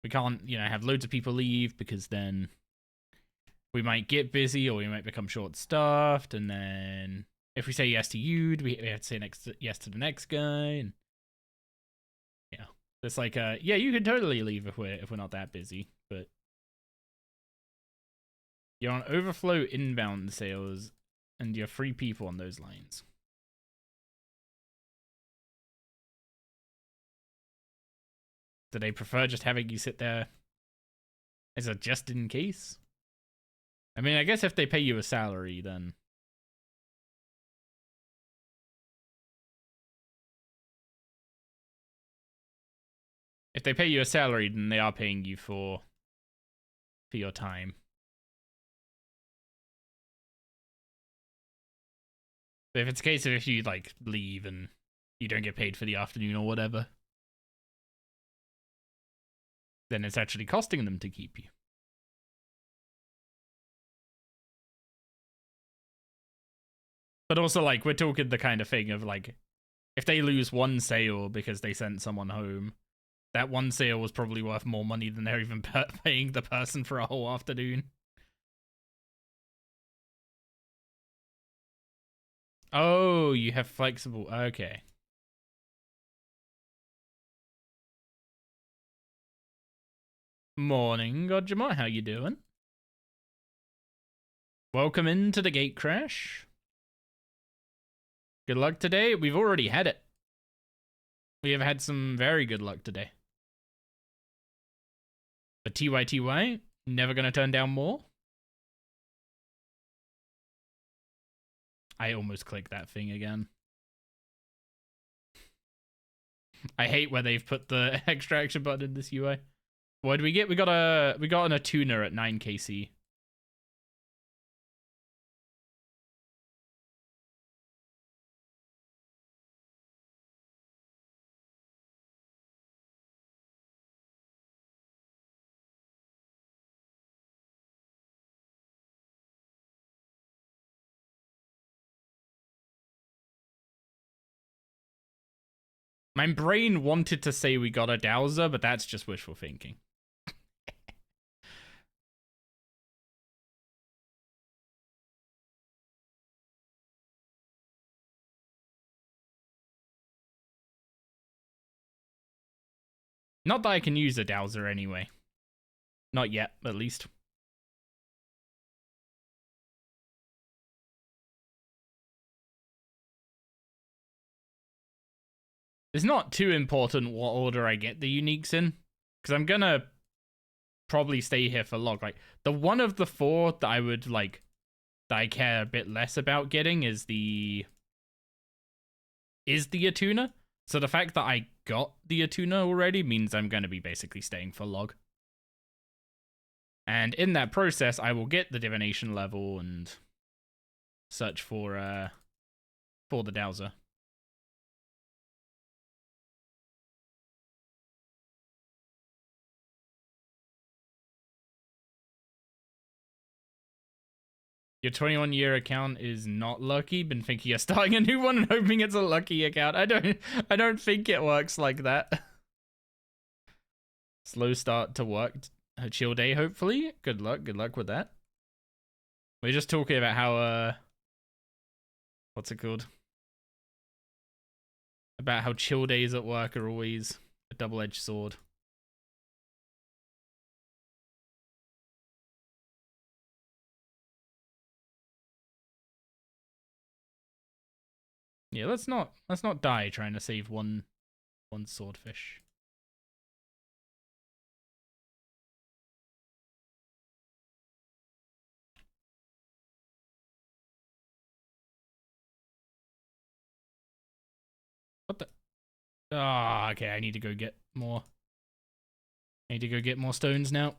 we can't, have loads of people leave because then we might get busy or we might become short-staffed, and then if we say yes to you, we have to say yes to the next guy, and yeah. It's like, yeah, you could totally leave if we're not that busy, but you're on overflow inbound sales, and you're 3 people on those lines. Do they prefer just having you sit there as a just in case? I mean, I guess if they pay you a salary, then if they pay you a salary, then they are paying you for your time. But if it's a case of if you like leave and you don't get paid for the afternoon or whatever, then it's actually costing them to keep you. But also, like, we're talking the kind of thing of like, if they lose one sale because they sent someone home, that one sale was probably worth more money than they're even paying the person for a whole afternoon. Oh, you have flexible. Okay. Morning, Godjamot. How you doing? Welcome into the gate crash. Good luck today. We've already had it. We have had some very good luck today. But TYTY, never gonna turn down more. I almost clicked that thing again. I hate where they've put the extraction button in this UI. What did we get? We got an Attuner at 9kc. My brain wanted to say we got a Dowser, but that's just wishful thinking. Not that I can use a Dowser anyway. Not yet, at least. It's not too important what order I get the uniques in, because I'm gonna probably stay here for log. Like, the one of the 4 that I would like, that I care a bit less about getting is the Attuner. So the fact that I got the Attuner already means I'm gonna be basically staying for log. And in that process, I will get the divination level and search for the Dowser. Your 21-year account is not lucky. Been thinking of starting a new one and hoping it's a lucky account. I don't think it works like that. Slow start to work. A chill day, hopefully. Good luck with that. We're just talking about how what's it called? About how chill days at work are always a double-edged sword. Yeah, let's not die trying to save one swordfish. What the? Ah, okay, I need to go get more. I need to go get more stones now.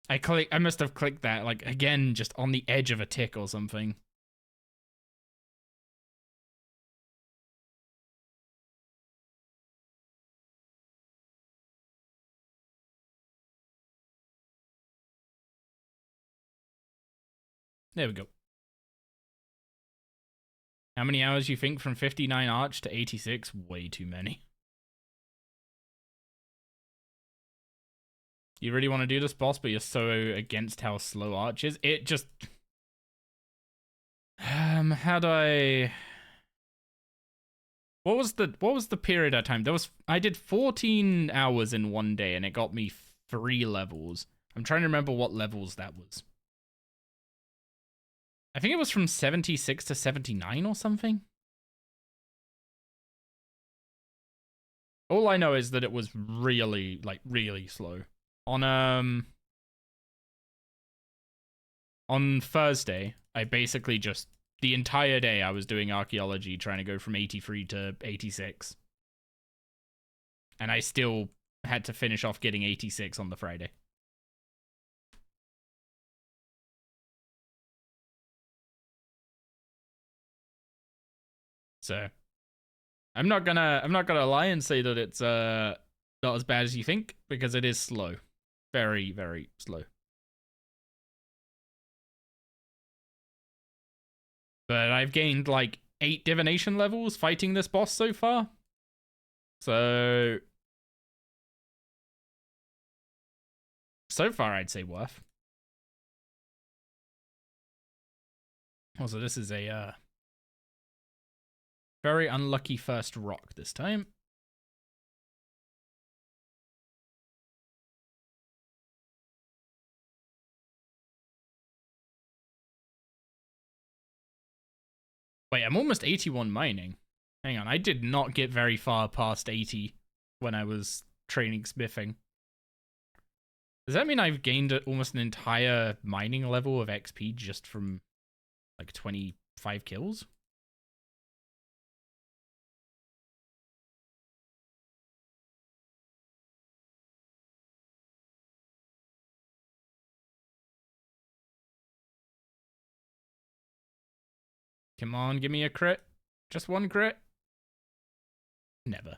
I must have clicked that, like, again, just on the edge of a tick or something. There we go. How many hours you think from 59 arch to 86? Way too many. You really want to do this, boss, but you're so against how slow arch is? It just... how do I... What was the period of time? I did 14 hours in one day and it got me 3 levels. I'm trying to remember what levels that was. I think it was from 76 to 79 or something. All I know is that it was really, like, really slow. On Thursday, I basically just, the entire day I was doing archaeology, trying to go from 83 to 86. And I still had to finish off getting 86 on the Friday. So I'm not gonna lie and say that it's not as bad as you think, because it is slow. Very, very slow. But I've gained like 8 divination levels fighting this boss so far. So far I'd say worth. Also, this is a very unlucky first rock this time. Wait, I'm almost 81 mining. Hang on, I did not get very far past 80 when I was training smithing. Does that mean I've gained almost an entire mining level of XP just from like 25 kills? Come on, give me a crit. Just one crit? Never.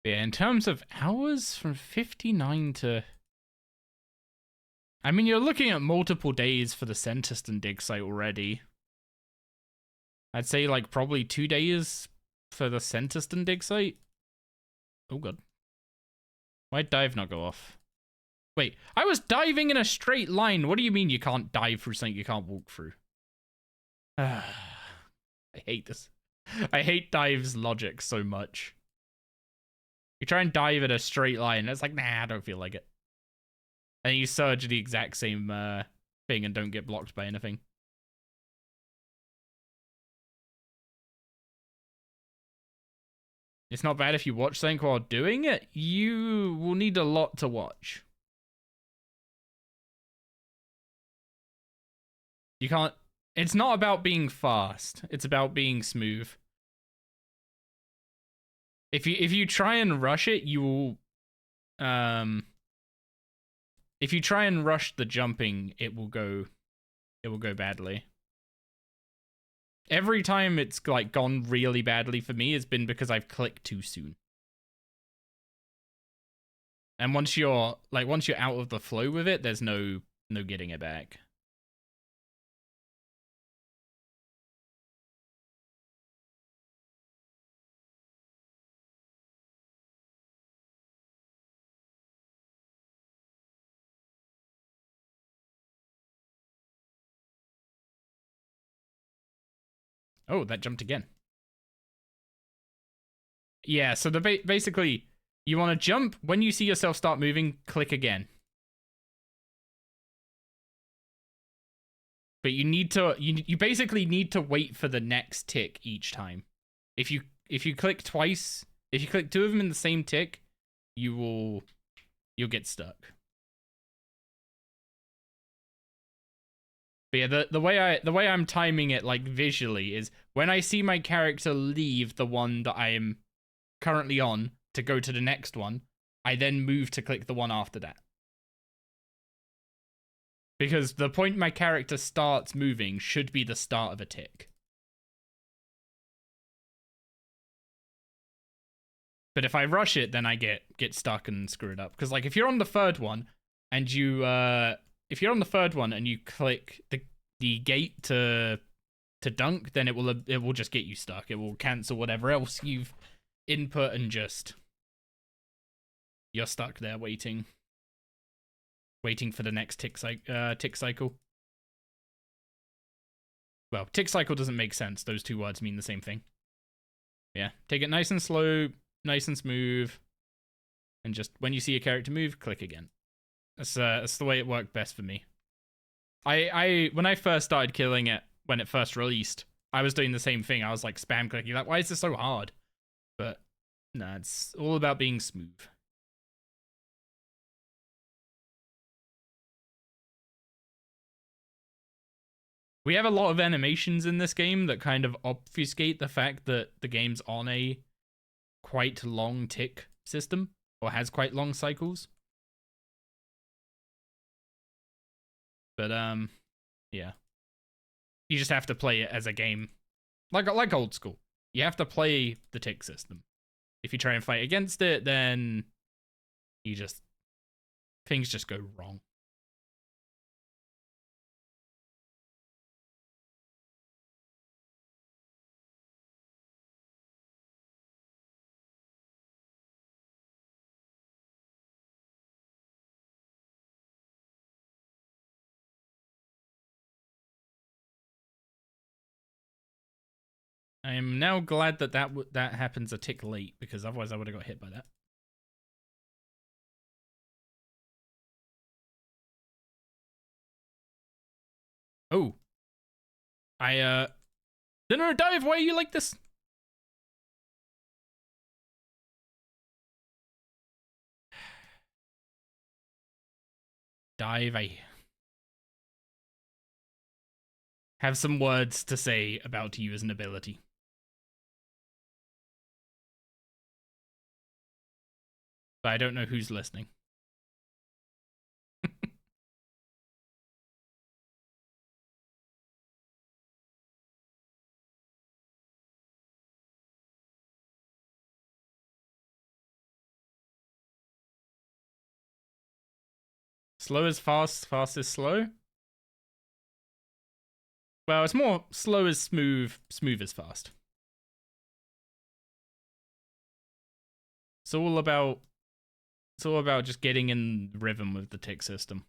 Yeah, in terms of hours, from 59 to... I mean, you're looking at multiple days for the Centiston dig site already. I'd say, like, probably 2 days for the Centiston dig site. Oh, God. Why'd dive not go off? Wait, I was diving in a straight line. What do you mean you can't dive through something you can't walk through? I hate this. I hate dive's logic so much. You try and dive in a straight line, and it's like, nah, I don't feel like it. And you surge the exact same thing and don't get blocked by anything. It's not bad if you watch something while doing it. You will need a lot to watch. You can't... It's not about being fast. It's about being smooth. If you try and rush it, you will... if you try and rush the jumping, it will go badly. Every time it's like gone really badly for me has been because I've clicked too soon. And once you're out of the flow with it, there's no getting it back. Oh, that jumped again. Yeah, so basically, you want to jump. When you see yourself start moving, click again. But you need to you basically need to wait for the next tick each time. If you click twice, if you click 2 of them in the same tick, you'll get stuck. But yeah, the way I'm timing it, like, visually, is when I see my character leave the one that I am currently on to go to the next one, I then move to click the one after that. Because the point my character starts moving should be the start of a tick. But if I rush it, then I get stuck and screw it up. Because like if you're on the third one and you click the gate to dunk, then it will just get you stuck. It will cancel whatever else you've input and just you're stuck there waiting for the next tick cycle. Well, tick cycle doesn't make sense. Those two words mean the same thing. Yeah, take it nice and slow, nice and smooth, and just when you see a character move, click again. That's the way it worked best for me. I when I first started killing it when it first released, I was doing the same thing. I was like spam clicking, like, why is this so hard? But no, it's all about being smooth. We have a lot of animations in this game that kind of obfuscate the fact that the game's on a quite long tick system, or has quite long cycles. But yeah. You just have to play it as a game. Like old school. You have to play the tick system. If you try and fight against it, then things just go wrong. I am now glad that that happens a tick late, because otherwise I would have got hit by that. Oh. No, dive, why are you like this? Dive, I have some words to say about you as an ability. But I don't know who's listening. Slow is fast, fast is slow? Well, it's more slow is smooth, smooth is fast. It's all about just getting in rhythm with the tick system.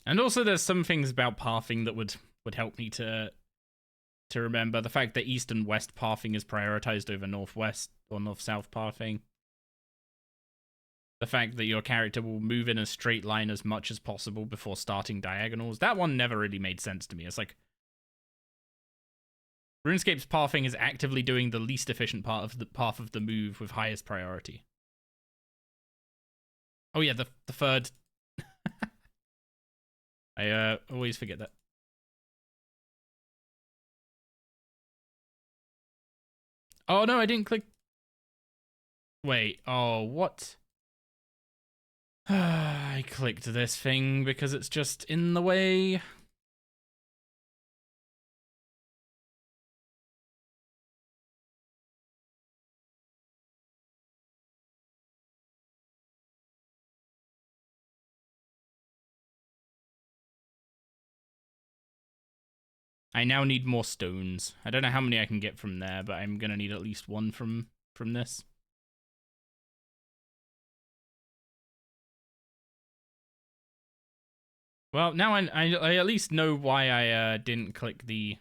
And also there's some things about pathing that would help me to remember. The fact that east and west pathing is prioritized over northwest or north-south pathing. The fact that your character will move in a straight line as much as possible before starting diagonals. That one never really made sense to me. It's like RuneScape's pathing is actively doing the least efficient part of the path of the move with highest priority. Oh yeah, the third. I always forget that. Oh no, I didn't click. Wait, oh, what? I clicked this thing because it's just in the way. I now need more stones. I don't know how many I can get from there, but I'm gonna need at least one from this. Well, now I at least know why I didn't click the...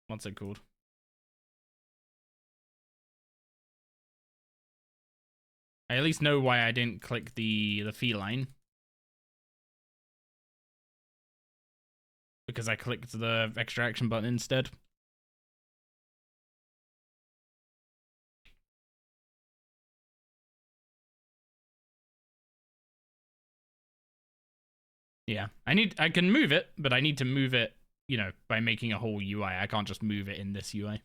What's it called? I at least know why I didn't click the feline. because I clicked the extraction button instead. Yeah, I can move it, but I need to move it, you know, by making a whole UI. I can't just move it in this UI.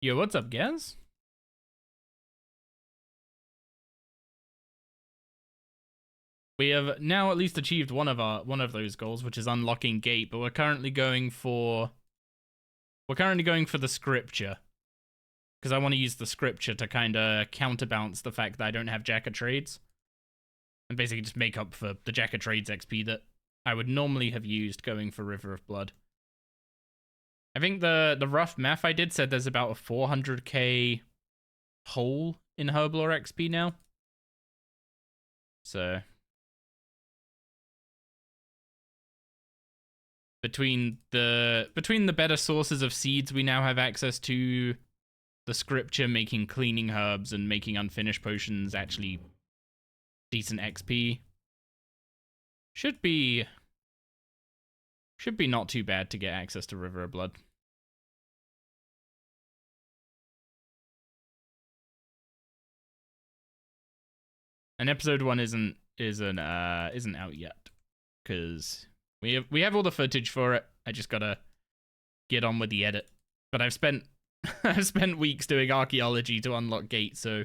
Yo, what's up, Gaz? We have now at least achieved one of those goals, which is unlocking gate, but we're currently going for the scripture. Because I want to use the scripture to kind of counterbalance the fact that I don't have Jack of Trades. And basically just make up for the Jack of Trades XP that I would normally have used going for River of Blood. I think the rough math I did said there's about a 400k hole in Herblore XP now. So between the better sources of seeds we now have access to, the scripture making cleaning herbs and making unfinished potions actually decent XP, should be not too bad to get access to River of Blood. And episode 1 isn't out yet because we have all the footage for it. I just gotta get on with the edit. But I've spent weeks doing archaeology to unlock gate, so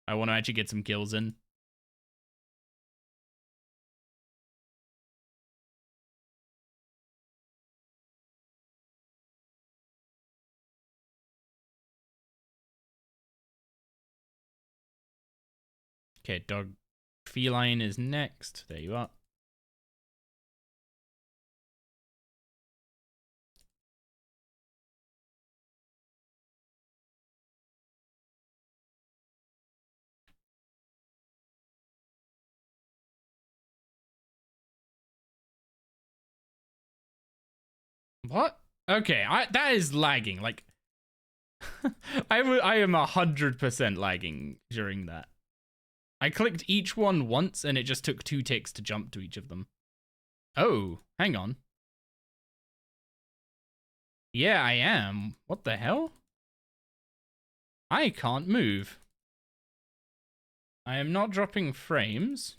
I want to actually get some kills in. Okay, dog feline is next. There you are. What? Okay, that is lagging. Like, I am 100% lagging during that. I clicked each one once, and it just took 2 ticks to jump to each of them. Oh, hang on. Yeah, I am. What the hell? I can't move. I am not dropping frames.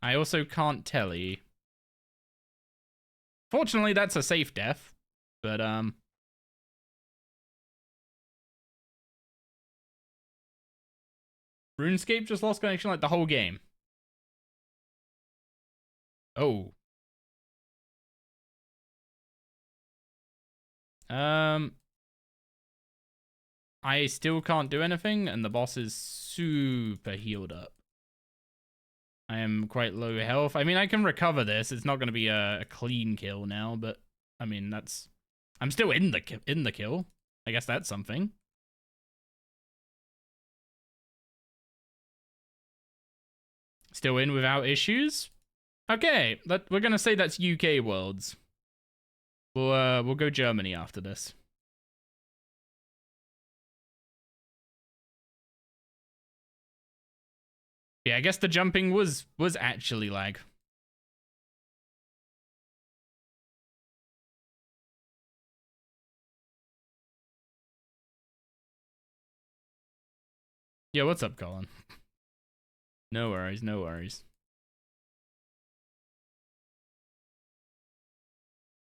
I also can't telly. Fortunately, that's a safe death, but RuneScape just lost connection like the whole game. Oh. I still can't do anything, and the boss is super healed up. I am quite low health. I mean, I can recover this. It's not going to be a clean kill now, but I mean, that's... I'm still in the kill. I guess that's something. Still in without issues? Okay, we're going to say that's UK Worlds. We'll go Germany after this. Yeah, I guess the jumping was actually lag. Yeah, what's up, Colin? No worries, no worries.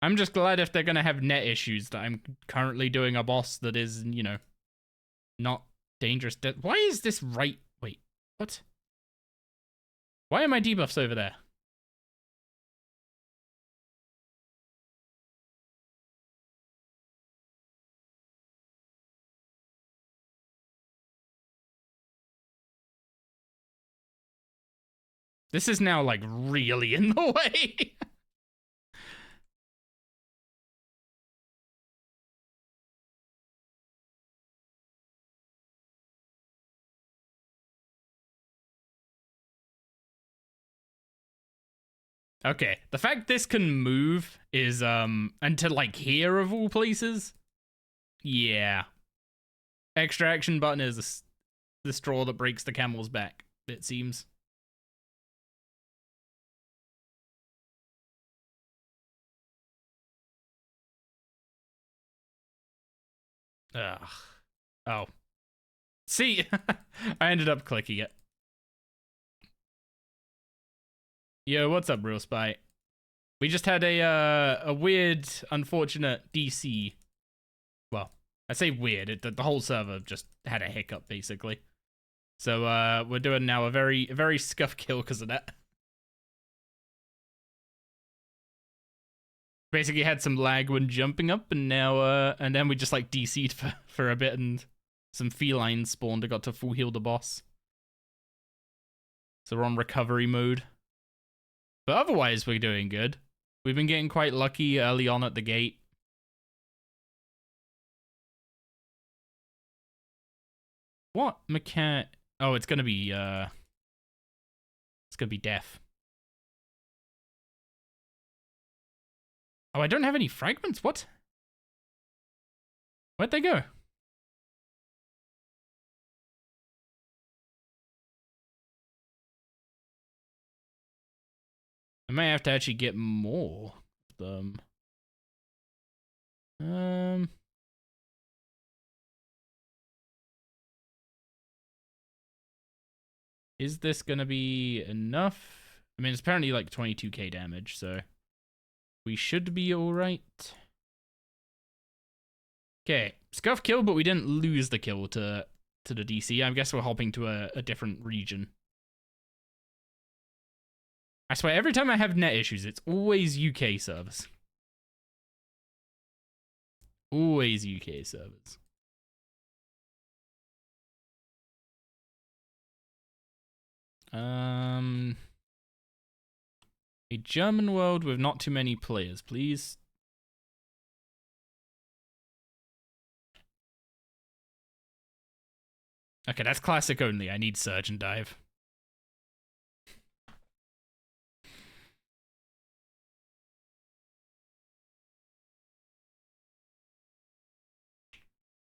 I'm just glad if they're gonna have net issues that I'm currently doing a boss that is, you know, not dangerous. Why is this right? Wait, what? Why are my debuffs over there? This is now, like, really in the way. Okay, the fact this can move is, and to, like, here of all places, Yeah. Extraction button is the straw that breaks the camel's back, it seems. Ugh. Oh. See, I ended up clicking it. Yo, what's up, Real Spy? We just had a weird, unfortunate DC. Well, I say weird. The whole server just had a hiccup, basically. So we're doing now a very scuff kill because of that. Basically had some lag when jumping up, and now and then we just like DC'd for a bit, and some felines spawned. I got to full heal the boss. So we're on recovery mode. But otherwise, we're doing good. We've been getting quite lucky early on at the gate. What mechanic? Oh, it's gonna be death. Oh, I don't have any fragments. What? Where'd they go? I may have to actually get more of them. Is this gonna be enough? I mean, it's apparently like 22k damage, so we should be alright. Okay, scuff kill, but we didn't lose the kill to the DC. I guess we're hopping to a different region. I swear, every time I have net issues, it's always UK servers. Always UK servers. A German world with not too many players, please. Okay, that's classic only. I need surge and dive.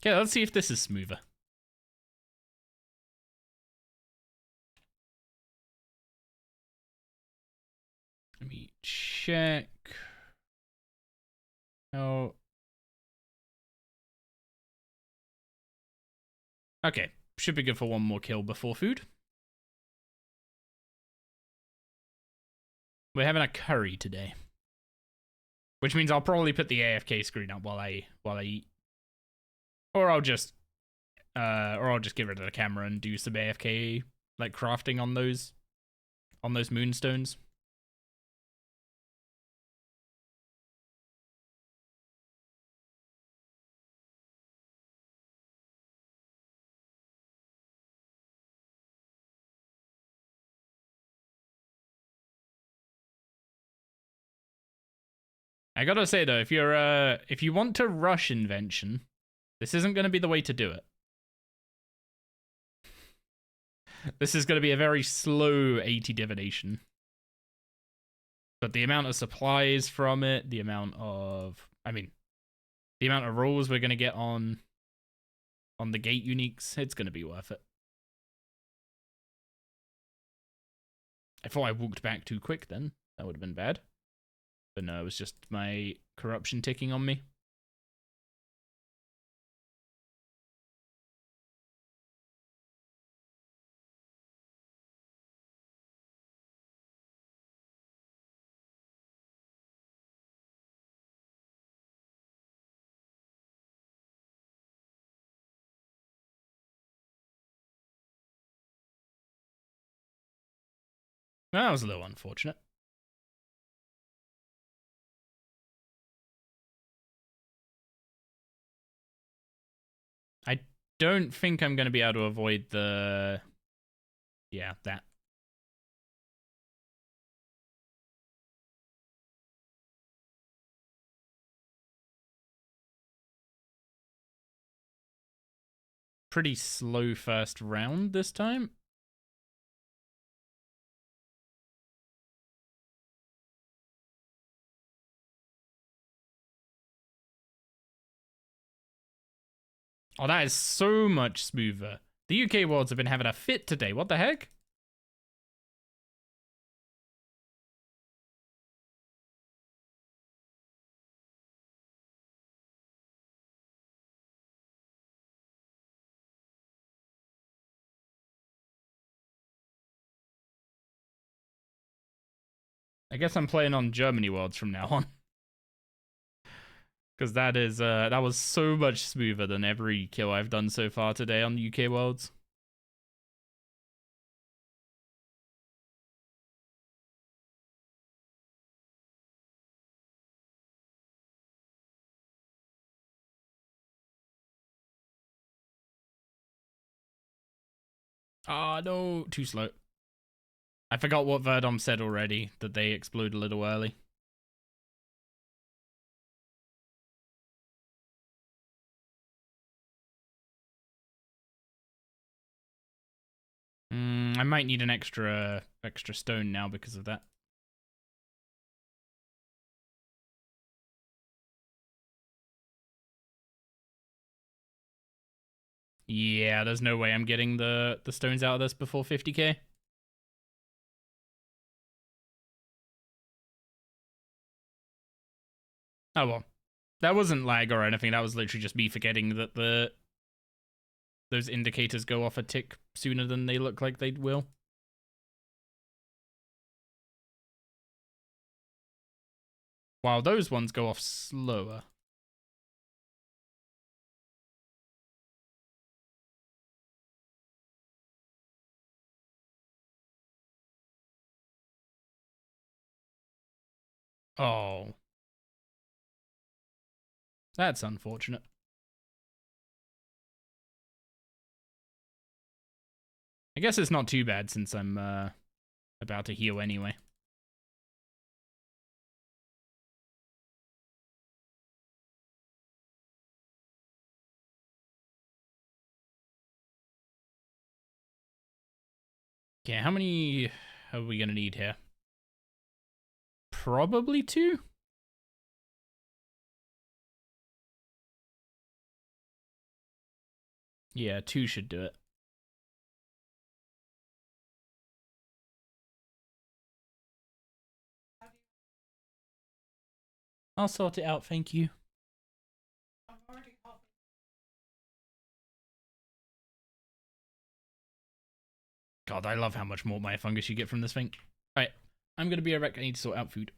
Okay, let's see if this is smoother. Let me check. Oh. Okay, should be good for one more kill before food. We're having a curry today, which means I'll probably put the AFK screen up while I eat, or I'll just get rid of the camera and do some AFK like crafting on those moonstones. I gotta say though, if you want to rush invention, this isn't gonna be the way to do it. This is gonna be a very slow 80 divination. But the amount of supplies from it, the amount of rolls we're gonna get on the gate uniques, it's gonna be worth it. I thought I walked back too quick then. That would have been bad. But no, it was just my corruption ticking on me. That was a little unfortunate. I don't think I'm going to be able to avoid the... Yeah, that. Pretty slow first round this time. Oh, that is so much smoother. The UK worlds have been having a fit today. What the heck? I guess I'm playing on Germany worlds from now on. Because that was so much smoother than every kill I've done so far today on UK worlds. Ah, no, too slow. I forgot what Verdom said already, that they explode a little early. I might need an extra stone now because of that. Yeah, there's no way I'm getting the stones out of this before 50k. Oh well. That wasn't lag or anything, that was literally just me forgetting that those indicators go off a tick sooner than they look like they will. While those ones go off slower. Oh. That's unfortunate. I guess it's not too bad since I'm about to heal anyway. Okay, how many are we gonna need here? Probably 2? Yeah, 2 should do it. I'll sort it out, thank you. God, I love how much more my fungus you get from this thing. Alright, I'm gonna be a wreck. I need to sort out food.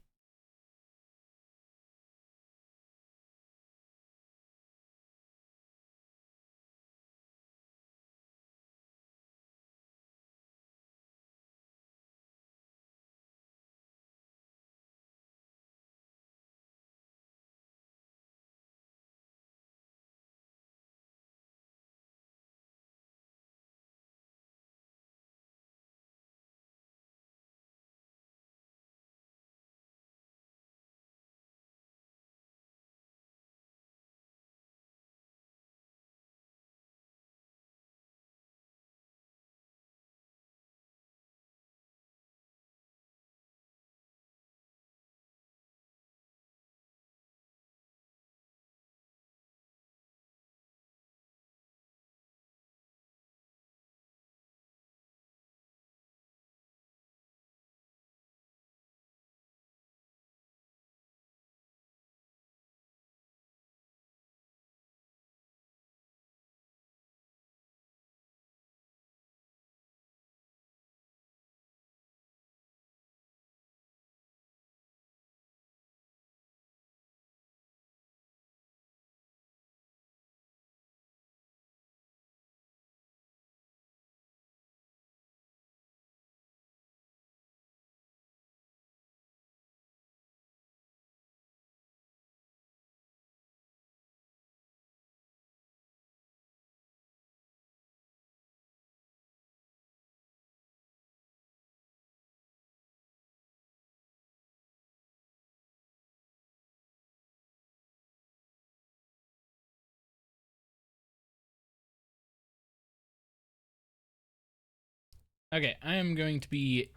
Okay, I am going to be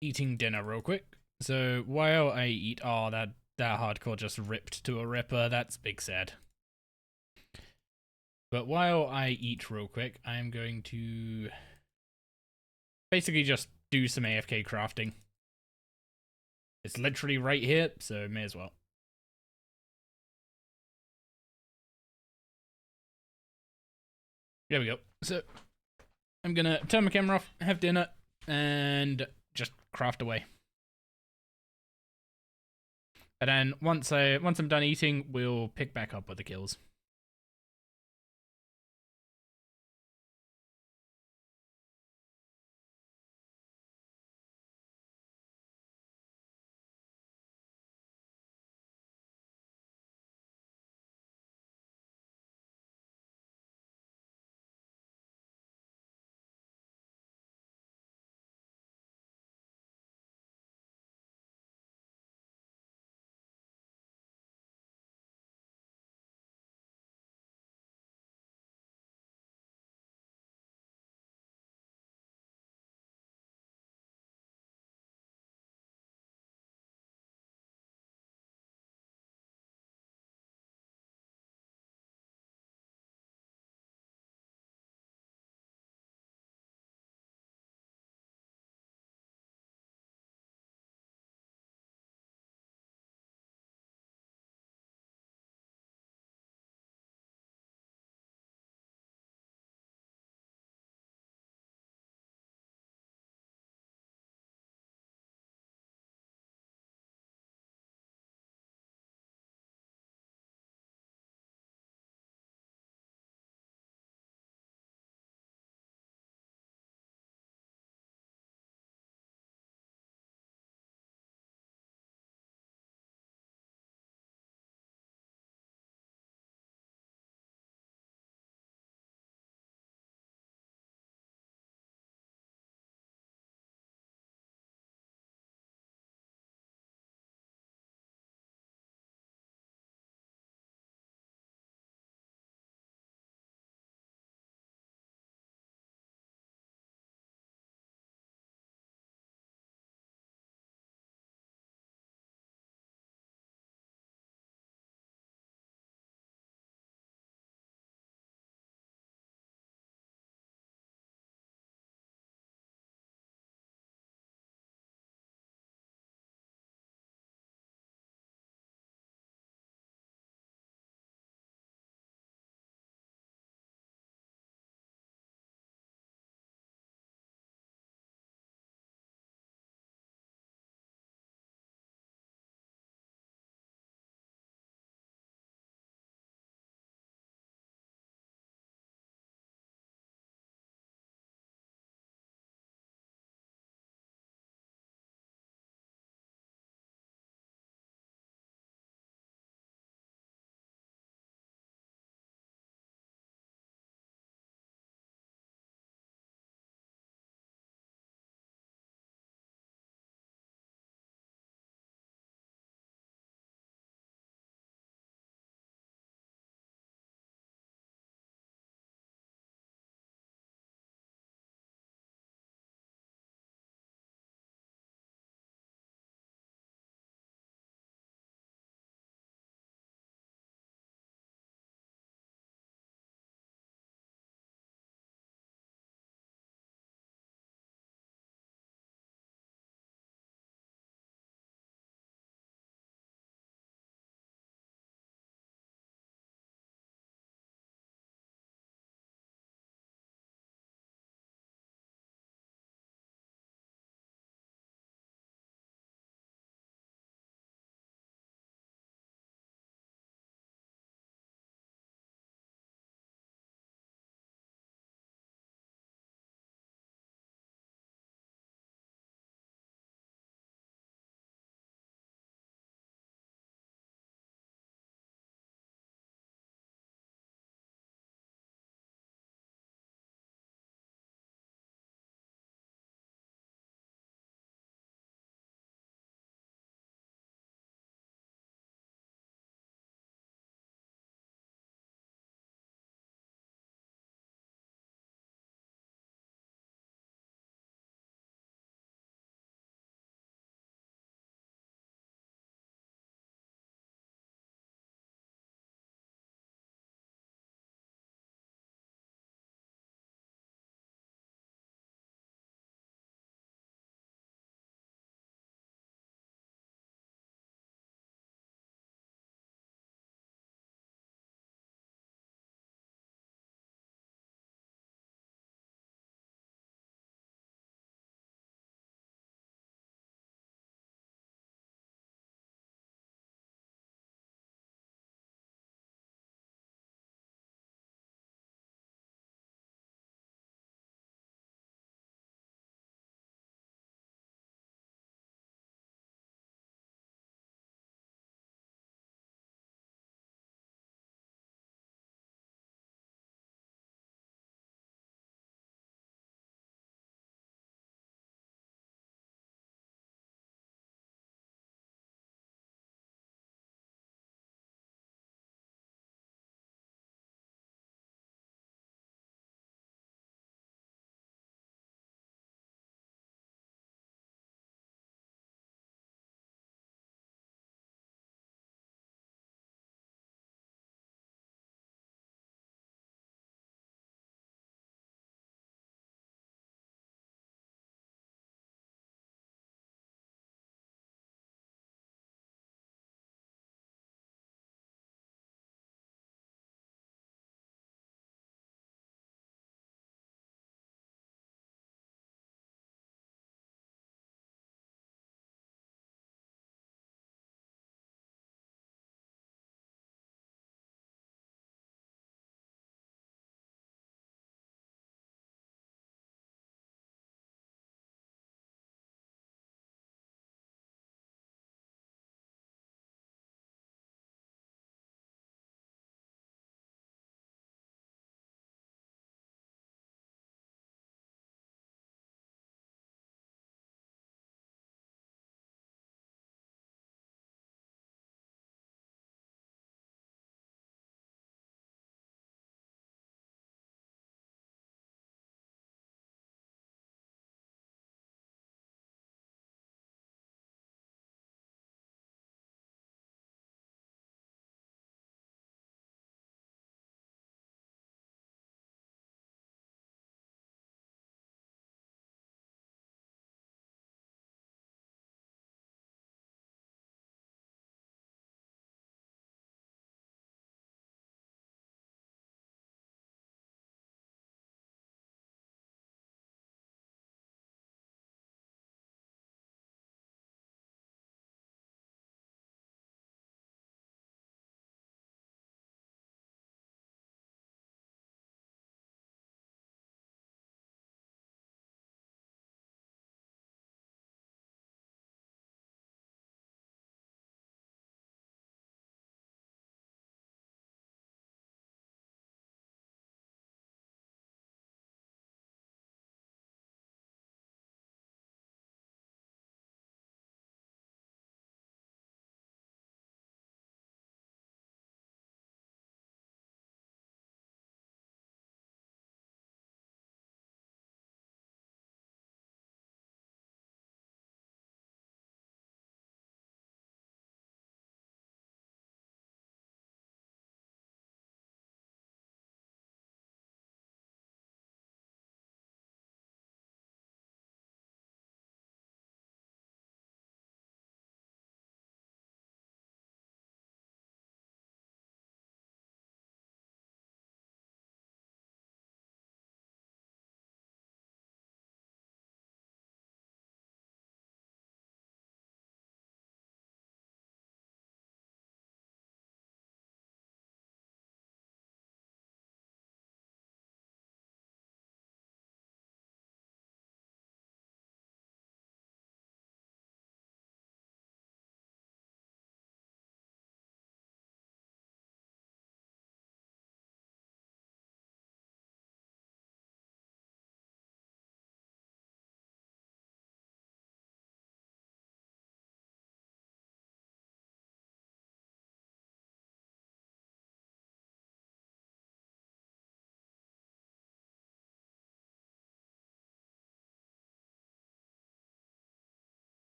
eating dinner real quick. So while I eat, oh, that hardcore just ripped to a ripper. That's big sad. But while I eat real quick, I'm going to basically just do some AFK crafting. It's literally right here, so may as well. There we go. So I'm gonna turn my camera off, have dinner, and just craft away. And then once I'm done eating, we'll pick back up with the kills.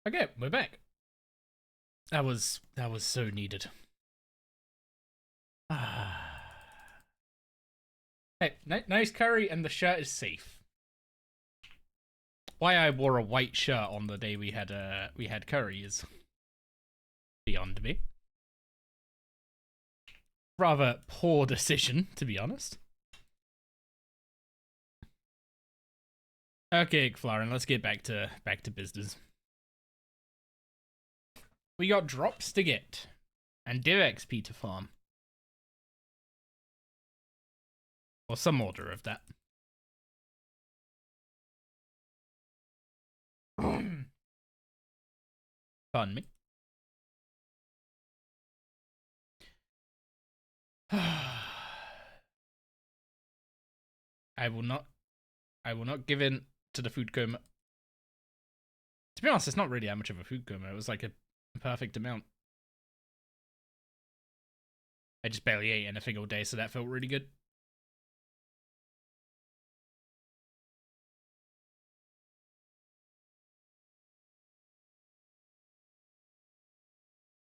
Okay, we're back. That was so needed. Hey, nice curry, and the shirt is safe. Why I wore a white shirt on the day we had curry is beyond me. Rather poor decision, to be honest. Okay, Florin, let's get back to business. We got drops to get, and Div XP to farm. Or some order of that. Pardon me. I will not give in to the food coma. To be honest, it's not really that much of a food coma. It was like a perfect amount. I just barely ate anything all day, so that felt really good.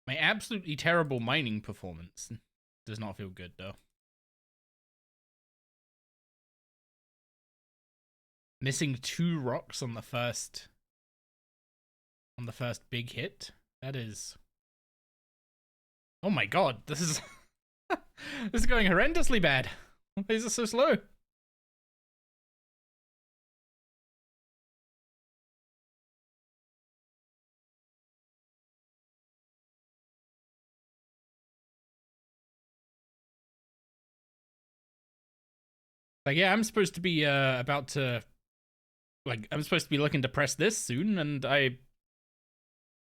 My absolutely terrible mining performance does not feel good, though. Missing 2 rocks on the first big hit. That is... Oh my god, this is... this is going horrendously bad. Why is it so slow? Like, yeah, I'm supposed to be about to... Like, I'm supposed to be looking to press this soon, and I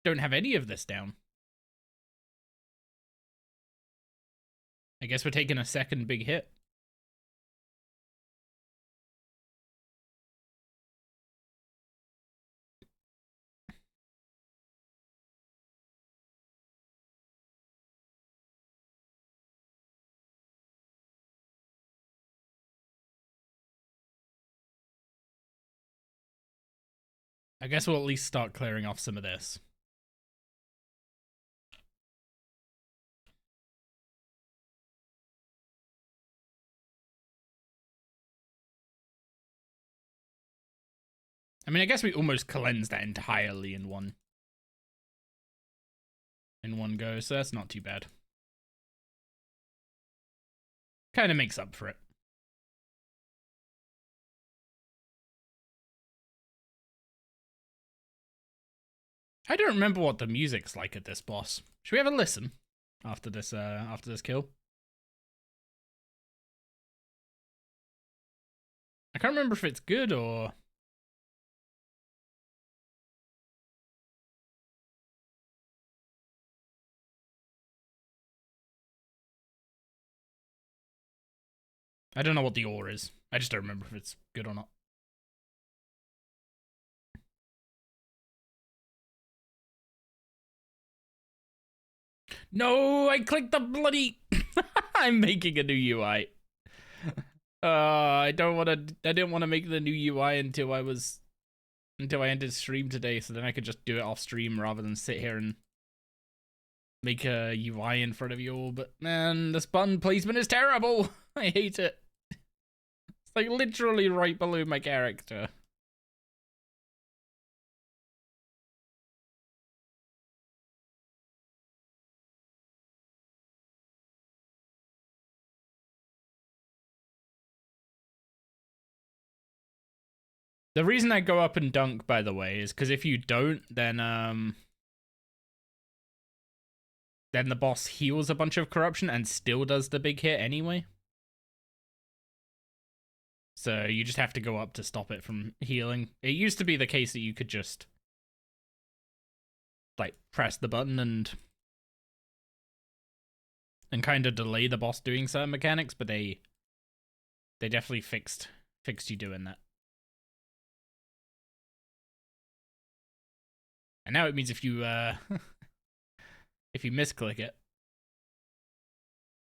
don't have any of this down. I guess we're taking a second big hit. I guess we'll at least start clearing off some of this. I mean, I guess we almost cleansed that entirely in one go, so that's not too bad. Kind of makes up for it. I don't remember what the music's like at this boss. Should we have a listen after this kill? I can't remember if it's good or... I don't know what the ore is. I just don't remember if it's good or not. No, I clicked the bloody... I'm making a new UI. I didn't want to make the new UI until I ended stream today, so then I could just do it off stream rather than sit here and make a UI in front of you all. But man, this button placement is terrible. I hate it. It's like literally right below my character. The reason I go up and dunk, by the way, is because if you don't, then the boss heals a bunch of corruption and still does the big hit anyway. So you just have to go up to stop it from healing. It used to be the case that you could just like press the button and kind of delay the boss doing certain mechanics, but they definitely fixed you doing that. And now it means if you if you misclick it.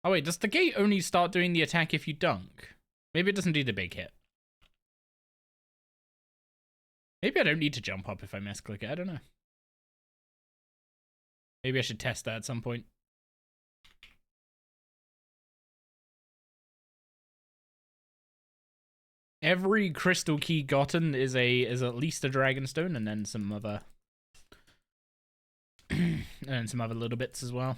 Oh wait, does the gate only start doing the attack if you dunk? Maybe it doesn't do the big hit. Maybe I don't need to jump up if I misclick it, I don't know. Maybe I should test that at some point. Every crystal key gotten is at least a dragonstone, and then some other and then some other little bits as well.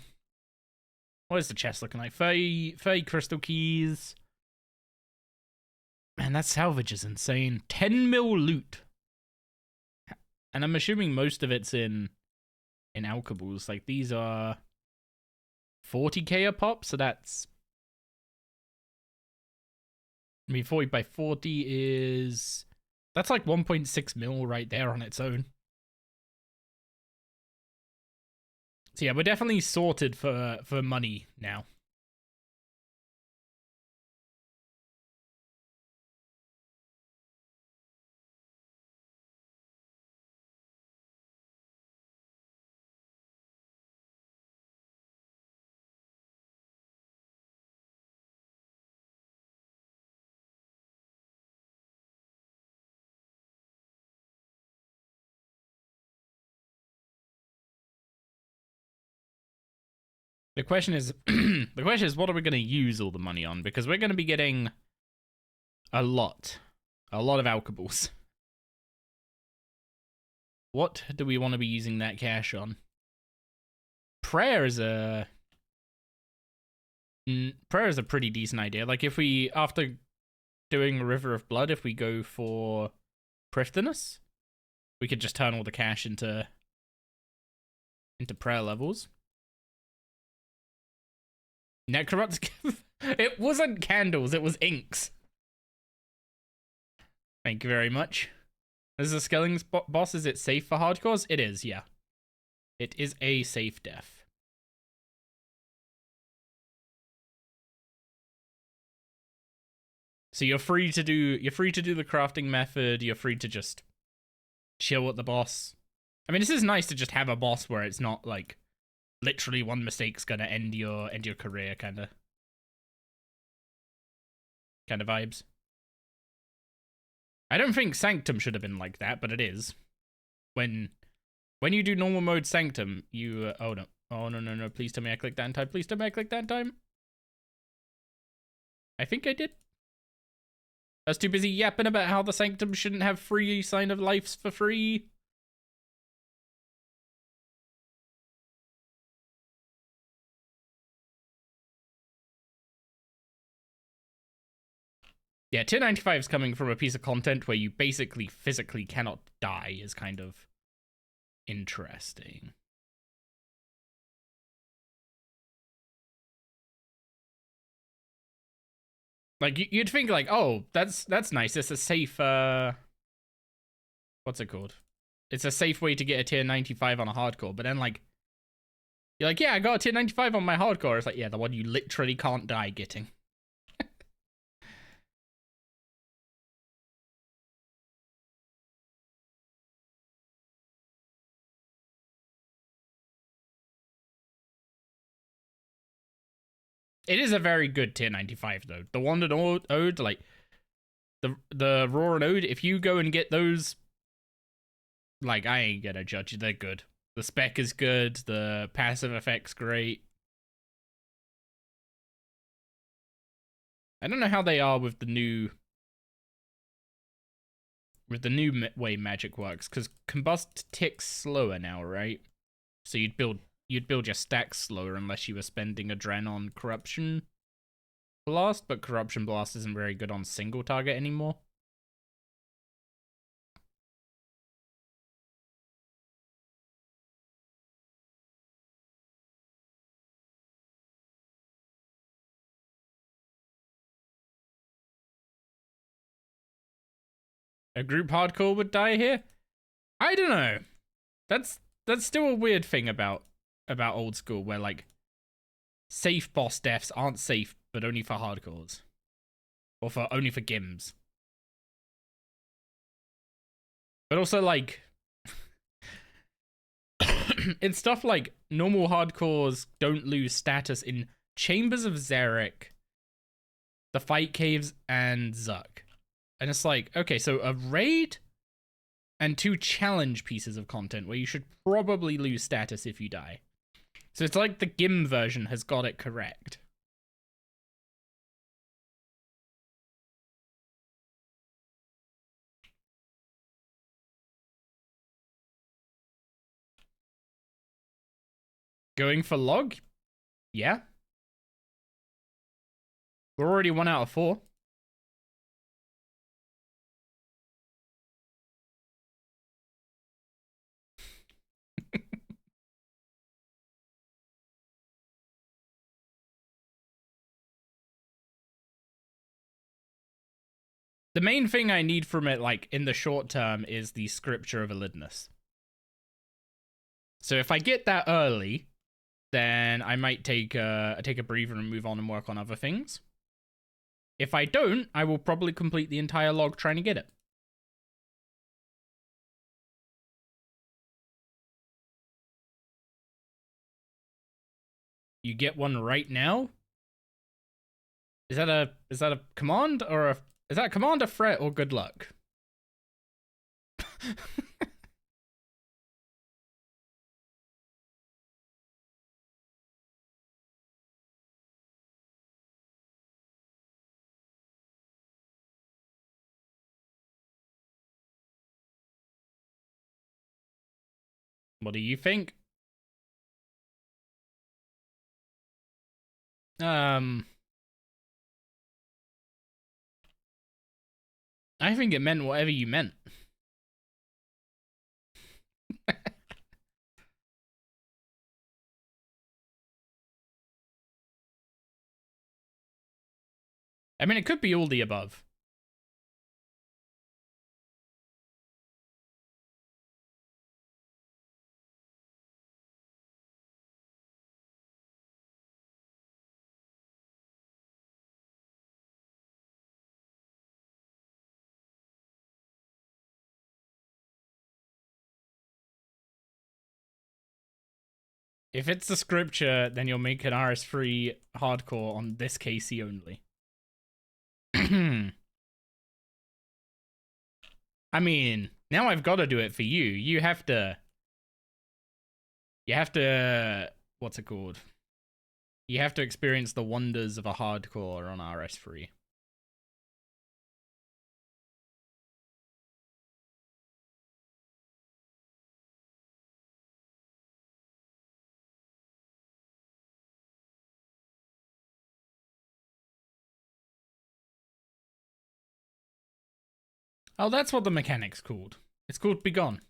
What is the chest looking like? 30 crystal keys. Man, that salvage is insane. 10 mil loot. And I'm assuming most of it's in alchables. Like, these are 40k a pop, so that's... I mean, 40 by 40 is... That's like 1.6 mil right there on its own. So yeah, we're definitely sorted for money now. The question is, what are we going to use all the money on? Because we're going to be getting a lot of alchables. What do we want to be using that cash on? Prayer is a pretty decent idea. Like, if we, after doing River of Blood, if we go for Prifdinus, we could just turn all the cash into prayer levels. Necromant's it wasn't candles, it was inks. Thank you very much. This is a Skelling's boss. Is it safe for hardcores? It is, yeah. It is a safe death. So you're free to do the crafting method, you're free to just chill at the boss. I mean, this is nice to just have a boss where it's not like literally one mistake's gonna end your career kind of vibes. I don't think Sanctum should have been like that, but it is. When you do normal mode Sanctum, you oh no, please tell me I clicked that in time. Please tell me I clicked that in time. I think I did. I was too busy yapping about how the Sanctum shouldn't have free sign of lives for free. Yeah, tier 95 is coming from a piece of content where you basically physically cannot die is kind of interesting. Like, you'd think, like, oh, that's nice. It's a safe, what's it called? It's a safe way to get a tier 95 on a hardcore. But then, like, you're like, yeah, I got a tier 95 on my hardcore. It's like, yeah, the one you literally can't die getting. It is a very good tier 95, though. The one that Ode, like, the Roar and Ode, if you go and get those, like, I ain't gonna judge you, they're good. The spec is good, the passive effect's great. I don't know how they are with the new way magic works, because combust ticks slower now, right? So you'd build your stacks slower unless you were spending a Dren on Corruption Blast, but Corruption Blast isn't very good on single target anymore. A group hardcore would die here? I don't know. That's still a weird thing about old school, where, like, safe boss deaths aren't safe, but only for hardcores. Or only for gims. But also, like, it's stuff like normal hardcores don't lose status in Chambers of Zarek, the Fight Caves, and Zuck. And it's like, okay, so a raid and 2 challenge pieces of content where you should probably lose status if you die. So it's like the GIM version has got it correct. Going for log? Yeah. We're already 1 out of 4. The main thing I need from it, like, in the short term, is the scripture of Elidinis. So if I get that early, then I might take a breather and move on and work on other things. If I don't, I will probably complete the entire log trying to get it. You get one right now? Is that a command or is that a command, a threat, or good luck? What do you think? I think it meant whatever you meant. I mean, it could be all the above. If it's the scripture, then you'll make an RS3 hardcore on this KC only. I mean, now I've got to do it for you. You have to, what's it called? You have to experience the wonders of a hardcore on RS3. Oh, that's what the mechanic's called. It's called Begone.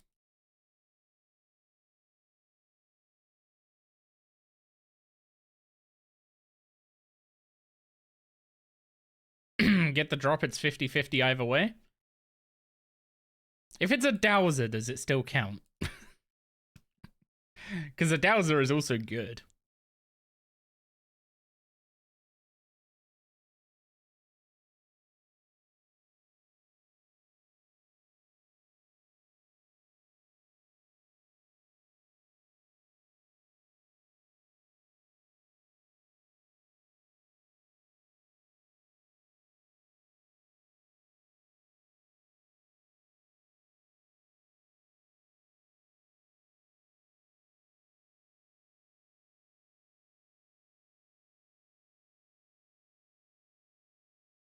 Get the drop, it's 50-50 either way. If it's a dowser, does it still count? Because a dowser is also good.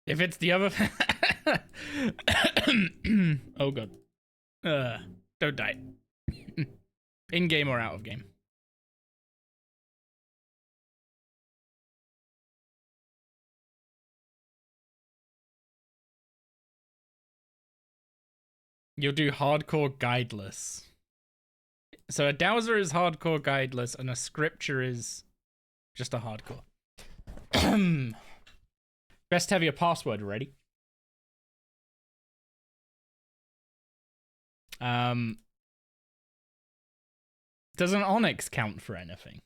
If it's the other... oh god. Don't die. In-game or out of game. You'll do hardcore guideless. So a dowser is hardcore guideless and a scripture is just a hardcore. Best to have your password ready. Does an Onyx count for anything?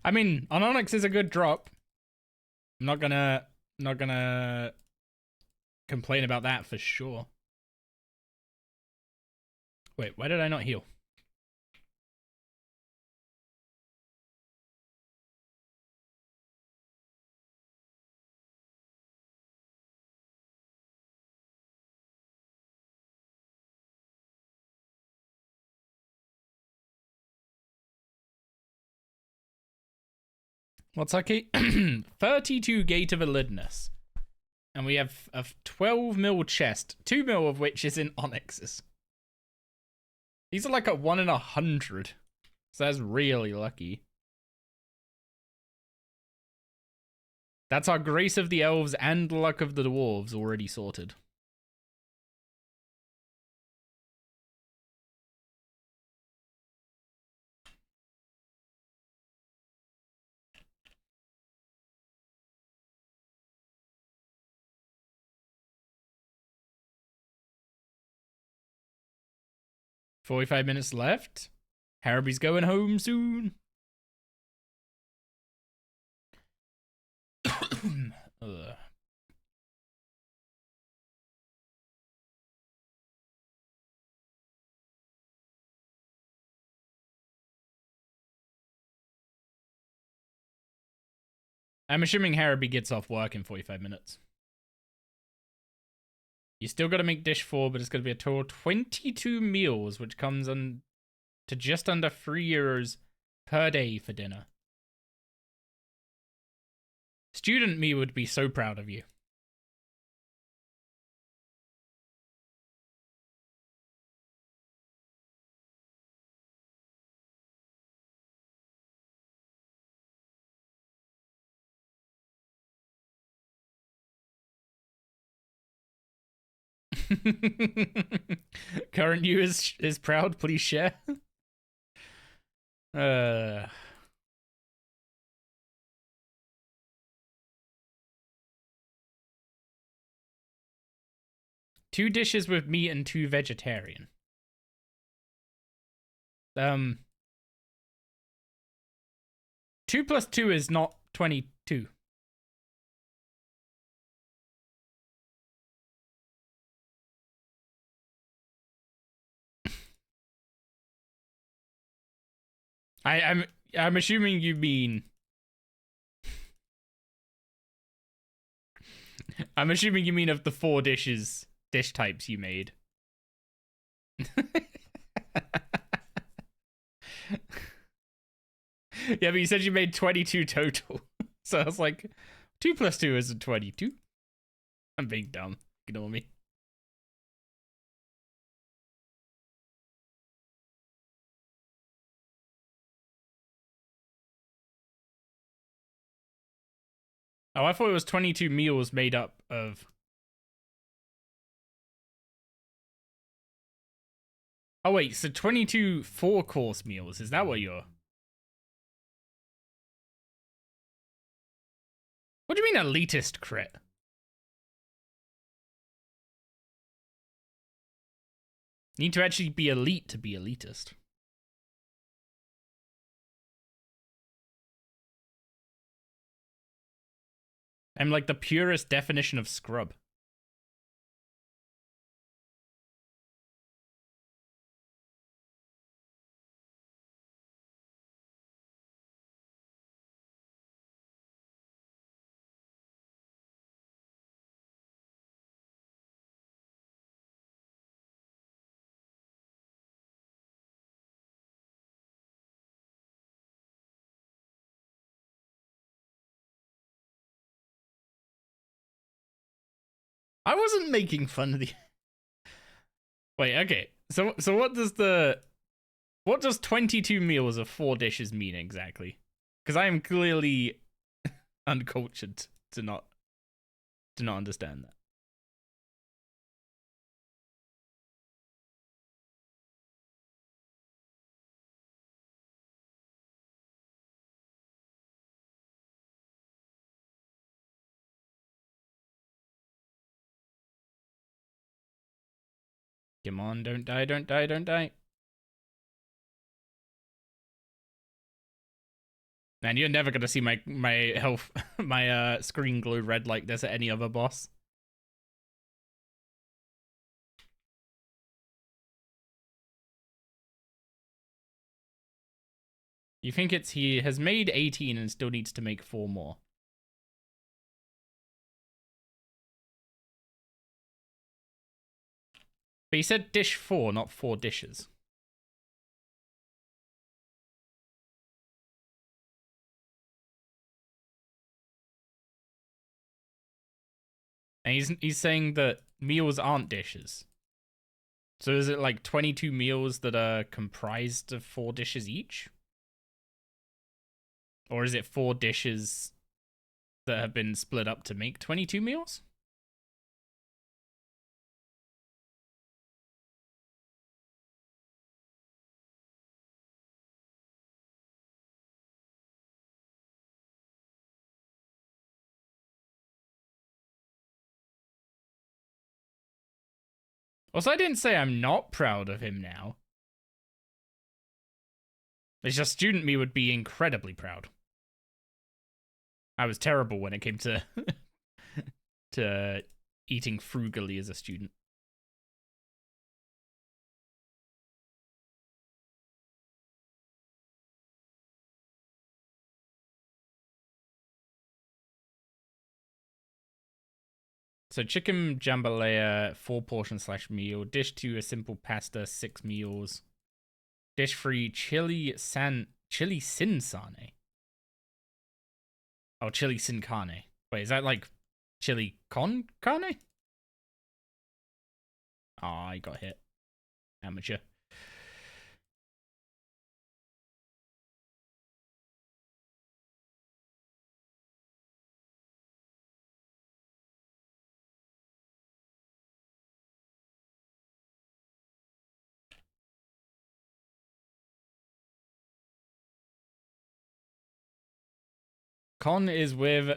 I mean, an Onyx is a good drop. I'm not gonna complain about that for sure. Wait, why did I not heal? What's our key? 32 Gate of Elidinis. And we have a 12 mil chest, 2 mil of which is in onyxes. These are like a 1 in 100. So that's really lucky. That's our Grace of the Elves and Luck of the Dwarves already sorted. $45 minutes left. Haraby's going home soon. Ugh. I'm assuming Haraby gets off work in 45 minutes. You still got to make dish 4, but it's going to be a total of 22 meals, which comes on to just under €3 per day for dinner. Student me would be so proud of you. Current you is proud, please share. Two dishes with meat and 2 vegetarian. 2 plus 2 is not 22. I'm assuming you mean. I'm assuming you mean of the 4 dish types you made. Yeah, but you said you made 22 total. So I was like, 2 plus 2 isn't 22. I'm being dumb. Ignore me. Oh, I thought it was 22 meals made up of... Oh, wait, so 22 4-course meals. Is that what you're... What do you mean elitist crit? You need to actually be elite to be elitist. I'm like the purest definition of scrub. I wasn't making fun of the... Wait, okay. So what does 22 meals of 4 dishes mean exactly? Because I am clearly uncultured to not understand that. Come on, don't die, don't die, don't die. Man, you're never gonna see my health, my screen glow red like this at any other boss. You think he has made 18 and still needs to make 4 more. But he said dish 4, not 4 dishes. And he's saying that meals aren't dishes. So is it like 22 meals that are comprised of 4 dishes each? Or is it 4 dishes that have been split up to make 22 meals? Also, I didn't say I'm not proud of him now. It's just student me would be incredibly proud. I was terrible when it came to to eating frugally as a student. So chicken jambalaya, 4 portion / meal. Dish 2, a simple pasta, 6 meals. Dish 3, chili sin sane. Oh, chili sin carne. Wait, is that like chili con carne? Oh, I got hit. Amateur. Con is with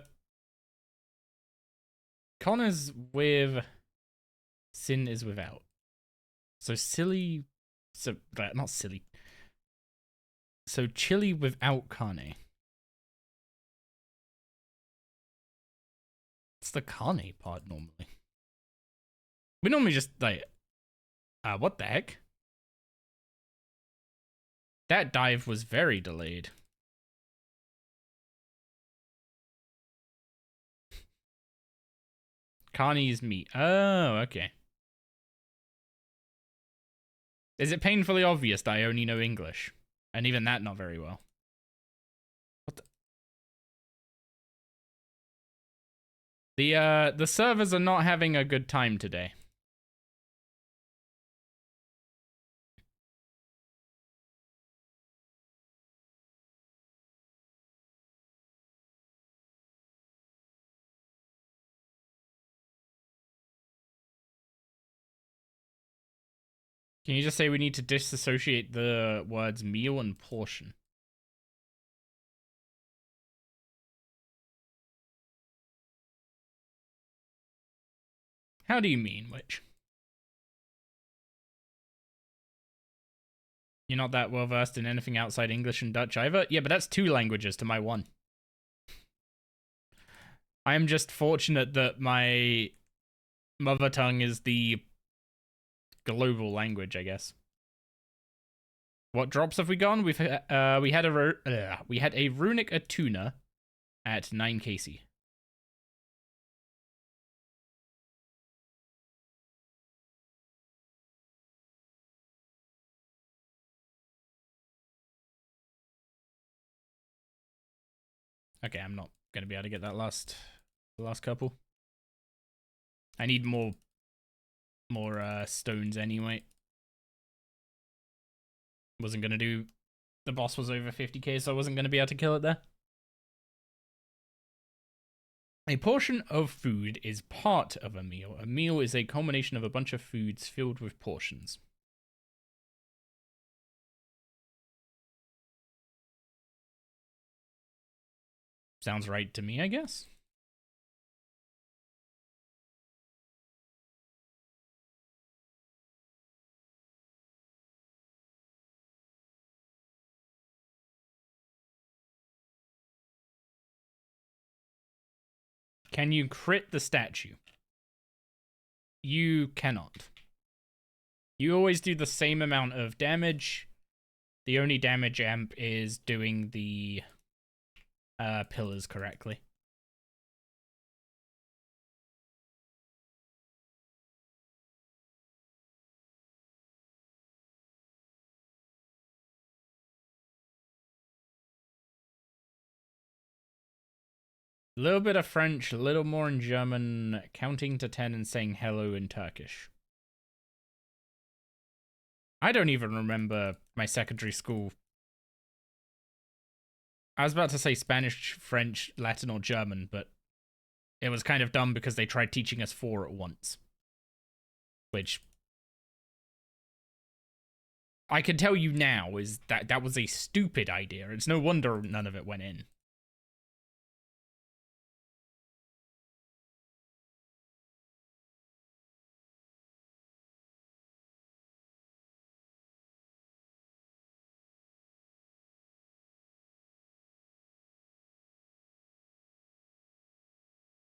sin is without. So silly, so not silly. So chili without carne. It's the carne part normally. We normally just like, what the heck? That dive was very delayed. Carne is meat. Oh, okay. Is it painfully obvious that I only know English? And even that, not very well. What the servers are not having a good time today. Can you just say we need to disassociate the words meal and portion? How do you mean, which? You're not that well versed in anything outside English and Dutch either? Yeah, but that's 2 languages to my 1. I am just fortunate that my mother tongue is the global language, I guess. What drops have we gone? We had a runic Atuna at 9 KC. Okay, I'm not gonna be able to get that last couple. I need more stones anyway. Wasn't gonna do. The boss was over 50k, so I wasn't gonna be able to kill it there. A portion of food is part of a meal. A meal is a combination of a bunch of foods filled with portions. Sounds right to me, I guess. Can you crit the statue? You cannot. You always do the same amount of damage. The only damage amp is doing the pillars correctly. A little bit of French, a little more in German, counting to 10 and saying hello in Turkish. I don't even remember my secondary school. I was about to say Spanish, French, Latin, or German, but it was kind of dumb because they tried teaching us 4 at once. Which I can tell you now is that was a stupid idea. It's no wonder none of it went in.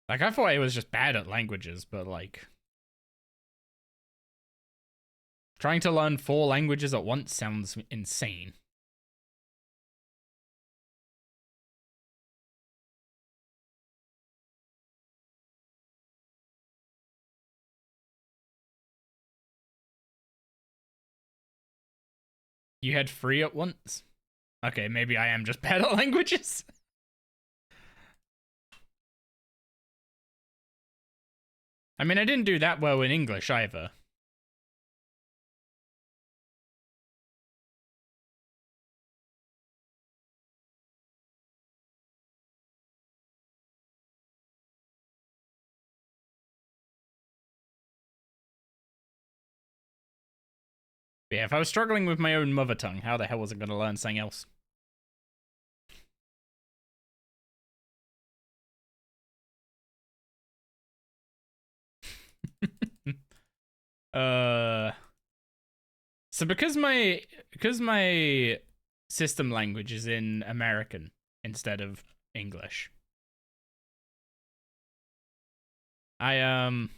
Like, I thought I was just bad at languages, but like, trying to learn 4 languages at once sounds insane. You had 3 at once? Okay, maybe I am just bad at languages. I mean, I didn't do that well in English either. But yeah, if I was struggling with my own mother tongue, how the hell was I going to learn something else? So because my system language is in American instead of English, a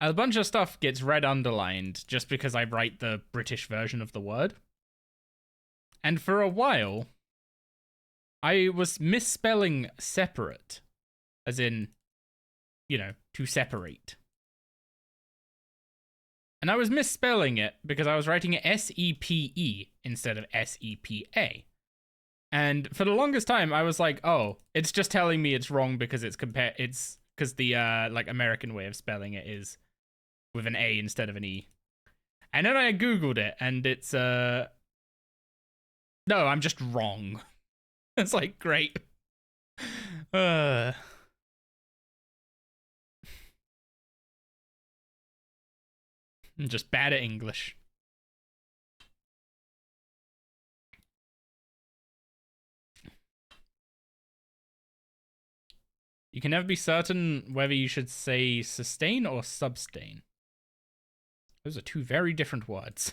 bunch of stuff gets red underlined just because I write the British version of the word. And for a while, I was misspelling separate, as in, to separate. And I was misspelling it because I was writing it S-E-P-E instead of S-E-P-A. And for the longest time, I was like, oh, it's just telling me it's wrong because it's because the American way of spelling it is with an A instead of an E. And then I Googled it, and it's no, I'm just wrong. It's like, great. I'm just bad at English. You can never be certain whether you should say sustain or sustain. Those are 2 very different words.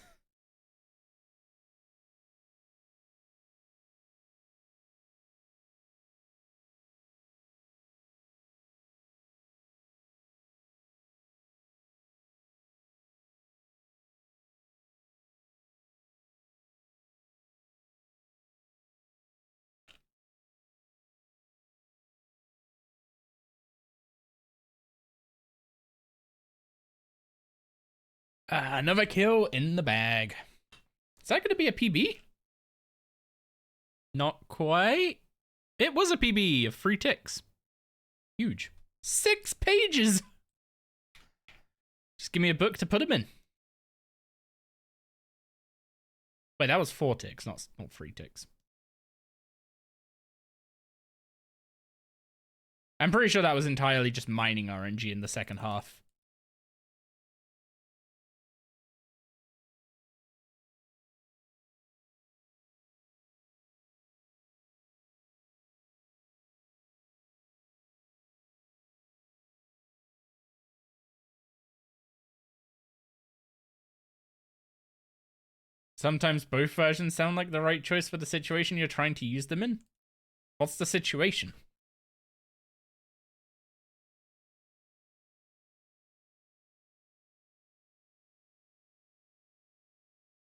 Another kill in the bag. Is that going to be a PB? Not quite. It was a PB of 3 ticks. Huge. 6 pages. Just give me a book to put them in. Wait, that was 4 ticks, not 3 ticks. I'm pretty sure that was entirely just mining RNG in the second half. Sometimes both versions sound like the right choice for the situation you're trying to use them in. What's the situation?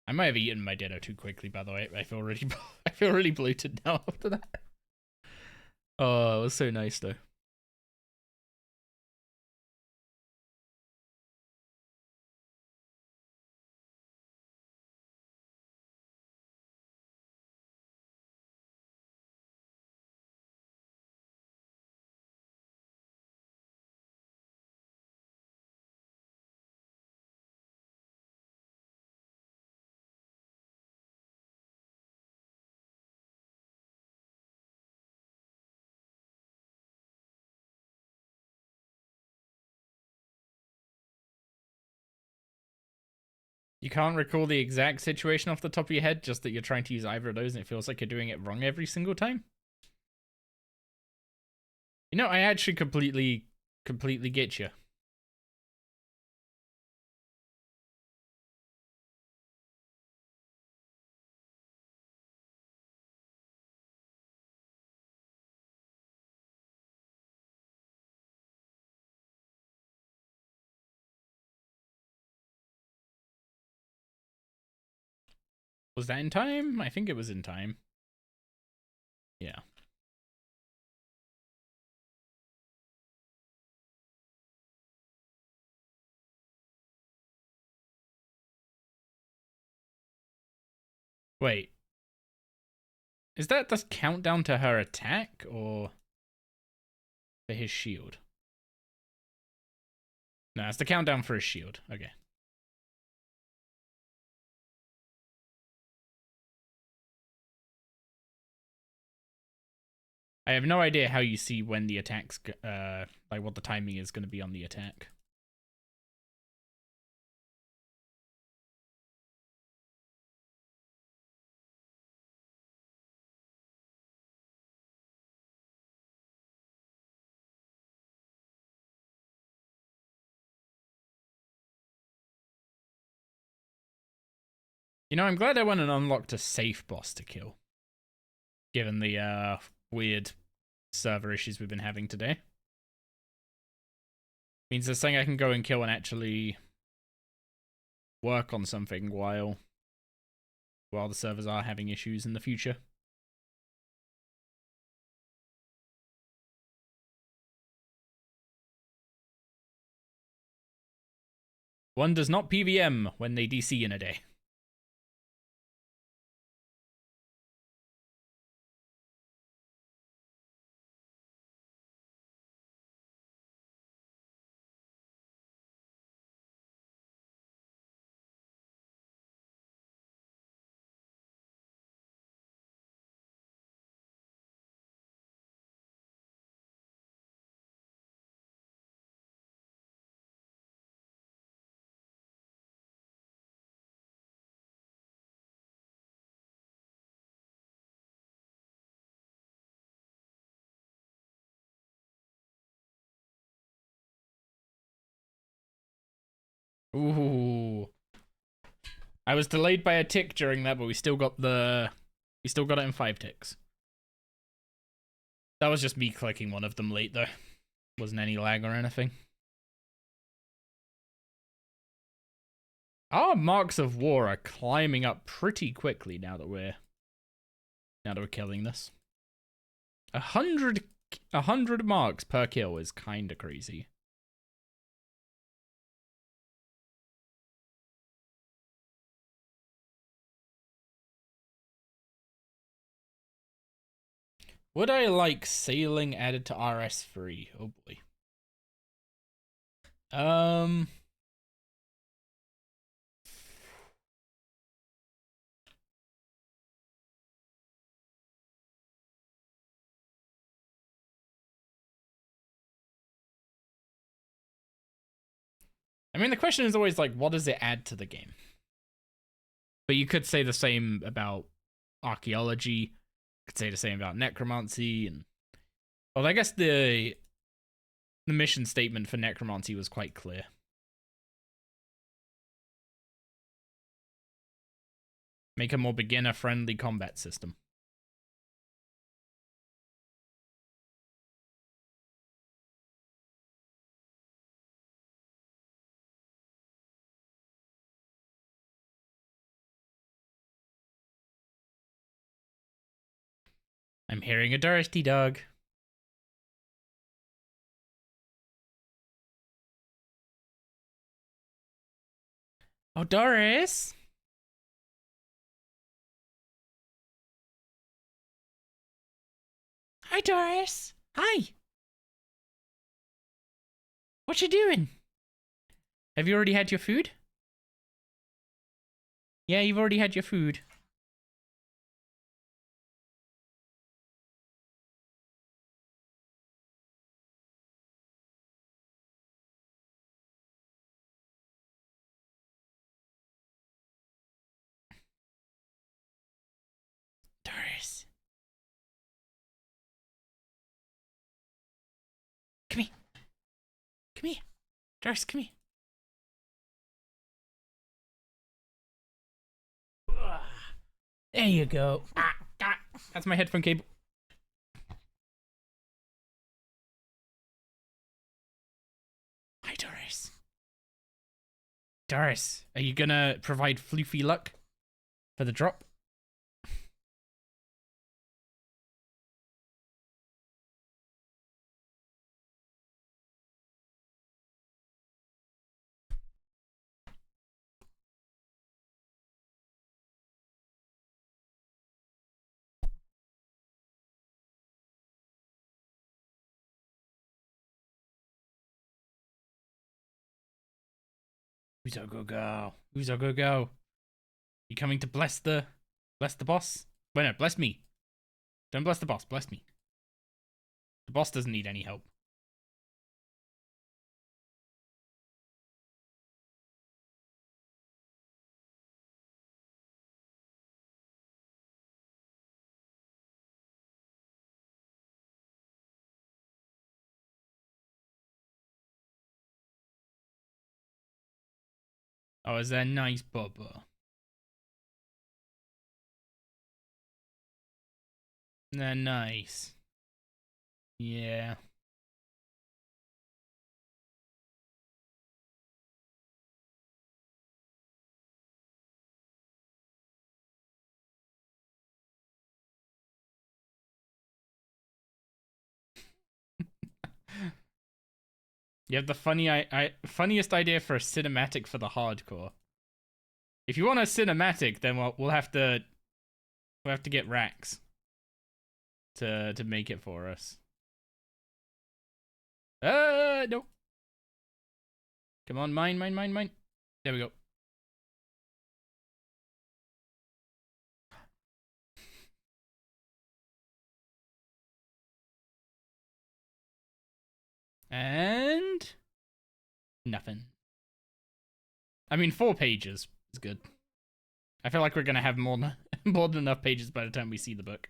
I might have eaten my dinner too quickly, by the way. I feel really bloated now after that. Oh, it was so nice though. You can't recall the exact situation off the top of your head, just that you're trying to use either of those and it feels like you're doing it wrong every single time? You know, I actually completely get you. Was that in time? I think it was in time. Yeah. Wait. Is that the countdown to her attack, or for his shield? No, it's the countdown for his shield. Okay. I have no idea how you see when the attack's, like what the timing is going to be on the attack. You know, I'm glad I went and unlocked a safe boss to kill. Given the, weird server issues we've been having today. Means there's something I can go and kill and actually work on something while the servers are having issues in the future. One does not PVM when they DC in a day. Ooh. I was delayed by a tick during that, but we still got it in 5 ticks. That was just me clicking one of them late though. Wasn't any lag or anything. Our marks of war are climbing up pretty quickly now that we're killing this. 100 marks per kill is kinda crazy. Would I like sailing added to RS3? Oh boy. I mean, the question is always like, what does it add to the game? But you could say the same about archaeology. You could say the same about necromancy, and well, I guess the mission statement for necromancy was quite clear. Make a more beginner-friendly combat system. I'm hearing a thirsty dog. Oh, Doris! Hi, Doris! Hi! What you doing? Have you already had your food? Yeah, you've already had your food. Doris. Come here. Come here. Doris, come here. There you go. That's my headphone cable. Hi, Doris. Doris, are you gonna provide floofy luck for the drop? Who's our go? Who's our go? You coming to bless the boss? Wait, no, bless me. Don't bless the boss, bless me. The boss doesn't need any help. Oh, is that nice, Bubba? They're nice. Yeah. You have the funniest idea for a cinematic for the hardcore. If you want a cinematic, then we'll have to get Rax to make it for us. No. Come on, mine. There we go. And nothing. I mean, 4 pages is good. I feel like we're gonna have more than enough pages by the time we see the book.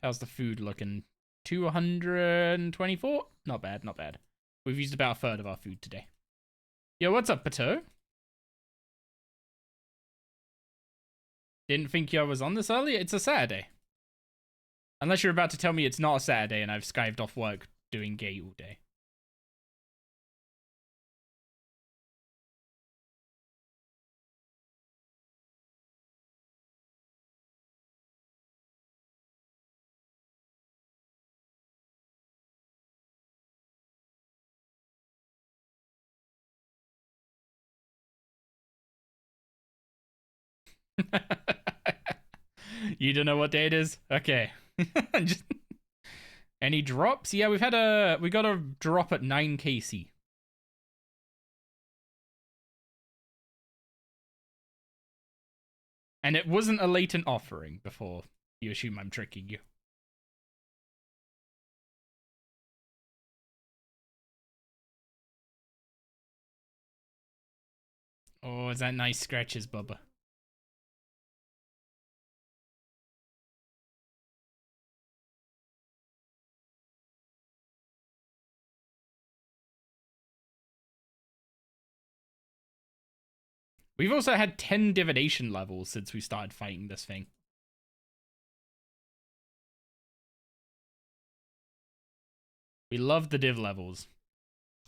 How's the food looking? 224? Not bad, not bad. We've used about a third of our food today. Yo, what's up, Pato? Didn't think I was on this early? It's a Saturday. Unless you're about to tell me it's not a Saturday and I've skived off work doing gay all day. You don't know what day it is? Okay. Just... Any drops? Yeah, we got a drop at 9 KC. And it wasn't a latent offering before you assume I'm tricking you. Oh, is that nice scratches, Bubba? We've also had 10 divination levels since we started fighting this thing. We love the div levels.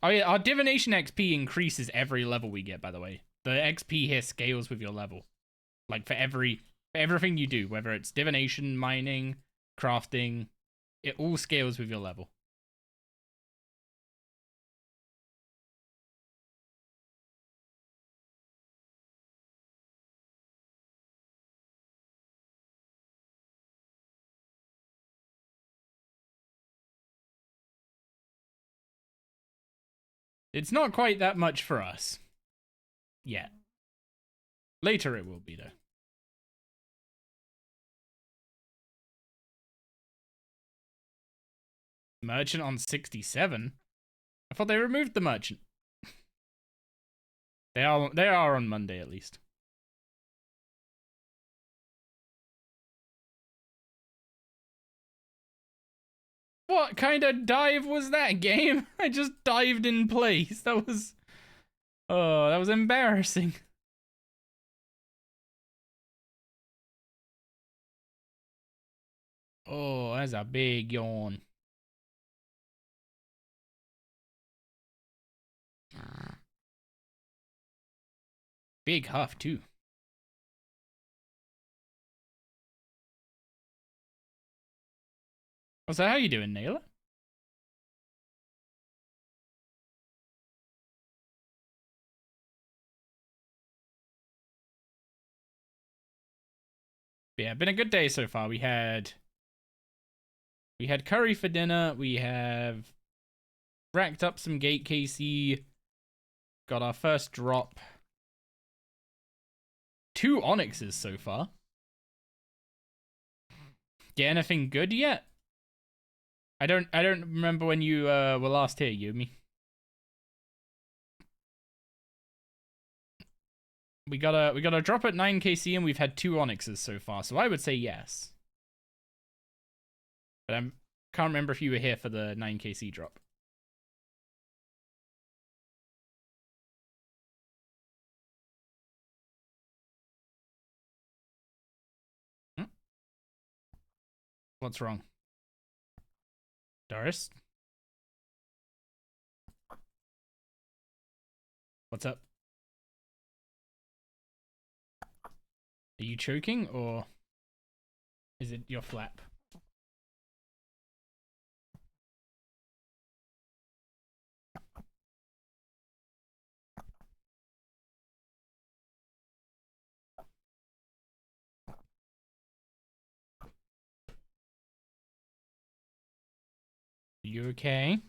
Oh yeah, our divination XP increases every level we get, by the way. The XP here scales with your level. Like for everything you do, whether it's divination, mining, crafting, it all scales with your level. It's not quite that much for us. Yet. Later it will be, though. Merchant on 67? I thought they removed the merchant. They are on Monday, at least. What kind of dive was that, game? I just dived in place. That was... Oh, that was embarrassing. Oh, that's a big yawn. Big huff, too. So how you doing, Naylor? Yeah, been a good day so far. We had curry for dinner. We have racked up some gate KC. Got our first drop. 2 onyxes so far. Get anything good yet? I don't remember when you were last here, Yumi. We got a drop at 9 KC and we've had 2 onyxes so far, so I would say yes. But I can't remember if you were here for the 9 KC drop. What's wrong? Doris? What's up? Are you choking or is it your flap? You okay?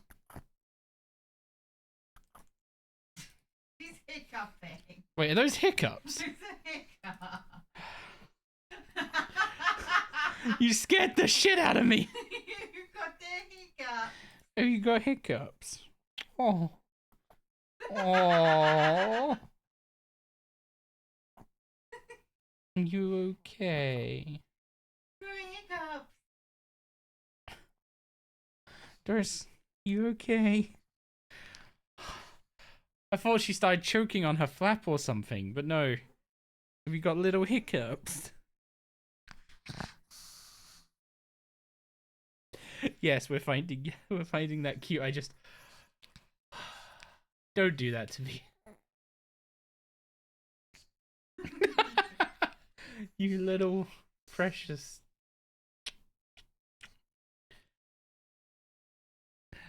He's hiccuping.
Wait, are those hiccups?
It's a hiccup.
You scared the shit out of me.
You got the hiccup.
Oh, you got hiccups. Oh. Oh. You okay?
Hiccups.
Doris, you okay? I thought she started choking on her flap or something, but no. Have you got little hiccups? Yes, we're finding that cute. I just don't do that to me. You little precious.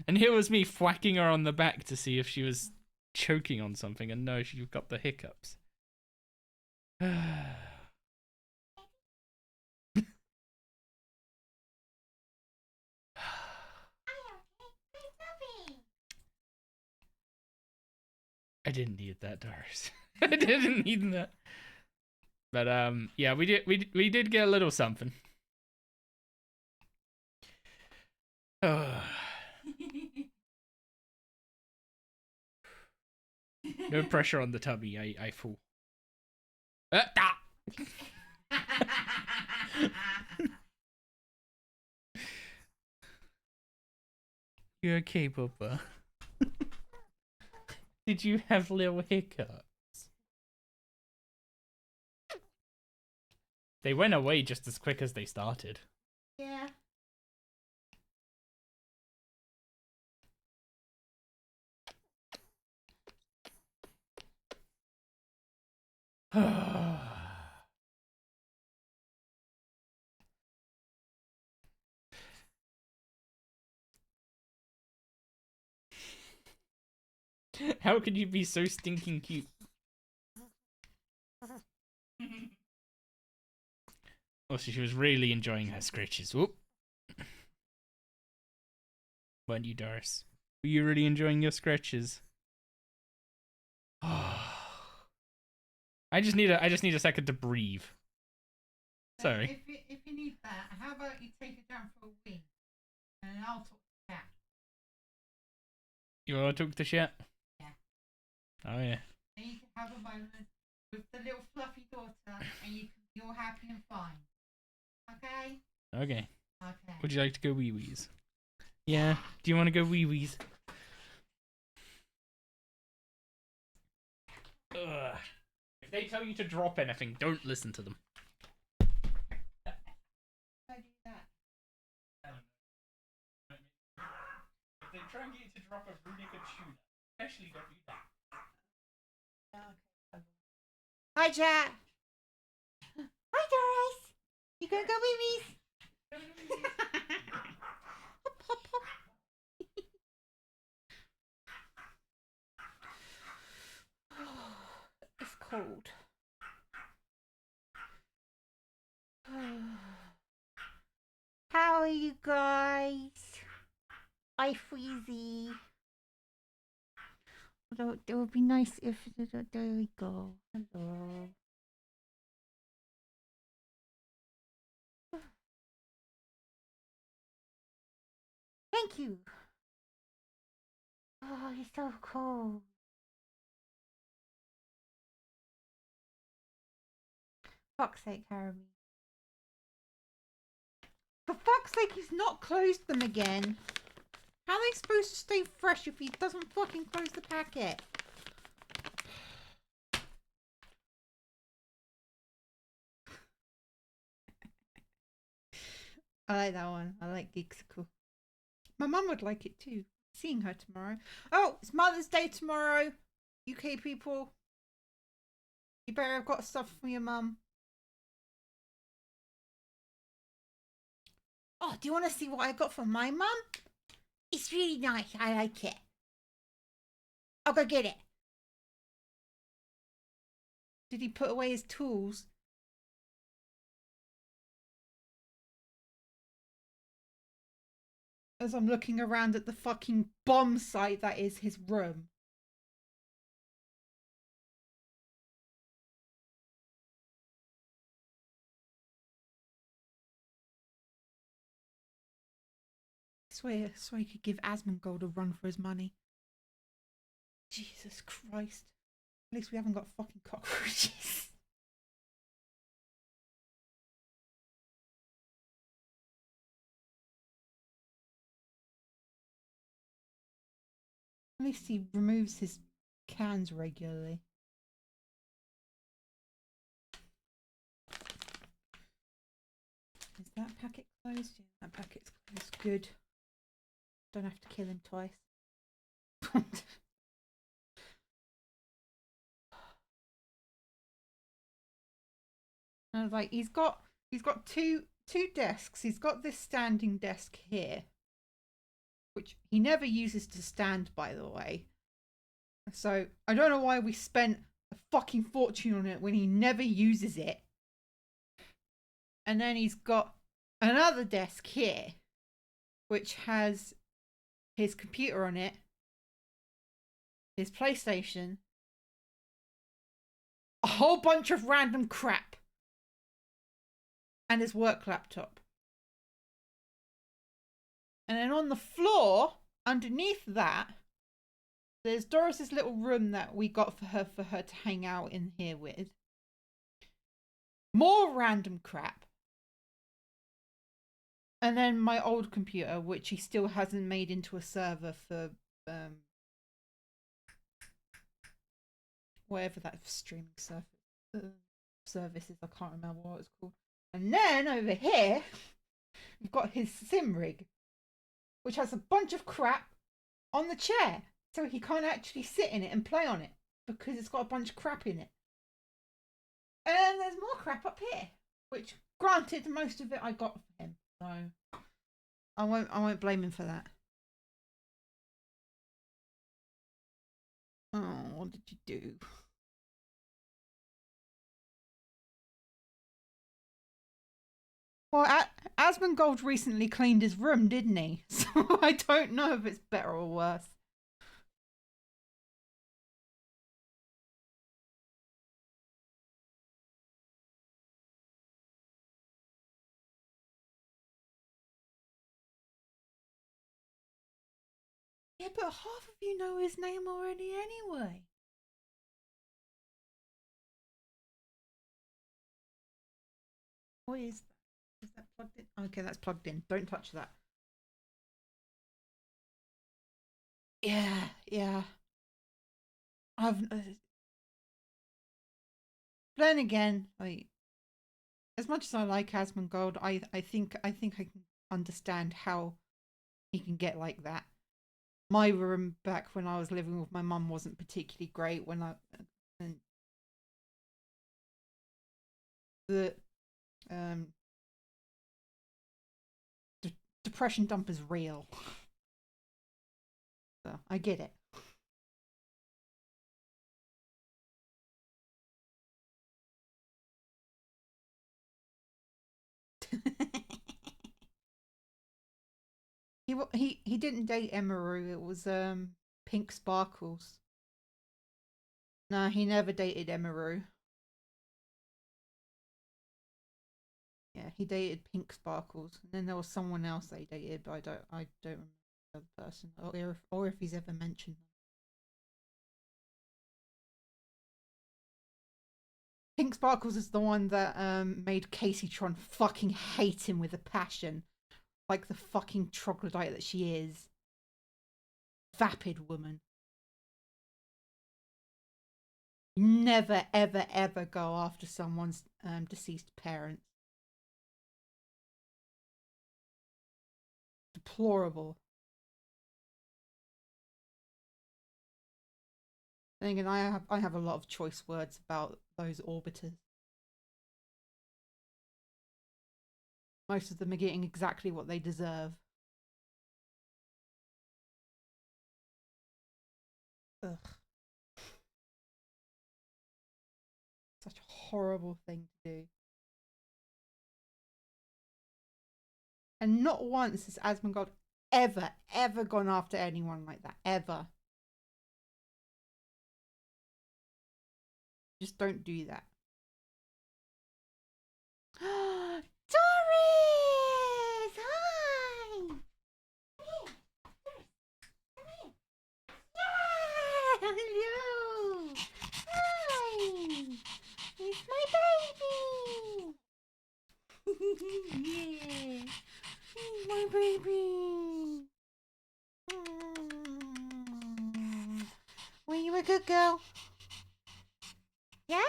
And here was me whacking her on the back to see if she was choking on something, and no, she's got the hiccups. I didn't need that, Doris. I didn't need that. But yeah, we did get a little something. No pressure on the tubby. I fall. You okay, Papa? Did you have little hiccups? They went away just as quick as they started.
Yeah.
How could you be so stinking cute? Oh, so she was really enjoying her scratches. Whoop. Weren't you, Doris? Were you really enjoying your scratches? I just need a second to breathe. Sorry.
If you need that, how about you take it down for a week, and I'll talk to Cat.
You want to talk to shit?
Yeah.
Oh yeah.
And you can have a moment with the little fluffy daughter, and you can be all happy and fine. Okay.
Okay.
Okay.
Would you like to go wee wees? Yeah. Do you want to go wee-wees? Ugh. If they tell you to drop anything, don't listen to them.
I do that.
If they try and get you to drop a really good tuna, especially don't do that.
Okay. Hi, Jack. Hi, Doris. You gonna go wee-wees? Hop, hop, hop. It's cold. How are you guys? Hi, Freezy. Although it would be nice if there we go. Hello. Thank you. Oh, it's so cold. Fuck's sake, Harry. For fuck's sake, he's not closed them again. How are they supposed to stay fresh if he doesn't fucking close the packet? I like that one. I like Geeksicle. My mum would like it too. Seeing her tomorrow. Oh, it's Mother's Day tomorrow. UK people. You better have got stuff from your mum. Oh, do you want to see what I got from my mum? It's really nice. I like it. I'll go get it. Did he put away his tools? As I'm looking around at the fucking bomb site that is his room. I swear he could give Asmongold a run for his money. Jesus Christ. At least we haven't got fucking cockroaches. At least he removes his cans regularly. Is that packet closed? Yeah, that packet's closed. Good. Don't have to kill him twice. I was like, he's got two desks. He's got this standing desk here, which he never uses to stand, by the way. So I don't know why we spent a fucking fortune on it when he never uses it. And then he's got another desk here, which has his computer on it, his PlayStation, a whole bunch of random crap, and his work laptop. And then on the floor, underneath that, there's Doris's little room that we got for her to hang out in here with. More random crap. And then my old computer, which he still hasn't made into a server for whatever that streaming service is. I can't remember what it's called. And then over here, we've got his sim rig, which has a bunch of crap on the chair. So he can't actually sit in it and play on it because it's got a bunch of crap in it. And there's more crap up here, which granted most of it I got for him. So I won't blame him for that. Oh, what did you do? Well, Asmongold recently cleaned his room, didn't he? So I don't know if it's better or worse. Yeah, but half of you know his name already anyway. What is that? Is that plugged in? Okay, that's plugged in. Don't touch that. Yeah. I've then again, like as much as I like Asmongold, I think I can understand how he can get like that. My room back when I was living with my mum wasn't particularly great when and the um depression dump is real. So I get it. He didn't date Emaru. It was Pink Sparkles. No, he never dated Emaru. Yeah, he dated Pink Sparkles, and then there was someone else they dated, but I don't remember the other person, or if he's ever mentioned them. Pink Sparkles is the one that made Casey Tron fucking hate him with a passion, like the fucking troglodyte that she is. Vapid woman. Never, ever, ever go after someone's deceased parents. Deplorable. Then again, I have a lot of choice words about those orbiters. Most of them are getting exactly what they deserve. Ugh. Such a horrible thing to do. And not once has Asmongold ever gone after anyone like that. Ever. Just don't do that. Doris! Hi! Yeah! Hello! Hi! It's my baby! Yeah! He's my baby! Were you a good girl? Yeah?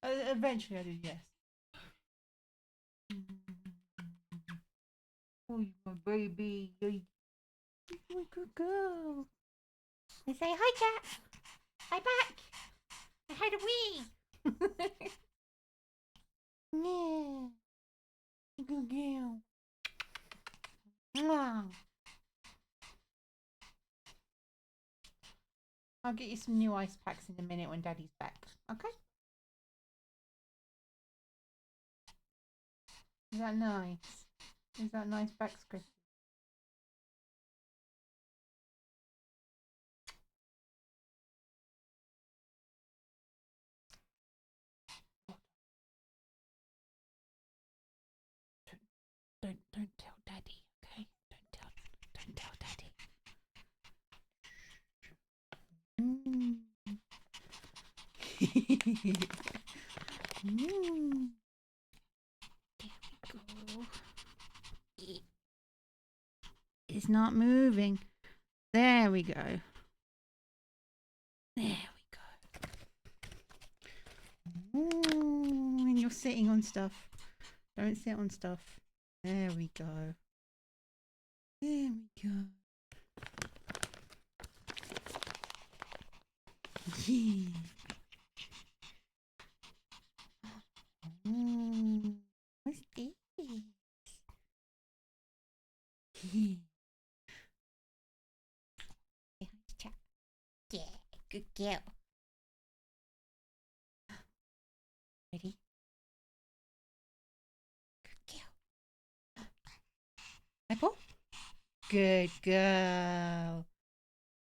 Eventually I did, yes. Oh, my baby. You're my good girl. I say, hi, cat. Hi, back. I had a wee. Yeah. Good girl. Mwah. I'll get you some new ice packs in a minute when Daddy's back. Okay? Is that nice? Is that nice back script? Don't tell Daddy, okay? Don't tell Daddy. Mm. Mm. There we go. It's not moving. There we go. There we go. Ooh, and you're sitting on stuff. Don't sit on stuff. There we go. There we go. Yeah. Ooh, what's this? Yeah. Yeah, good girl. Ready? Good girl. Apple? Good girl.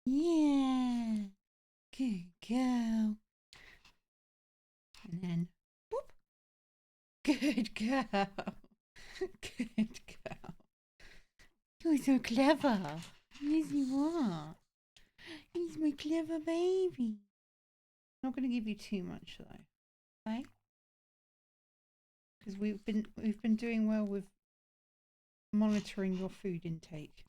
Yeah. Good girl. And then, boop. Good girl. Good girl. You're so clever. Yes, you are. He's my clever baby. I'm not going to give you too much, though. Okay? because we've been doing well with monitoring your food intake.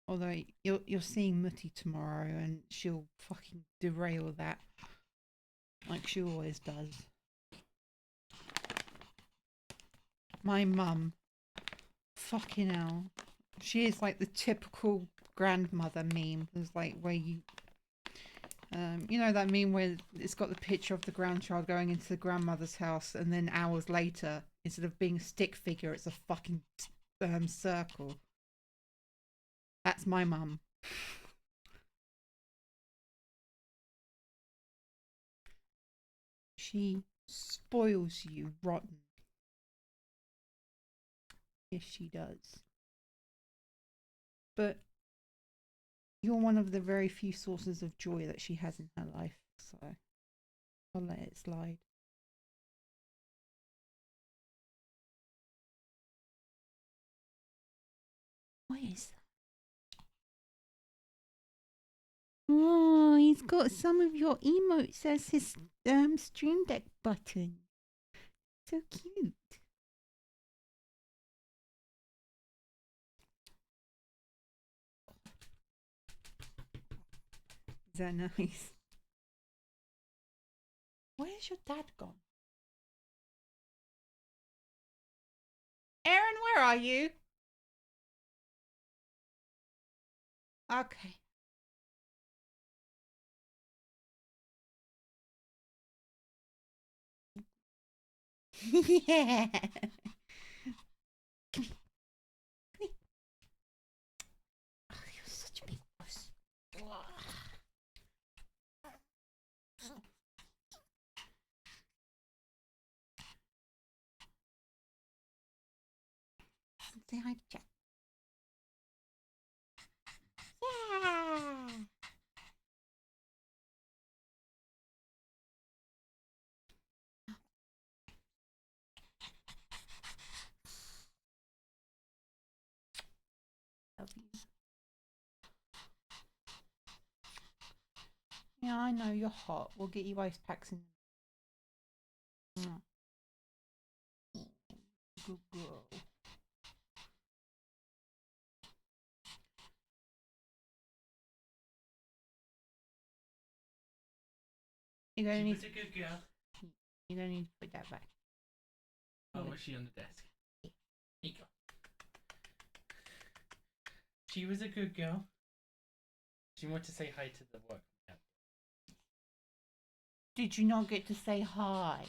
Although you're seeing Mutti tomorrow, and she'll fucking derail that, like she always does. My mum, fucking hell, she is like the typical grandmother meme. There's like where you know that meme where it's got the picture of the grandchild going into the grandmother's house, and then hours later, instead of being a stick figure, it's a fucking circle. That's my mum. She spoils you rotten. Yes, she does. But you're one of the very few sources of joy that she has in her life, so I'll let it slide. What is that? Oh, he's got some of your emotes as his Stream Deck button. So cute. Is that nice? Where's your dad gone? Aaron, where are you? Okay. Yeah. Come here. Come here. Oh, you're such a big puss. Say hi to Jack. Yeah. Love you. Yeah, I know you're hot. We'll get you ice packs in. Good girl. You're gonna need.
She was a good girl.
You're gonna need to put that back.
Oh, was she on the desk? Here you go. She was a good girl. She wanted to say hi to the work.
Did you not get to say hi?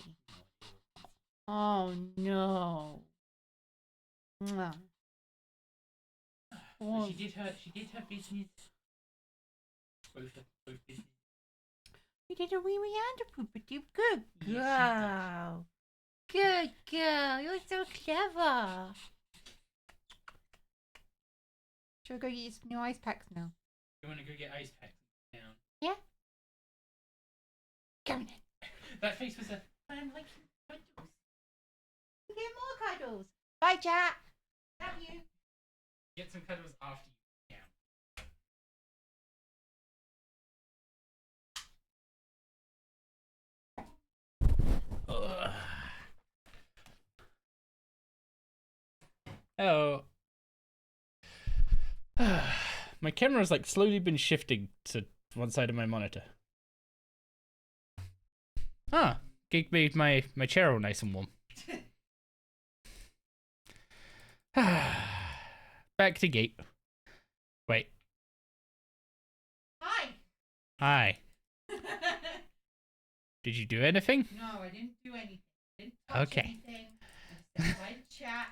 Oh no. Mwah.
But she did her business. Both business.
You did a wee wee and a poop. Good girl.
Yes,
Good girl. You're so clever. Shall we go get you some new ice packs now?
You want to go get ice packs down?
Yeah? Come in.
That face was a. I'm like cuddles.
Get more cuddles. Bye, Jack. Love you.
Get some cuddles after you down. Ugh. Hello. My camera's like slowly been shifting to one side of my monitor. Ah, Gig made my chair all nice and warm. Back to gate. Wait.
Hi.
Hi. Did you do anything?
No, I didn't do anything. Didn't touch
Okay.
anything. I said hi to chat.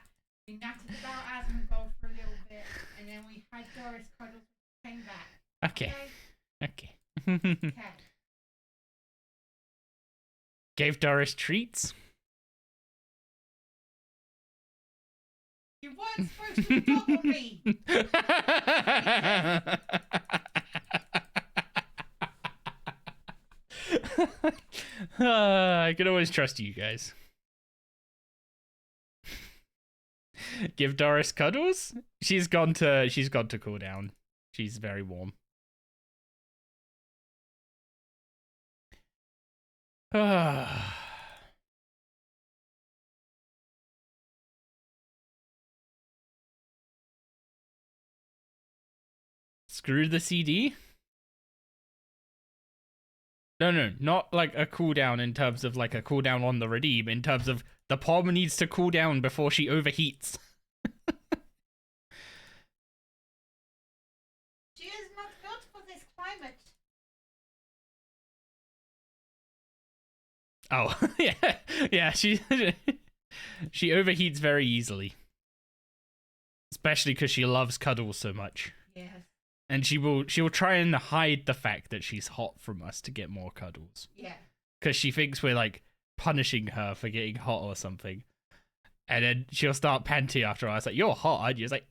We nattered about Asmongold for a little bit, and then we had Doris cuddles and came back.
Okay.
Okay.
Okay.
Okay.
Gave Doris treats.
You weren't supposed to dog on me.
I can always trust you guys. Give Doris cuddles? She's gone to cool down. She's very warm. Screw the CD? No, not like a cooldown in terms of like a cooldown on the redeem, in terms of the Pom needs to cool down before she overheats.
She is not good for this climate.
Oh, yeah, she overheats very easily. Especially because she loves cuddles so much.
Yes.
And she'll try and hide the fact that she's hot from us to get more cuddles.
Yeah.
Because she thinks we're like punishing her for getting hot or something. And then she'll start panting after us, like, you're hot, aren't you? It's like,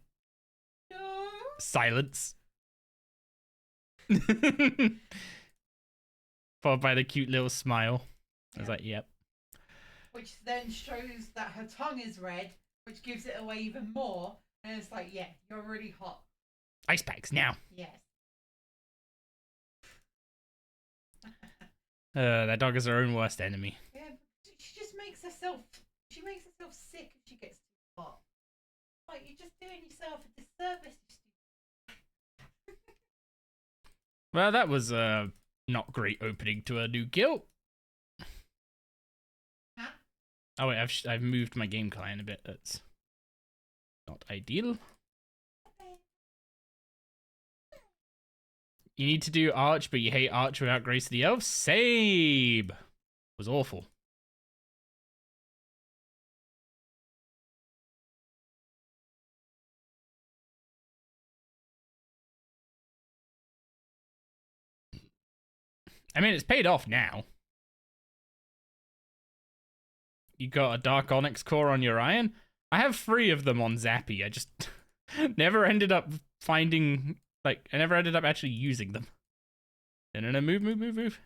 No.
silence. Followed by the cute little smile. I was like, yep.
Which then shows that her tongue is red, which gives it away even more. And it's like, yeah, you're really hot.
Ice packs now.
Yes.
That dog is her own worst enemy.
Yeah, she just makes herself. She makes herself sick if she gets too hot. Like, you're just doing yourself a disservice.
Well, that was not great opening to a new guild.
Huh?
Oh wait, I've moved my game client a bit. That's not ideal. You need to do Arch, but you hate Arch without Grace of the Elves? Same! Was awful. I mean, it's paid off now. You got a Dark Onyx core on your Iron? I have 3 of them on Zappy. I just never ended up finding... Like, I never ended up actually using them. No, move.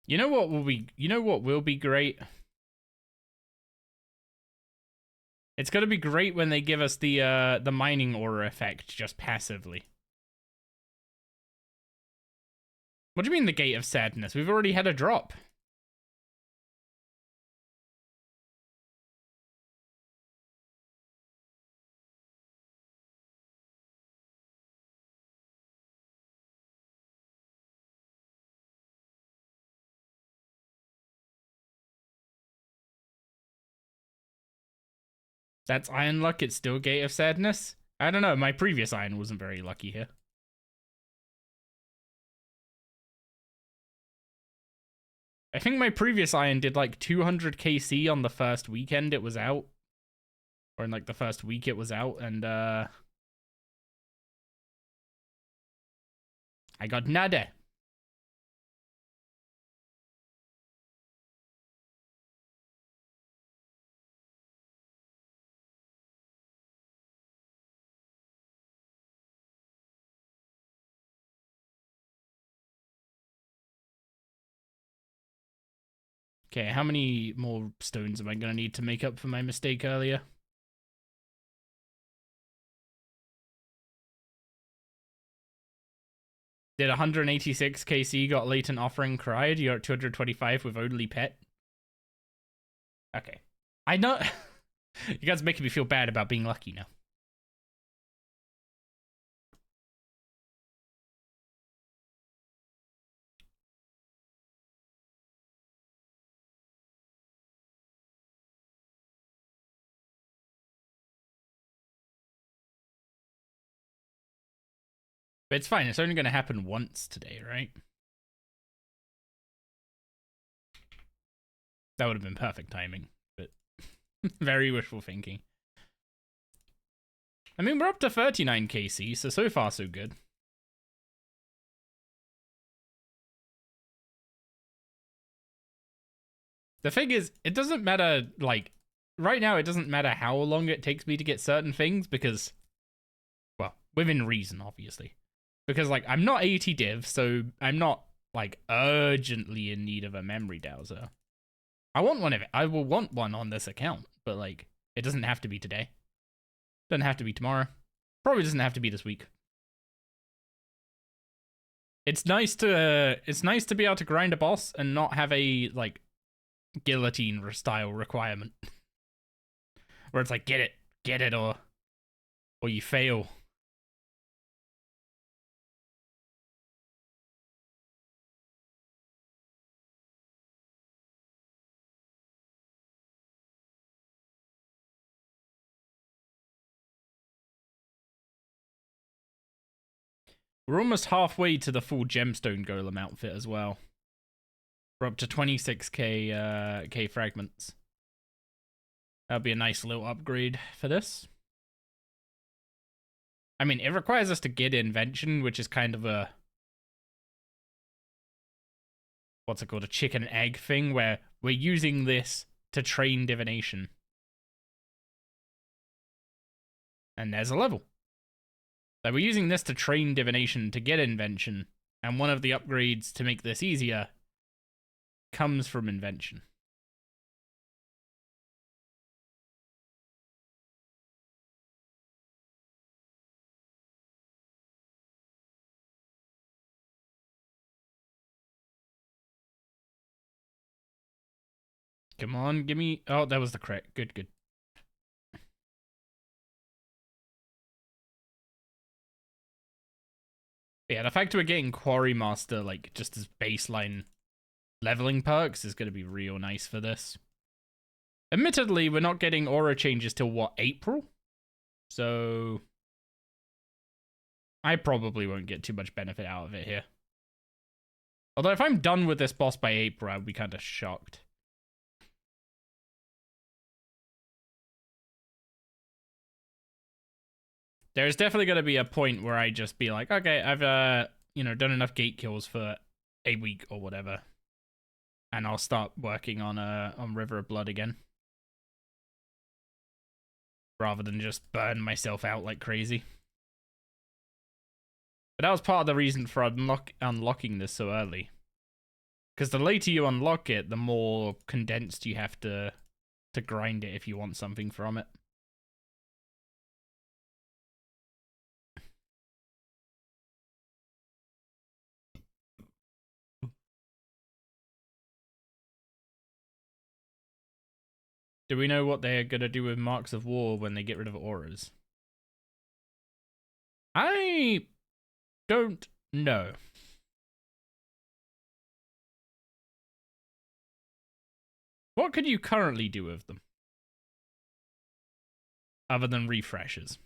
You know what will be great? It's gonna be great when they give us the mining aura effect just passively. What do you mean the Gate of Sadness? We've already had a drop. That's Iron Luck, it's still Gate of Sadness? I don't know, my previous Iron wasn't very lucky here. I think my previous Iron did like 200 KC on the first weekend it was out. Or in like the first week it was out, and I got nada. Okay, how many more stones am I gonna need to make up for my mistake earlier? Did 186 KC got latent offering cried? You're at 225 with only pet. Okay. I know. You guys are making me feel bad about being lucky now. But it's fine. It's only going to happen once today, right? That would have been perfect timing, but very wishful thinking. I mean, we're up to 39 KC, so far so good. The thing is, it doesn't matter, like, right now it doesn't matter how long it takes me to get certain things because, well, within reason, obviously. Because, like, I'm not 80 div, so I'm not, like, urgently in need of a memory dowser. I want one of it. I will want one on this account, but, like, it doesn't have to be today. Doesn't have to be tomorrow. Probably doesn't have to be this week. It's nice to be able to grind a boss and not have a like guillotine style requirement where it's like get it, or you fail. We're almost halfway to the full gemstone golem outfit as well. We're up to 26k K fragments. That'll be a nice little upgrade for this. I mean, it requires us to get invention, which is kind of a... what's it called? A chicken and egg thing, where we're using this to train divination. And there's a level. So we're using this to train divination to get invention, and one of the upgrades to make this easier comes from invention. Come on, give me... oh, that was the crit. Good, good. Yeah, the fact we're getting Quarry Master, like, just as baseline leveling perks is going to be real nice for this. Admittedly, we're not getting aura changes till, what, April? So... I probably won't get too much benefit out of it here. Although if I'm done with this boss by April, I'd be kind of shocked. There's definitely going to be a point where I just be like, okay, I've, you know, done enough gate kills for a week or whatever. And I'll start working on River of Blood again. Rather than just burn myself out like crazy. But that was part of the reason for unlocking this so early. Because the later you unlock it, the more condensed you have to grind it if you want something from it. Do we know what they're going to do with Marks of War when they get rid of auras? I don't know. What could you currently do with them? Other than refreshes.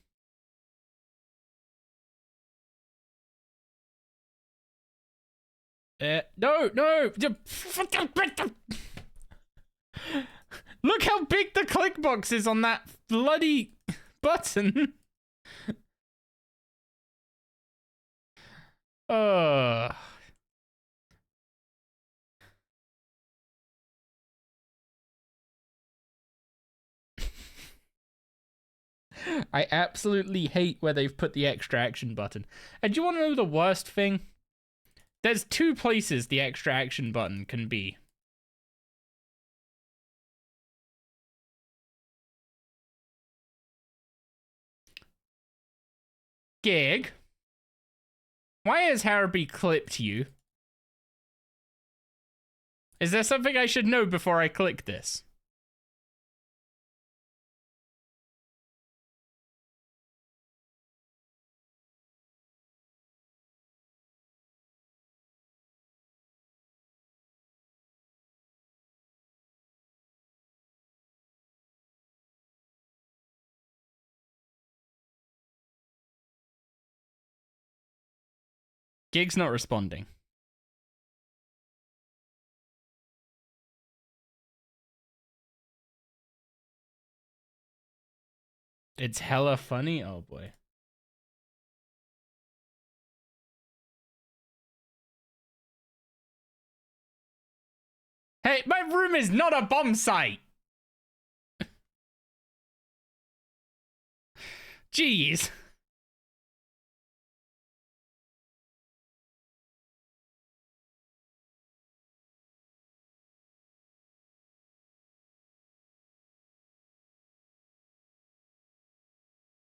No! Look how big the click box is on that bloody button. I absolutely hate where they've put the extra action button. And do you want to know the worst thing? There's two places the extra action button can be. Gig, why has Harrowby clipped you? Is there something I should know before I click this? Gig's not responding. It's hella funny. Oh boy. Hey, my room is not a bomb site. Jeez.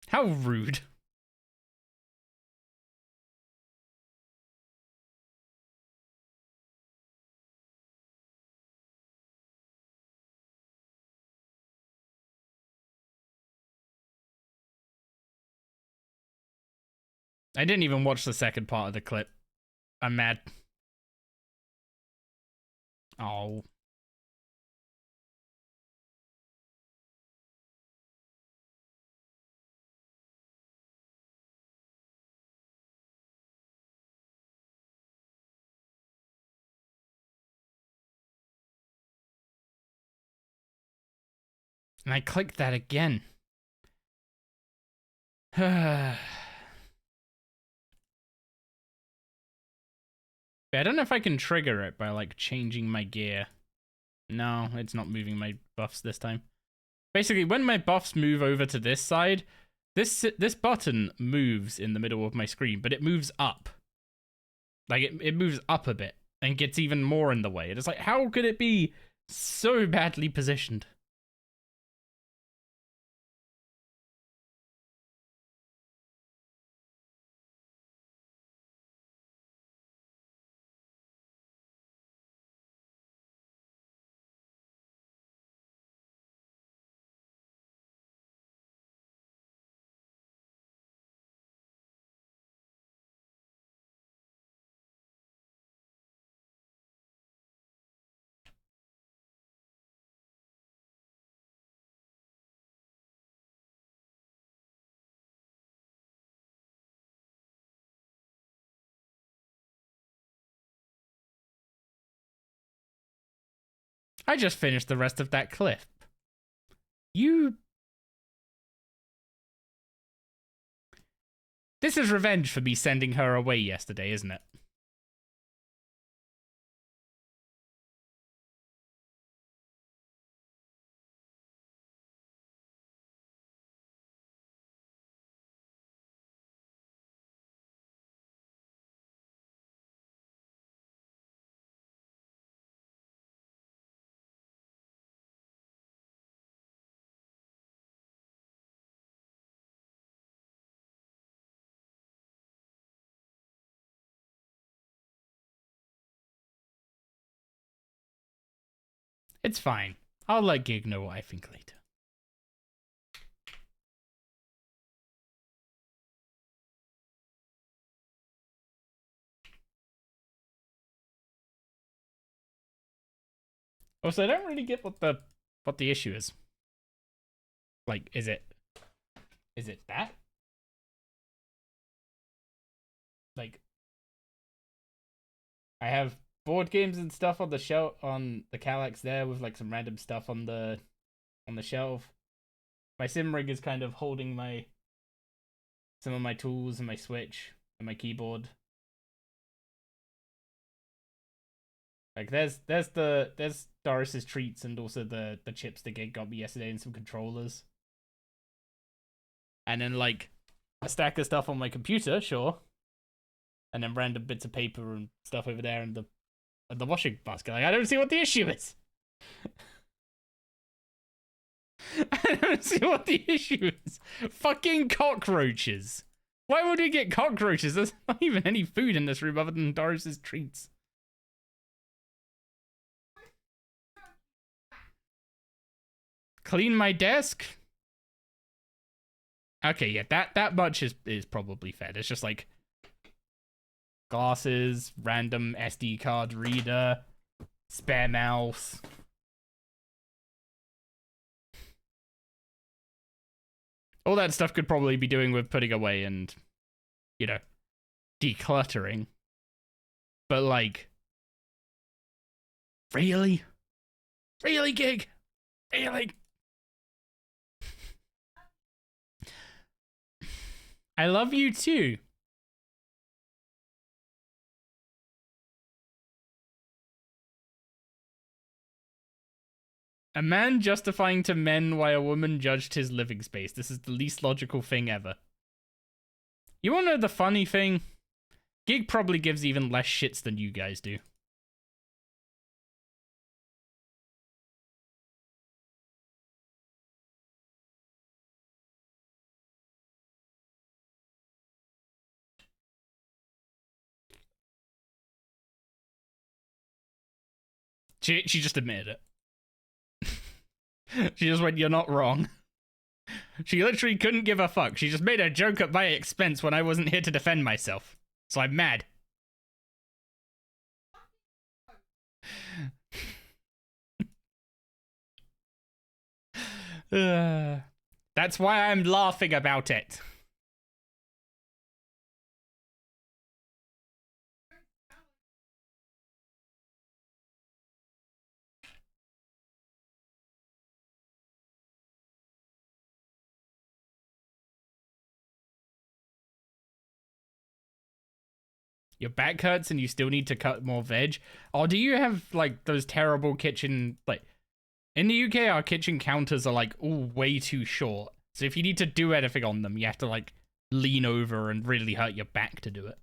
How rude. I didn't even watch the second part of the clip. I'm mad. Oh. And I clicked that again. I don't know if I can trigger it by, like, changing my gear. No, it's not moving my buffs this time. Basically, when my buffs move over to this side, this button moves in the middle of my screen, but it moves up. Like, it moves up a bit and gets even more in the way. It's like, how could it be so badly positioned? I just finished the rest of that clip. You... This is revenge for me sending her away yesterday, isn't it? It's fine. I'll let Gig know what I think later. Also, I don't really get what the issue is. Like, is it that? Like, I have board games and stuff on the shelf on the Kallax there with like some random stuff on the shelf. My sim rig is kind of holding some of my tools and my Switch and my keyboard. Like there's Doris's treats and also the chips that Gig got me yesterday and some controllers. And then like a stack of stuff on my computer, sure. And then random bits of paper and stuff over there and the washing basket. Like I don't see what the issue is. I don't see what the issue is. Fucking cockroaches. Why would we get cockroaches? There's not even any food in this room other than Doris's treats. Clean my desk? Okay, yeah, that much is probably fair. It's just like glasses, random SD card reader, spare mouse. All that stuff could probably be doing with putting away and, you know, decluttering. But like, really? Really, Gig? Really? I love you too. A man justifying to men why a woman judged his living space. This is the least logical thing ever. You wanna know the funny thing? Gig probably gives even less shits than you guys do. She just admitted it. She just went, you're not wrong. She literally couldn't give a fuck. She just made a joke at my expense when I wasn't here to defend myself. So I'm mad. That's why I'm laughing about it. Your back hurts and you still need to cut more veg? Or do you have, like, those terrible kitchen, like, in the UK, our kitchen counters are, like, all way too short. So if you need to do anything on them, you have to, like, lean over and really hurt your back to do it.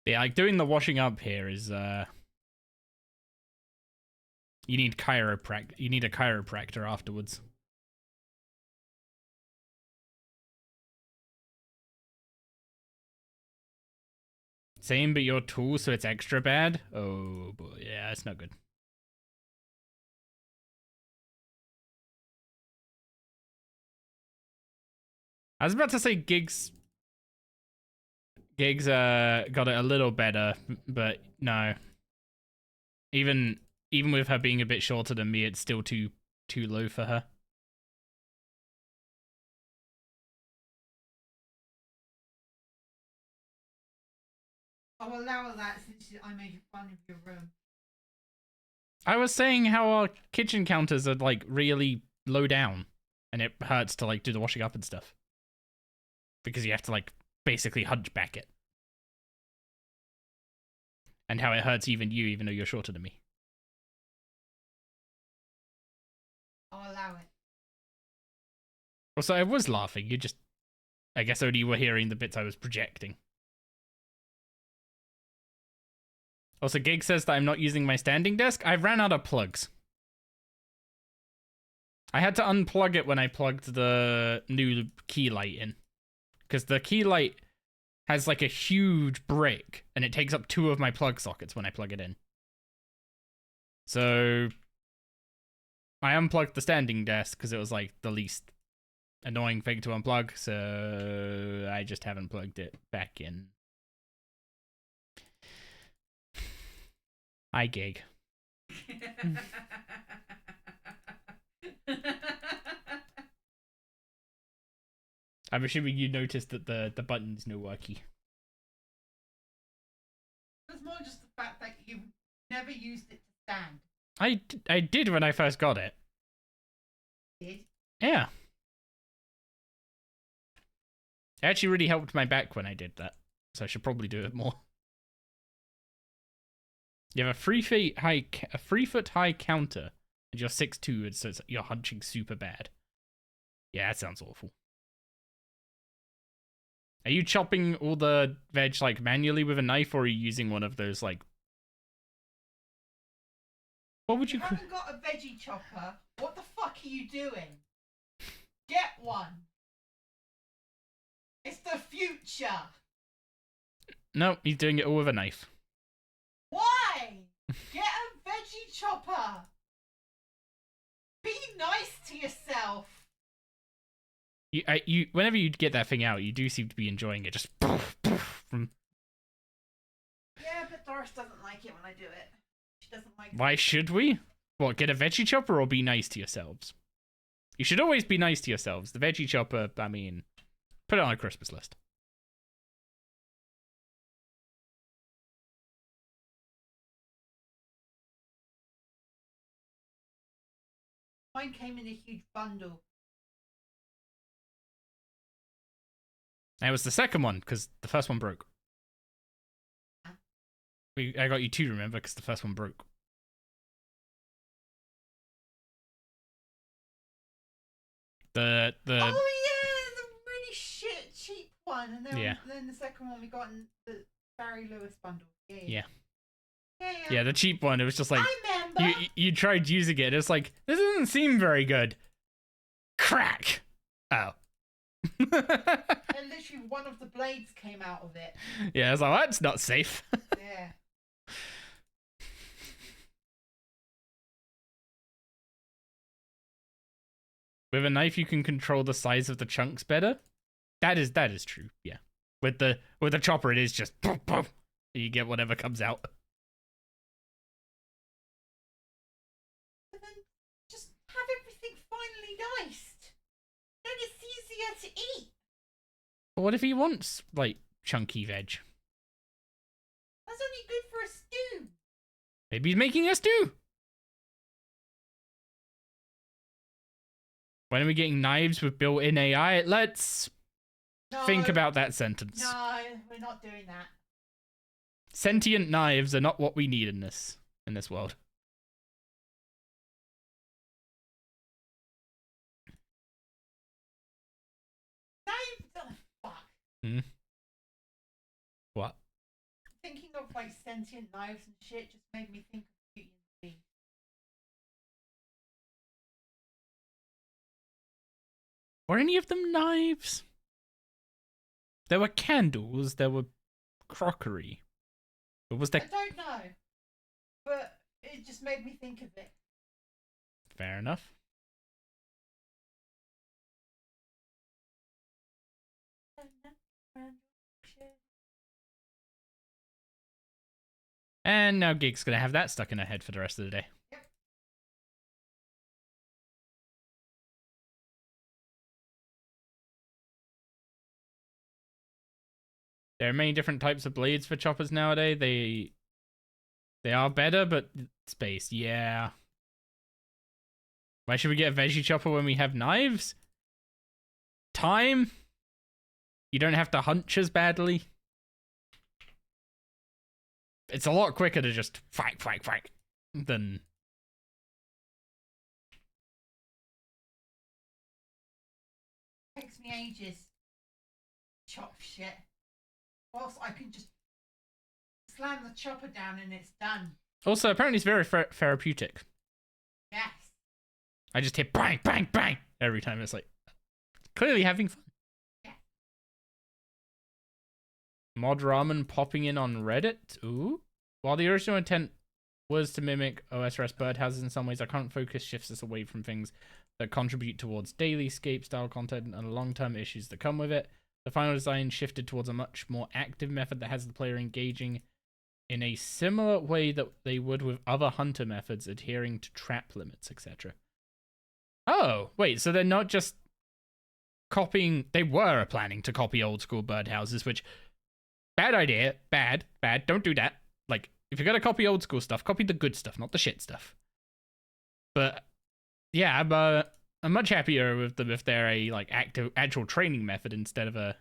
Yeah, like, doing the washing up here is, you need you need a chiropractor afterwards. Same, but you're tall, so it's extra bad? Oh, boy. Yeah, it's not good. I was about to say Gigs got it a little better, but no. Even with her being a bit shorter than me, it's still too low for her.
I'll allow that since I made fun of your room.
I was saying how our kitchen counters are, like, really low down, and it hurts to, like, do the washing up and stuff. Because you have to, like, basically hunchback it. And how it hurts even you, even though you're shorter than me.
I'll allow it.
Also, I was laughing, you just... I guess only you were hearing the bits I was projecting. Also, Gig says that I'm not using my standing desk. I ran out of plugs. I had to unplug it when I plugged the new key light in. Because the key light has, like, a huge brick, and it takes up 2 of my plug sockets when I plug it in. So I unplugged the standing desk because it was, like, the least annoying thing to unplug, so I just haven't plugged it back in. Hi, Gig. I'm assuming you noticed that the button's no worky.
It's more just the fact that you never used it to stand.
I did when I first got it.
Did?
Yeah. It actually really helped my back when I did that, so I should probably do it more. You have a 3 foot high counter, and you're 6'2", so you're hunching super bad. Yeah, that sounds awful. Are you chopping all the veg, like, manually with a knife, or are you using one of those, like... What would you...
You haven't got a veggie chopper. What the fuck are you doing? Get one. It's the future.
No, he's doing it all with a knife.
Why? Get a veggie chopper. Be nice to yourself.
You whenever you get that thing out, you do seem to be enjoying it. Just from...
Yeah, but Doris doesn't like it when I do it. She doesn't like.
Why should we? What, get a veggie chopper or be nice to yourselves? You should always be nice to yourselves. The veggie chopper, I mean, put it on a Christmas list.
Mine came in a huge bundle.
That was the second one, because the first one broke. I got you 2, remember, because the first one broke. The
Oh yeah, the really shit cheap one, and then the second one we got in the Barry Lewis bundle. Yeah.
Yeah, the cheap one. It was just like
I remember.
you tried using it. It's like this doesn't seem very good. Crack. Oh.
And literally one of the blades came out of it.
Yeah, I was like, that's not safe.
Yeah.
With a knife, you can control the size of the chunks better. That is true. Yeah. With the chopper, it is just poof, poof. You get whatever comes out.
And then just have everything finely diced. Then it's easier to eat.
But what if he wants like chunky veg?
That's only good for a stew.
Maybe he's making a stew. When are we getting knives with built-in AI? Let's think about that sentence.
No, we're not doing that.
Sentient knives are not what we need in this world.
Knives? Oh, fuck.
Hmm? What?
Thinking of like sentient knives and shit just made me think of Beauty and the Beast.
Were any of them knives? There were candles, there were crockery. But was there...
I don't know. But it just made me think of it.
Fair enough. And now Gig's gonna have that stuck in her head for the rest of the day.
Yep.
There are many different types of blades for choppers nowadays. They are better, but space, yeah. Why should we get a veggie chopper when we have knives? Time? You don't have to hunch as badly. It's a lot quicker to just fight than...
Takes me ages. Chop shit. Whilst I can just slam the chopper down and it's done.
Also, apparently it's very therapeutic.
Yes.
I just hit bang, bang, bang every time. It's like, clearly having fun.
Yeah.
Mod ramen popping in on Reddit. Ooh. While the original intent was to mimic OSRS birdhouses in some ways, our current focus shifts us away from things that contribute towards daily scape style content and long-term issues that come with it. The final design shifted towards a much more active method that has the player engaging in a similar way that they would with other hunter methods, adhering to trap limits, etc. Oh, wait, so they're not just copying... They were planning to copy old school birdhouses, which... Bad idea. Bad. Don't do that. Like, if you're gonna copy old school stuff, copy the good stuff, not the shit stuff. But, yeah, I'm much happier with them if they're a, like, actual training method instead of a,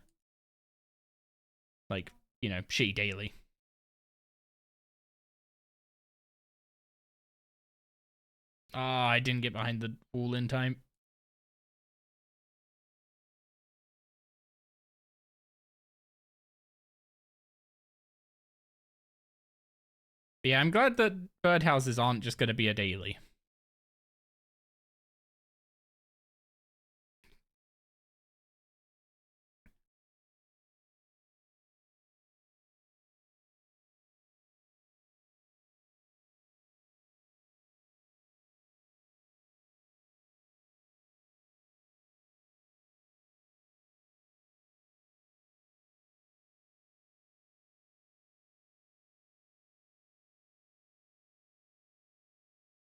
like, you know, shitty daily. Ah, I didn't get behind the wall in time. But yeah, I'm glad that birdhouses aren't just gonna be a daily.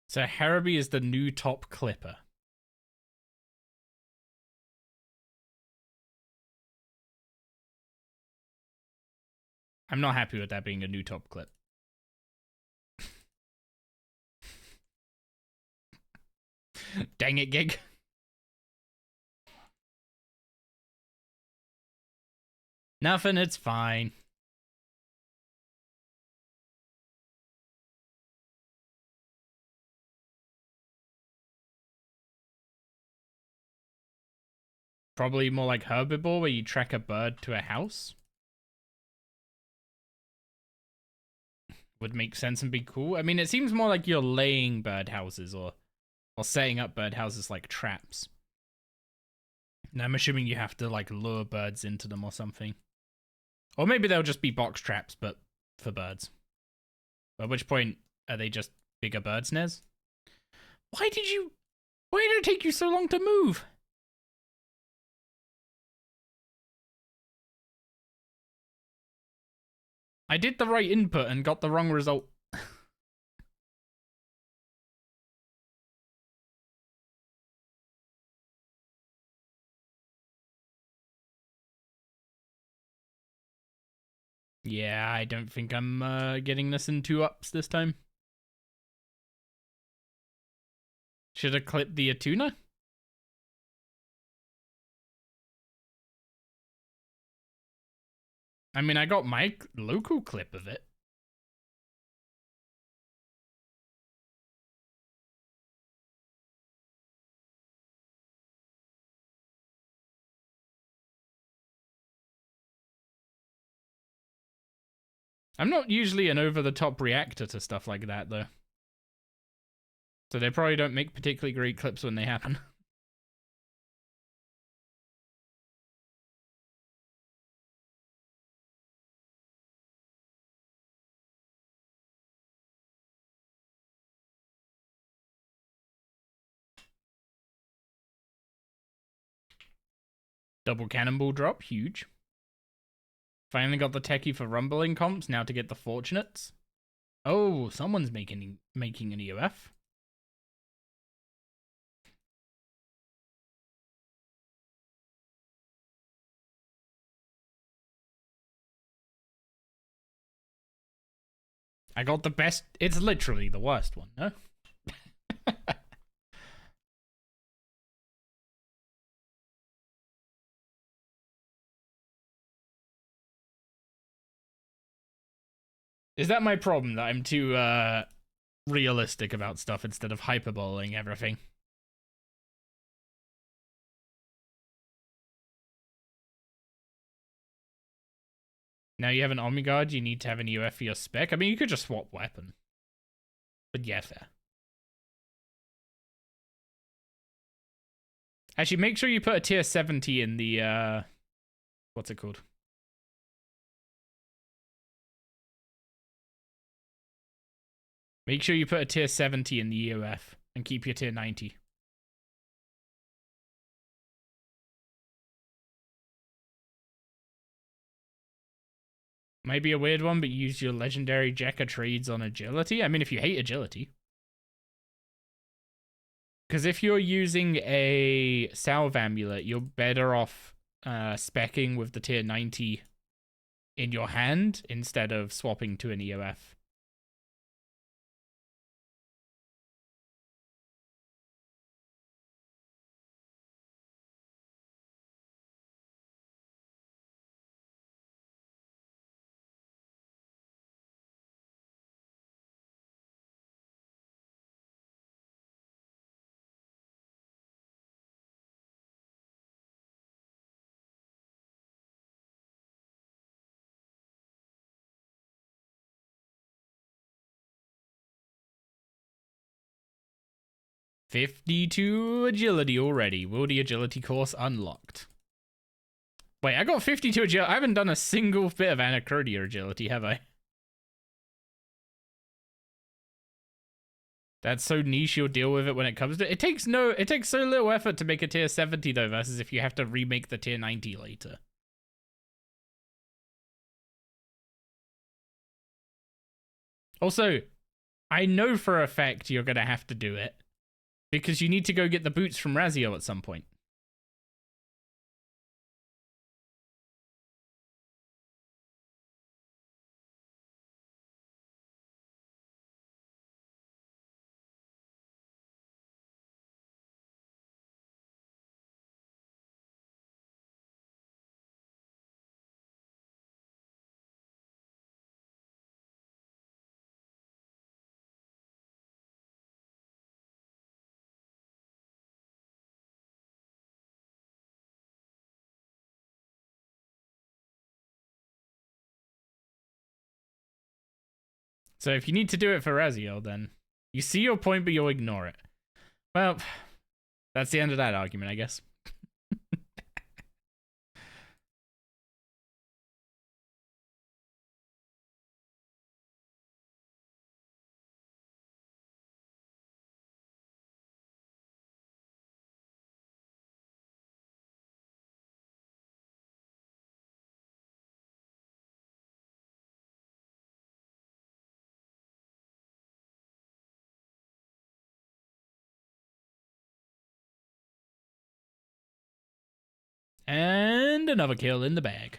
So Haraby is the new top clipper. I'm not happy with that being a new top clip. Dang it, Gig. Nothing, it's fine. Probably more like Herbivore, where you track a bird to a house. would make sense and be cool. I mean, it seems more like you're laying birdhouses or setting up birdhouses like traps. And I'm assuming you have to like lure birds into them or something. Or maybe they'll just be box traps, but for birds. At which point, are they just bigger bird snares? Why did it take you so long to move? I did the right input and got the wrong result. Yeah, I don't think I'm getting this in 2-ups this time. Should have clipped the Atuna? I mean, I got my local clip of it. I'm not usually an over-the-top reactor to stuff like that, though. So they probably don't make particularly great clips when they happen. Double cannonball drop, huge. Finally got the techie for rumbling comps, now to get the fortunates. Oh, someone's making an EOF. I got the best. It's literally the worst one, no? Is that my problem, that I'm too realistic about stuff instead of hyperboling everything? Now you have an Omniguard, you need to have an EOF for your spec. I mean, you could just swap weapon. But yeah, fair. Actually, make sure you put a tier 70 in the, what's it called? Make sure you put a tier 70 in the EOF and keep your tier 90. Might be a weird one, but use your legendary Jekka trades on agility. I mean, if you hate agility. Because if you're using a salve amulet, you're better off speccing with the tier 90 in your hand instead of swapping to an EOF. $52 agility already. Will the agility course unlocked? Wait, I got 52 agility. I haven't done a single bit of Anacrodia agility, have I? That's so niche, you'll deal with it when it comes to it. It takes so little effort to make a tier 70 though, versus if you have to remake the tier 90 later. Also, I know for a fact you're gonna have to do it, because you need to go get the boots from Razio at some point. So if you need to do it for Raziel, then you see your point, but you'll ignore it. Well, that's the end of that argument, I guess. And another kill in the bag.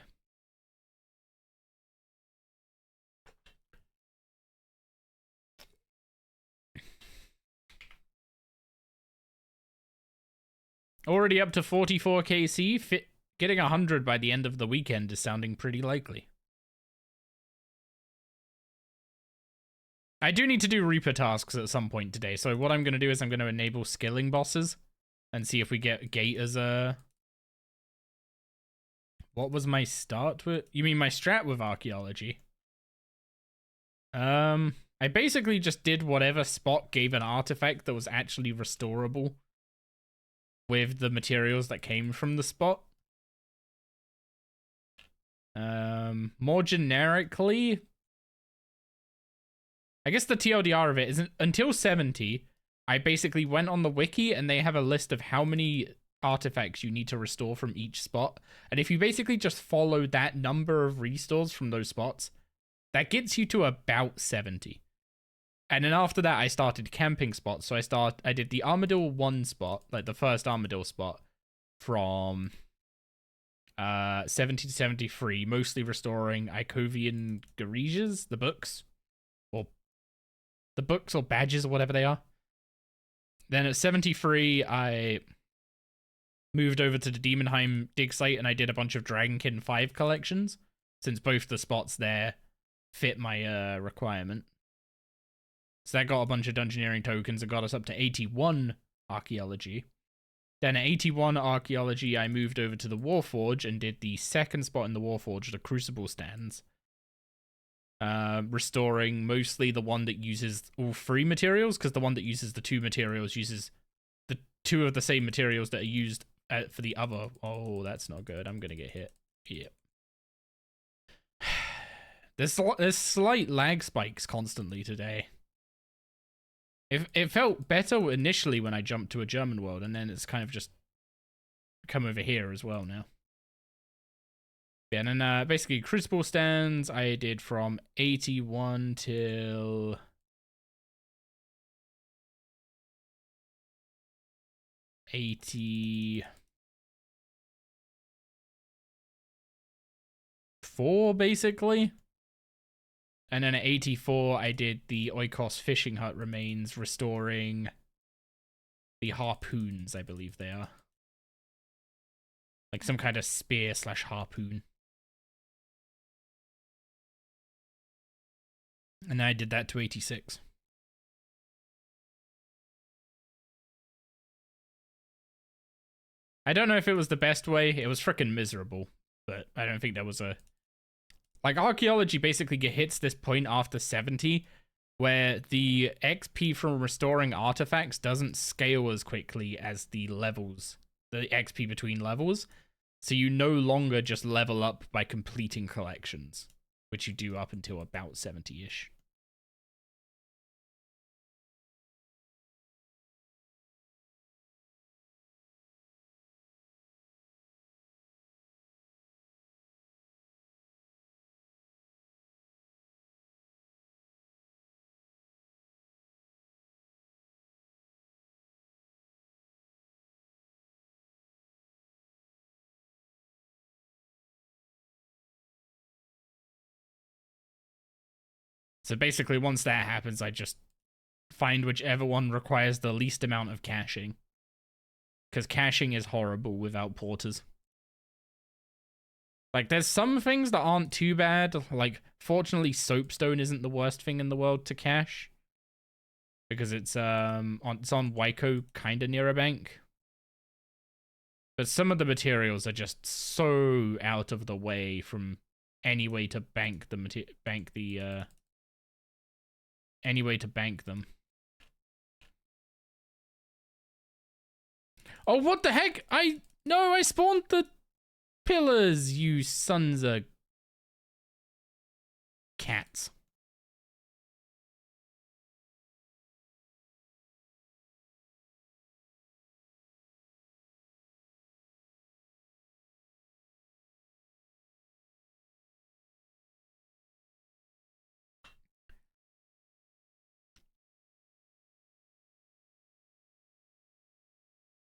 Already up to 44 KC. Getting 100 by the end of the weekend is sounding pretty likely. I do need to do Reaper tasks at some point today, so what I'm going to do is I'm going to enable skilling bosses and see if we get Gate as a... What was my start with? You mean my strat with archaeology? I basically just did whatever spot gave an artifact that was actually restorable with the materials that came from the spot. More generically, I guess the TLDR of it is until 70, I basically went on the wiki and they have a list of how many artifacts you need to restore from each spot. And if you basically just follow that number of restores from those spots, that gets you to about 70. And then after that, I started camping spots. So I did the Armadillo 1 spot, like the first Armadillo spot, from 70 to 73, mostly restoring Icovian Garijas, the books or badges or whatever they are. Then at 73, I moved over to the Demonheim dig site and I did a bunch of Dragonkin 5 collections, since both the spots there fit my requirement. So that got a bunch of Dungeoneering tokens and got us up to 81 archaeology. Then at 81 archaeology, I moved over to the Warforge and did the second spot in the Warforge, the Crucible stands. Restoring mostly the one that uses all 3 materials, because the one that uses the 2 materials uses the 2 of the same materials that are used for the other. Oh, that's not good. I'm going to get hit. Yep. There's slight lag spikes constantly today. It felt better initially when I jumped to a German world, and then it's kind of just come over here as well now. Yeah, and then basically Crucible stands I did from 81 till... '84, basically. And then at 84, I did the Oikos fishing hut remains, restoring the harpoons, I believe they are. Like some kind of spear / harpoon. And then I did that to 86. I don't know if it was the best way. It was frickin' miserable. But I don't think there was a... Like, archaeology basically hits this point after 70, where the XP from restoring artifacts doesn't scale as quickly as the levels, the XP between levels. So you no longer just level up by completing collections, which you do up until about 70-ish. So basically, once that happens, I just find whichever one requires the least amount of caching. Because caching is horrible without porters. Like, there's some things that aren't too bad. Like, fortunately, soapstone isn't the worst thing in the world to cache. Because it's on Waiko, kind of near a bank. But some of the materials are just so out of the way from any way to bank the any way to bank them. Oh, what the heck? No, I spawned the pillars, you sons of cats.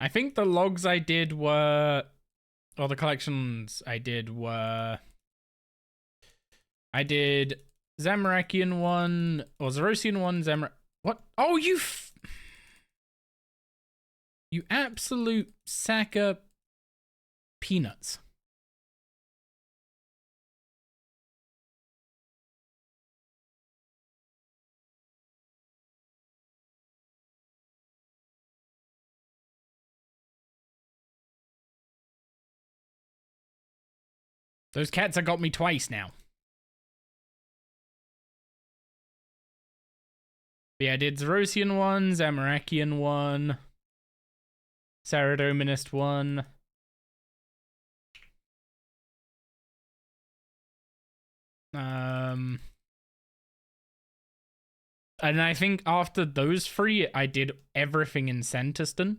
I think the logs I did were, or the collections I did were, I did Zamarakian one, or Zerosian one, what? Oh, you absolute sack of peanuts. Those cats have got me twice now. But yeah, I did Zerosian one, Zamarakian one, Saradominist one. And I think after those three, I did everything in Santiston.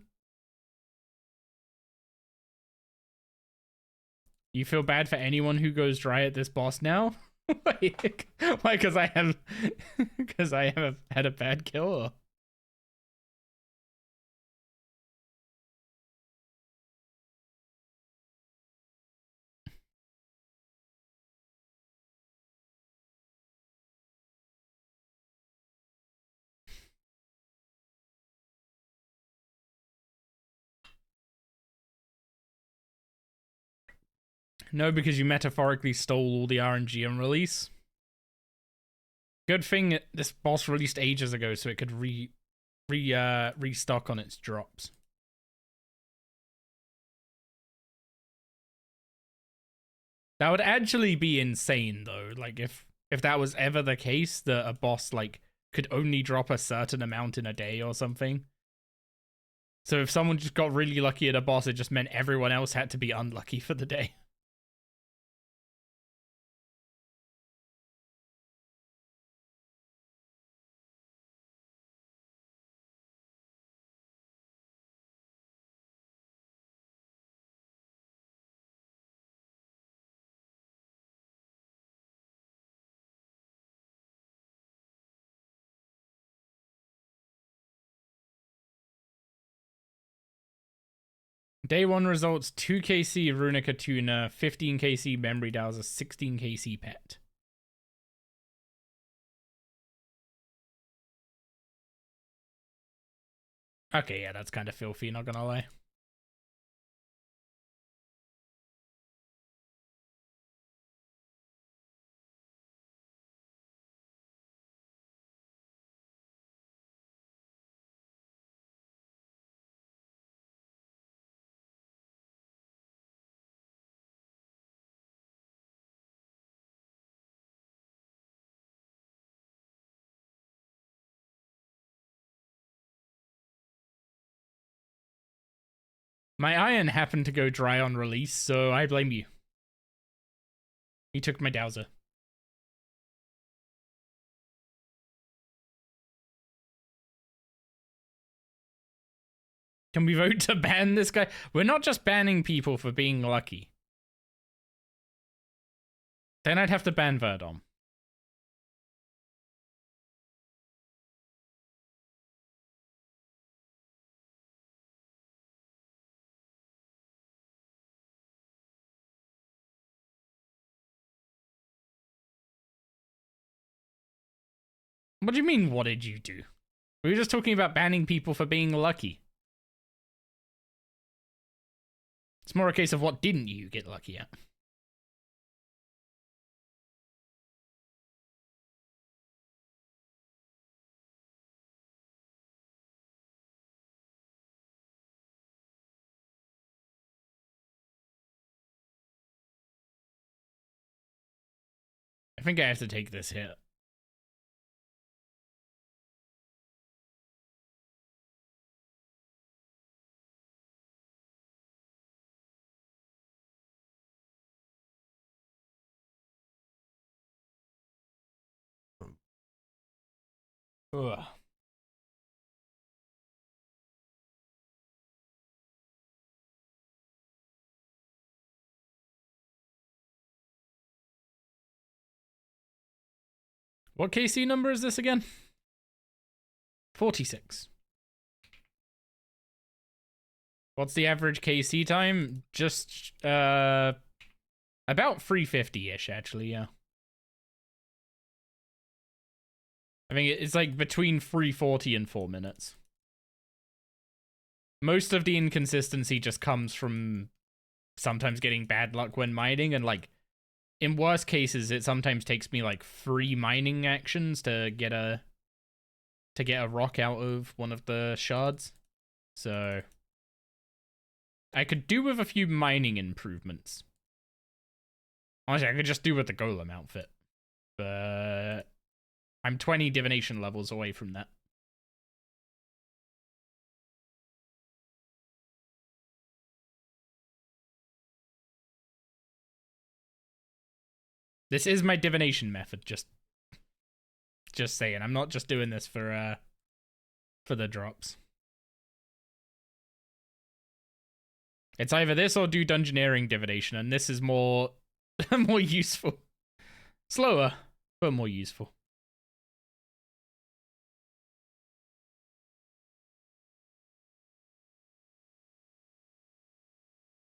You feel bad for anyone who goes dry at this boss now? Why? Because I have had a bad kill? Or? No, because you metaphorically stole all the RNG on release. Good thing this boss released ages ago, so it could restock on its drops. That would actually be insane, though. Like if that was ever the case, that a boss like could only drop a certain amount in a day or something. So if someone just got really lucky at a boss, it just meant everyone else had to be unlucky for the day. Day 1 results 2 KC Runica Tuna, 15 KC Memory Dowser, 16 KC Pet. Okay, yeah, that's kind of filthy, not gonna lie. My iron happened to go dry on release, so I blame you. He took my dowser. Can we vote to ban this guy? We're not just banning people for being lucky. Then I'd have to ban Verdom. What do you mean, what did you do? We were just talking about banning people for being lucky. It's more a case of what didn't you get lucky at. I think I have to take this hit. Ugh. What KC number is this again? 46. What's the average KC time? Just, about 350-ish, actually, yeah. I think it's like between 340 and 4 minutes. Most of the inconsistency just comes from sometimes getting bad luck when mining, and like, in worst cases, it sometimes takes me like 3 mining actions to get a rock out of one of the shards. So I could do with a few mining improvements. Honestly, I could just do with the golem outfit. But I'm 20 divination levels away from that. This is my divination method, just saying. I'm not just doing this for the drops. It's either this or do dungeoneering divination, and this is more more useful. Slower, but more useful.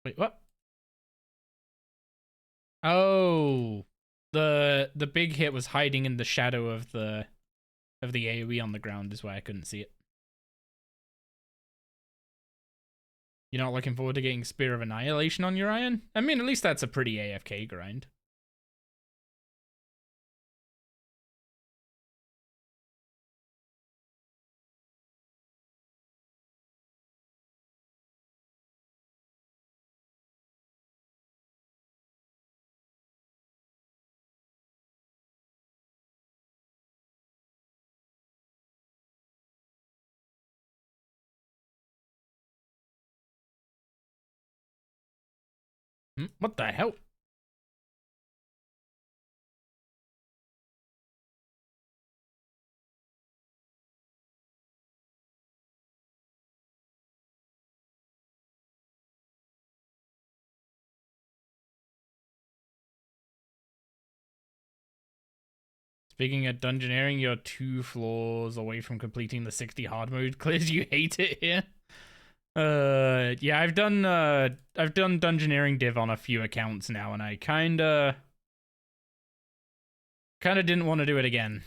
Wait, what? Oh, the big hit was hiding in the shadow of the AoE on the ground is why I couldn't see it. You're not looking forward to getting Spear of Annihilation on your iron? I mean, at least that's a pretty AFK grind. What the hell? Speaking of dungeoneering, you're 2 floors away from completing the 60 hard mode. Clears, you hate it here. Yeah, I've done dungeoneering div on a few accounts now, and I kinda didn't want to do it again.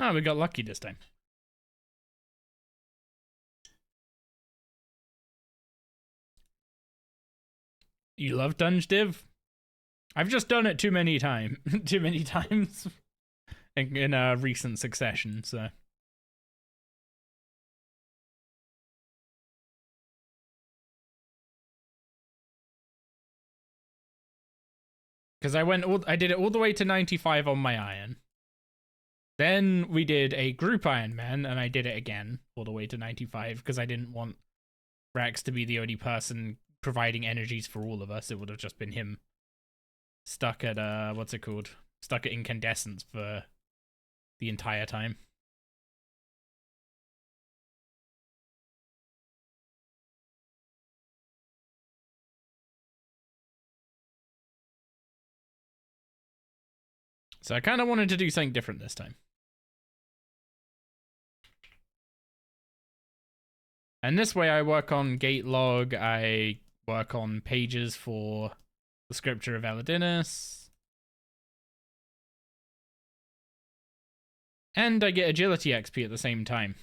Oh, we got lucky this time. You love Dunge Div? I've just done it too many times in a recent succession, so. Because I did it all the way to 95 on my iron. Then we did a group Ironman, and I did it again all the way to 95 because I didn't want Rax to be the only person providing energies for all of us. It would have just been him stuck at what's it called? Stuck at incandescence for the entire time. So I kind of wanted to do something different this time. And this way I work on gate log, I work on pages for the scripture of Elidinis. And I get agility XP at the same time,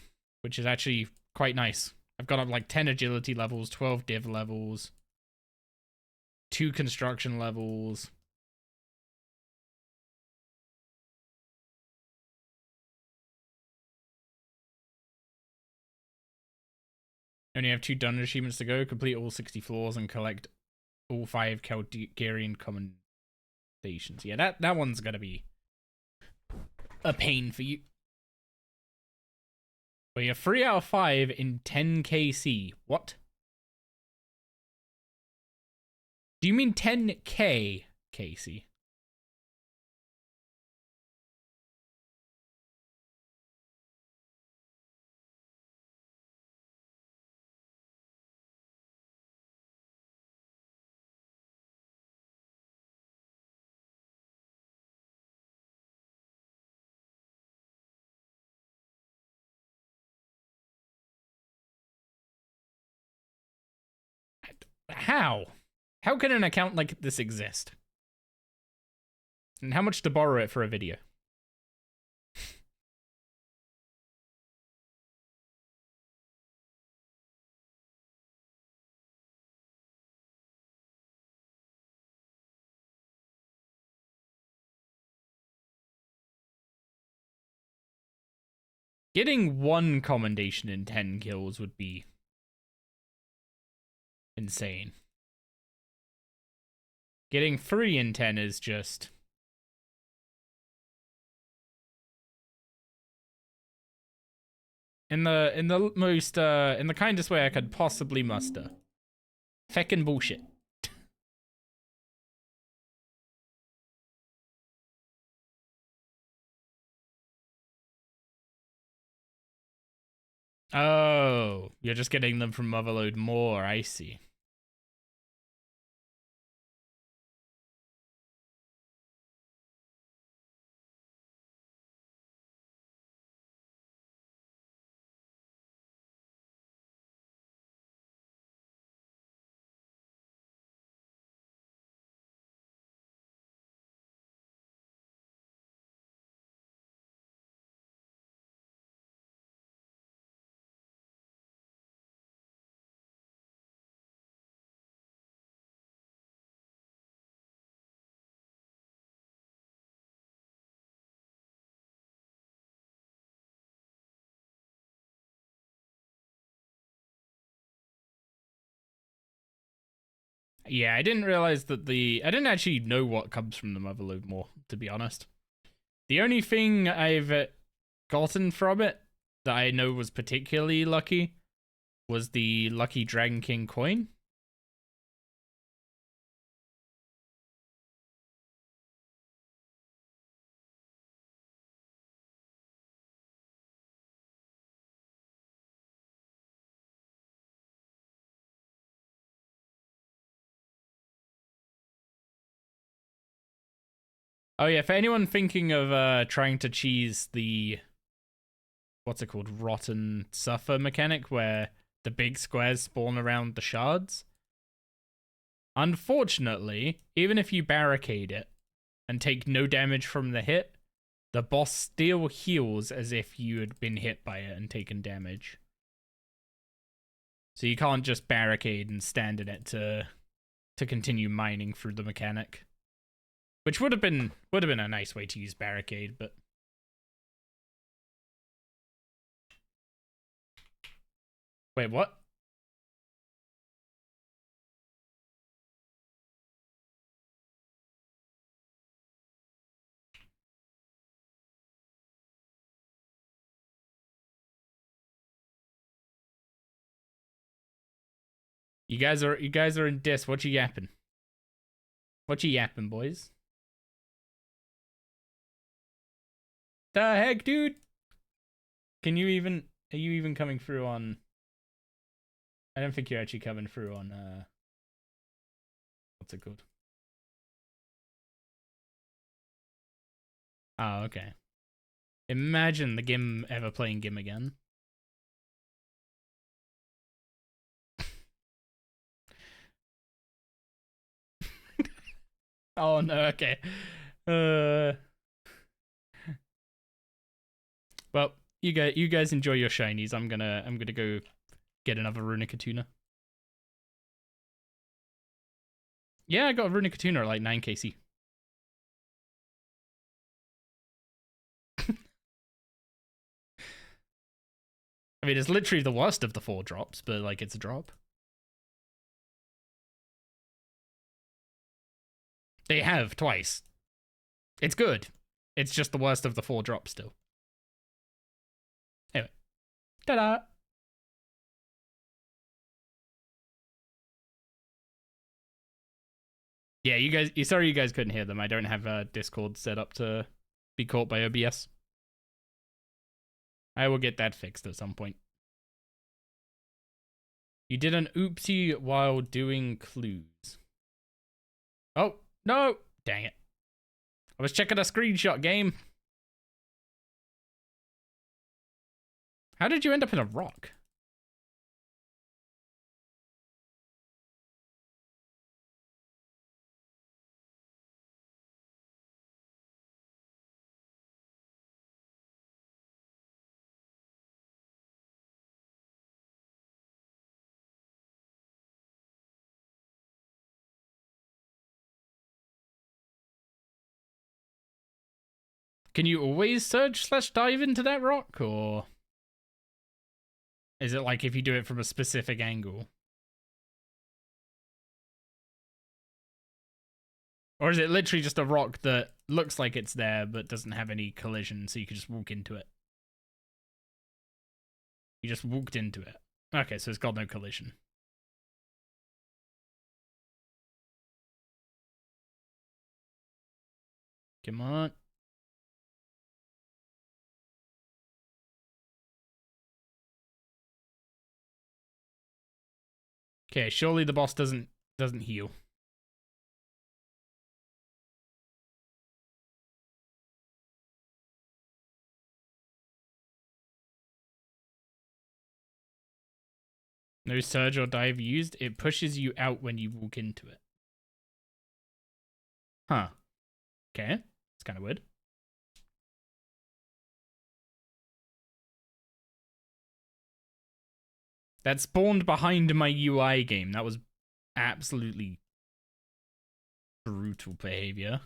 which is actually quite nice. I've got up like 10 agility levels, 12 div levels. 2 construction levels. Only have 2 done achievements to go. Complete all 60 floors and collect all 5 Calgarian commendations. Yeah, that one's gonna be a pain for you. But you're 3 out of 5 in 10 KC. What? Do you mean 10K KC? How? How can an account like this exist? And how much to borrow it for a video? Getting 1 commendation in 10 kills would be insane. Getting 3 in 10 is just... in the kindest way I could possibly muster. Feckin' bullshit. Oh, you're just getting them from Motherload more, I see. Yeah, I didn't realize that I didn't actually know what comes from the Motherload more, to be honest. The only thing I've gotten from it that I know was particularly lucky was the Lucky Dragon King coin. Oh yeah, for anyone thinking of trying to cheese the, what's it called, Rotten Suffer mechanic, where the big squares spawn around the shards. Unfortunately, even if you barricade it and take no damage from the hit, the boss still heals as if you had been hit by it and taken damage. So you can't just barricade and stand in it to continue mining through the mechanic. Which would have been a nice way to use barricade, but wait, what? You guys are in dis. What you yapping? What you yapping, boys? The heck, dude? Are you even coming through on... I don't think you're actually coming through on, what's it called? Oh, okay. Imagine the Gim ever playing Gim again. Oh no, okay. Well, you guys enjoy your shinies. I'm gonna go get another Runica tuna. Yeah, I got a Runic Tuner at like 9 KC. I mean, it's literally the worst of the 4 drops, but like it's a drop. They have twice. It's good. It's just the worst of the 4 drops still. Anyway. Ta-da! Yeah, you guys, sorry you guys couldn't hear them. I don't have Discord set up to be caught by OBS. I will get that fixed at some point. You did an oopsie while doing clues. Oh, no! Dang it. I was checking a screenshot, game. How did you end up in a rock? Can you always surge/dive into that rock, or is it like if you do it from a specific angle? Or is it literally just a rock that looks like it's there but doesn't have any collision, so you can just walk into it? You just walked into it. Okay, so it's got no collision. Come on. Okay, surely the boss doesn't heal. No surge or dive used. It pushes you out when you walk into it. Huh. Okay. It's kind of weird. That spawned behind my UI game. That was absolutely brutal behavior.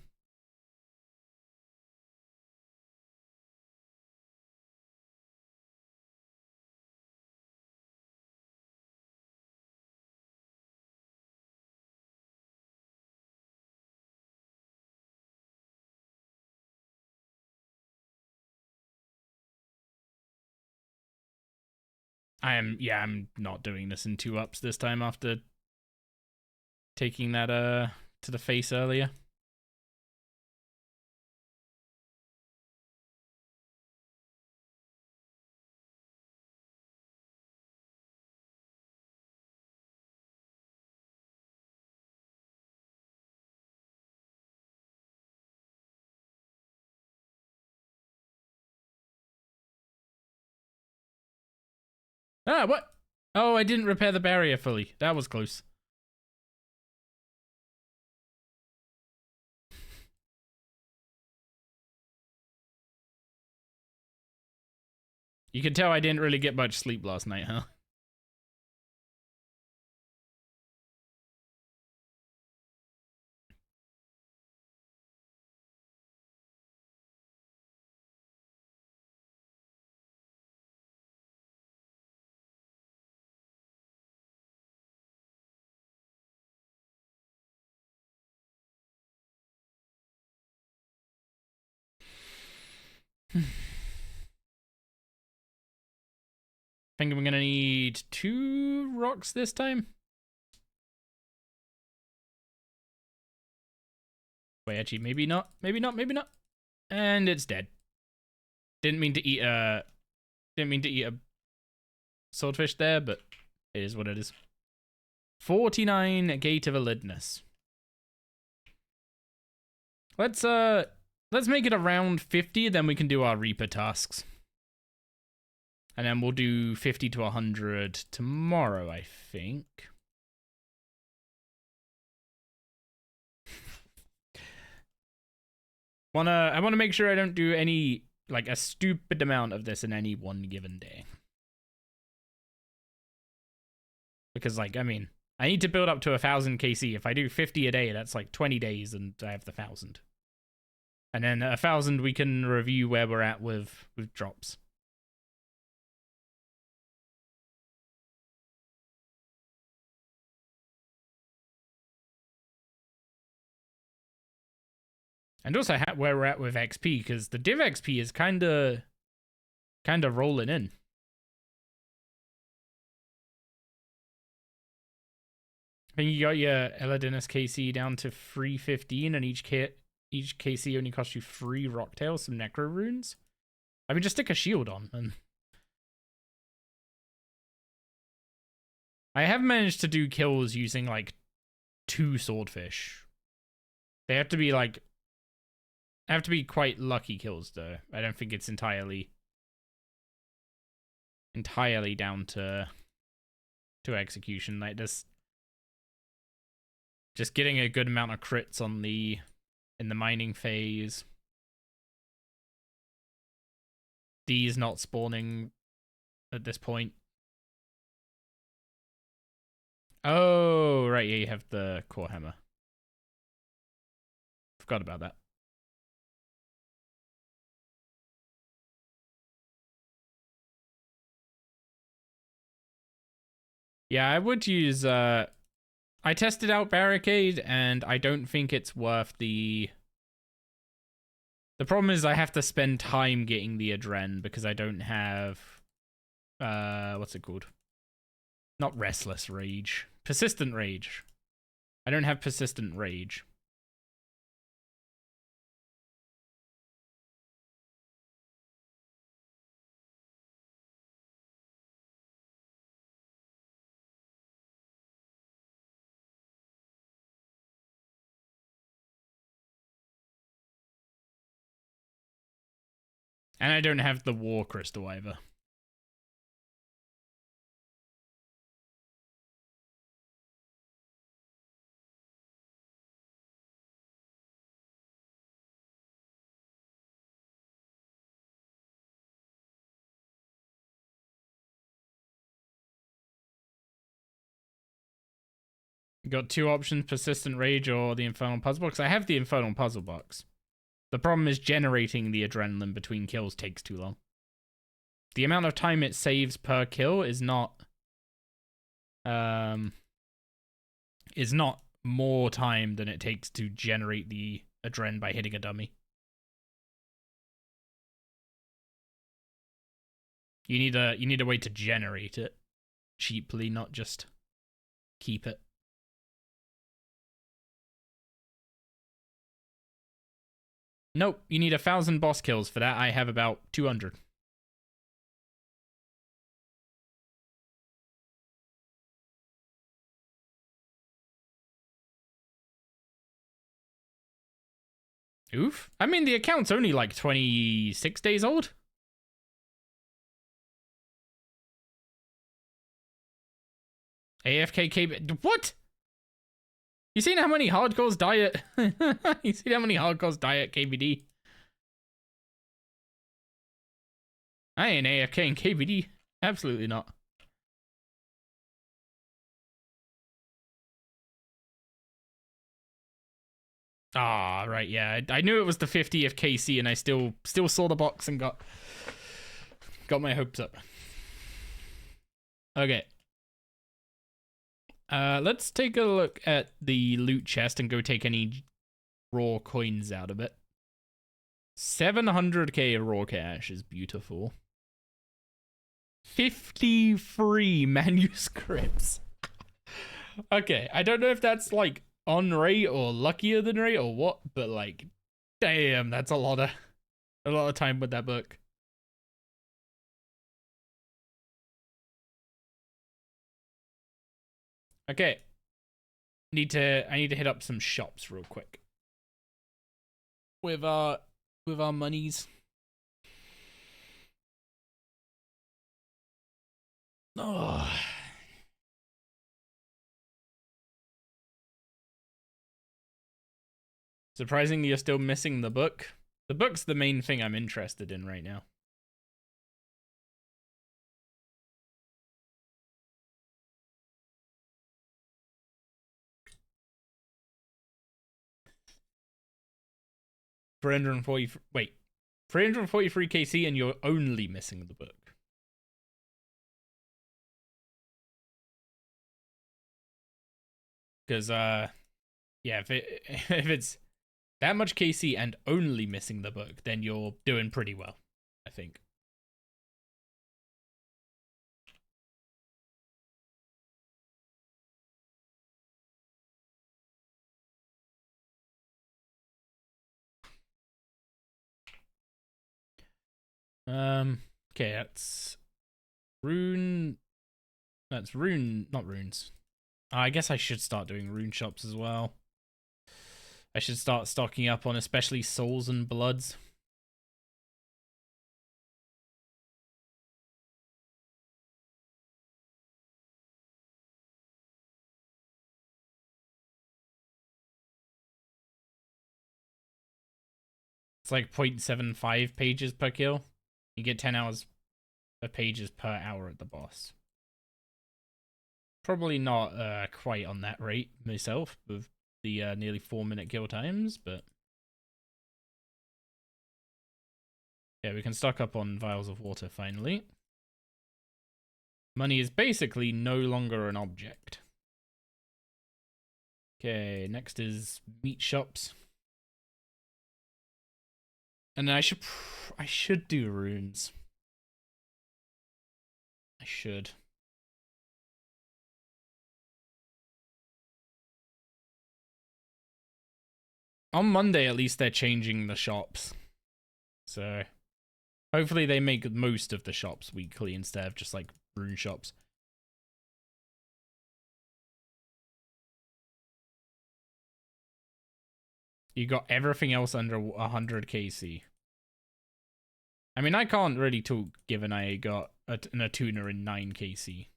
I'm not doing this in 2-ups this time after taking that to the face earlier. Ah, what? Oh, I didn't repair the barrier fully. That was close. You can tell I didn't really get much sleep last night, huh? I think I'm gonna need 2 rocks this time. Wait, actually, maybe not. Maybe not. Maybe not. And it's dead. Didn't mean to eat a swordfish there, but it is what it is. 49 Gate of Elidinis. Let's make it around 50, then we can do our Reaper tasks. And then we'll do 50 to 100 tomorrow, I think. I wanna make sure I don't do any, like, a stupid amount of this in any one given day. Because, like, I mean, I need to build up to 1,000 KC. If I do 50 a day, that's like 20 days, and I have the 1,000. And then 1,000, we can review where we're at with drops. And also where we're at with XP, because the div XP is kind of rolling in. I think you got your Elidinis KC down to 315, and each KC only costs you 3 Rocktails, some Necro runes. I mean, just stick a shield on, and I have managed to do kills using like 2 swordfish. They have to be like, quite lucky kills though. I don't think it's entirely down to execution. Like this, just getting a good amount of crits on in the mining phase. D's not spawning at this point. Oh, right, yeah, you have the core hammer. Forgot about that. Yeah, I would use, I tested out Barricade, and I don't think it's worth the problem is I have to spend time getting the Adren, because I don't have, what's it called? Not Restless Rage. Persistent Rage. I don't have Persistent Rage. And I don't have the War Crystal either. You got 2 options, Persistent Rage or the Infernal Puzzle Box. I have the Infernal Puzzle Box. The problem is generating the adrenaline between kills takes too long. The amount of time it saves per kill is not more time than it takes to generate the adren by hitting a dummy. You need a way to generate it cheaply, not just keep it. Nope, you need 1,000 boss kills for that. I have about 200. Oof. I mean, the account's only like 26 days old. AFK KB. What? You seen how many hardcores die at... You seen how many hardcores die at KBD? I ain't AFK in KBD. Absolutely not. Ah, right, yeah. I knew it was the 50 of KC, and I still saw the box and got my hopes up. Okay. Let's take a look at the loot chest and go take any raw coins out of it. 700k raw cash is beautiful. 53 manuscripts. Okay, I don't know if that's like on rate or luckier than rate or what, but like, damn, that's a lot of time with that book. Okay. I need to hit up some shops real quick. With our monies. Oh. Surprisingly, you're still missing the book. The book's the main thing I'm interested in right now. 340. Wait, 343 KC, and you're only missing the book. Because yeah, if it's that much KC and only missing the book, then you're doing pretty well, I think. Okay, that's rune. That's rune, not runes. I guess I should start doing rune shops as well. I should start stocking up on especially souls and bloods. It's like 0.75 pages per kill. You get 10 hours of pages per hour at the boss. Probably not quite on that rate myself with the nearly 4-minute kill times, but yeah, we can stock up on vials of water finally. Money is basically no longer an object. Okay, next is meat shops. And then I should do runes. I should. On Monday, at least, they're changing the shops. So hopefully they make most of the shops weekly instead of just like rune shops. You got everything else under 100 KC. I mean, I can't really talk given I got an Attuner in 9 KC.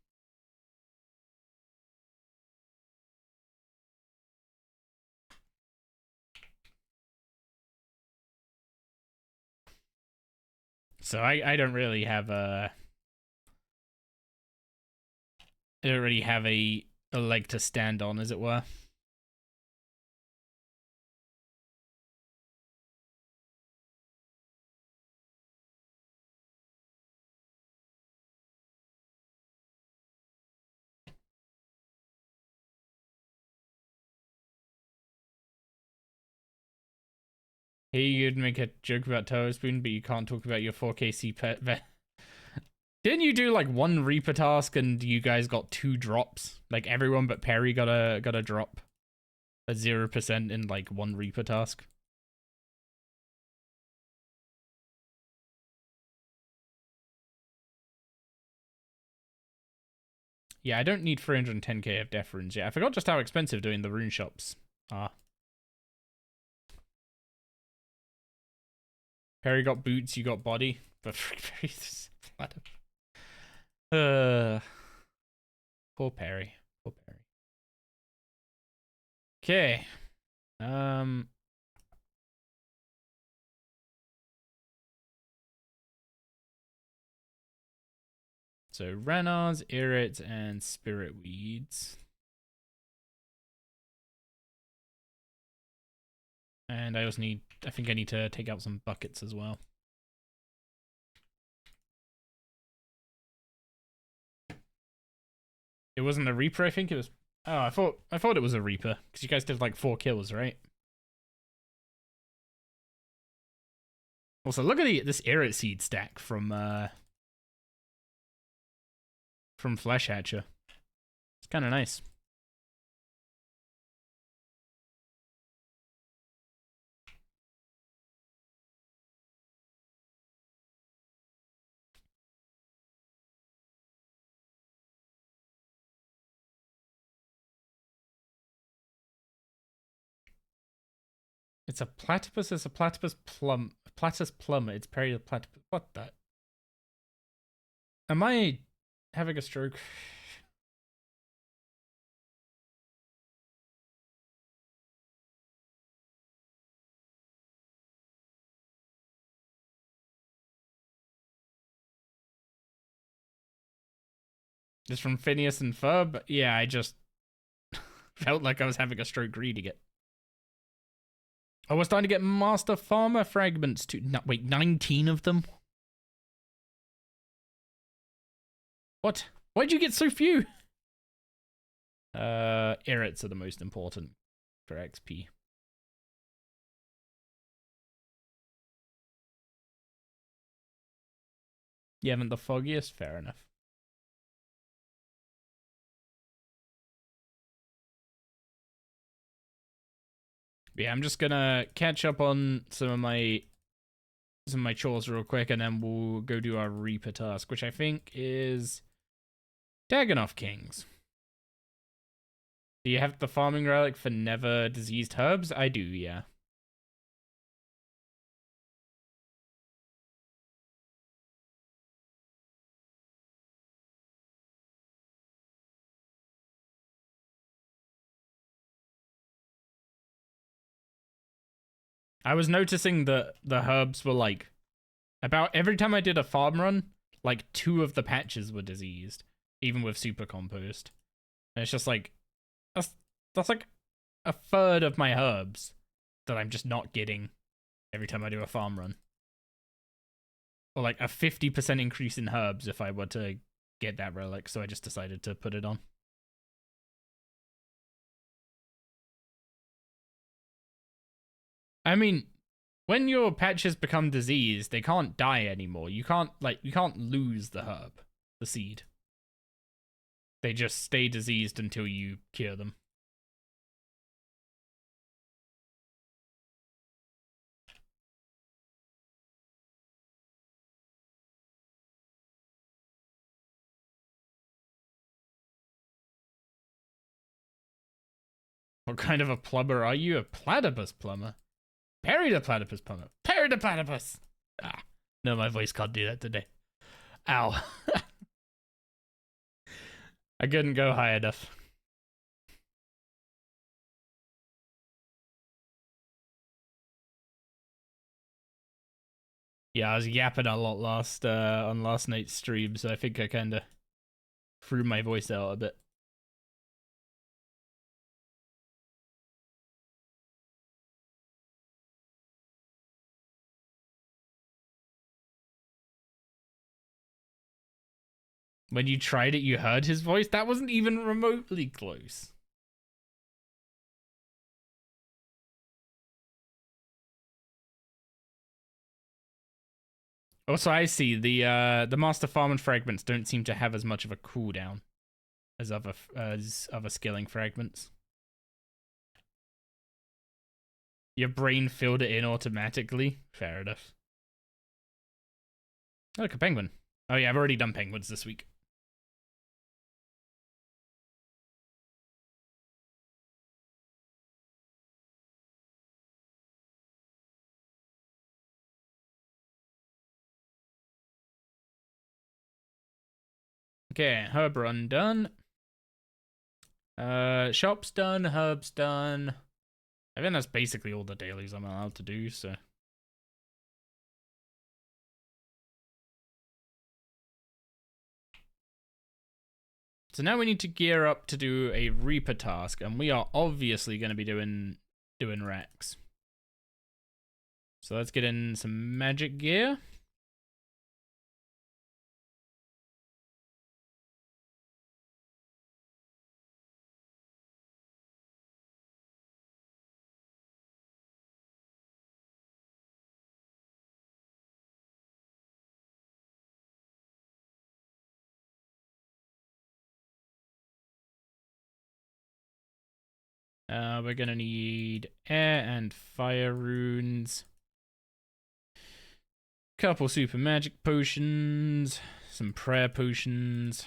So I don't really have a... I don't really have a leg to stand on, as it were. Hey, you'd make a joke about Turbo Spoon, but you can't talk about your 4KC pet. Didn't you do like 1 Reaper task and you guys got 2 drops? Like everyone but Perry got a drop at 0% in like 1 Reaper task. Yeah, I don't need 310k of death runes yet. I forgot just how expensive doing the rune shops are. Perry got boots, you got body. But Perry's flat. Poor Perry. Poor Perry. Okay. So Ranards, Irrit, and Spirit Weeds. And I also need, I think I need to take out some buckets as well. It wasn't a Reaper, I think it was. Oh, I thought it was a Reaper because you guys did like 4 kills, right? Also, look at this Irrit seed stack from Flesh Hatcher. It's kind of nice. It's a platypus. It's a platypus plum. Platypus plum. It's Perry the platypus. What the? Am I having a stroke? It's from Phineas and Ferb. Yeah, I just felt like I was having a stroke reading it. Oh, we're starting to get Master Farmer fragments too. No, wait, 19 of them? What? Why'd you get so few? Irrits are the most important for XP. You haven't the foggiest? Fair enough. Yeah, I'm just gonna catch up on some of my chores real quick, and then we'll go do our Reaper task, which I think is Dagonoth Kings. Do you have the farming relic for never diseased herbs? I do, yeah. I was noticing that the herbs were like, about every time I did a farm run, like 2 of the patches were diseased, even with super compost. And it's just like, that's like a third of my herbs that I'm just not getting every time I do a farm run. Or like a 50% increase in herbs if I were to get that relic, so I just decided to put it on. I mean, when your patches become diseased, they can't die anymore. You can't lose the herb, the seed. They just stay diseased until you cure them. What kind of a plumber are you? A platypus plumber? Parry the platypus plumber. Parry the platypus! Ah, no, my voice can't do that today. Ow. I couldn't go high enough. Yeah, I was yapping a lot on last night's stream, so I think I kind of threw my voice out a bit. When you tried it, you heard his voice? That wasn't even remotely close. Also, I see the Master Farming fragments don't seem to have as much of a cooldown as other skilling fragments. Your brain filled it in automatically. Fair enough. Oh, look, a penguin. Oh yeah, I've already done penguins this week. Okay, herb run done. Shop's done, herb's done. I think that's basically all the dailies I'm allowed to do, so. So now we need to gear up to do a Reaper task, and we are obviously going to be doing Rex. So let's get in some magic gear. We're going to need air and fire runes. Couple super magic potions. Some prayer potions.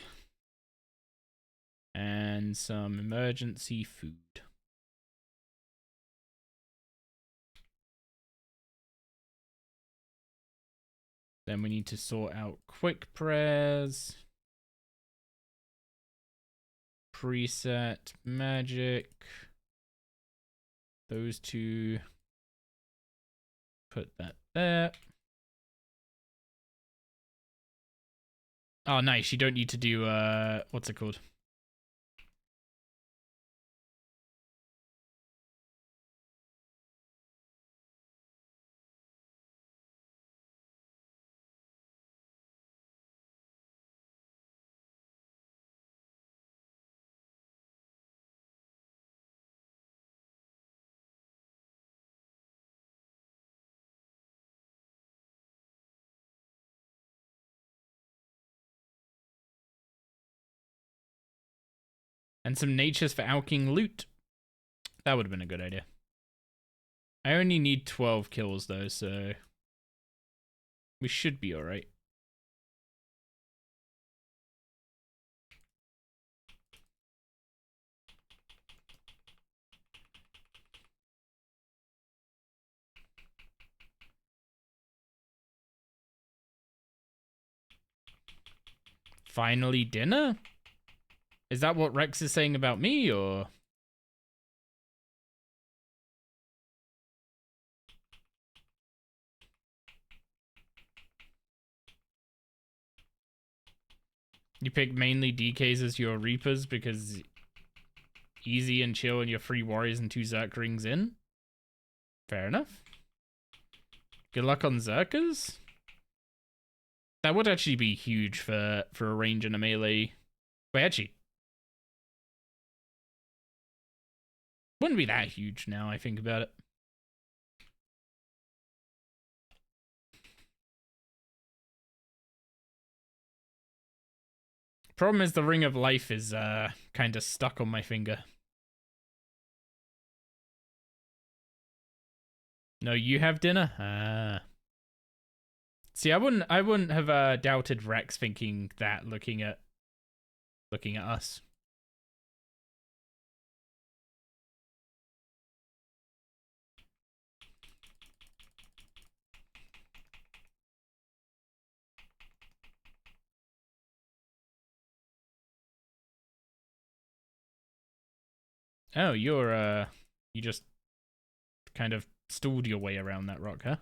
And some emergency food. Then we need to sort out quick prayers. Preset magic. Those 2. Put that there. Oh, nice. You don't need to do, what's it called? And some natures for alking loot. That would have been a good idea. I only need 12 kills though, so we should be alright. Finally dinner? Is that what Rex is saying about me, or? You pick mainly DKs as your Reapers because easy and chill and your 3 Warriors and 2 Zerk rings in? Fair enough. Good luck on Zerkers? That would actually be huge for a range and a melee. Wait, actually. Wouldn't be that huge now I think about it. Problem is the Ring of Life is kind of stuck on my finger. No, you have dinner? Ah. See, I wouldn't have doubted Rex thinking that looking at us. Oh, you just kind of stalled your way around that rock, huh?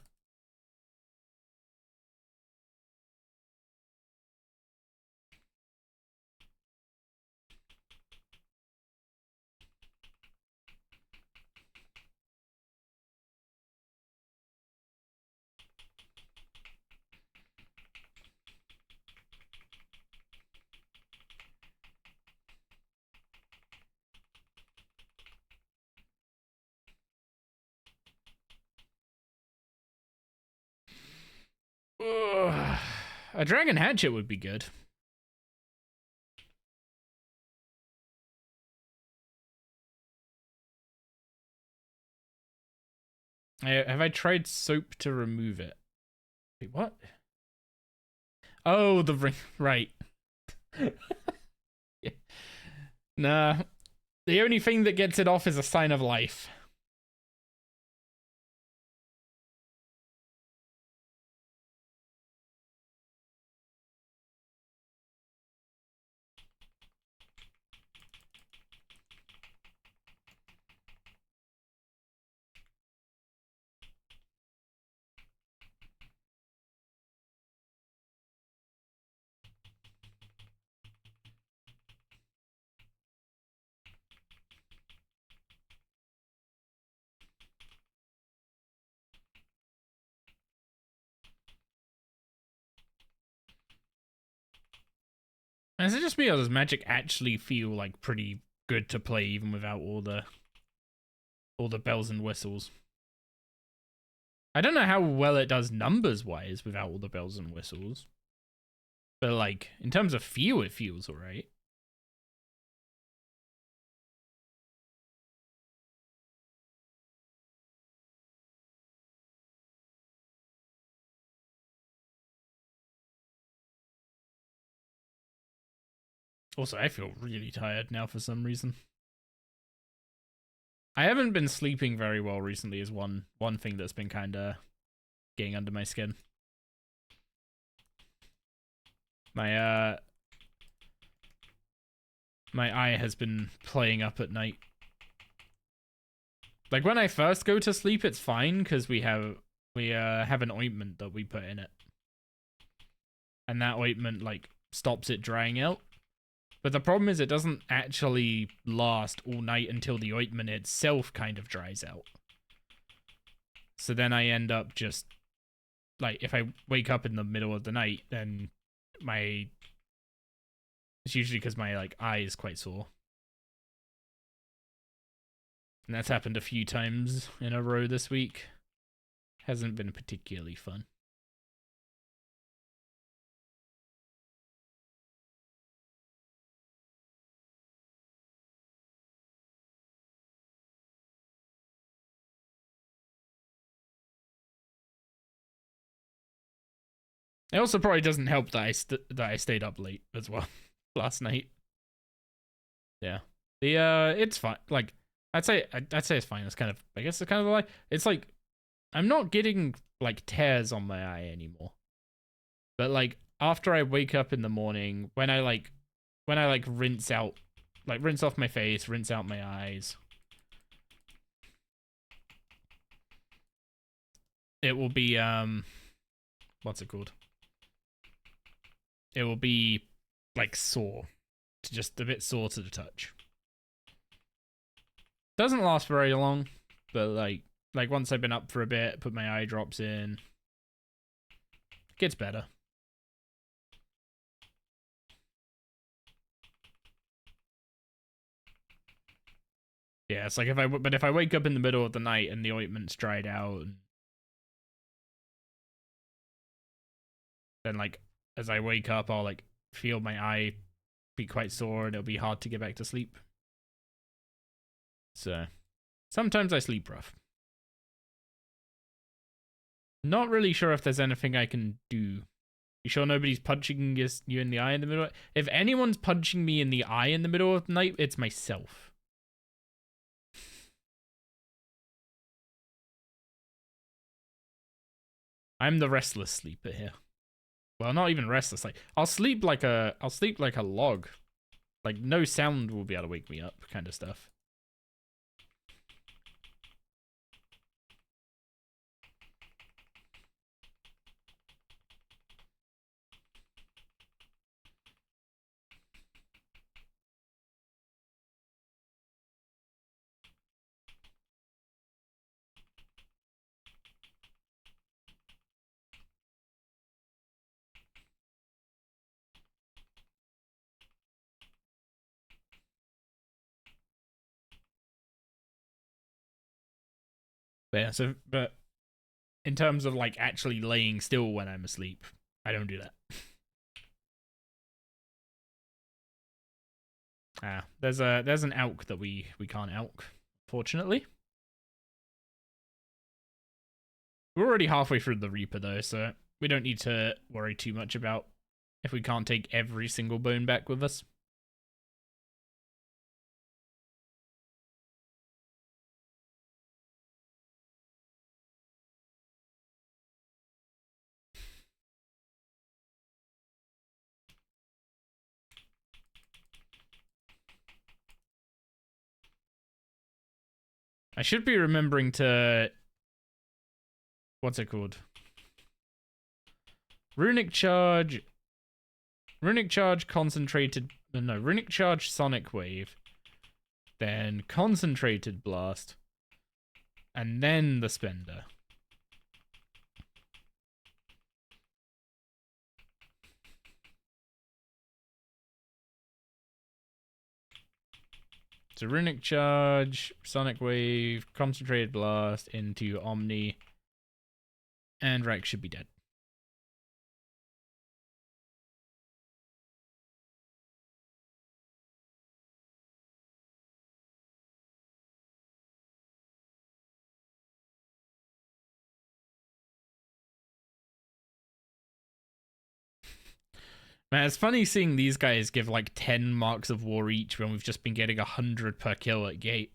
Ugh. A dragon hatchet would be good. Have I tried soap to remove it? Wait, what? Oh, the ring. Right. Yeah. Nah. The only thing that gets it off is a sign of life. Is it just me, or does Magic actually feel like pretty good to play even without all the bells and whistles? I don't know how well it does numbers wise without all the bells and whistles, but like in terms of feel, it feels alright. Also, I feel really tired now for some reason. I haven't been sleeping very well recently is one thing that's been kind of getting under my skin. My eye has been playing up at night. Like when I first go to sleep, it's fine because we have an ointment that we put in it, and that ointment like stops it drying out. But the problem is it doesn't actually last all night until the ointment itself kind of dries out. So then I end up just like if I wake up in the middle of the night, then it's usually because my like eye is quite sore. And that's happened a few times in a row this week. Hasn't been particularly fun. It also probably doesn't help that I stayed up late as well last night. Yeah. It's fine. Like, I'd say it's fine. It's kind of, I guess it's kind of like, it's like, I'm not getting like tears on my eye anymore. But like, after I wake up in the morning, when I rinse off my face, rinse out my eyes, it will be, what's it called? It will be like sore, just a bit sore to the touch. Doesn't last very long, but like once I've been up for a bit, put my eye drops in, it gets better. Yeah, it's like if I wake up in the middle of the night and the ointment's dried out, and then like as I wake up, I'll like feel my eye be quite sore and it'll be hard to get back to sleep. So sometimes I sleep rough. Not really sure if there's anything I can do. You sure nobody's punching you in the eye in the middle? If anyone's punching me in the eye in the middle of the night, it's myself. I'm the restless sleeper here. Well, not even restless. Like I'll sleep like a log. Like no sound will be able to wake me up, kind of stuff. But yeah, so but in terms of like actually laying still when I'm asleep, I don't do that. There's an alk that we can't alk, fortunately. We're already halfway through the Reaper though, so we don't need to worry too much about if we can't take every single bone back with us. I should be remembering to... What's it called? Runic Charge, Concentrated... No, Runic Charge, Sonic Wave. Then Concentrated Blast. And then the Spender. So Runic Charge, Sonic Wave, Concentrated Blast into Omni. And Rex should be dead. Man, it's funny seeing these guys give like 10 marks of war each when we've just been getting 100 per kill at gate.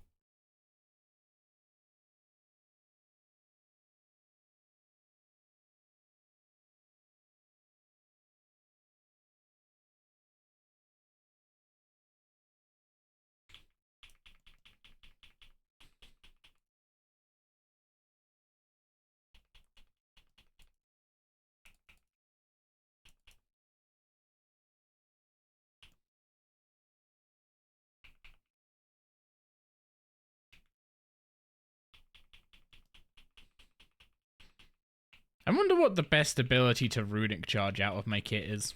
I wonder what the best ability to Runic Charge out of my kit is.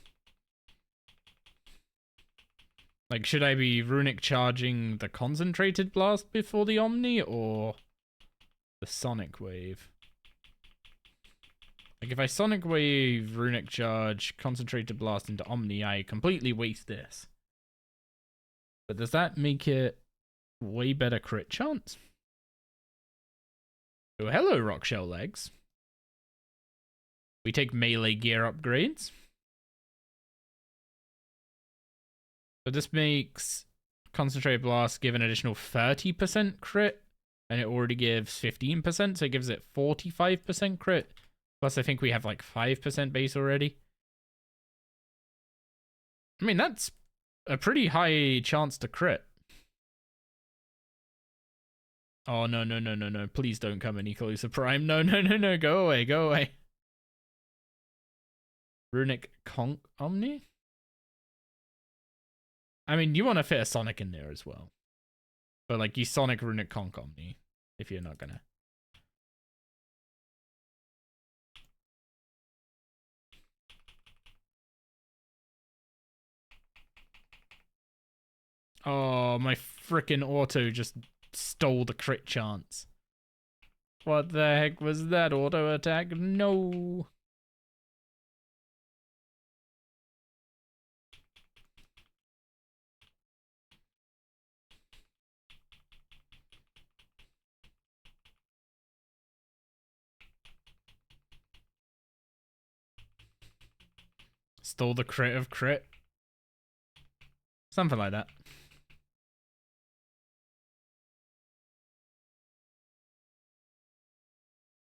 Like, should I be Runic Charging the Concentrated Blast before the Omni, or the Sonic Wave? Like, if I Sonic Wave, Runic Charge, Concentrated Blast into Omni, I completely waste this. But does that make it way better crit chance? Oh, hello, Rockshell Legs. We take melee gear upgrades. So this makes Concentrated Blast give an additional 30% crit, and it already gives 15%, so it gives it 45% crit. Plus, I think we have like 5% base already. I mean, that's a pretty high chance to crit. Oh, no, no, no, no, no. Please don't come any closer, Prime. No, no, no, no. Go away, go away. Runic Conch Omni? I mean, you want to fit a Sonic in there as well. But, like, you Sonic Runic Conch Omni, if you're not gonna. Oh, my frickin' auto just stole the crit chance. What the heck was that auto attack? No. Stole the crit of crit. Something like that.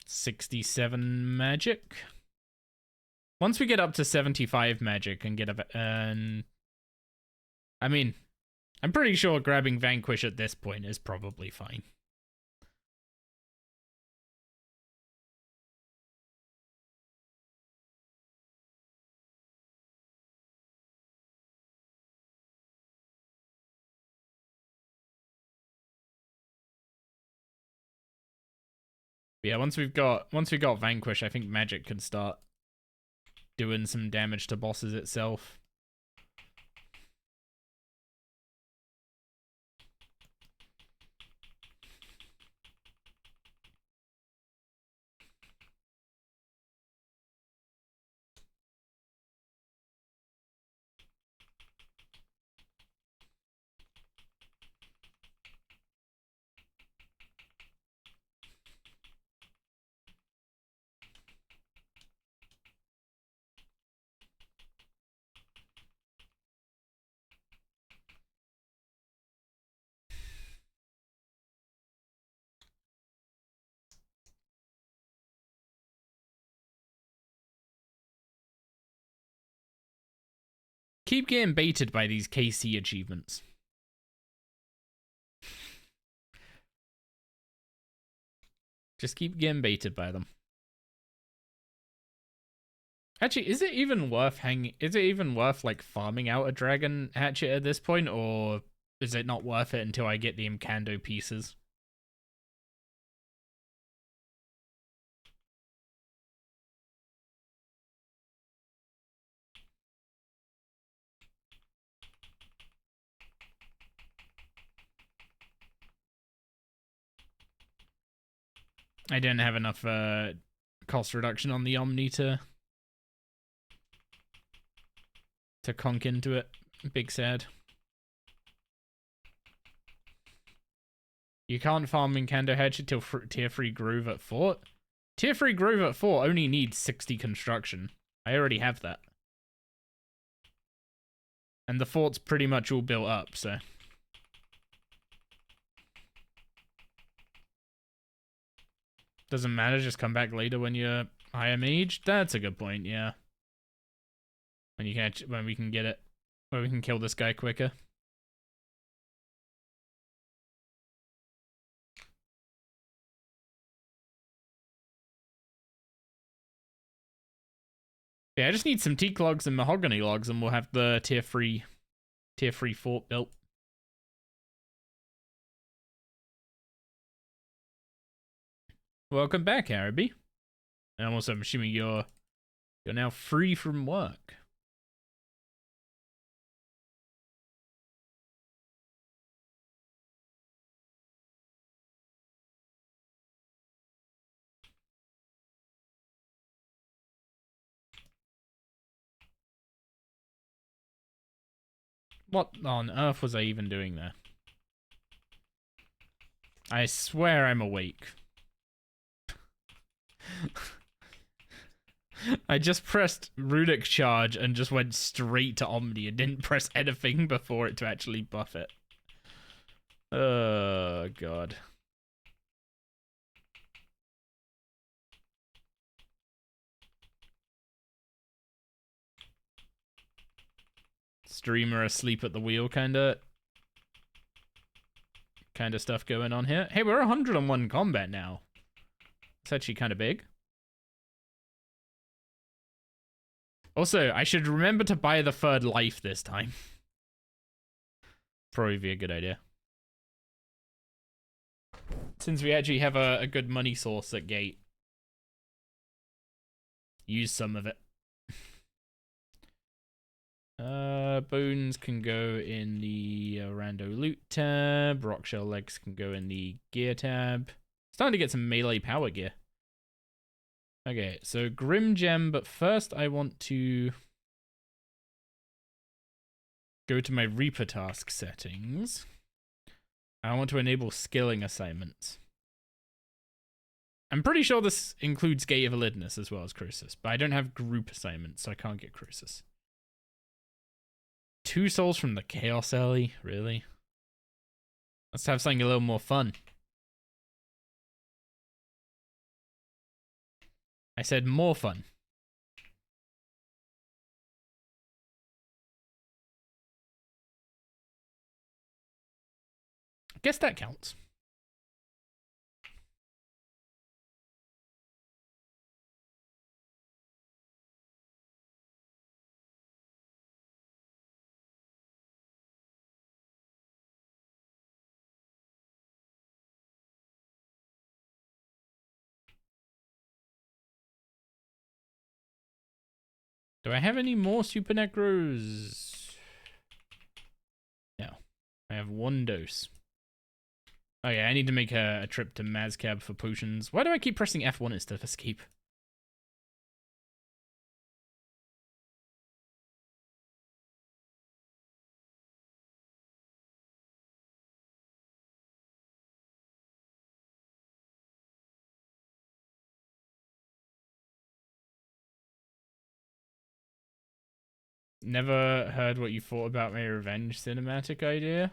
$67 magic. Once we get up to 75 magic and get a... I mean, I'm pretty sure grabbing Vanquish at this point is probably fine. Yeah, once we got Vanquish, I think magic can start doing some damage to bosses itself. Keep getting baited by these KC achievements. Just keep getting baited by them. Actually, is it even worth like farming out a dragon hatchet at this point, or is it not worth it until I get the Imcando pieces? I didn't have enough cost reduction on the Omni to conk into it. Big sad. You can't farm Incando Hatchet till tier 3 Groove at Fort. Tier 3 Groove at Fort only needs 60 construction. I already have that. And the fort's pretty much all built up, so... Doesn't matter, just come back later when you're higher mage? That's a good point, yeah. When we can get it. When we can kill this guy quicker. Yeah, I just need some teak logs and mahogany logs and we'll have the tier 3 fort built. Welcome back, Araby. And I'm also assuming you're now free from work. What on earth was I even doing there? I swear I'm awake. I just pressed Runic Charge and just went straight to Omni and didn't press anything before it to actually buff it. Oh, God. Streamer asleep at the wheel, kind of stuff going on here. Hey, we're 101 combat now. It's actually kind of big. Also, I should remember to buy the third life this time. Probably be a good idea. Since we actually have a good money source at Gate. Use some of it. Bones can go in the rando loot tab. Rockshell legs can go in the gear tab. Starting to get some melee power gear. Okay, so Grim Gem, but first I want to go to my Reaper task settings. I want to enable skilling assignments. I'm pretty sure this includes Gate of Elidinis as well as Croesus, but I don't have group assignments, so I can't get Croesus. 2 souls from the Chaos Alley? Really? Let's have something a little more fun. I said more fun. I guess that counts. Do I have any more Super Necros? No. I have 1 dose. Oh yeah, I need to make a trip to Mazcab for potions. Why do I keep pressing F1 instead of escape? Never heard what you thought about my revenge cinematic idea.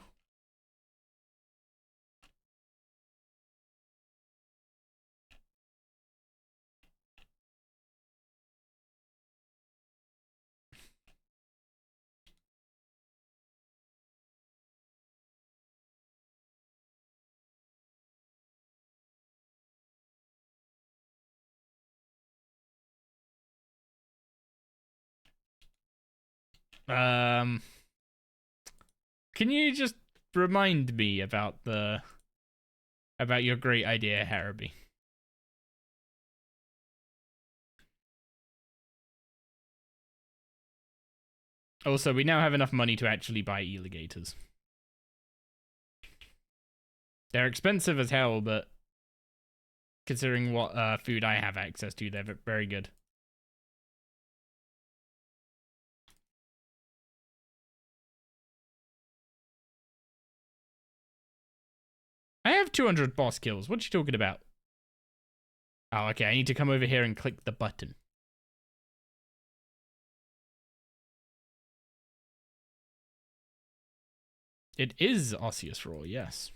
Can you just remind me about your great idea, Harrowby? Also, we now have enough money to actually buy Eligators. They're expensive as hell, but considering what food I have access to, they're very good. I have 200 boss kills. What you talking about? Oh, okay. I need to come over here and click the button. It is Osseous Roar, yes.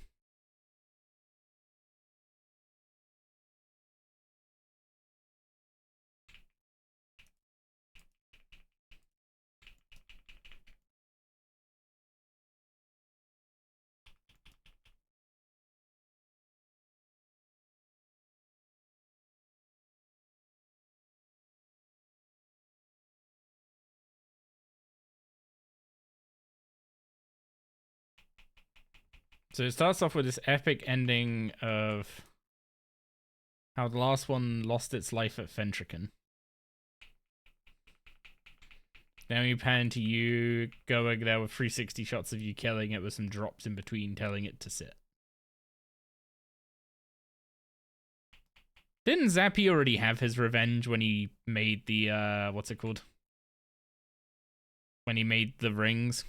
So it starts off with this epic ending of how the last one lost its life at Fentrican. Now you pan to you going there with 360 shots of you killing it with some drops in between telling it to sit. Didn't Zappy already have his revenge when he made the, what's it called? When he made the rings?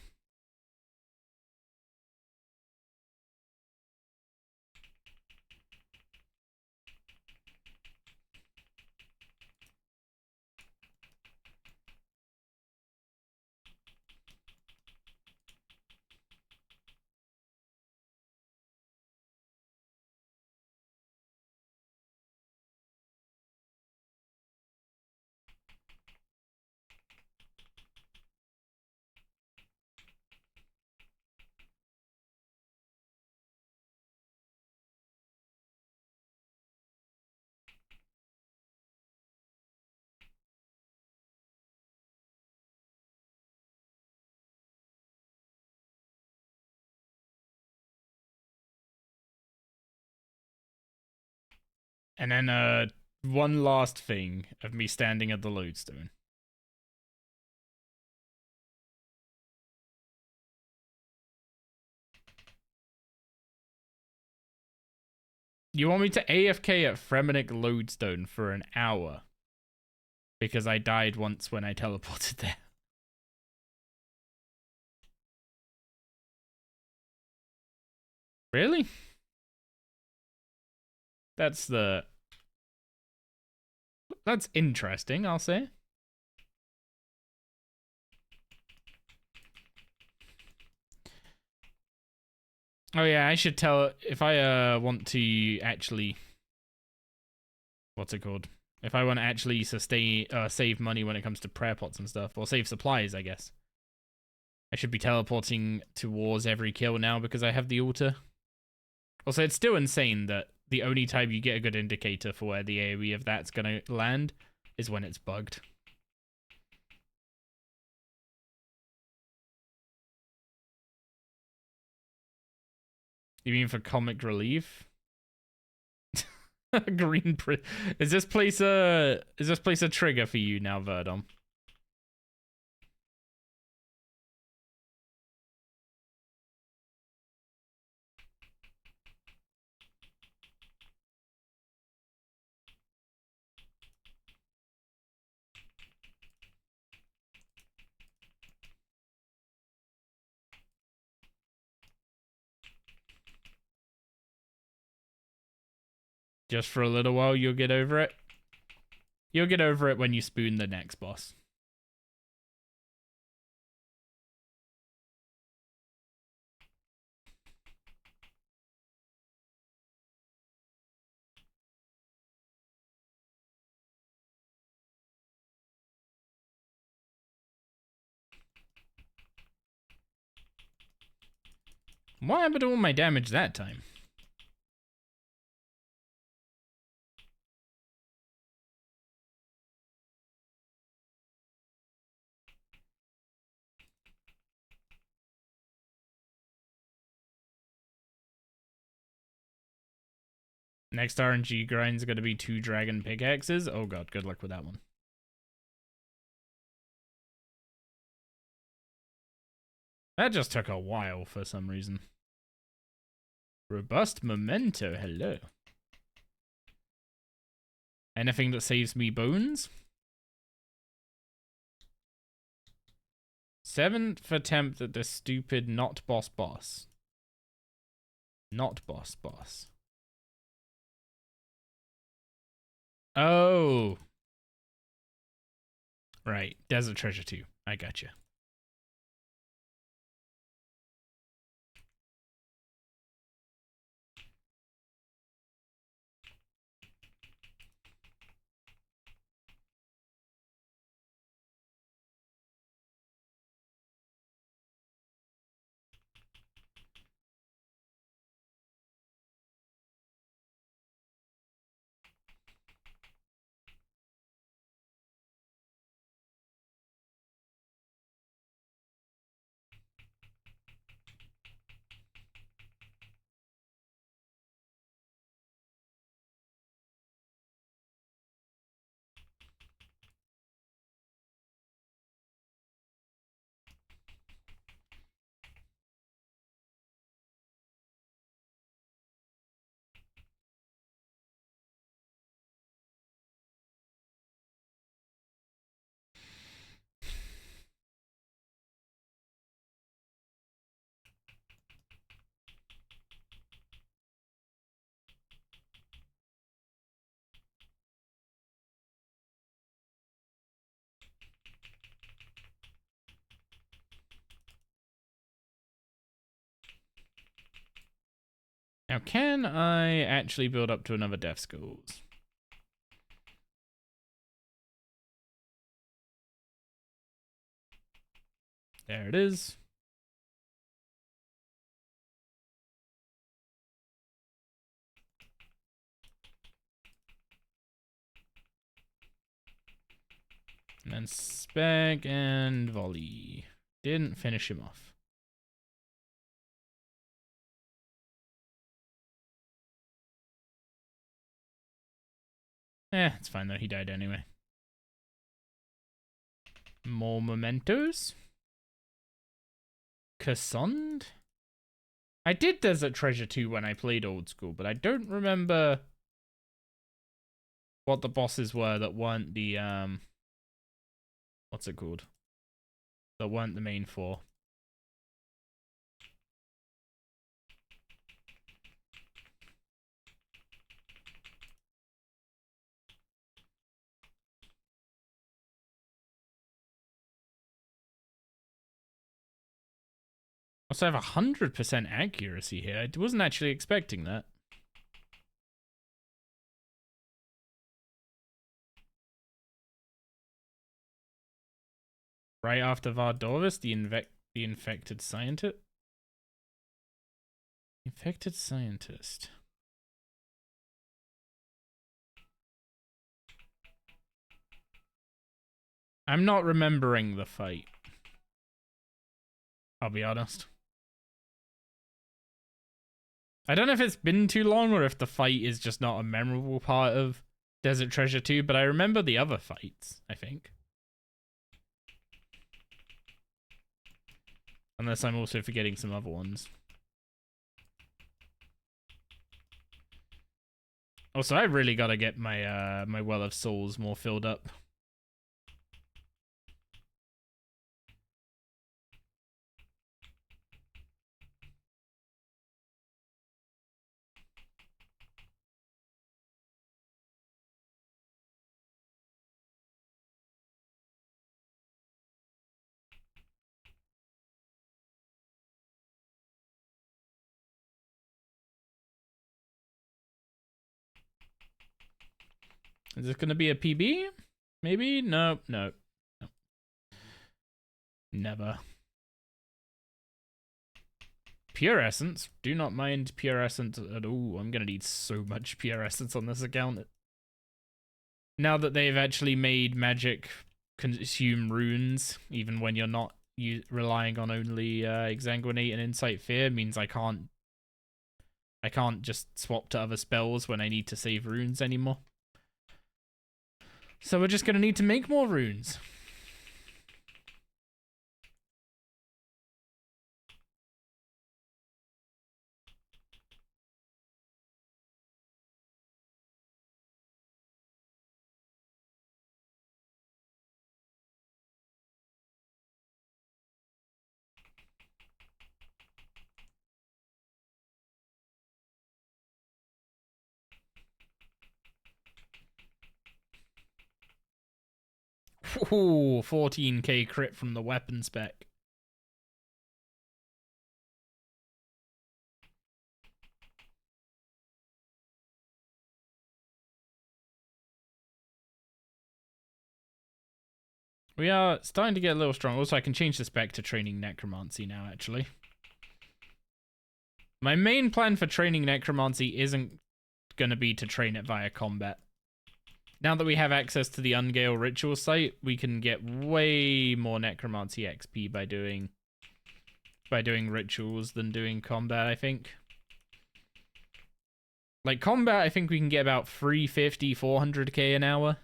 And then one last thing of me standing at the lodestone. You want me to AFK at Fremenic Lodestone for an hour? Because I died once when I teleported there. Really? That's interesting, I'll say. Oh yeah, I should tell if I want to actually, what's it called? If I want to actually save money when it comes to prayer pots and stuff, or save supplies, I guess. I should be teleporting towards every kill now because I have the altar. Also, it's still insane that the only time you get a good indicator for where the AoE of that's gonna land is when it's bugged. You mean for comic relief? Green is this place a trigger for you now, Verdom? Just for a little while, you'll get over it. You'll get over it when you spoon the next boss. What happened to all my damage that time? Next RNG grind's gonna be 2 dragon pickaxes. Oh god, good luck with that one. That just took a while for some reason. Robust memento, hello. Anything that saves me bones? 7th attempt at the stupid not boss. Not boss. Oh. Right, Desert Treasure 2. I gotcha. Now, can I actually build up to another Death Skulls? There it is. And then spec and volley. Didn't finish him off. It's fine though, he died anyway. More mementos. Cassand? I did Desert Treasure 2 when I played old school, but I don't remember what the bosses were that weren't the, what's it called? That weren't the main four. Also have 100% accuracy here. I wasn't actually expecting that. Right after Vardovis, the infected scientist. Infected scientist. I'm not remembering the fight. I'll be honest. I don't know if it's been too long or if the fight is just not a memorable part of Desert Treasure 2, but I remember the other fights, I think. Unless I'm also forgetting some other ones. Also, I really gotta get my my Well of Souls more filled up. Is this gonna be a PB? Maybe? No, no. No. Never. Pure Essence. Do not mind Pure Essence at all. I'm gonna need so much Pure Essence on this account. Now that they've actually made magic consume runes, even when you're not relying on only Exsanguinate and Insight Fear, means I can't just swap to other spells when I need to save runes anymore. So we're just gonna need to make more runes. Ooh, 14k crit from the weapon spec. We are starting to get a little strong. Also, I can change the spec to training necromancy now, actually. My main plan for training necromancy isn't going to be to train it via combat. Now that we have access to the Ungale ritual site, we can get way more necromancy XP by doing rituals than doing combat, I think. Like combat, I think we can get about 350, 400k an hour.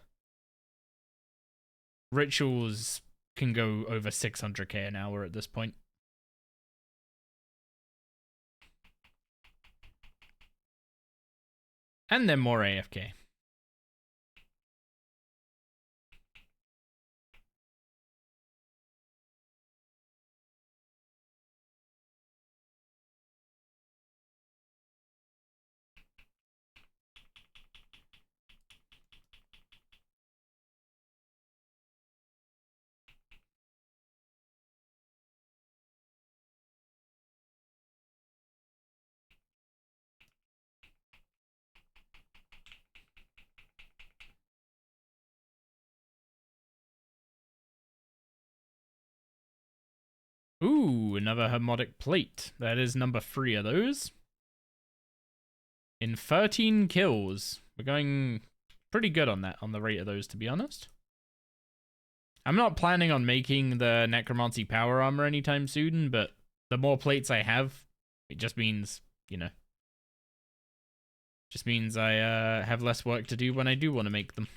Rituals can go over 600k an hour at this point. And then more AFK. Ooh, another Hermotic Plate. That is number 3 of those. In 13 kills. We're going pretty good on that, on the rate of those, to be honest. I'm not planning on making the Necromancy Power Armor anytime soon, but the more plates I have, it just means, you know, Just means I have less work to do when I do want to make them.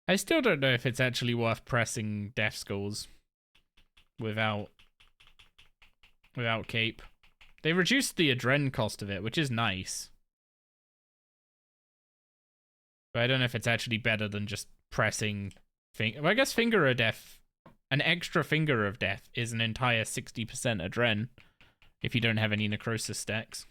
I still don't know if it's actually worth pressing death skulls without cape. They reduced the adren cost of it, which is nice. But I don't know if it's actually better than just pressing... Well, I guess Finger of Death... An extra Finger of Death is an entire 60% adren if you don't have any necrosis stacks.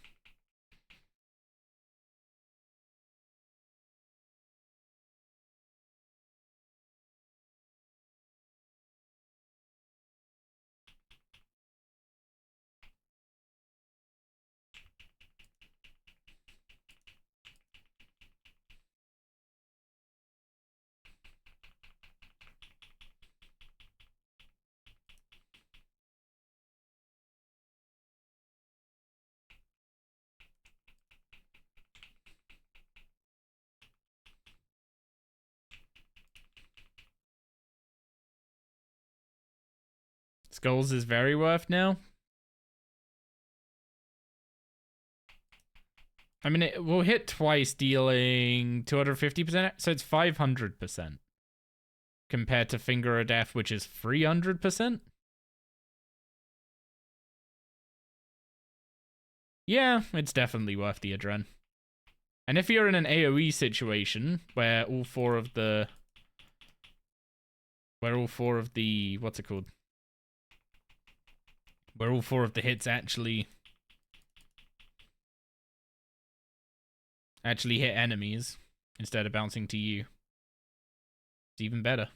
Skulls is very worth now. I mean, it will hit twice, dealing 250%, so it's 500%. Compared to Finger of Death, which is 300%. Yeah, it's definitely worth the adren. And if you're in an AoE situation where all four of the... What's it called? Where all four of the hits actually hit enemies instead of bouncing to you. It's even better.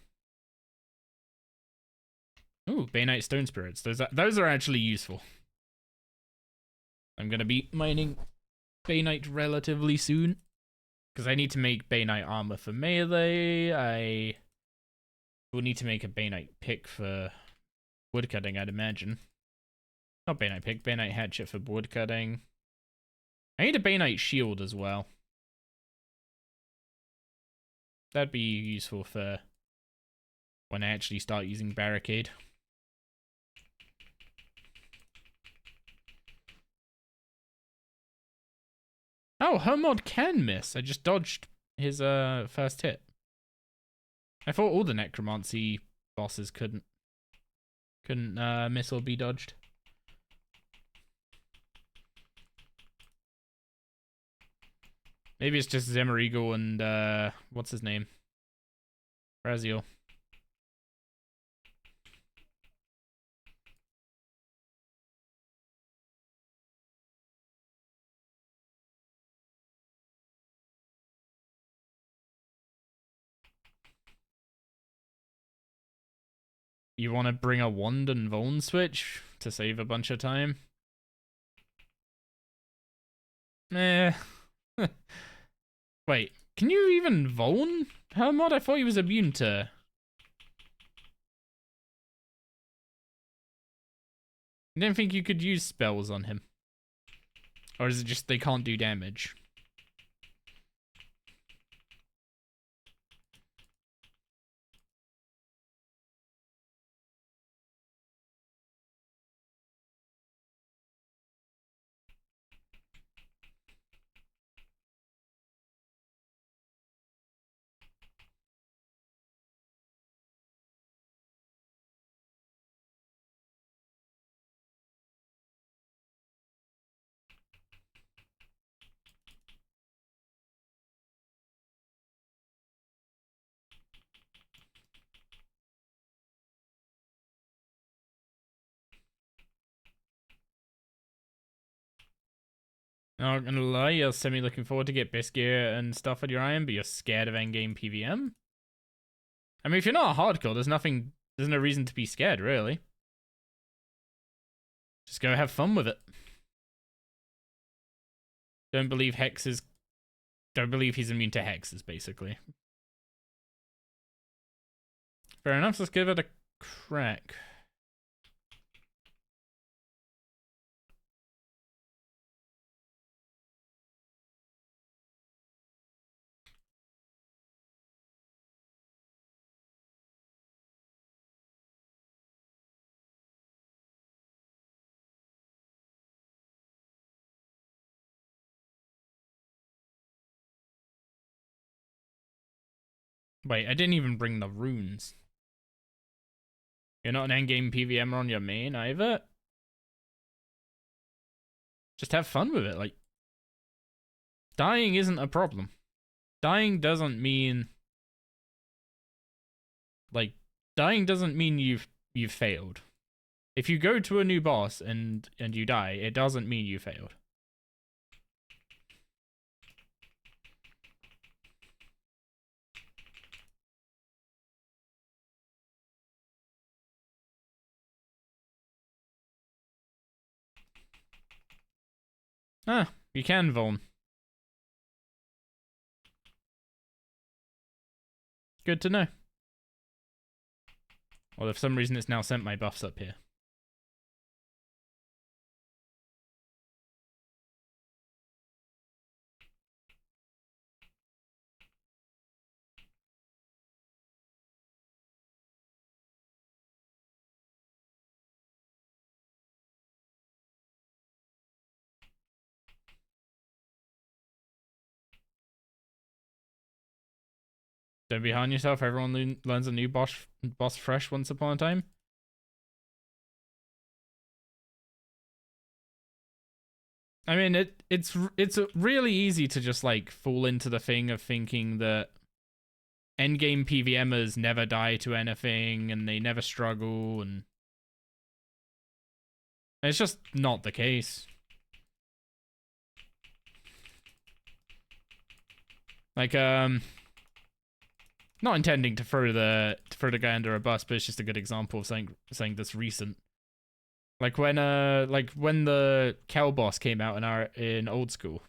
Ooh, Bainite Stone Spirits. Those are actually useful. I'm gonna be mining Bainite relatively soon. Because I need to make Bainite armor for melee. I will need to make a Bainite pick for woodcutting, I'd imagine. Not Bainite pick, Bainite hatchet for woodcutting. I need a Bainite shield as well. That'd be useful for when I actually start using barricade. Oh, her mod can miss. I just dodged his first hit. I thought all the necromancy bosses couldn't miss or be dodged. Maybe it's just Zemerigal and what's his name? Braziel. You want to bring a wand and Vuln switch to save a bunch of time? Eh. Wait, can you even Vuln her mod? I thought he was immune to... I didn't think you could use spells on him. Or is it just they can't do damage? Not gonna lie, you're semi-looking forward to get best gear and stuff at your iron, but you're scared of endgame PVM? I mean, if you're not a hardcore, there's no reason to be scared, really. Just go have fun with it. Don't believe he's immune to hexes, basically. Fair enough, let's give it a crack. Wait, I didn't even bring the runes. You're not an endgame PVMer on your main either? Just have fun with it. Like, dying isn't a problem. Dying doesn't mean... Like, dying doesn't mean you've failed. If you go to a new boss and you die, it doesn't mean you failed. Ah, you can Vuln. Good to know. Well, for some reason it's now sent my buffs up here. Don't be hard on yourself. Everyone learns a new boss fresh once upon a time. I mean, it's really easy to just like fall into the thing of thinking that endgame PVMers never die to anything and they never struggle, and it's just not the case. Like, not intending to throw the guy under a bus, but it's just a good example of something that's recent. Like when the Kel boss came out in old school,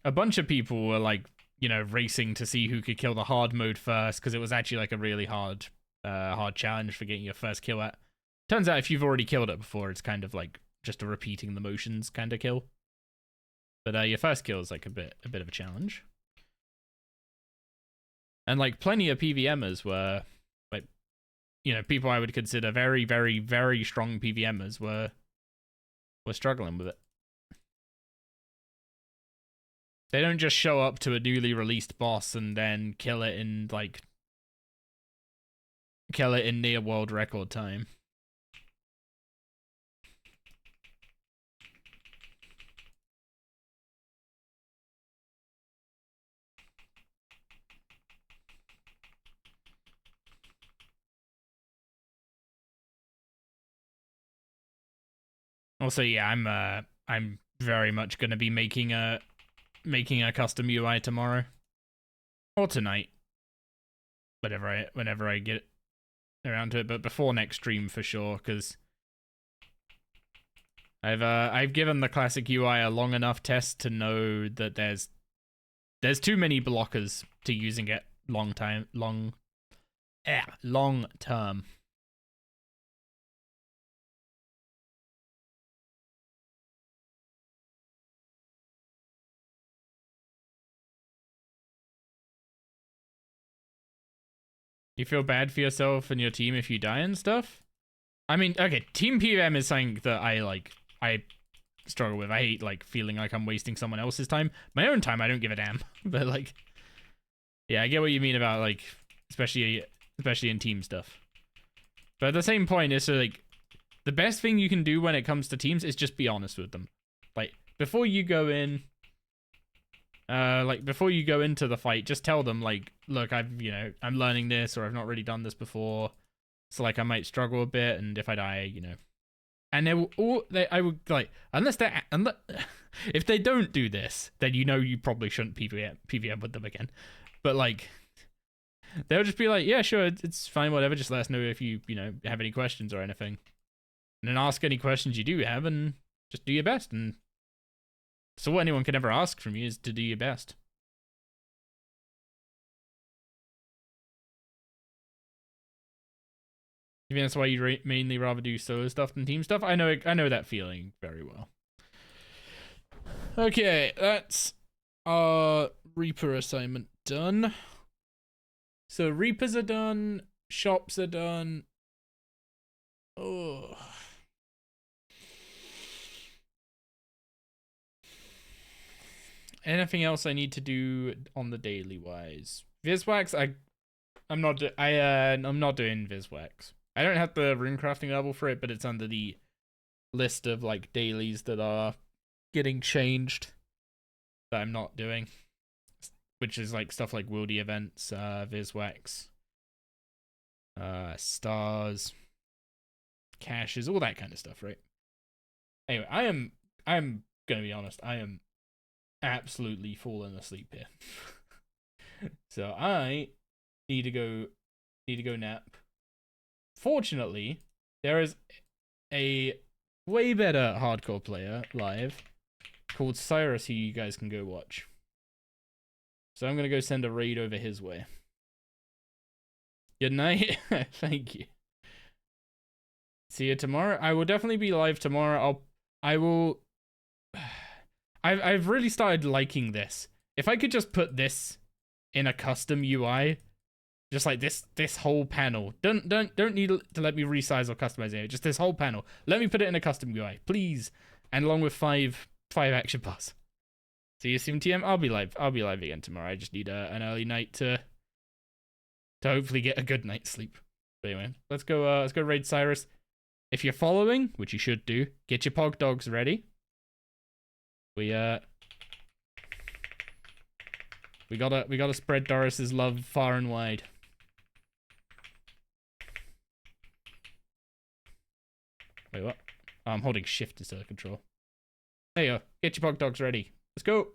a bunch of people were like, you know, racing to see who could kill the hard mode first, because it was actually like a really hard challenge for getting your first kill at. Turns out if you've already killed it before, it's kind of like just a repeating the motions kind of kill. But your first kill is like a bit of a challenge. And like plenty of PVMers were like, you know, people I would consider very, very, very strong PVMers were struggling with it. They don't just show up to a newly released boss and then kill it in near world record time. Also, yeah, I'm very much gonna be making a custom UI tomorrow or tonight, whenever I get around to it, but before next stream for sure, because I've given the classic UI a long enough test to know that there's too many blockers to using it long term. You feel bad for yourself and your team if you die and stuff? I mean, okay, team PVM is something that I struggle with. I hate like feeling like I'm wasting someone else's time. My own time, I don't give a damn. But like, yeah, I get what you mean about like, especially in team stuff. But at the same point, it's like the best thing you can do when it comes to teams is just be honest with them. Like before you go in, before you go into the fight, just tell them like, look, I'm learning this, or I've not really done this before, so like I might struggle a bit, and if I die, and I would like, unless if they don't do this, then you probably shouldn't PVM with them again. But like, they'll just be like, yeah, sure, it's fine, whatever. Just let us know if you have any questions or anything, and then ask any questions you do have, and just do your best. And so what anyone can ever ask from you is to do your best. I think that's why you mainly rather do solo stuff than team stuff. I know that feeling very well. Okay, that's our Reaper assignment done. So Reapers are done, shops are done. Oh. Anything else I need to do on the daily wise? Viswax, I'm not doing Viswax. I don't have the rune crafting level for it, but it's under the list of like dailies that are getting changed that I'm not doing, which is like stuff like Wildy events, Viswax, stars, caches, all that kind of stuff, right? Anyway, I'm gonna be honest, I am absolutely falling asleep here. So I need to go nap. Fortunately, there is a way better hardcore player live called Cyrus who you guys can go watch. So I'm gonna go send a raid over his way. Good night. Thank you. See you tomorrow. I will definitely be live tomorrow. I've really started liking this. If I could just put this in a custom UI, just like this whole panel. Don't need to let me resize or customize it. Just this whole panel. Let me put it in a custom UI, please. And along with five action bars. See you soon, TM. I'll be live again tomorrow. I just need an early night to hopefully get a good night's sleep. But anyway, let's go raid Cyrus. If you're following, which you should do, get your pog dogs ready. We gotta spread Doris's love far and wide. Wait, what? Oh, I'm holding shift instead of control. There you go. Get your pog dogs ready. Let's go.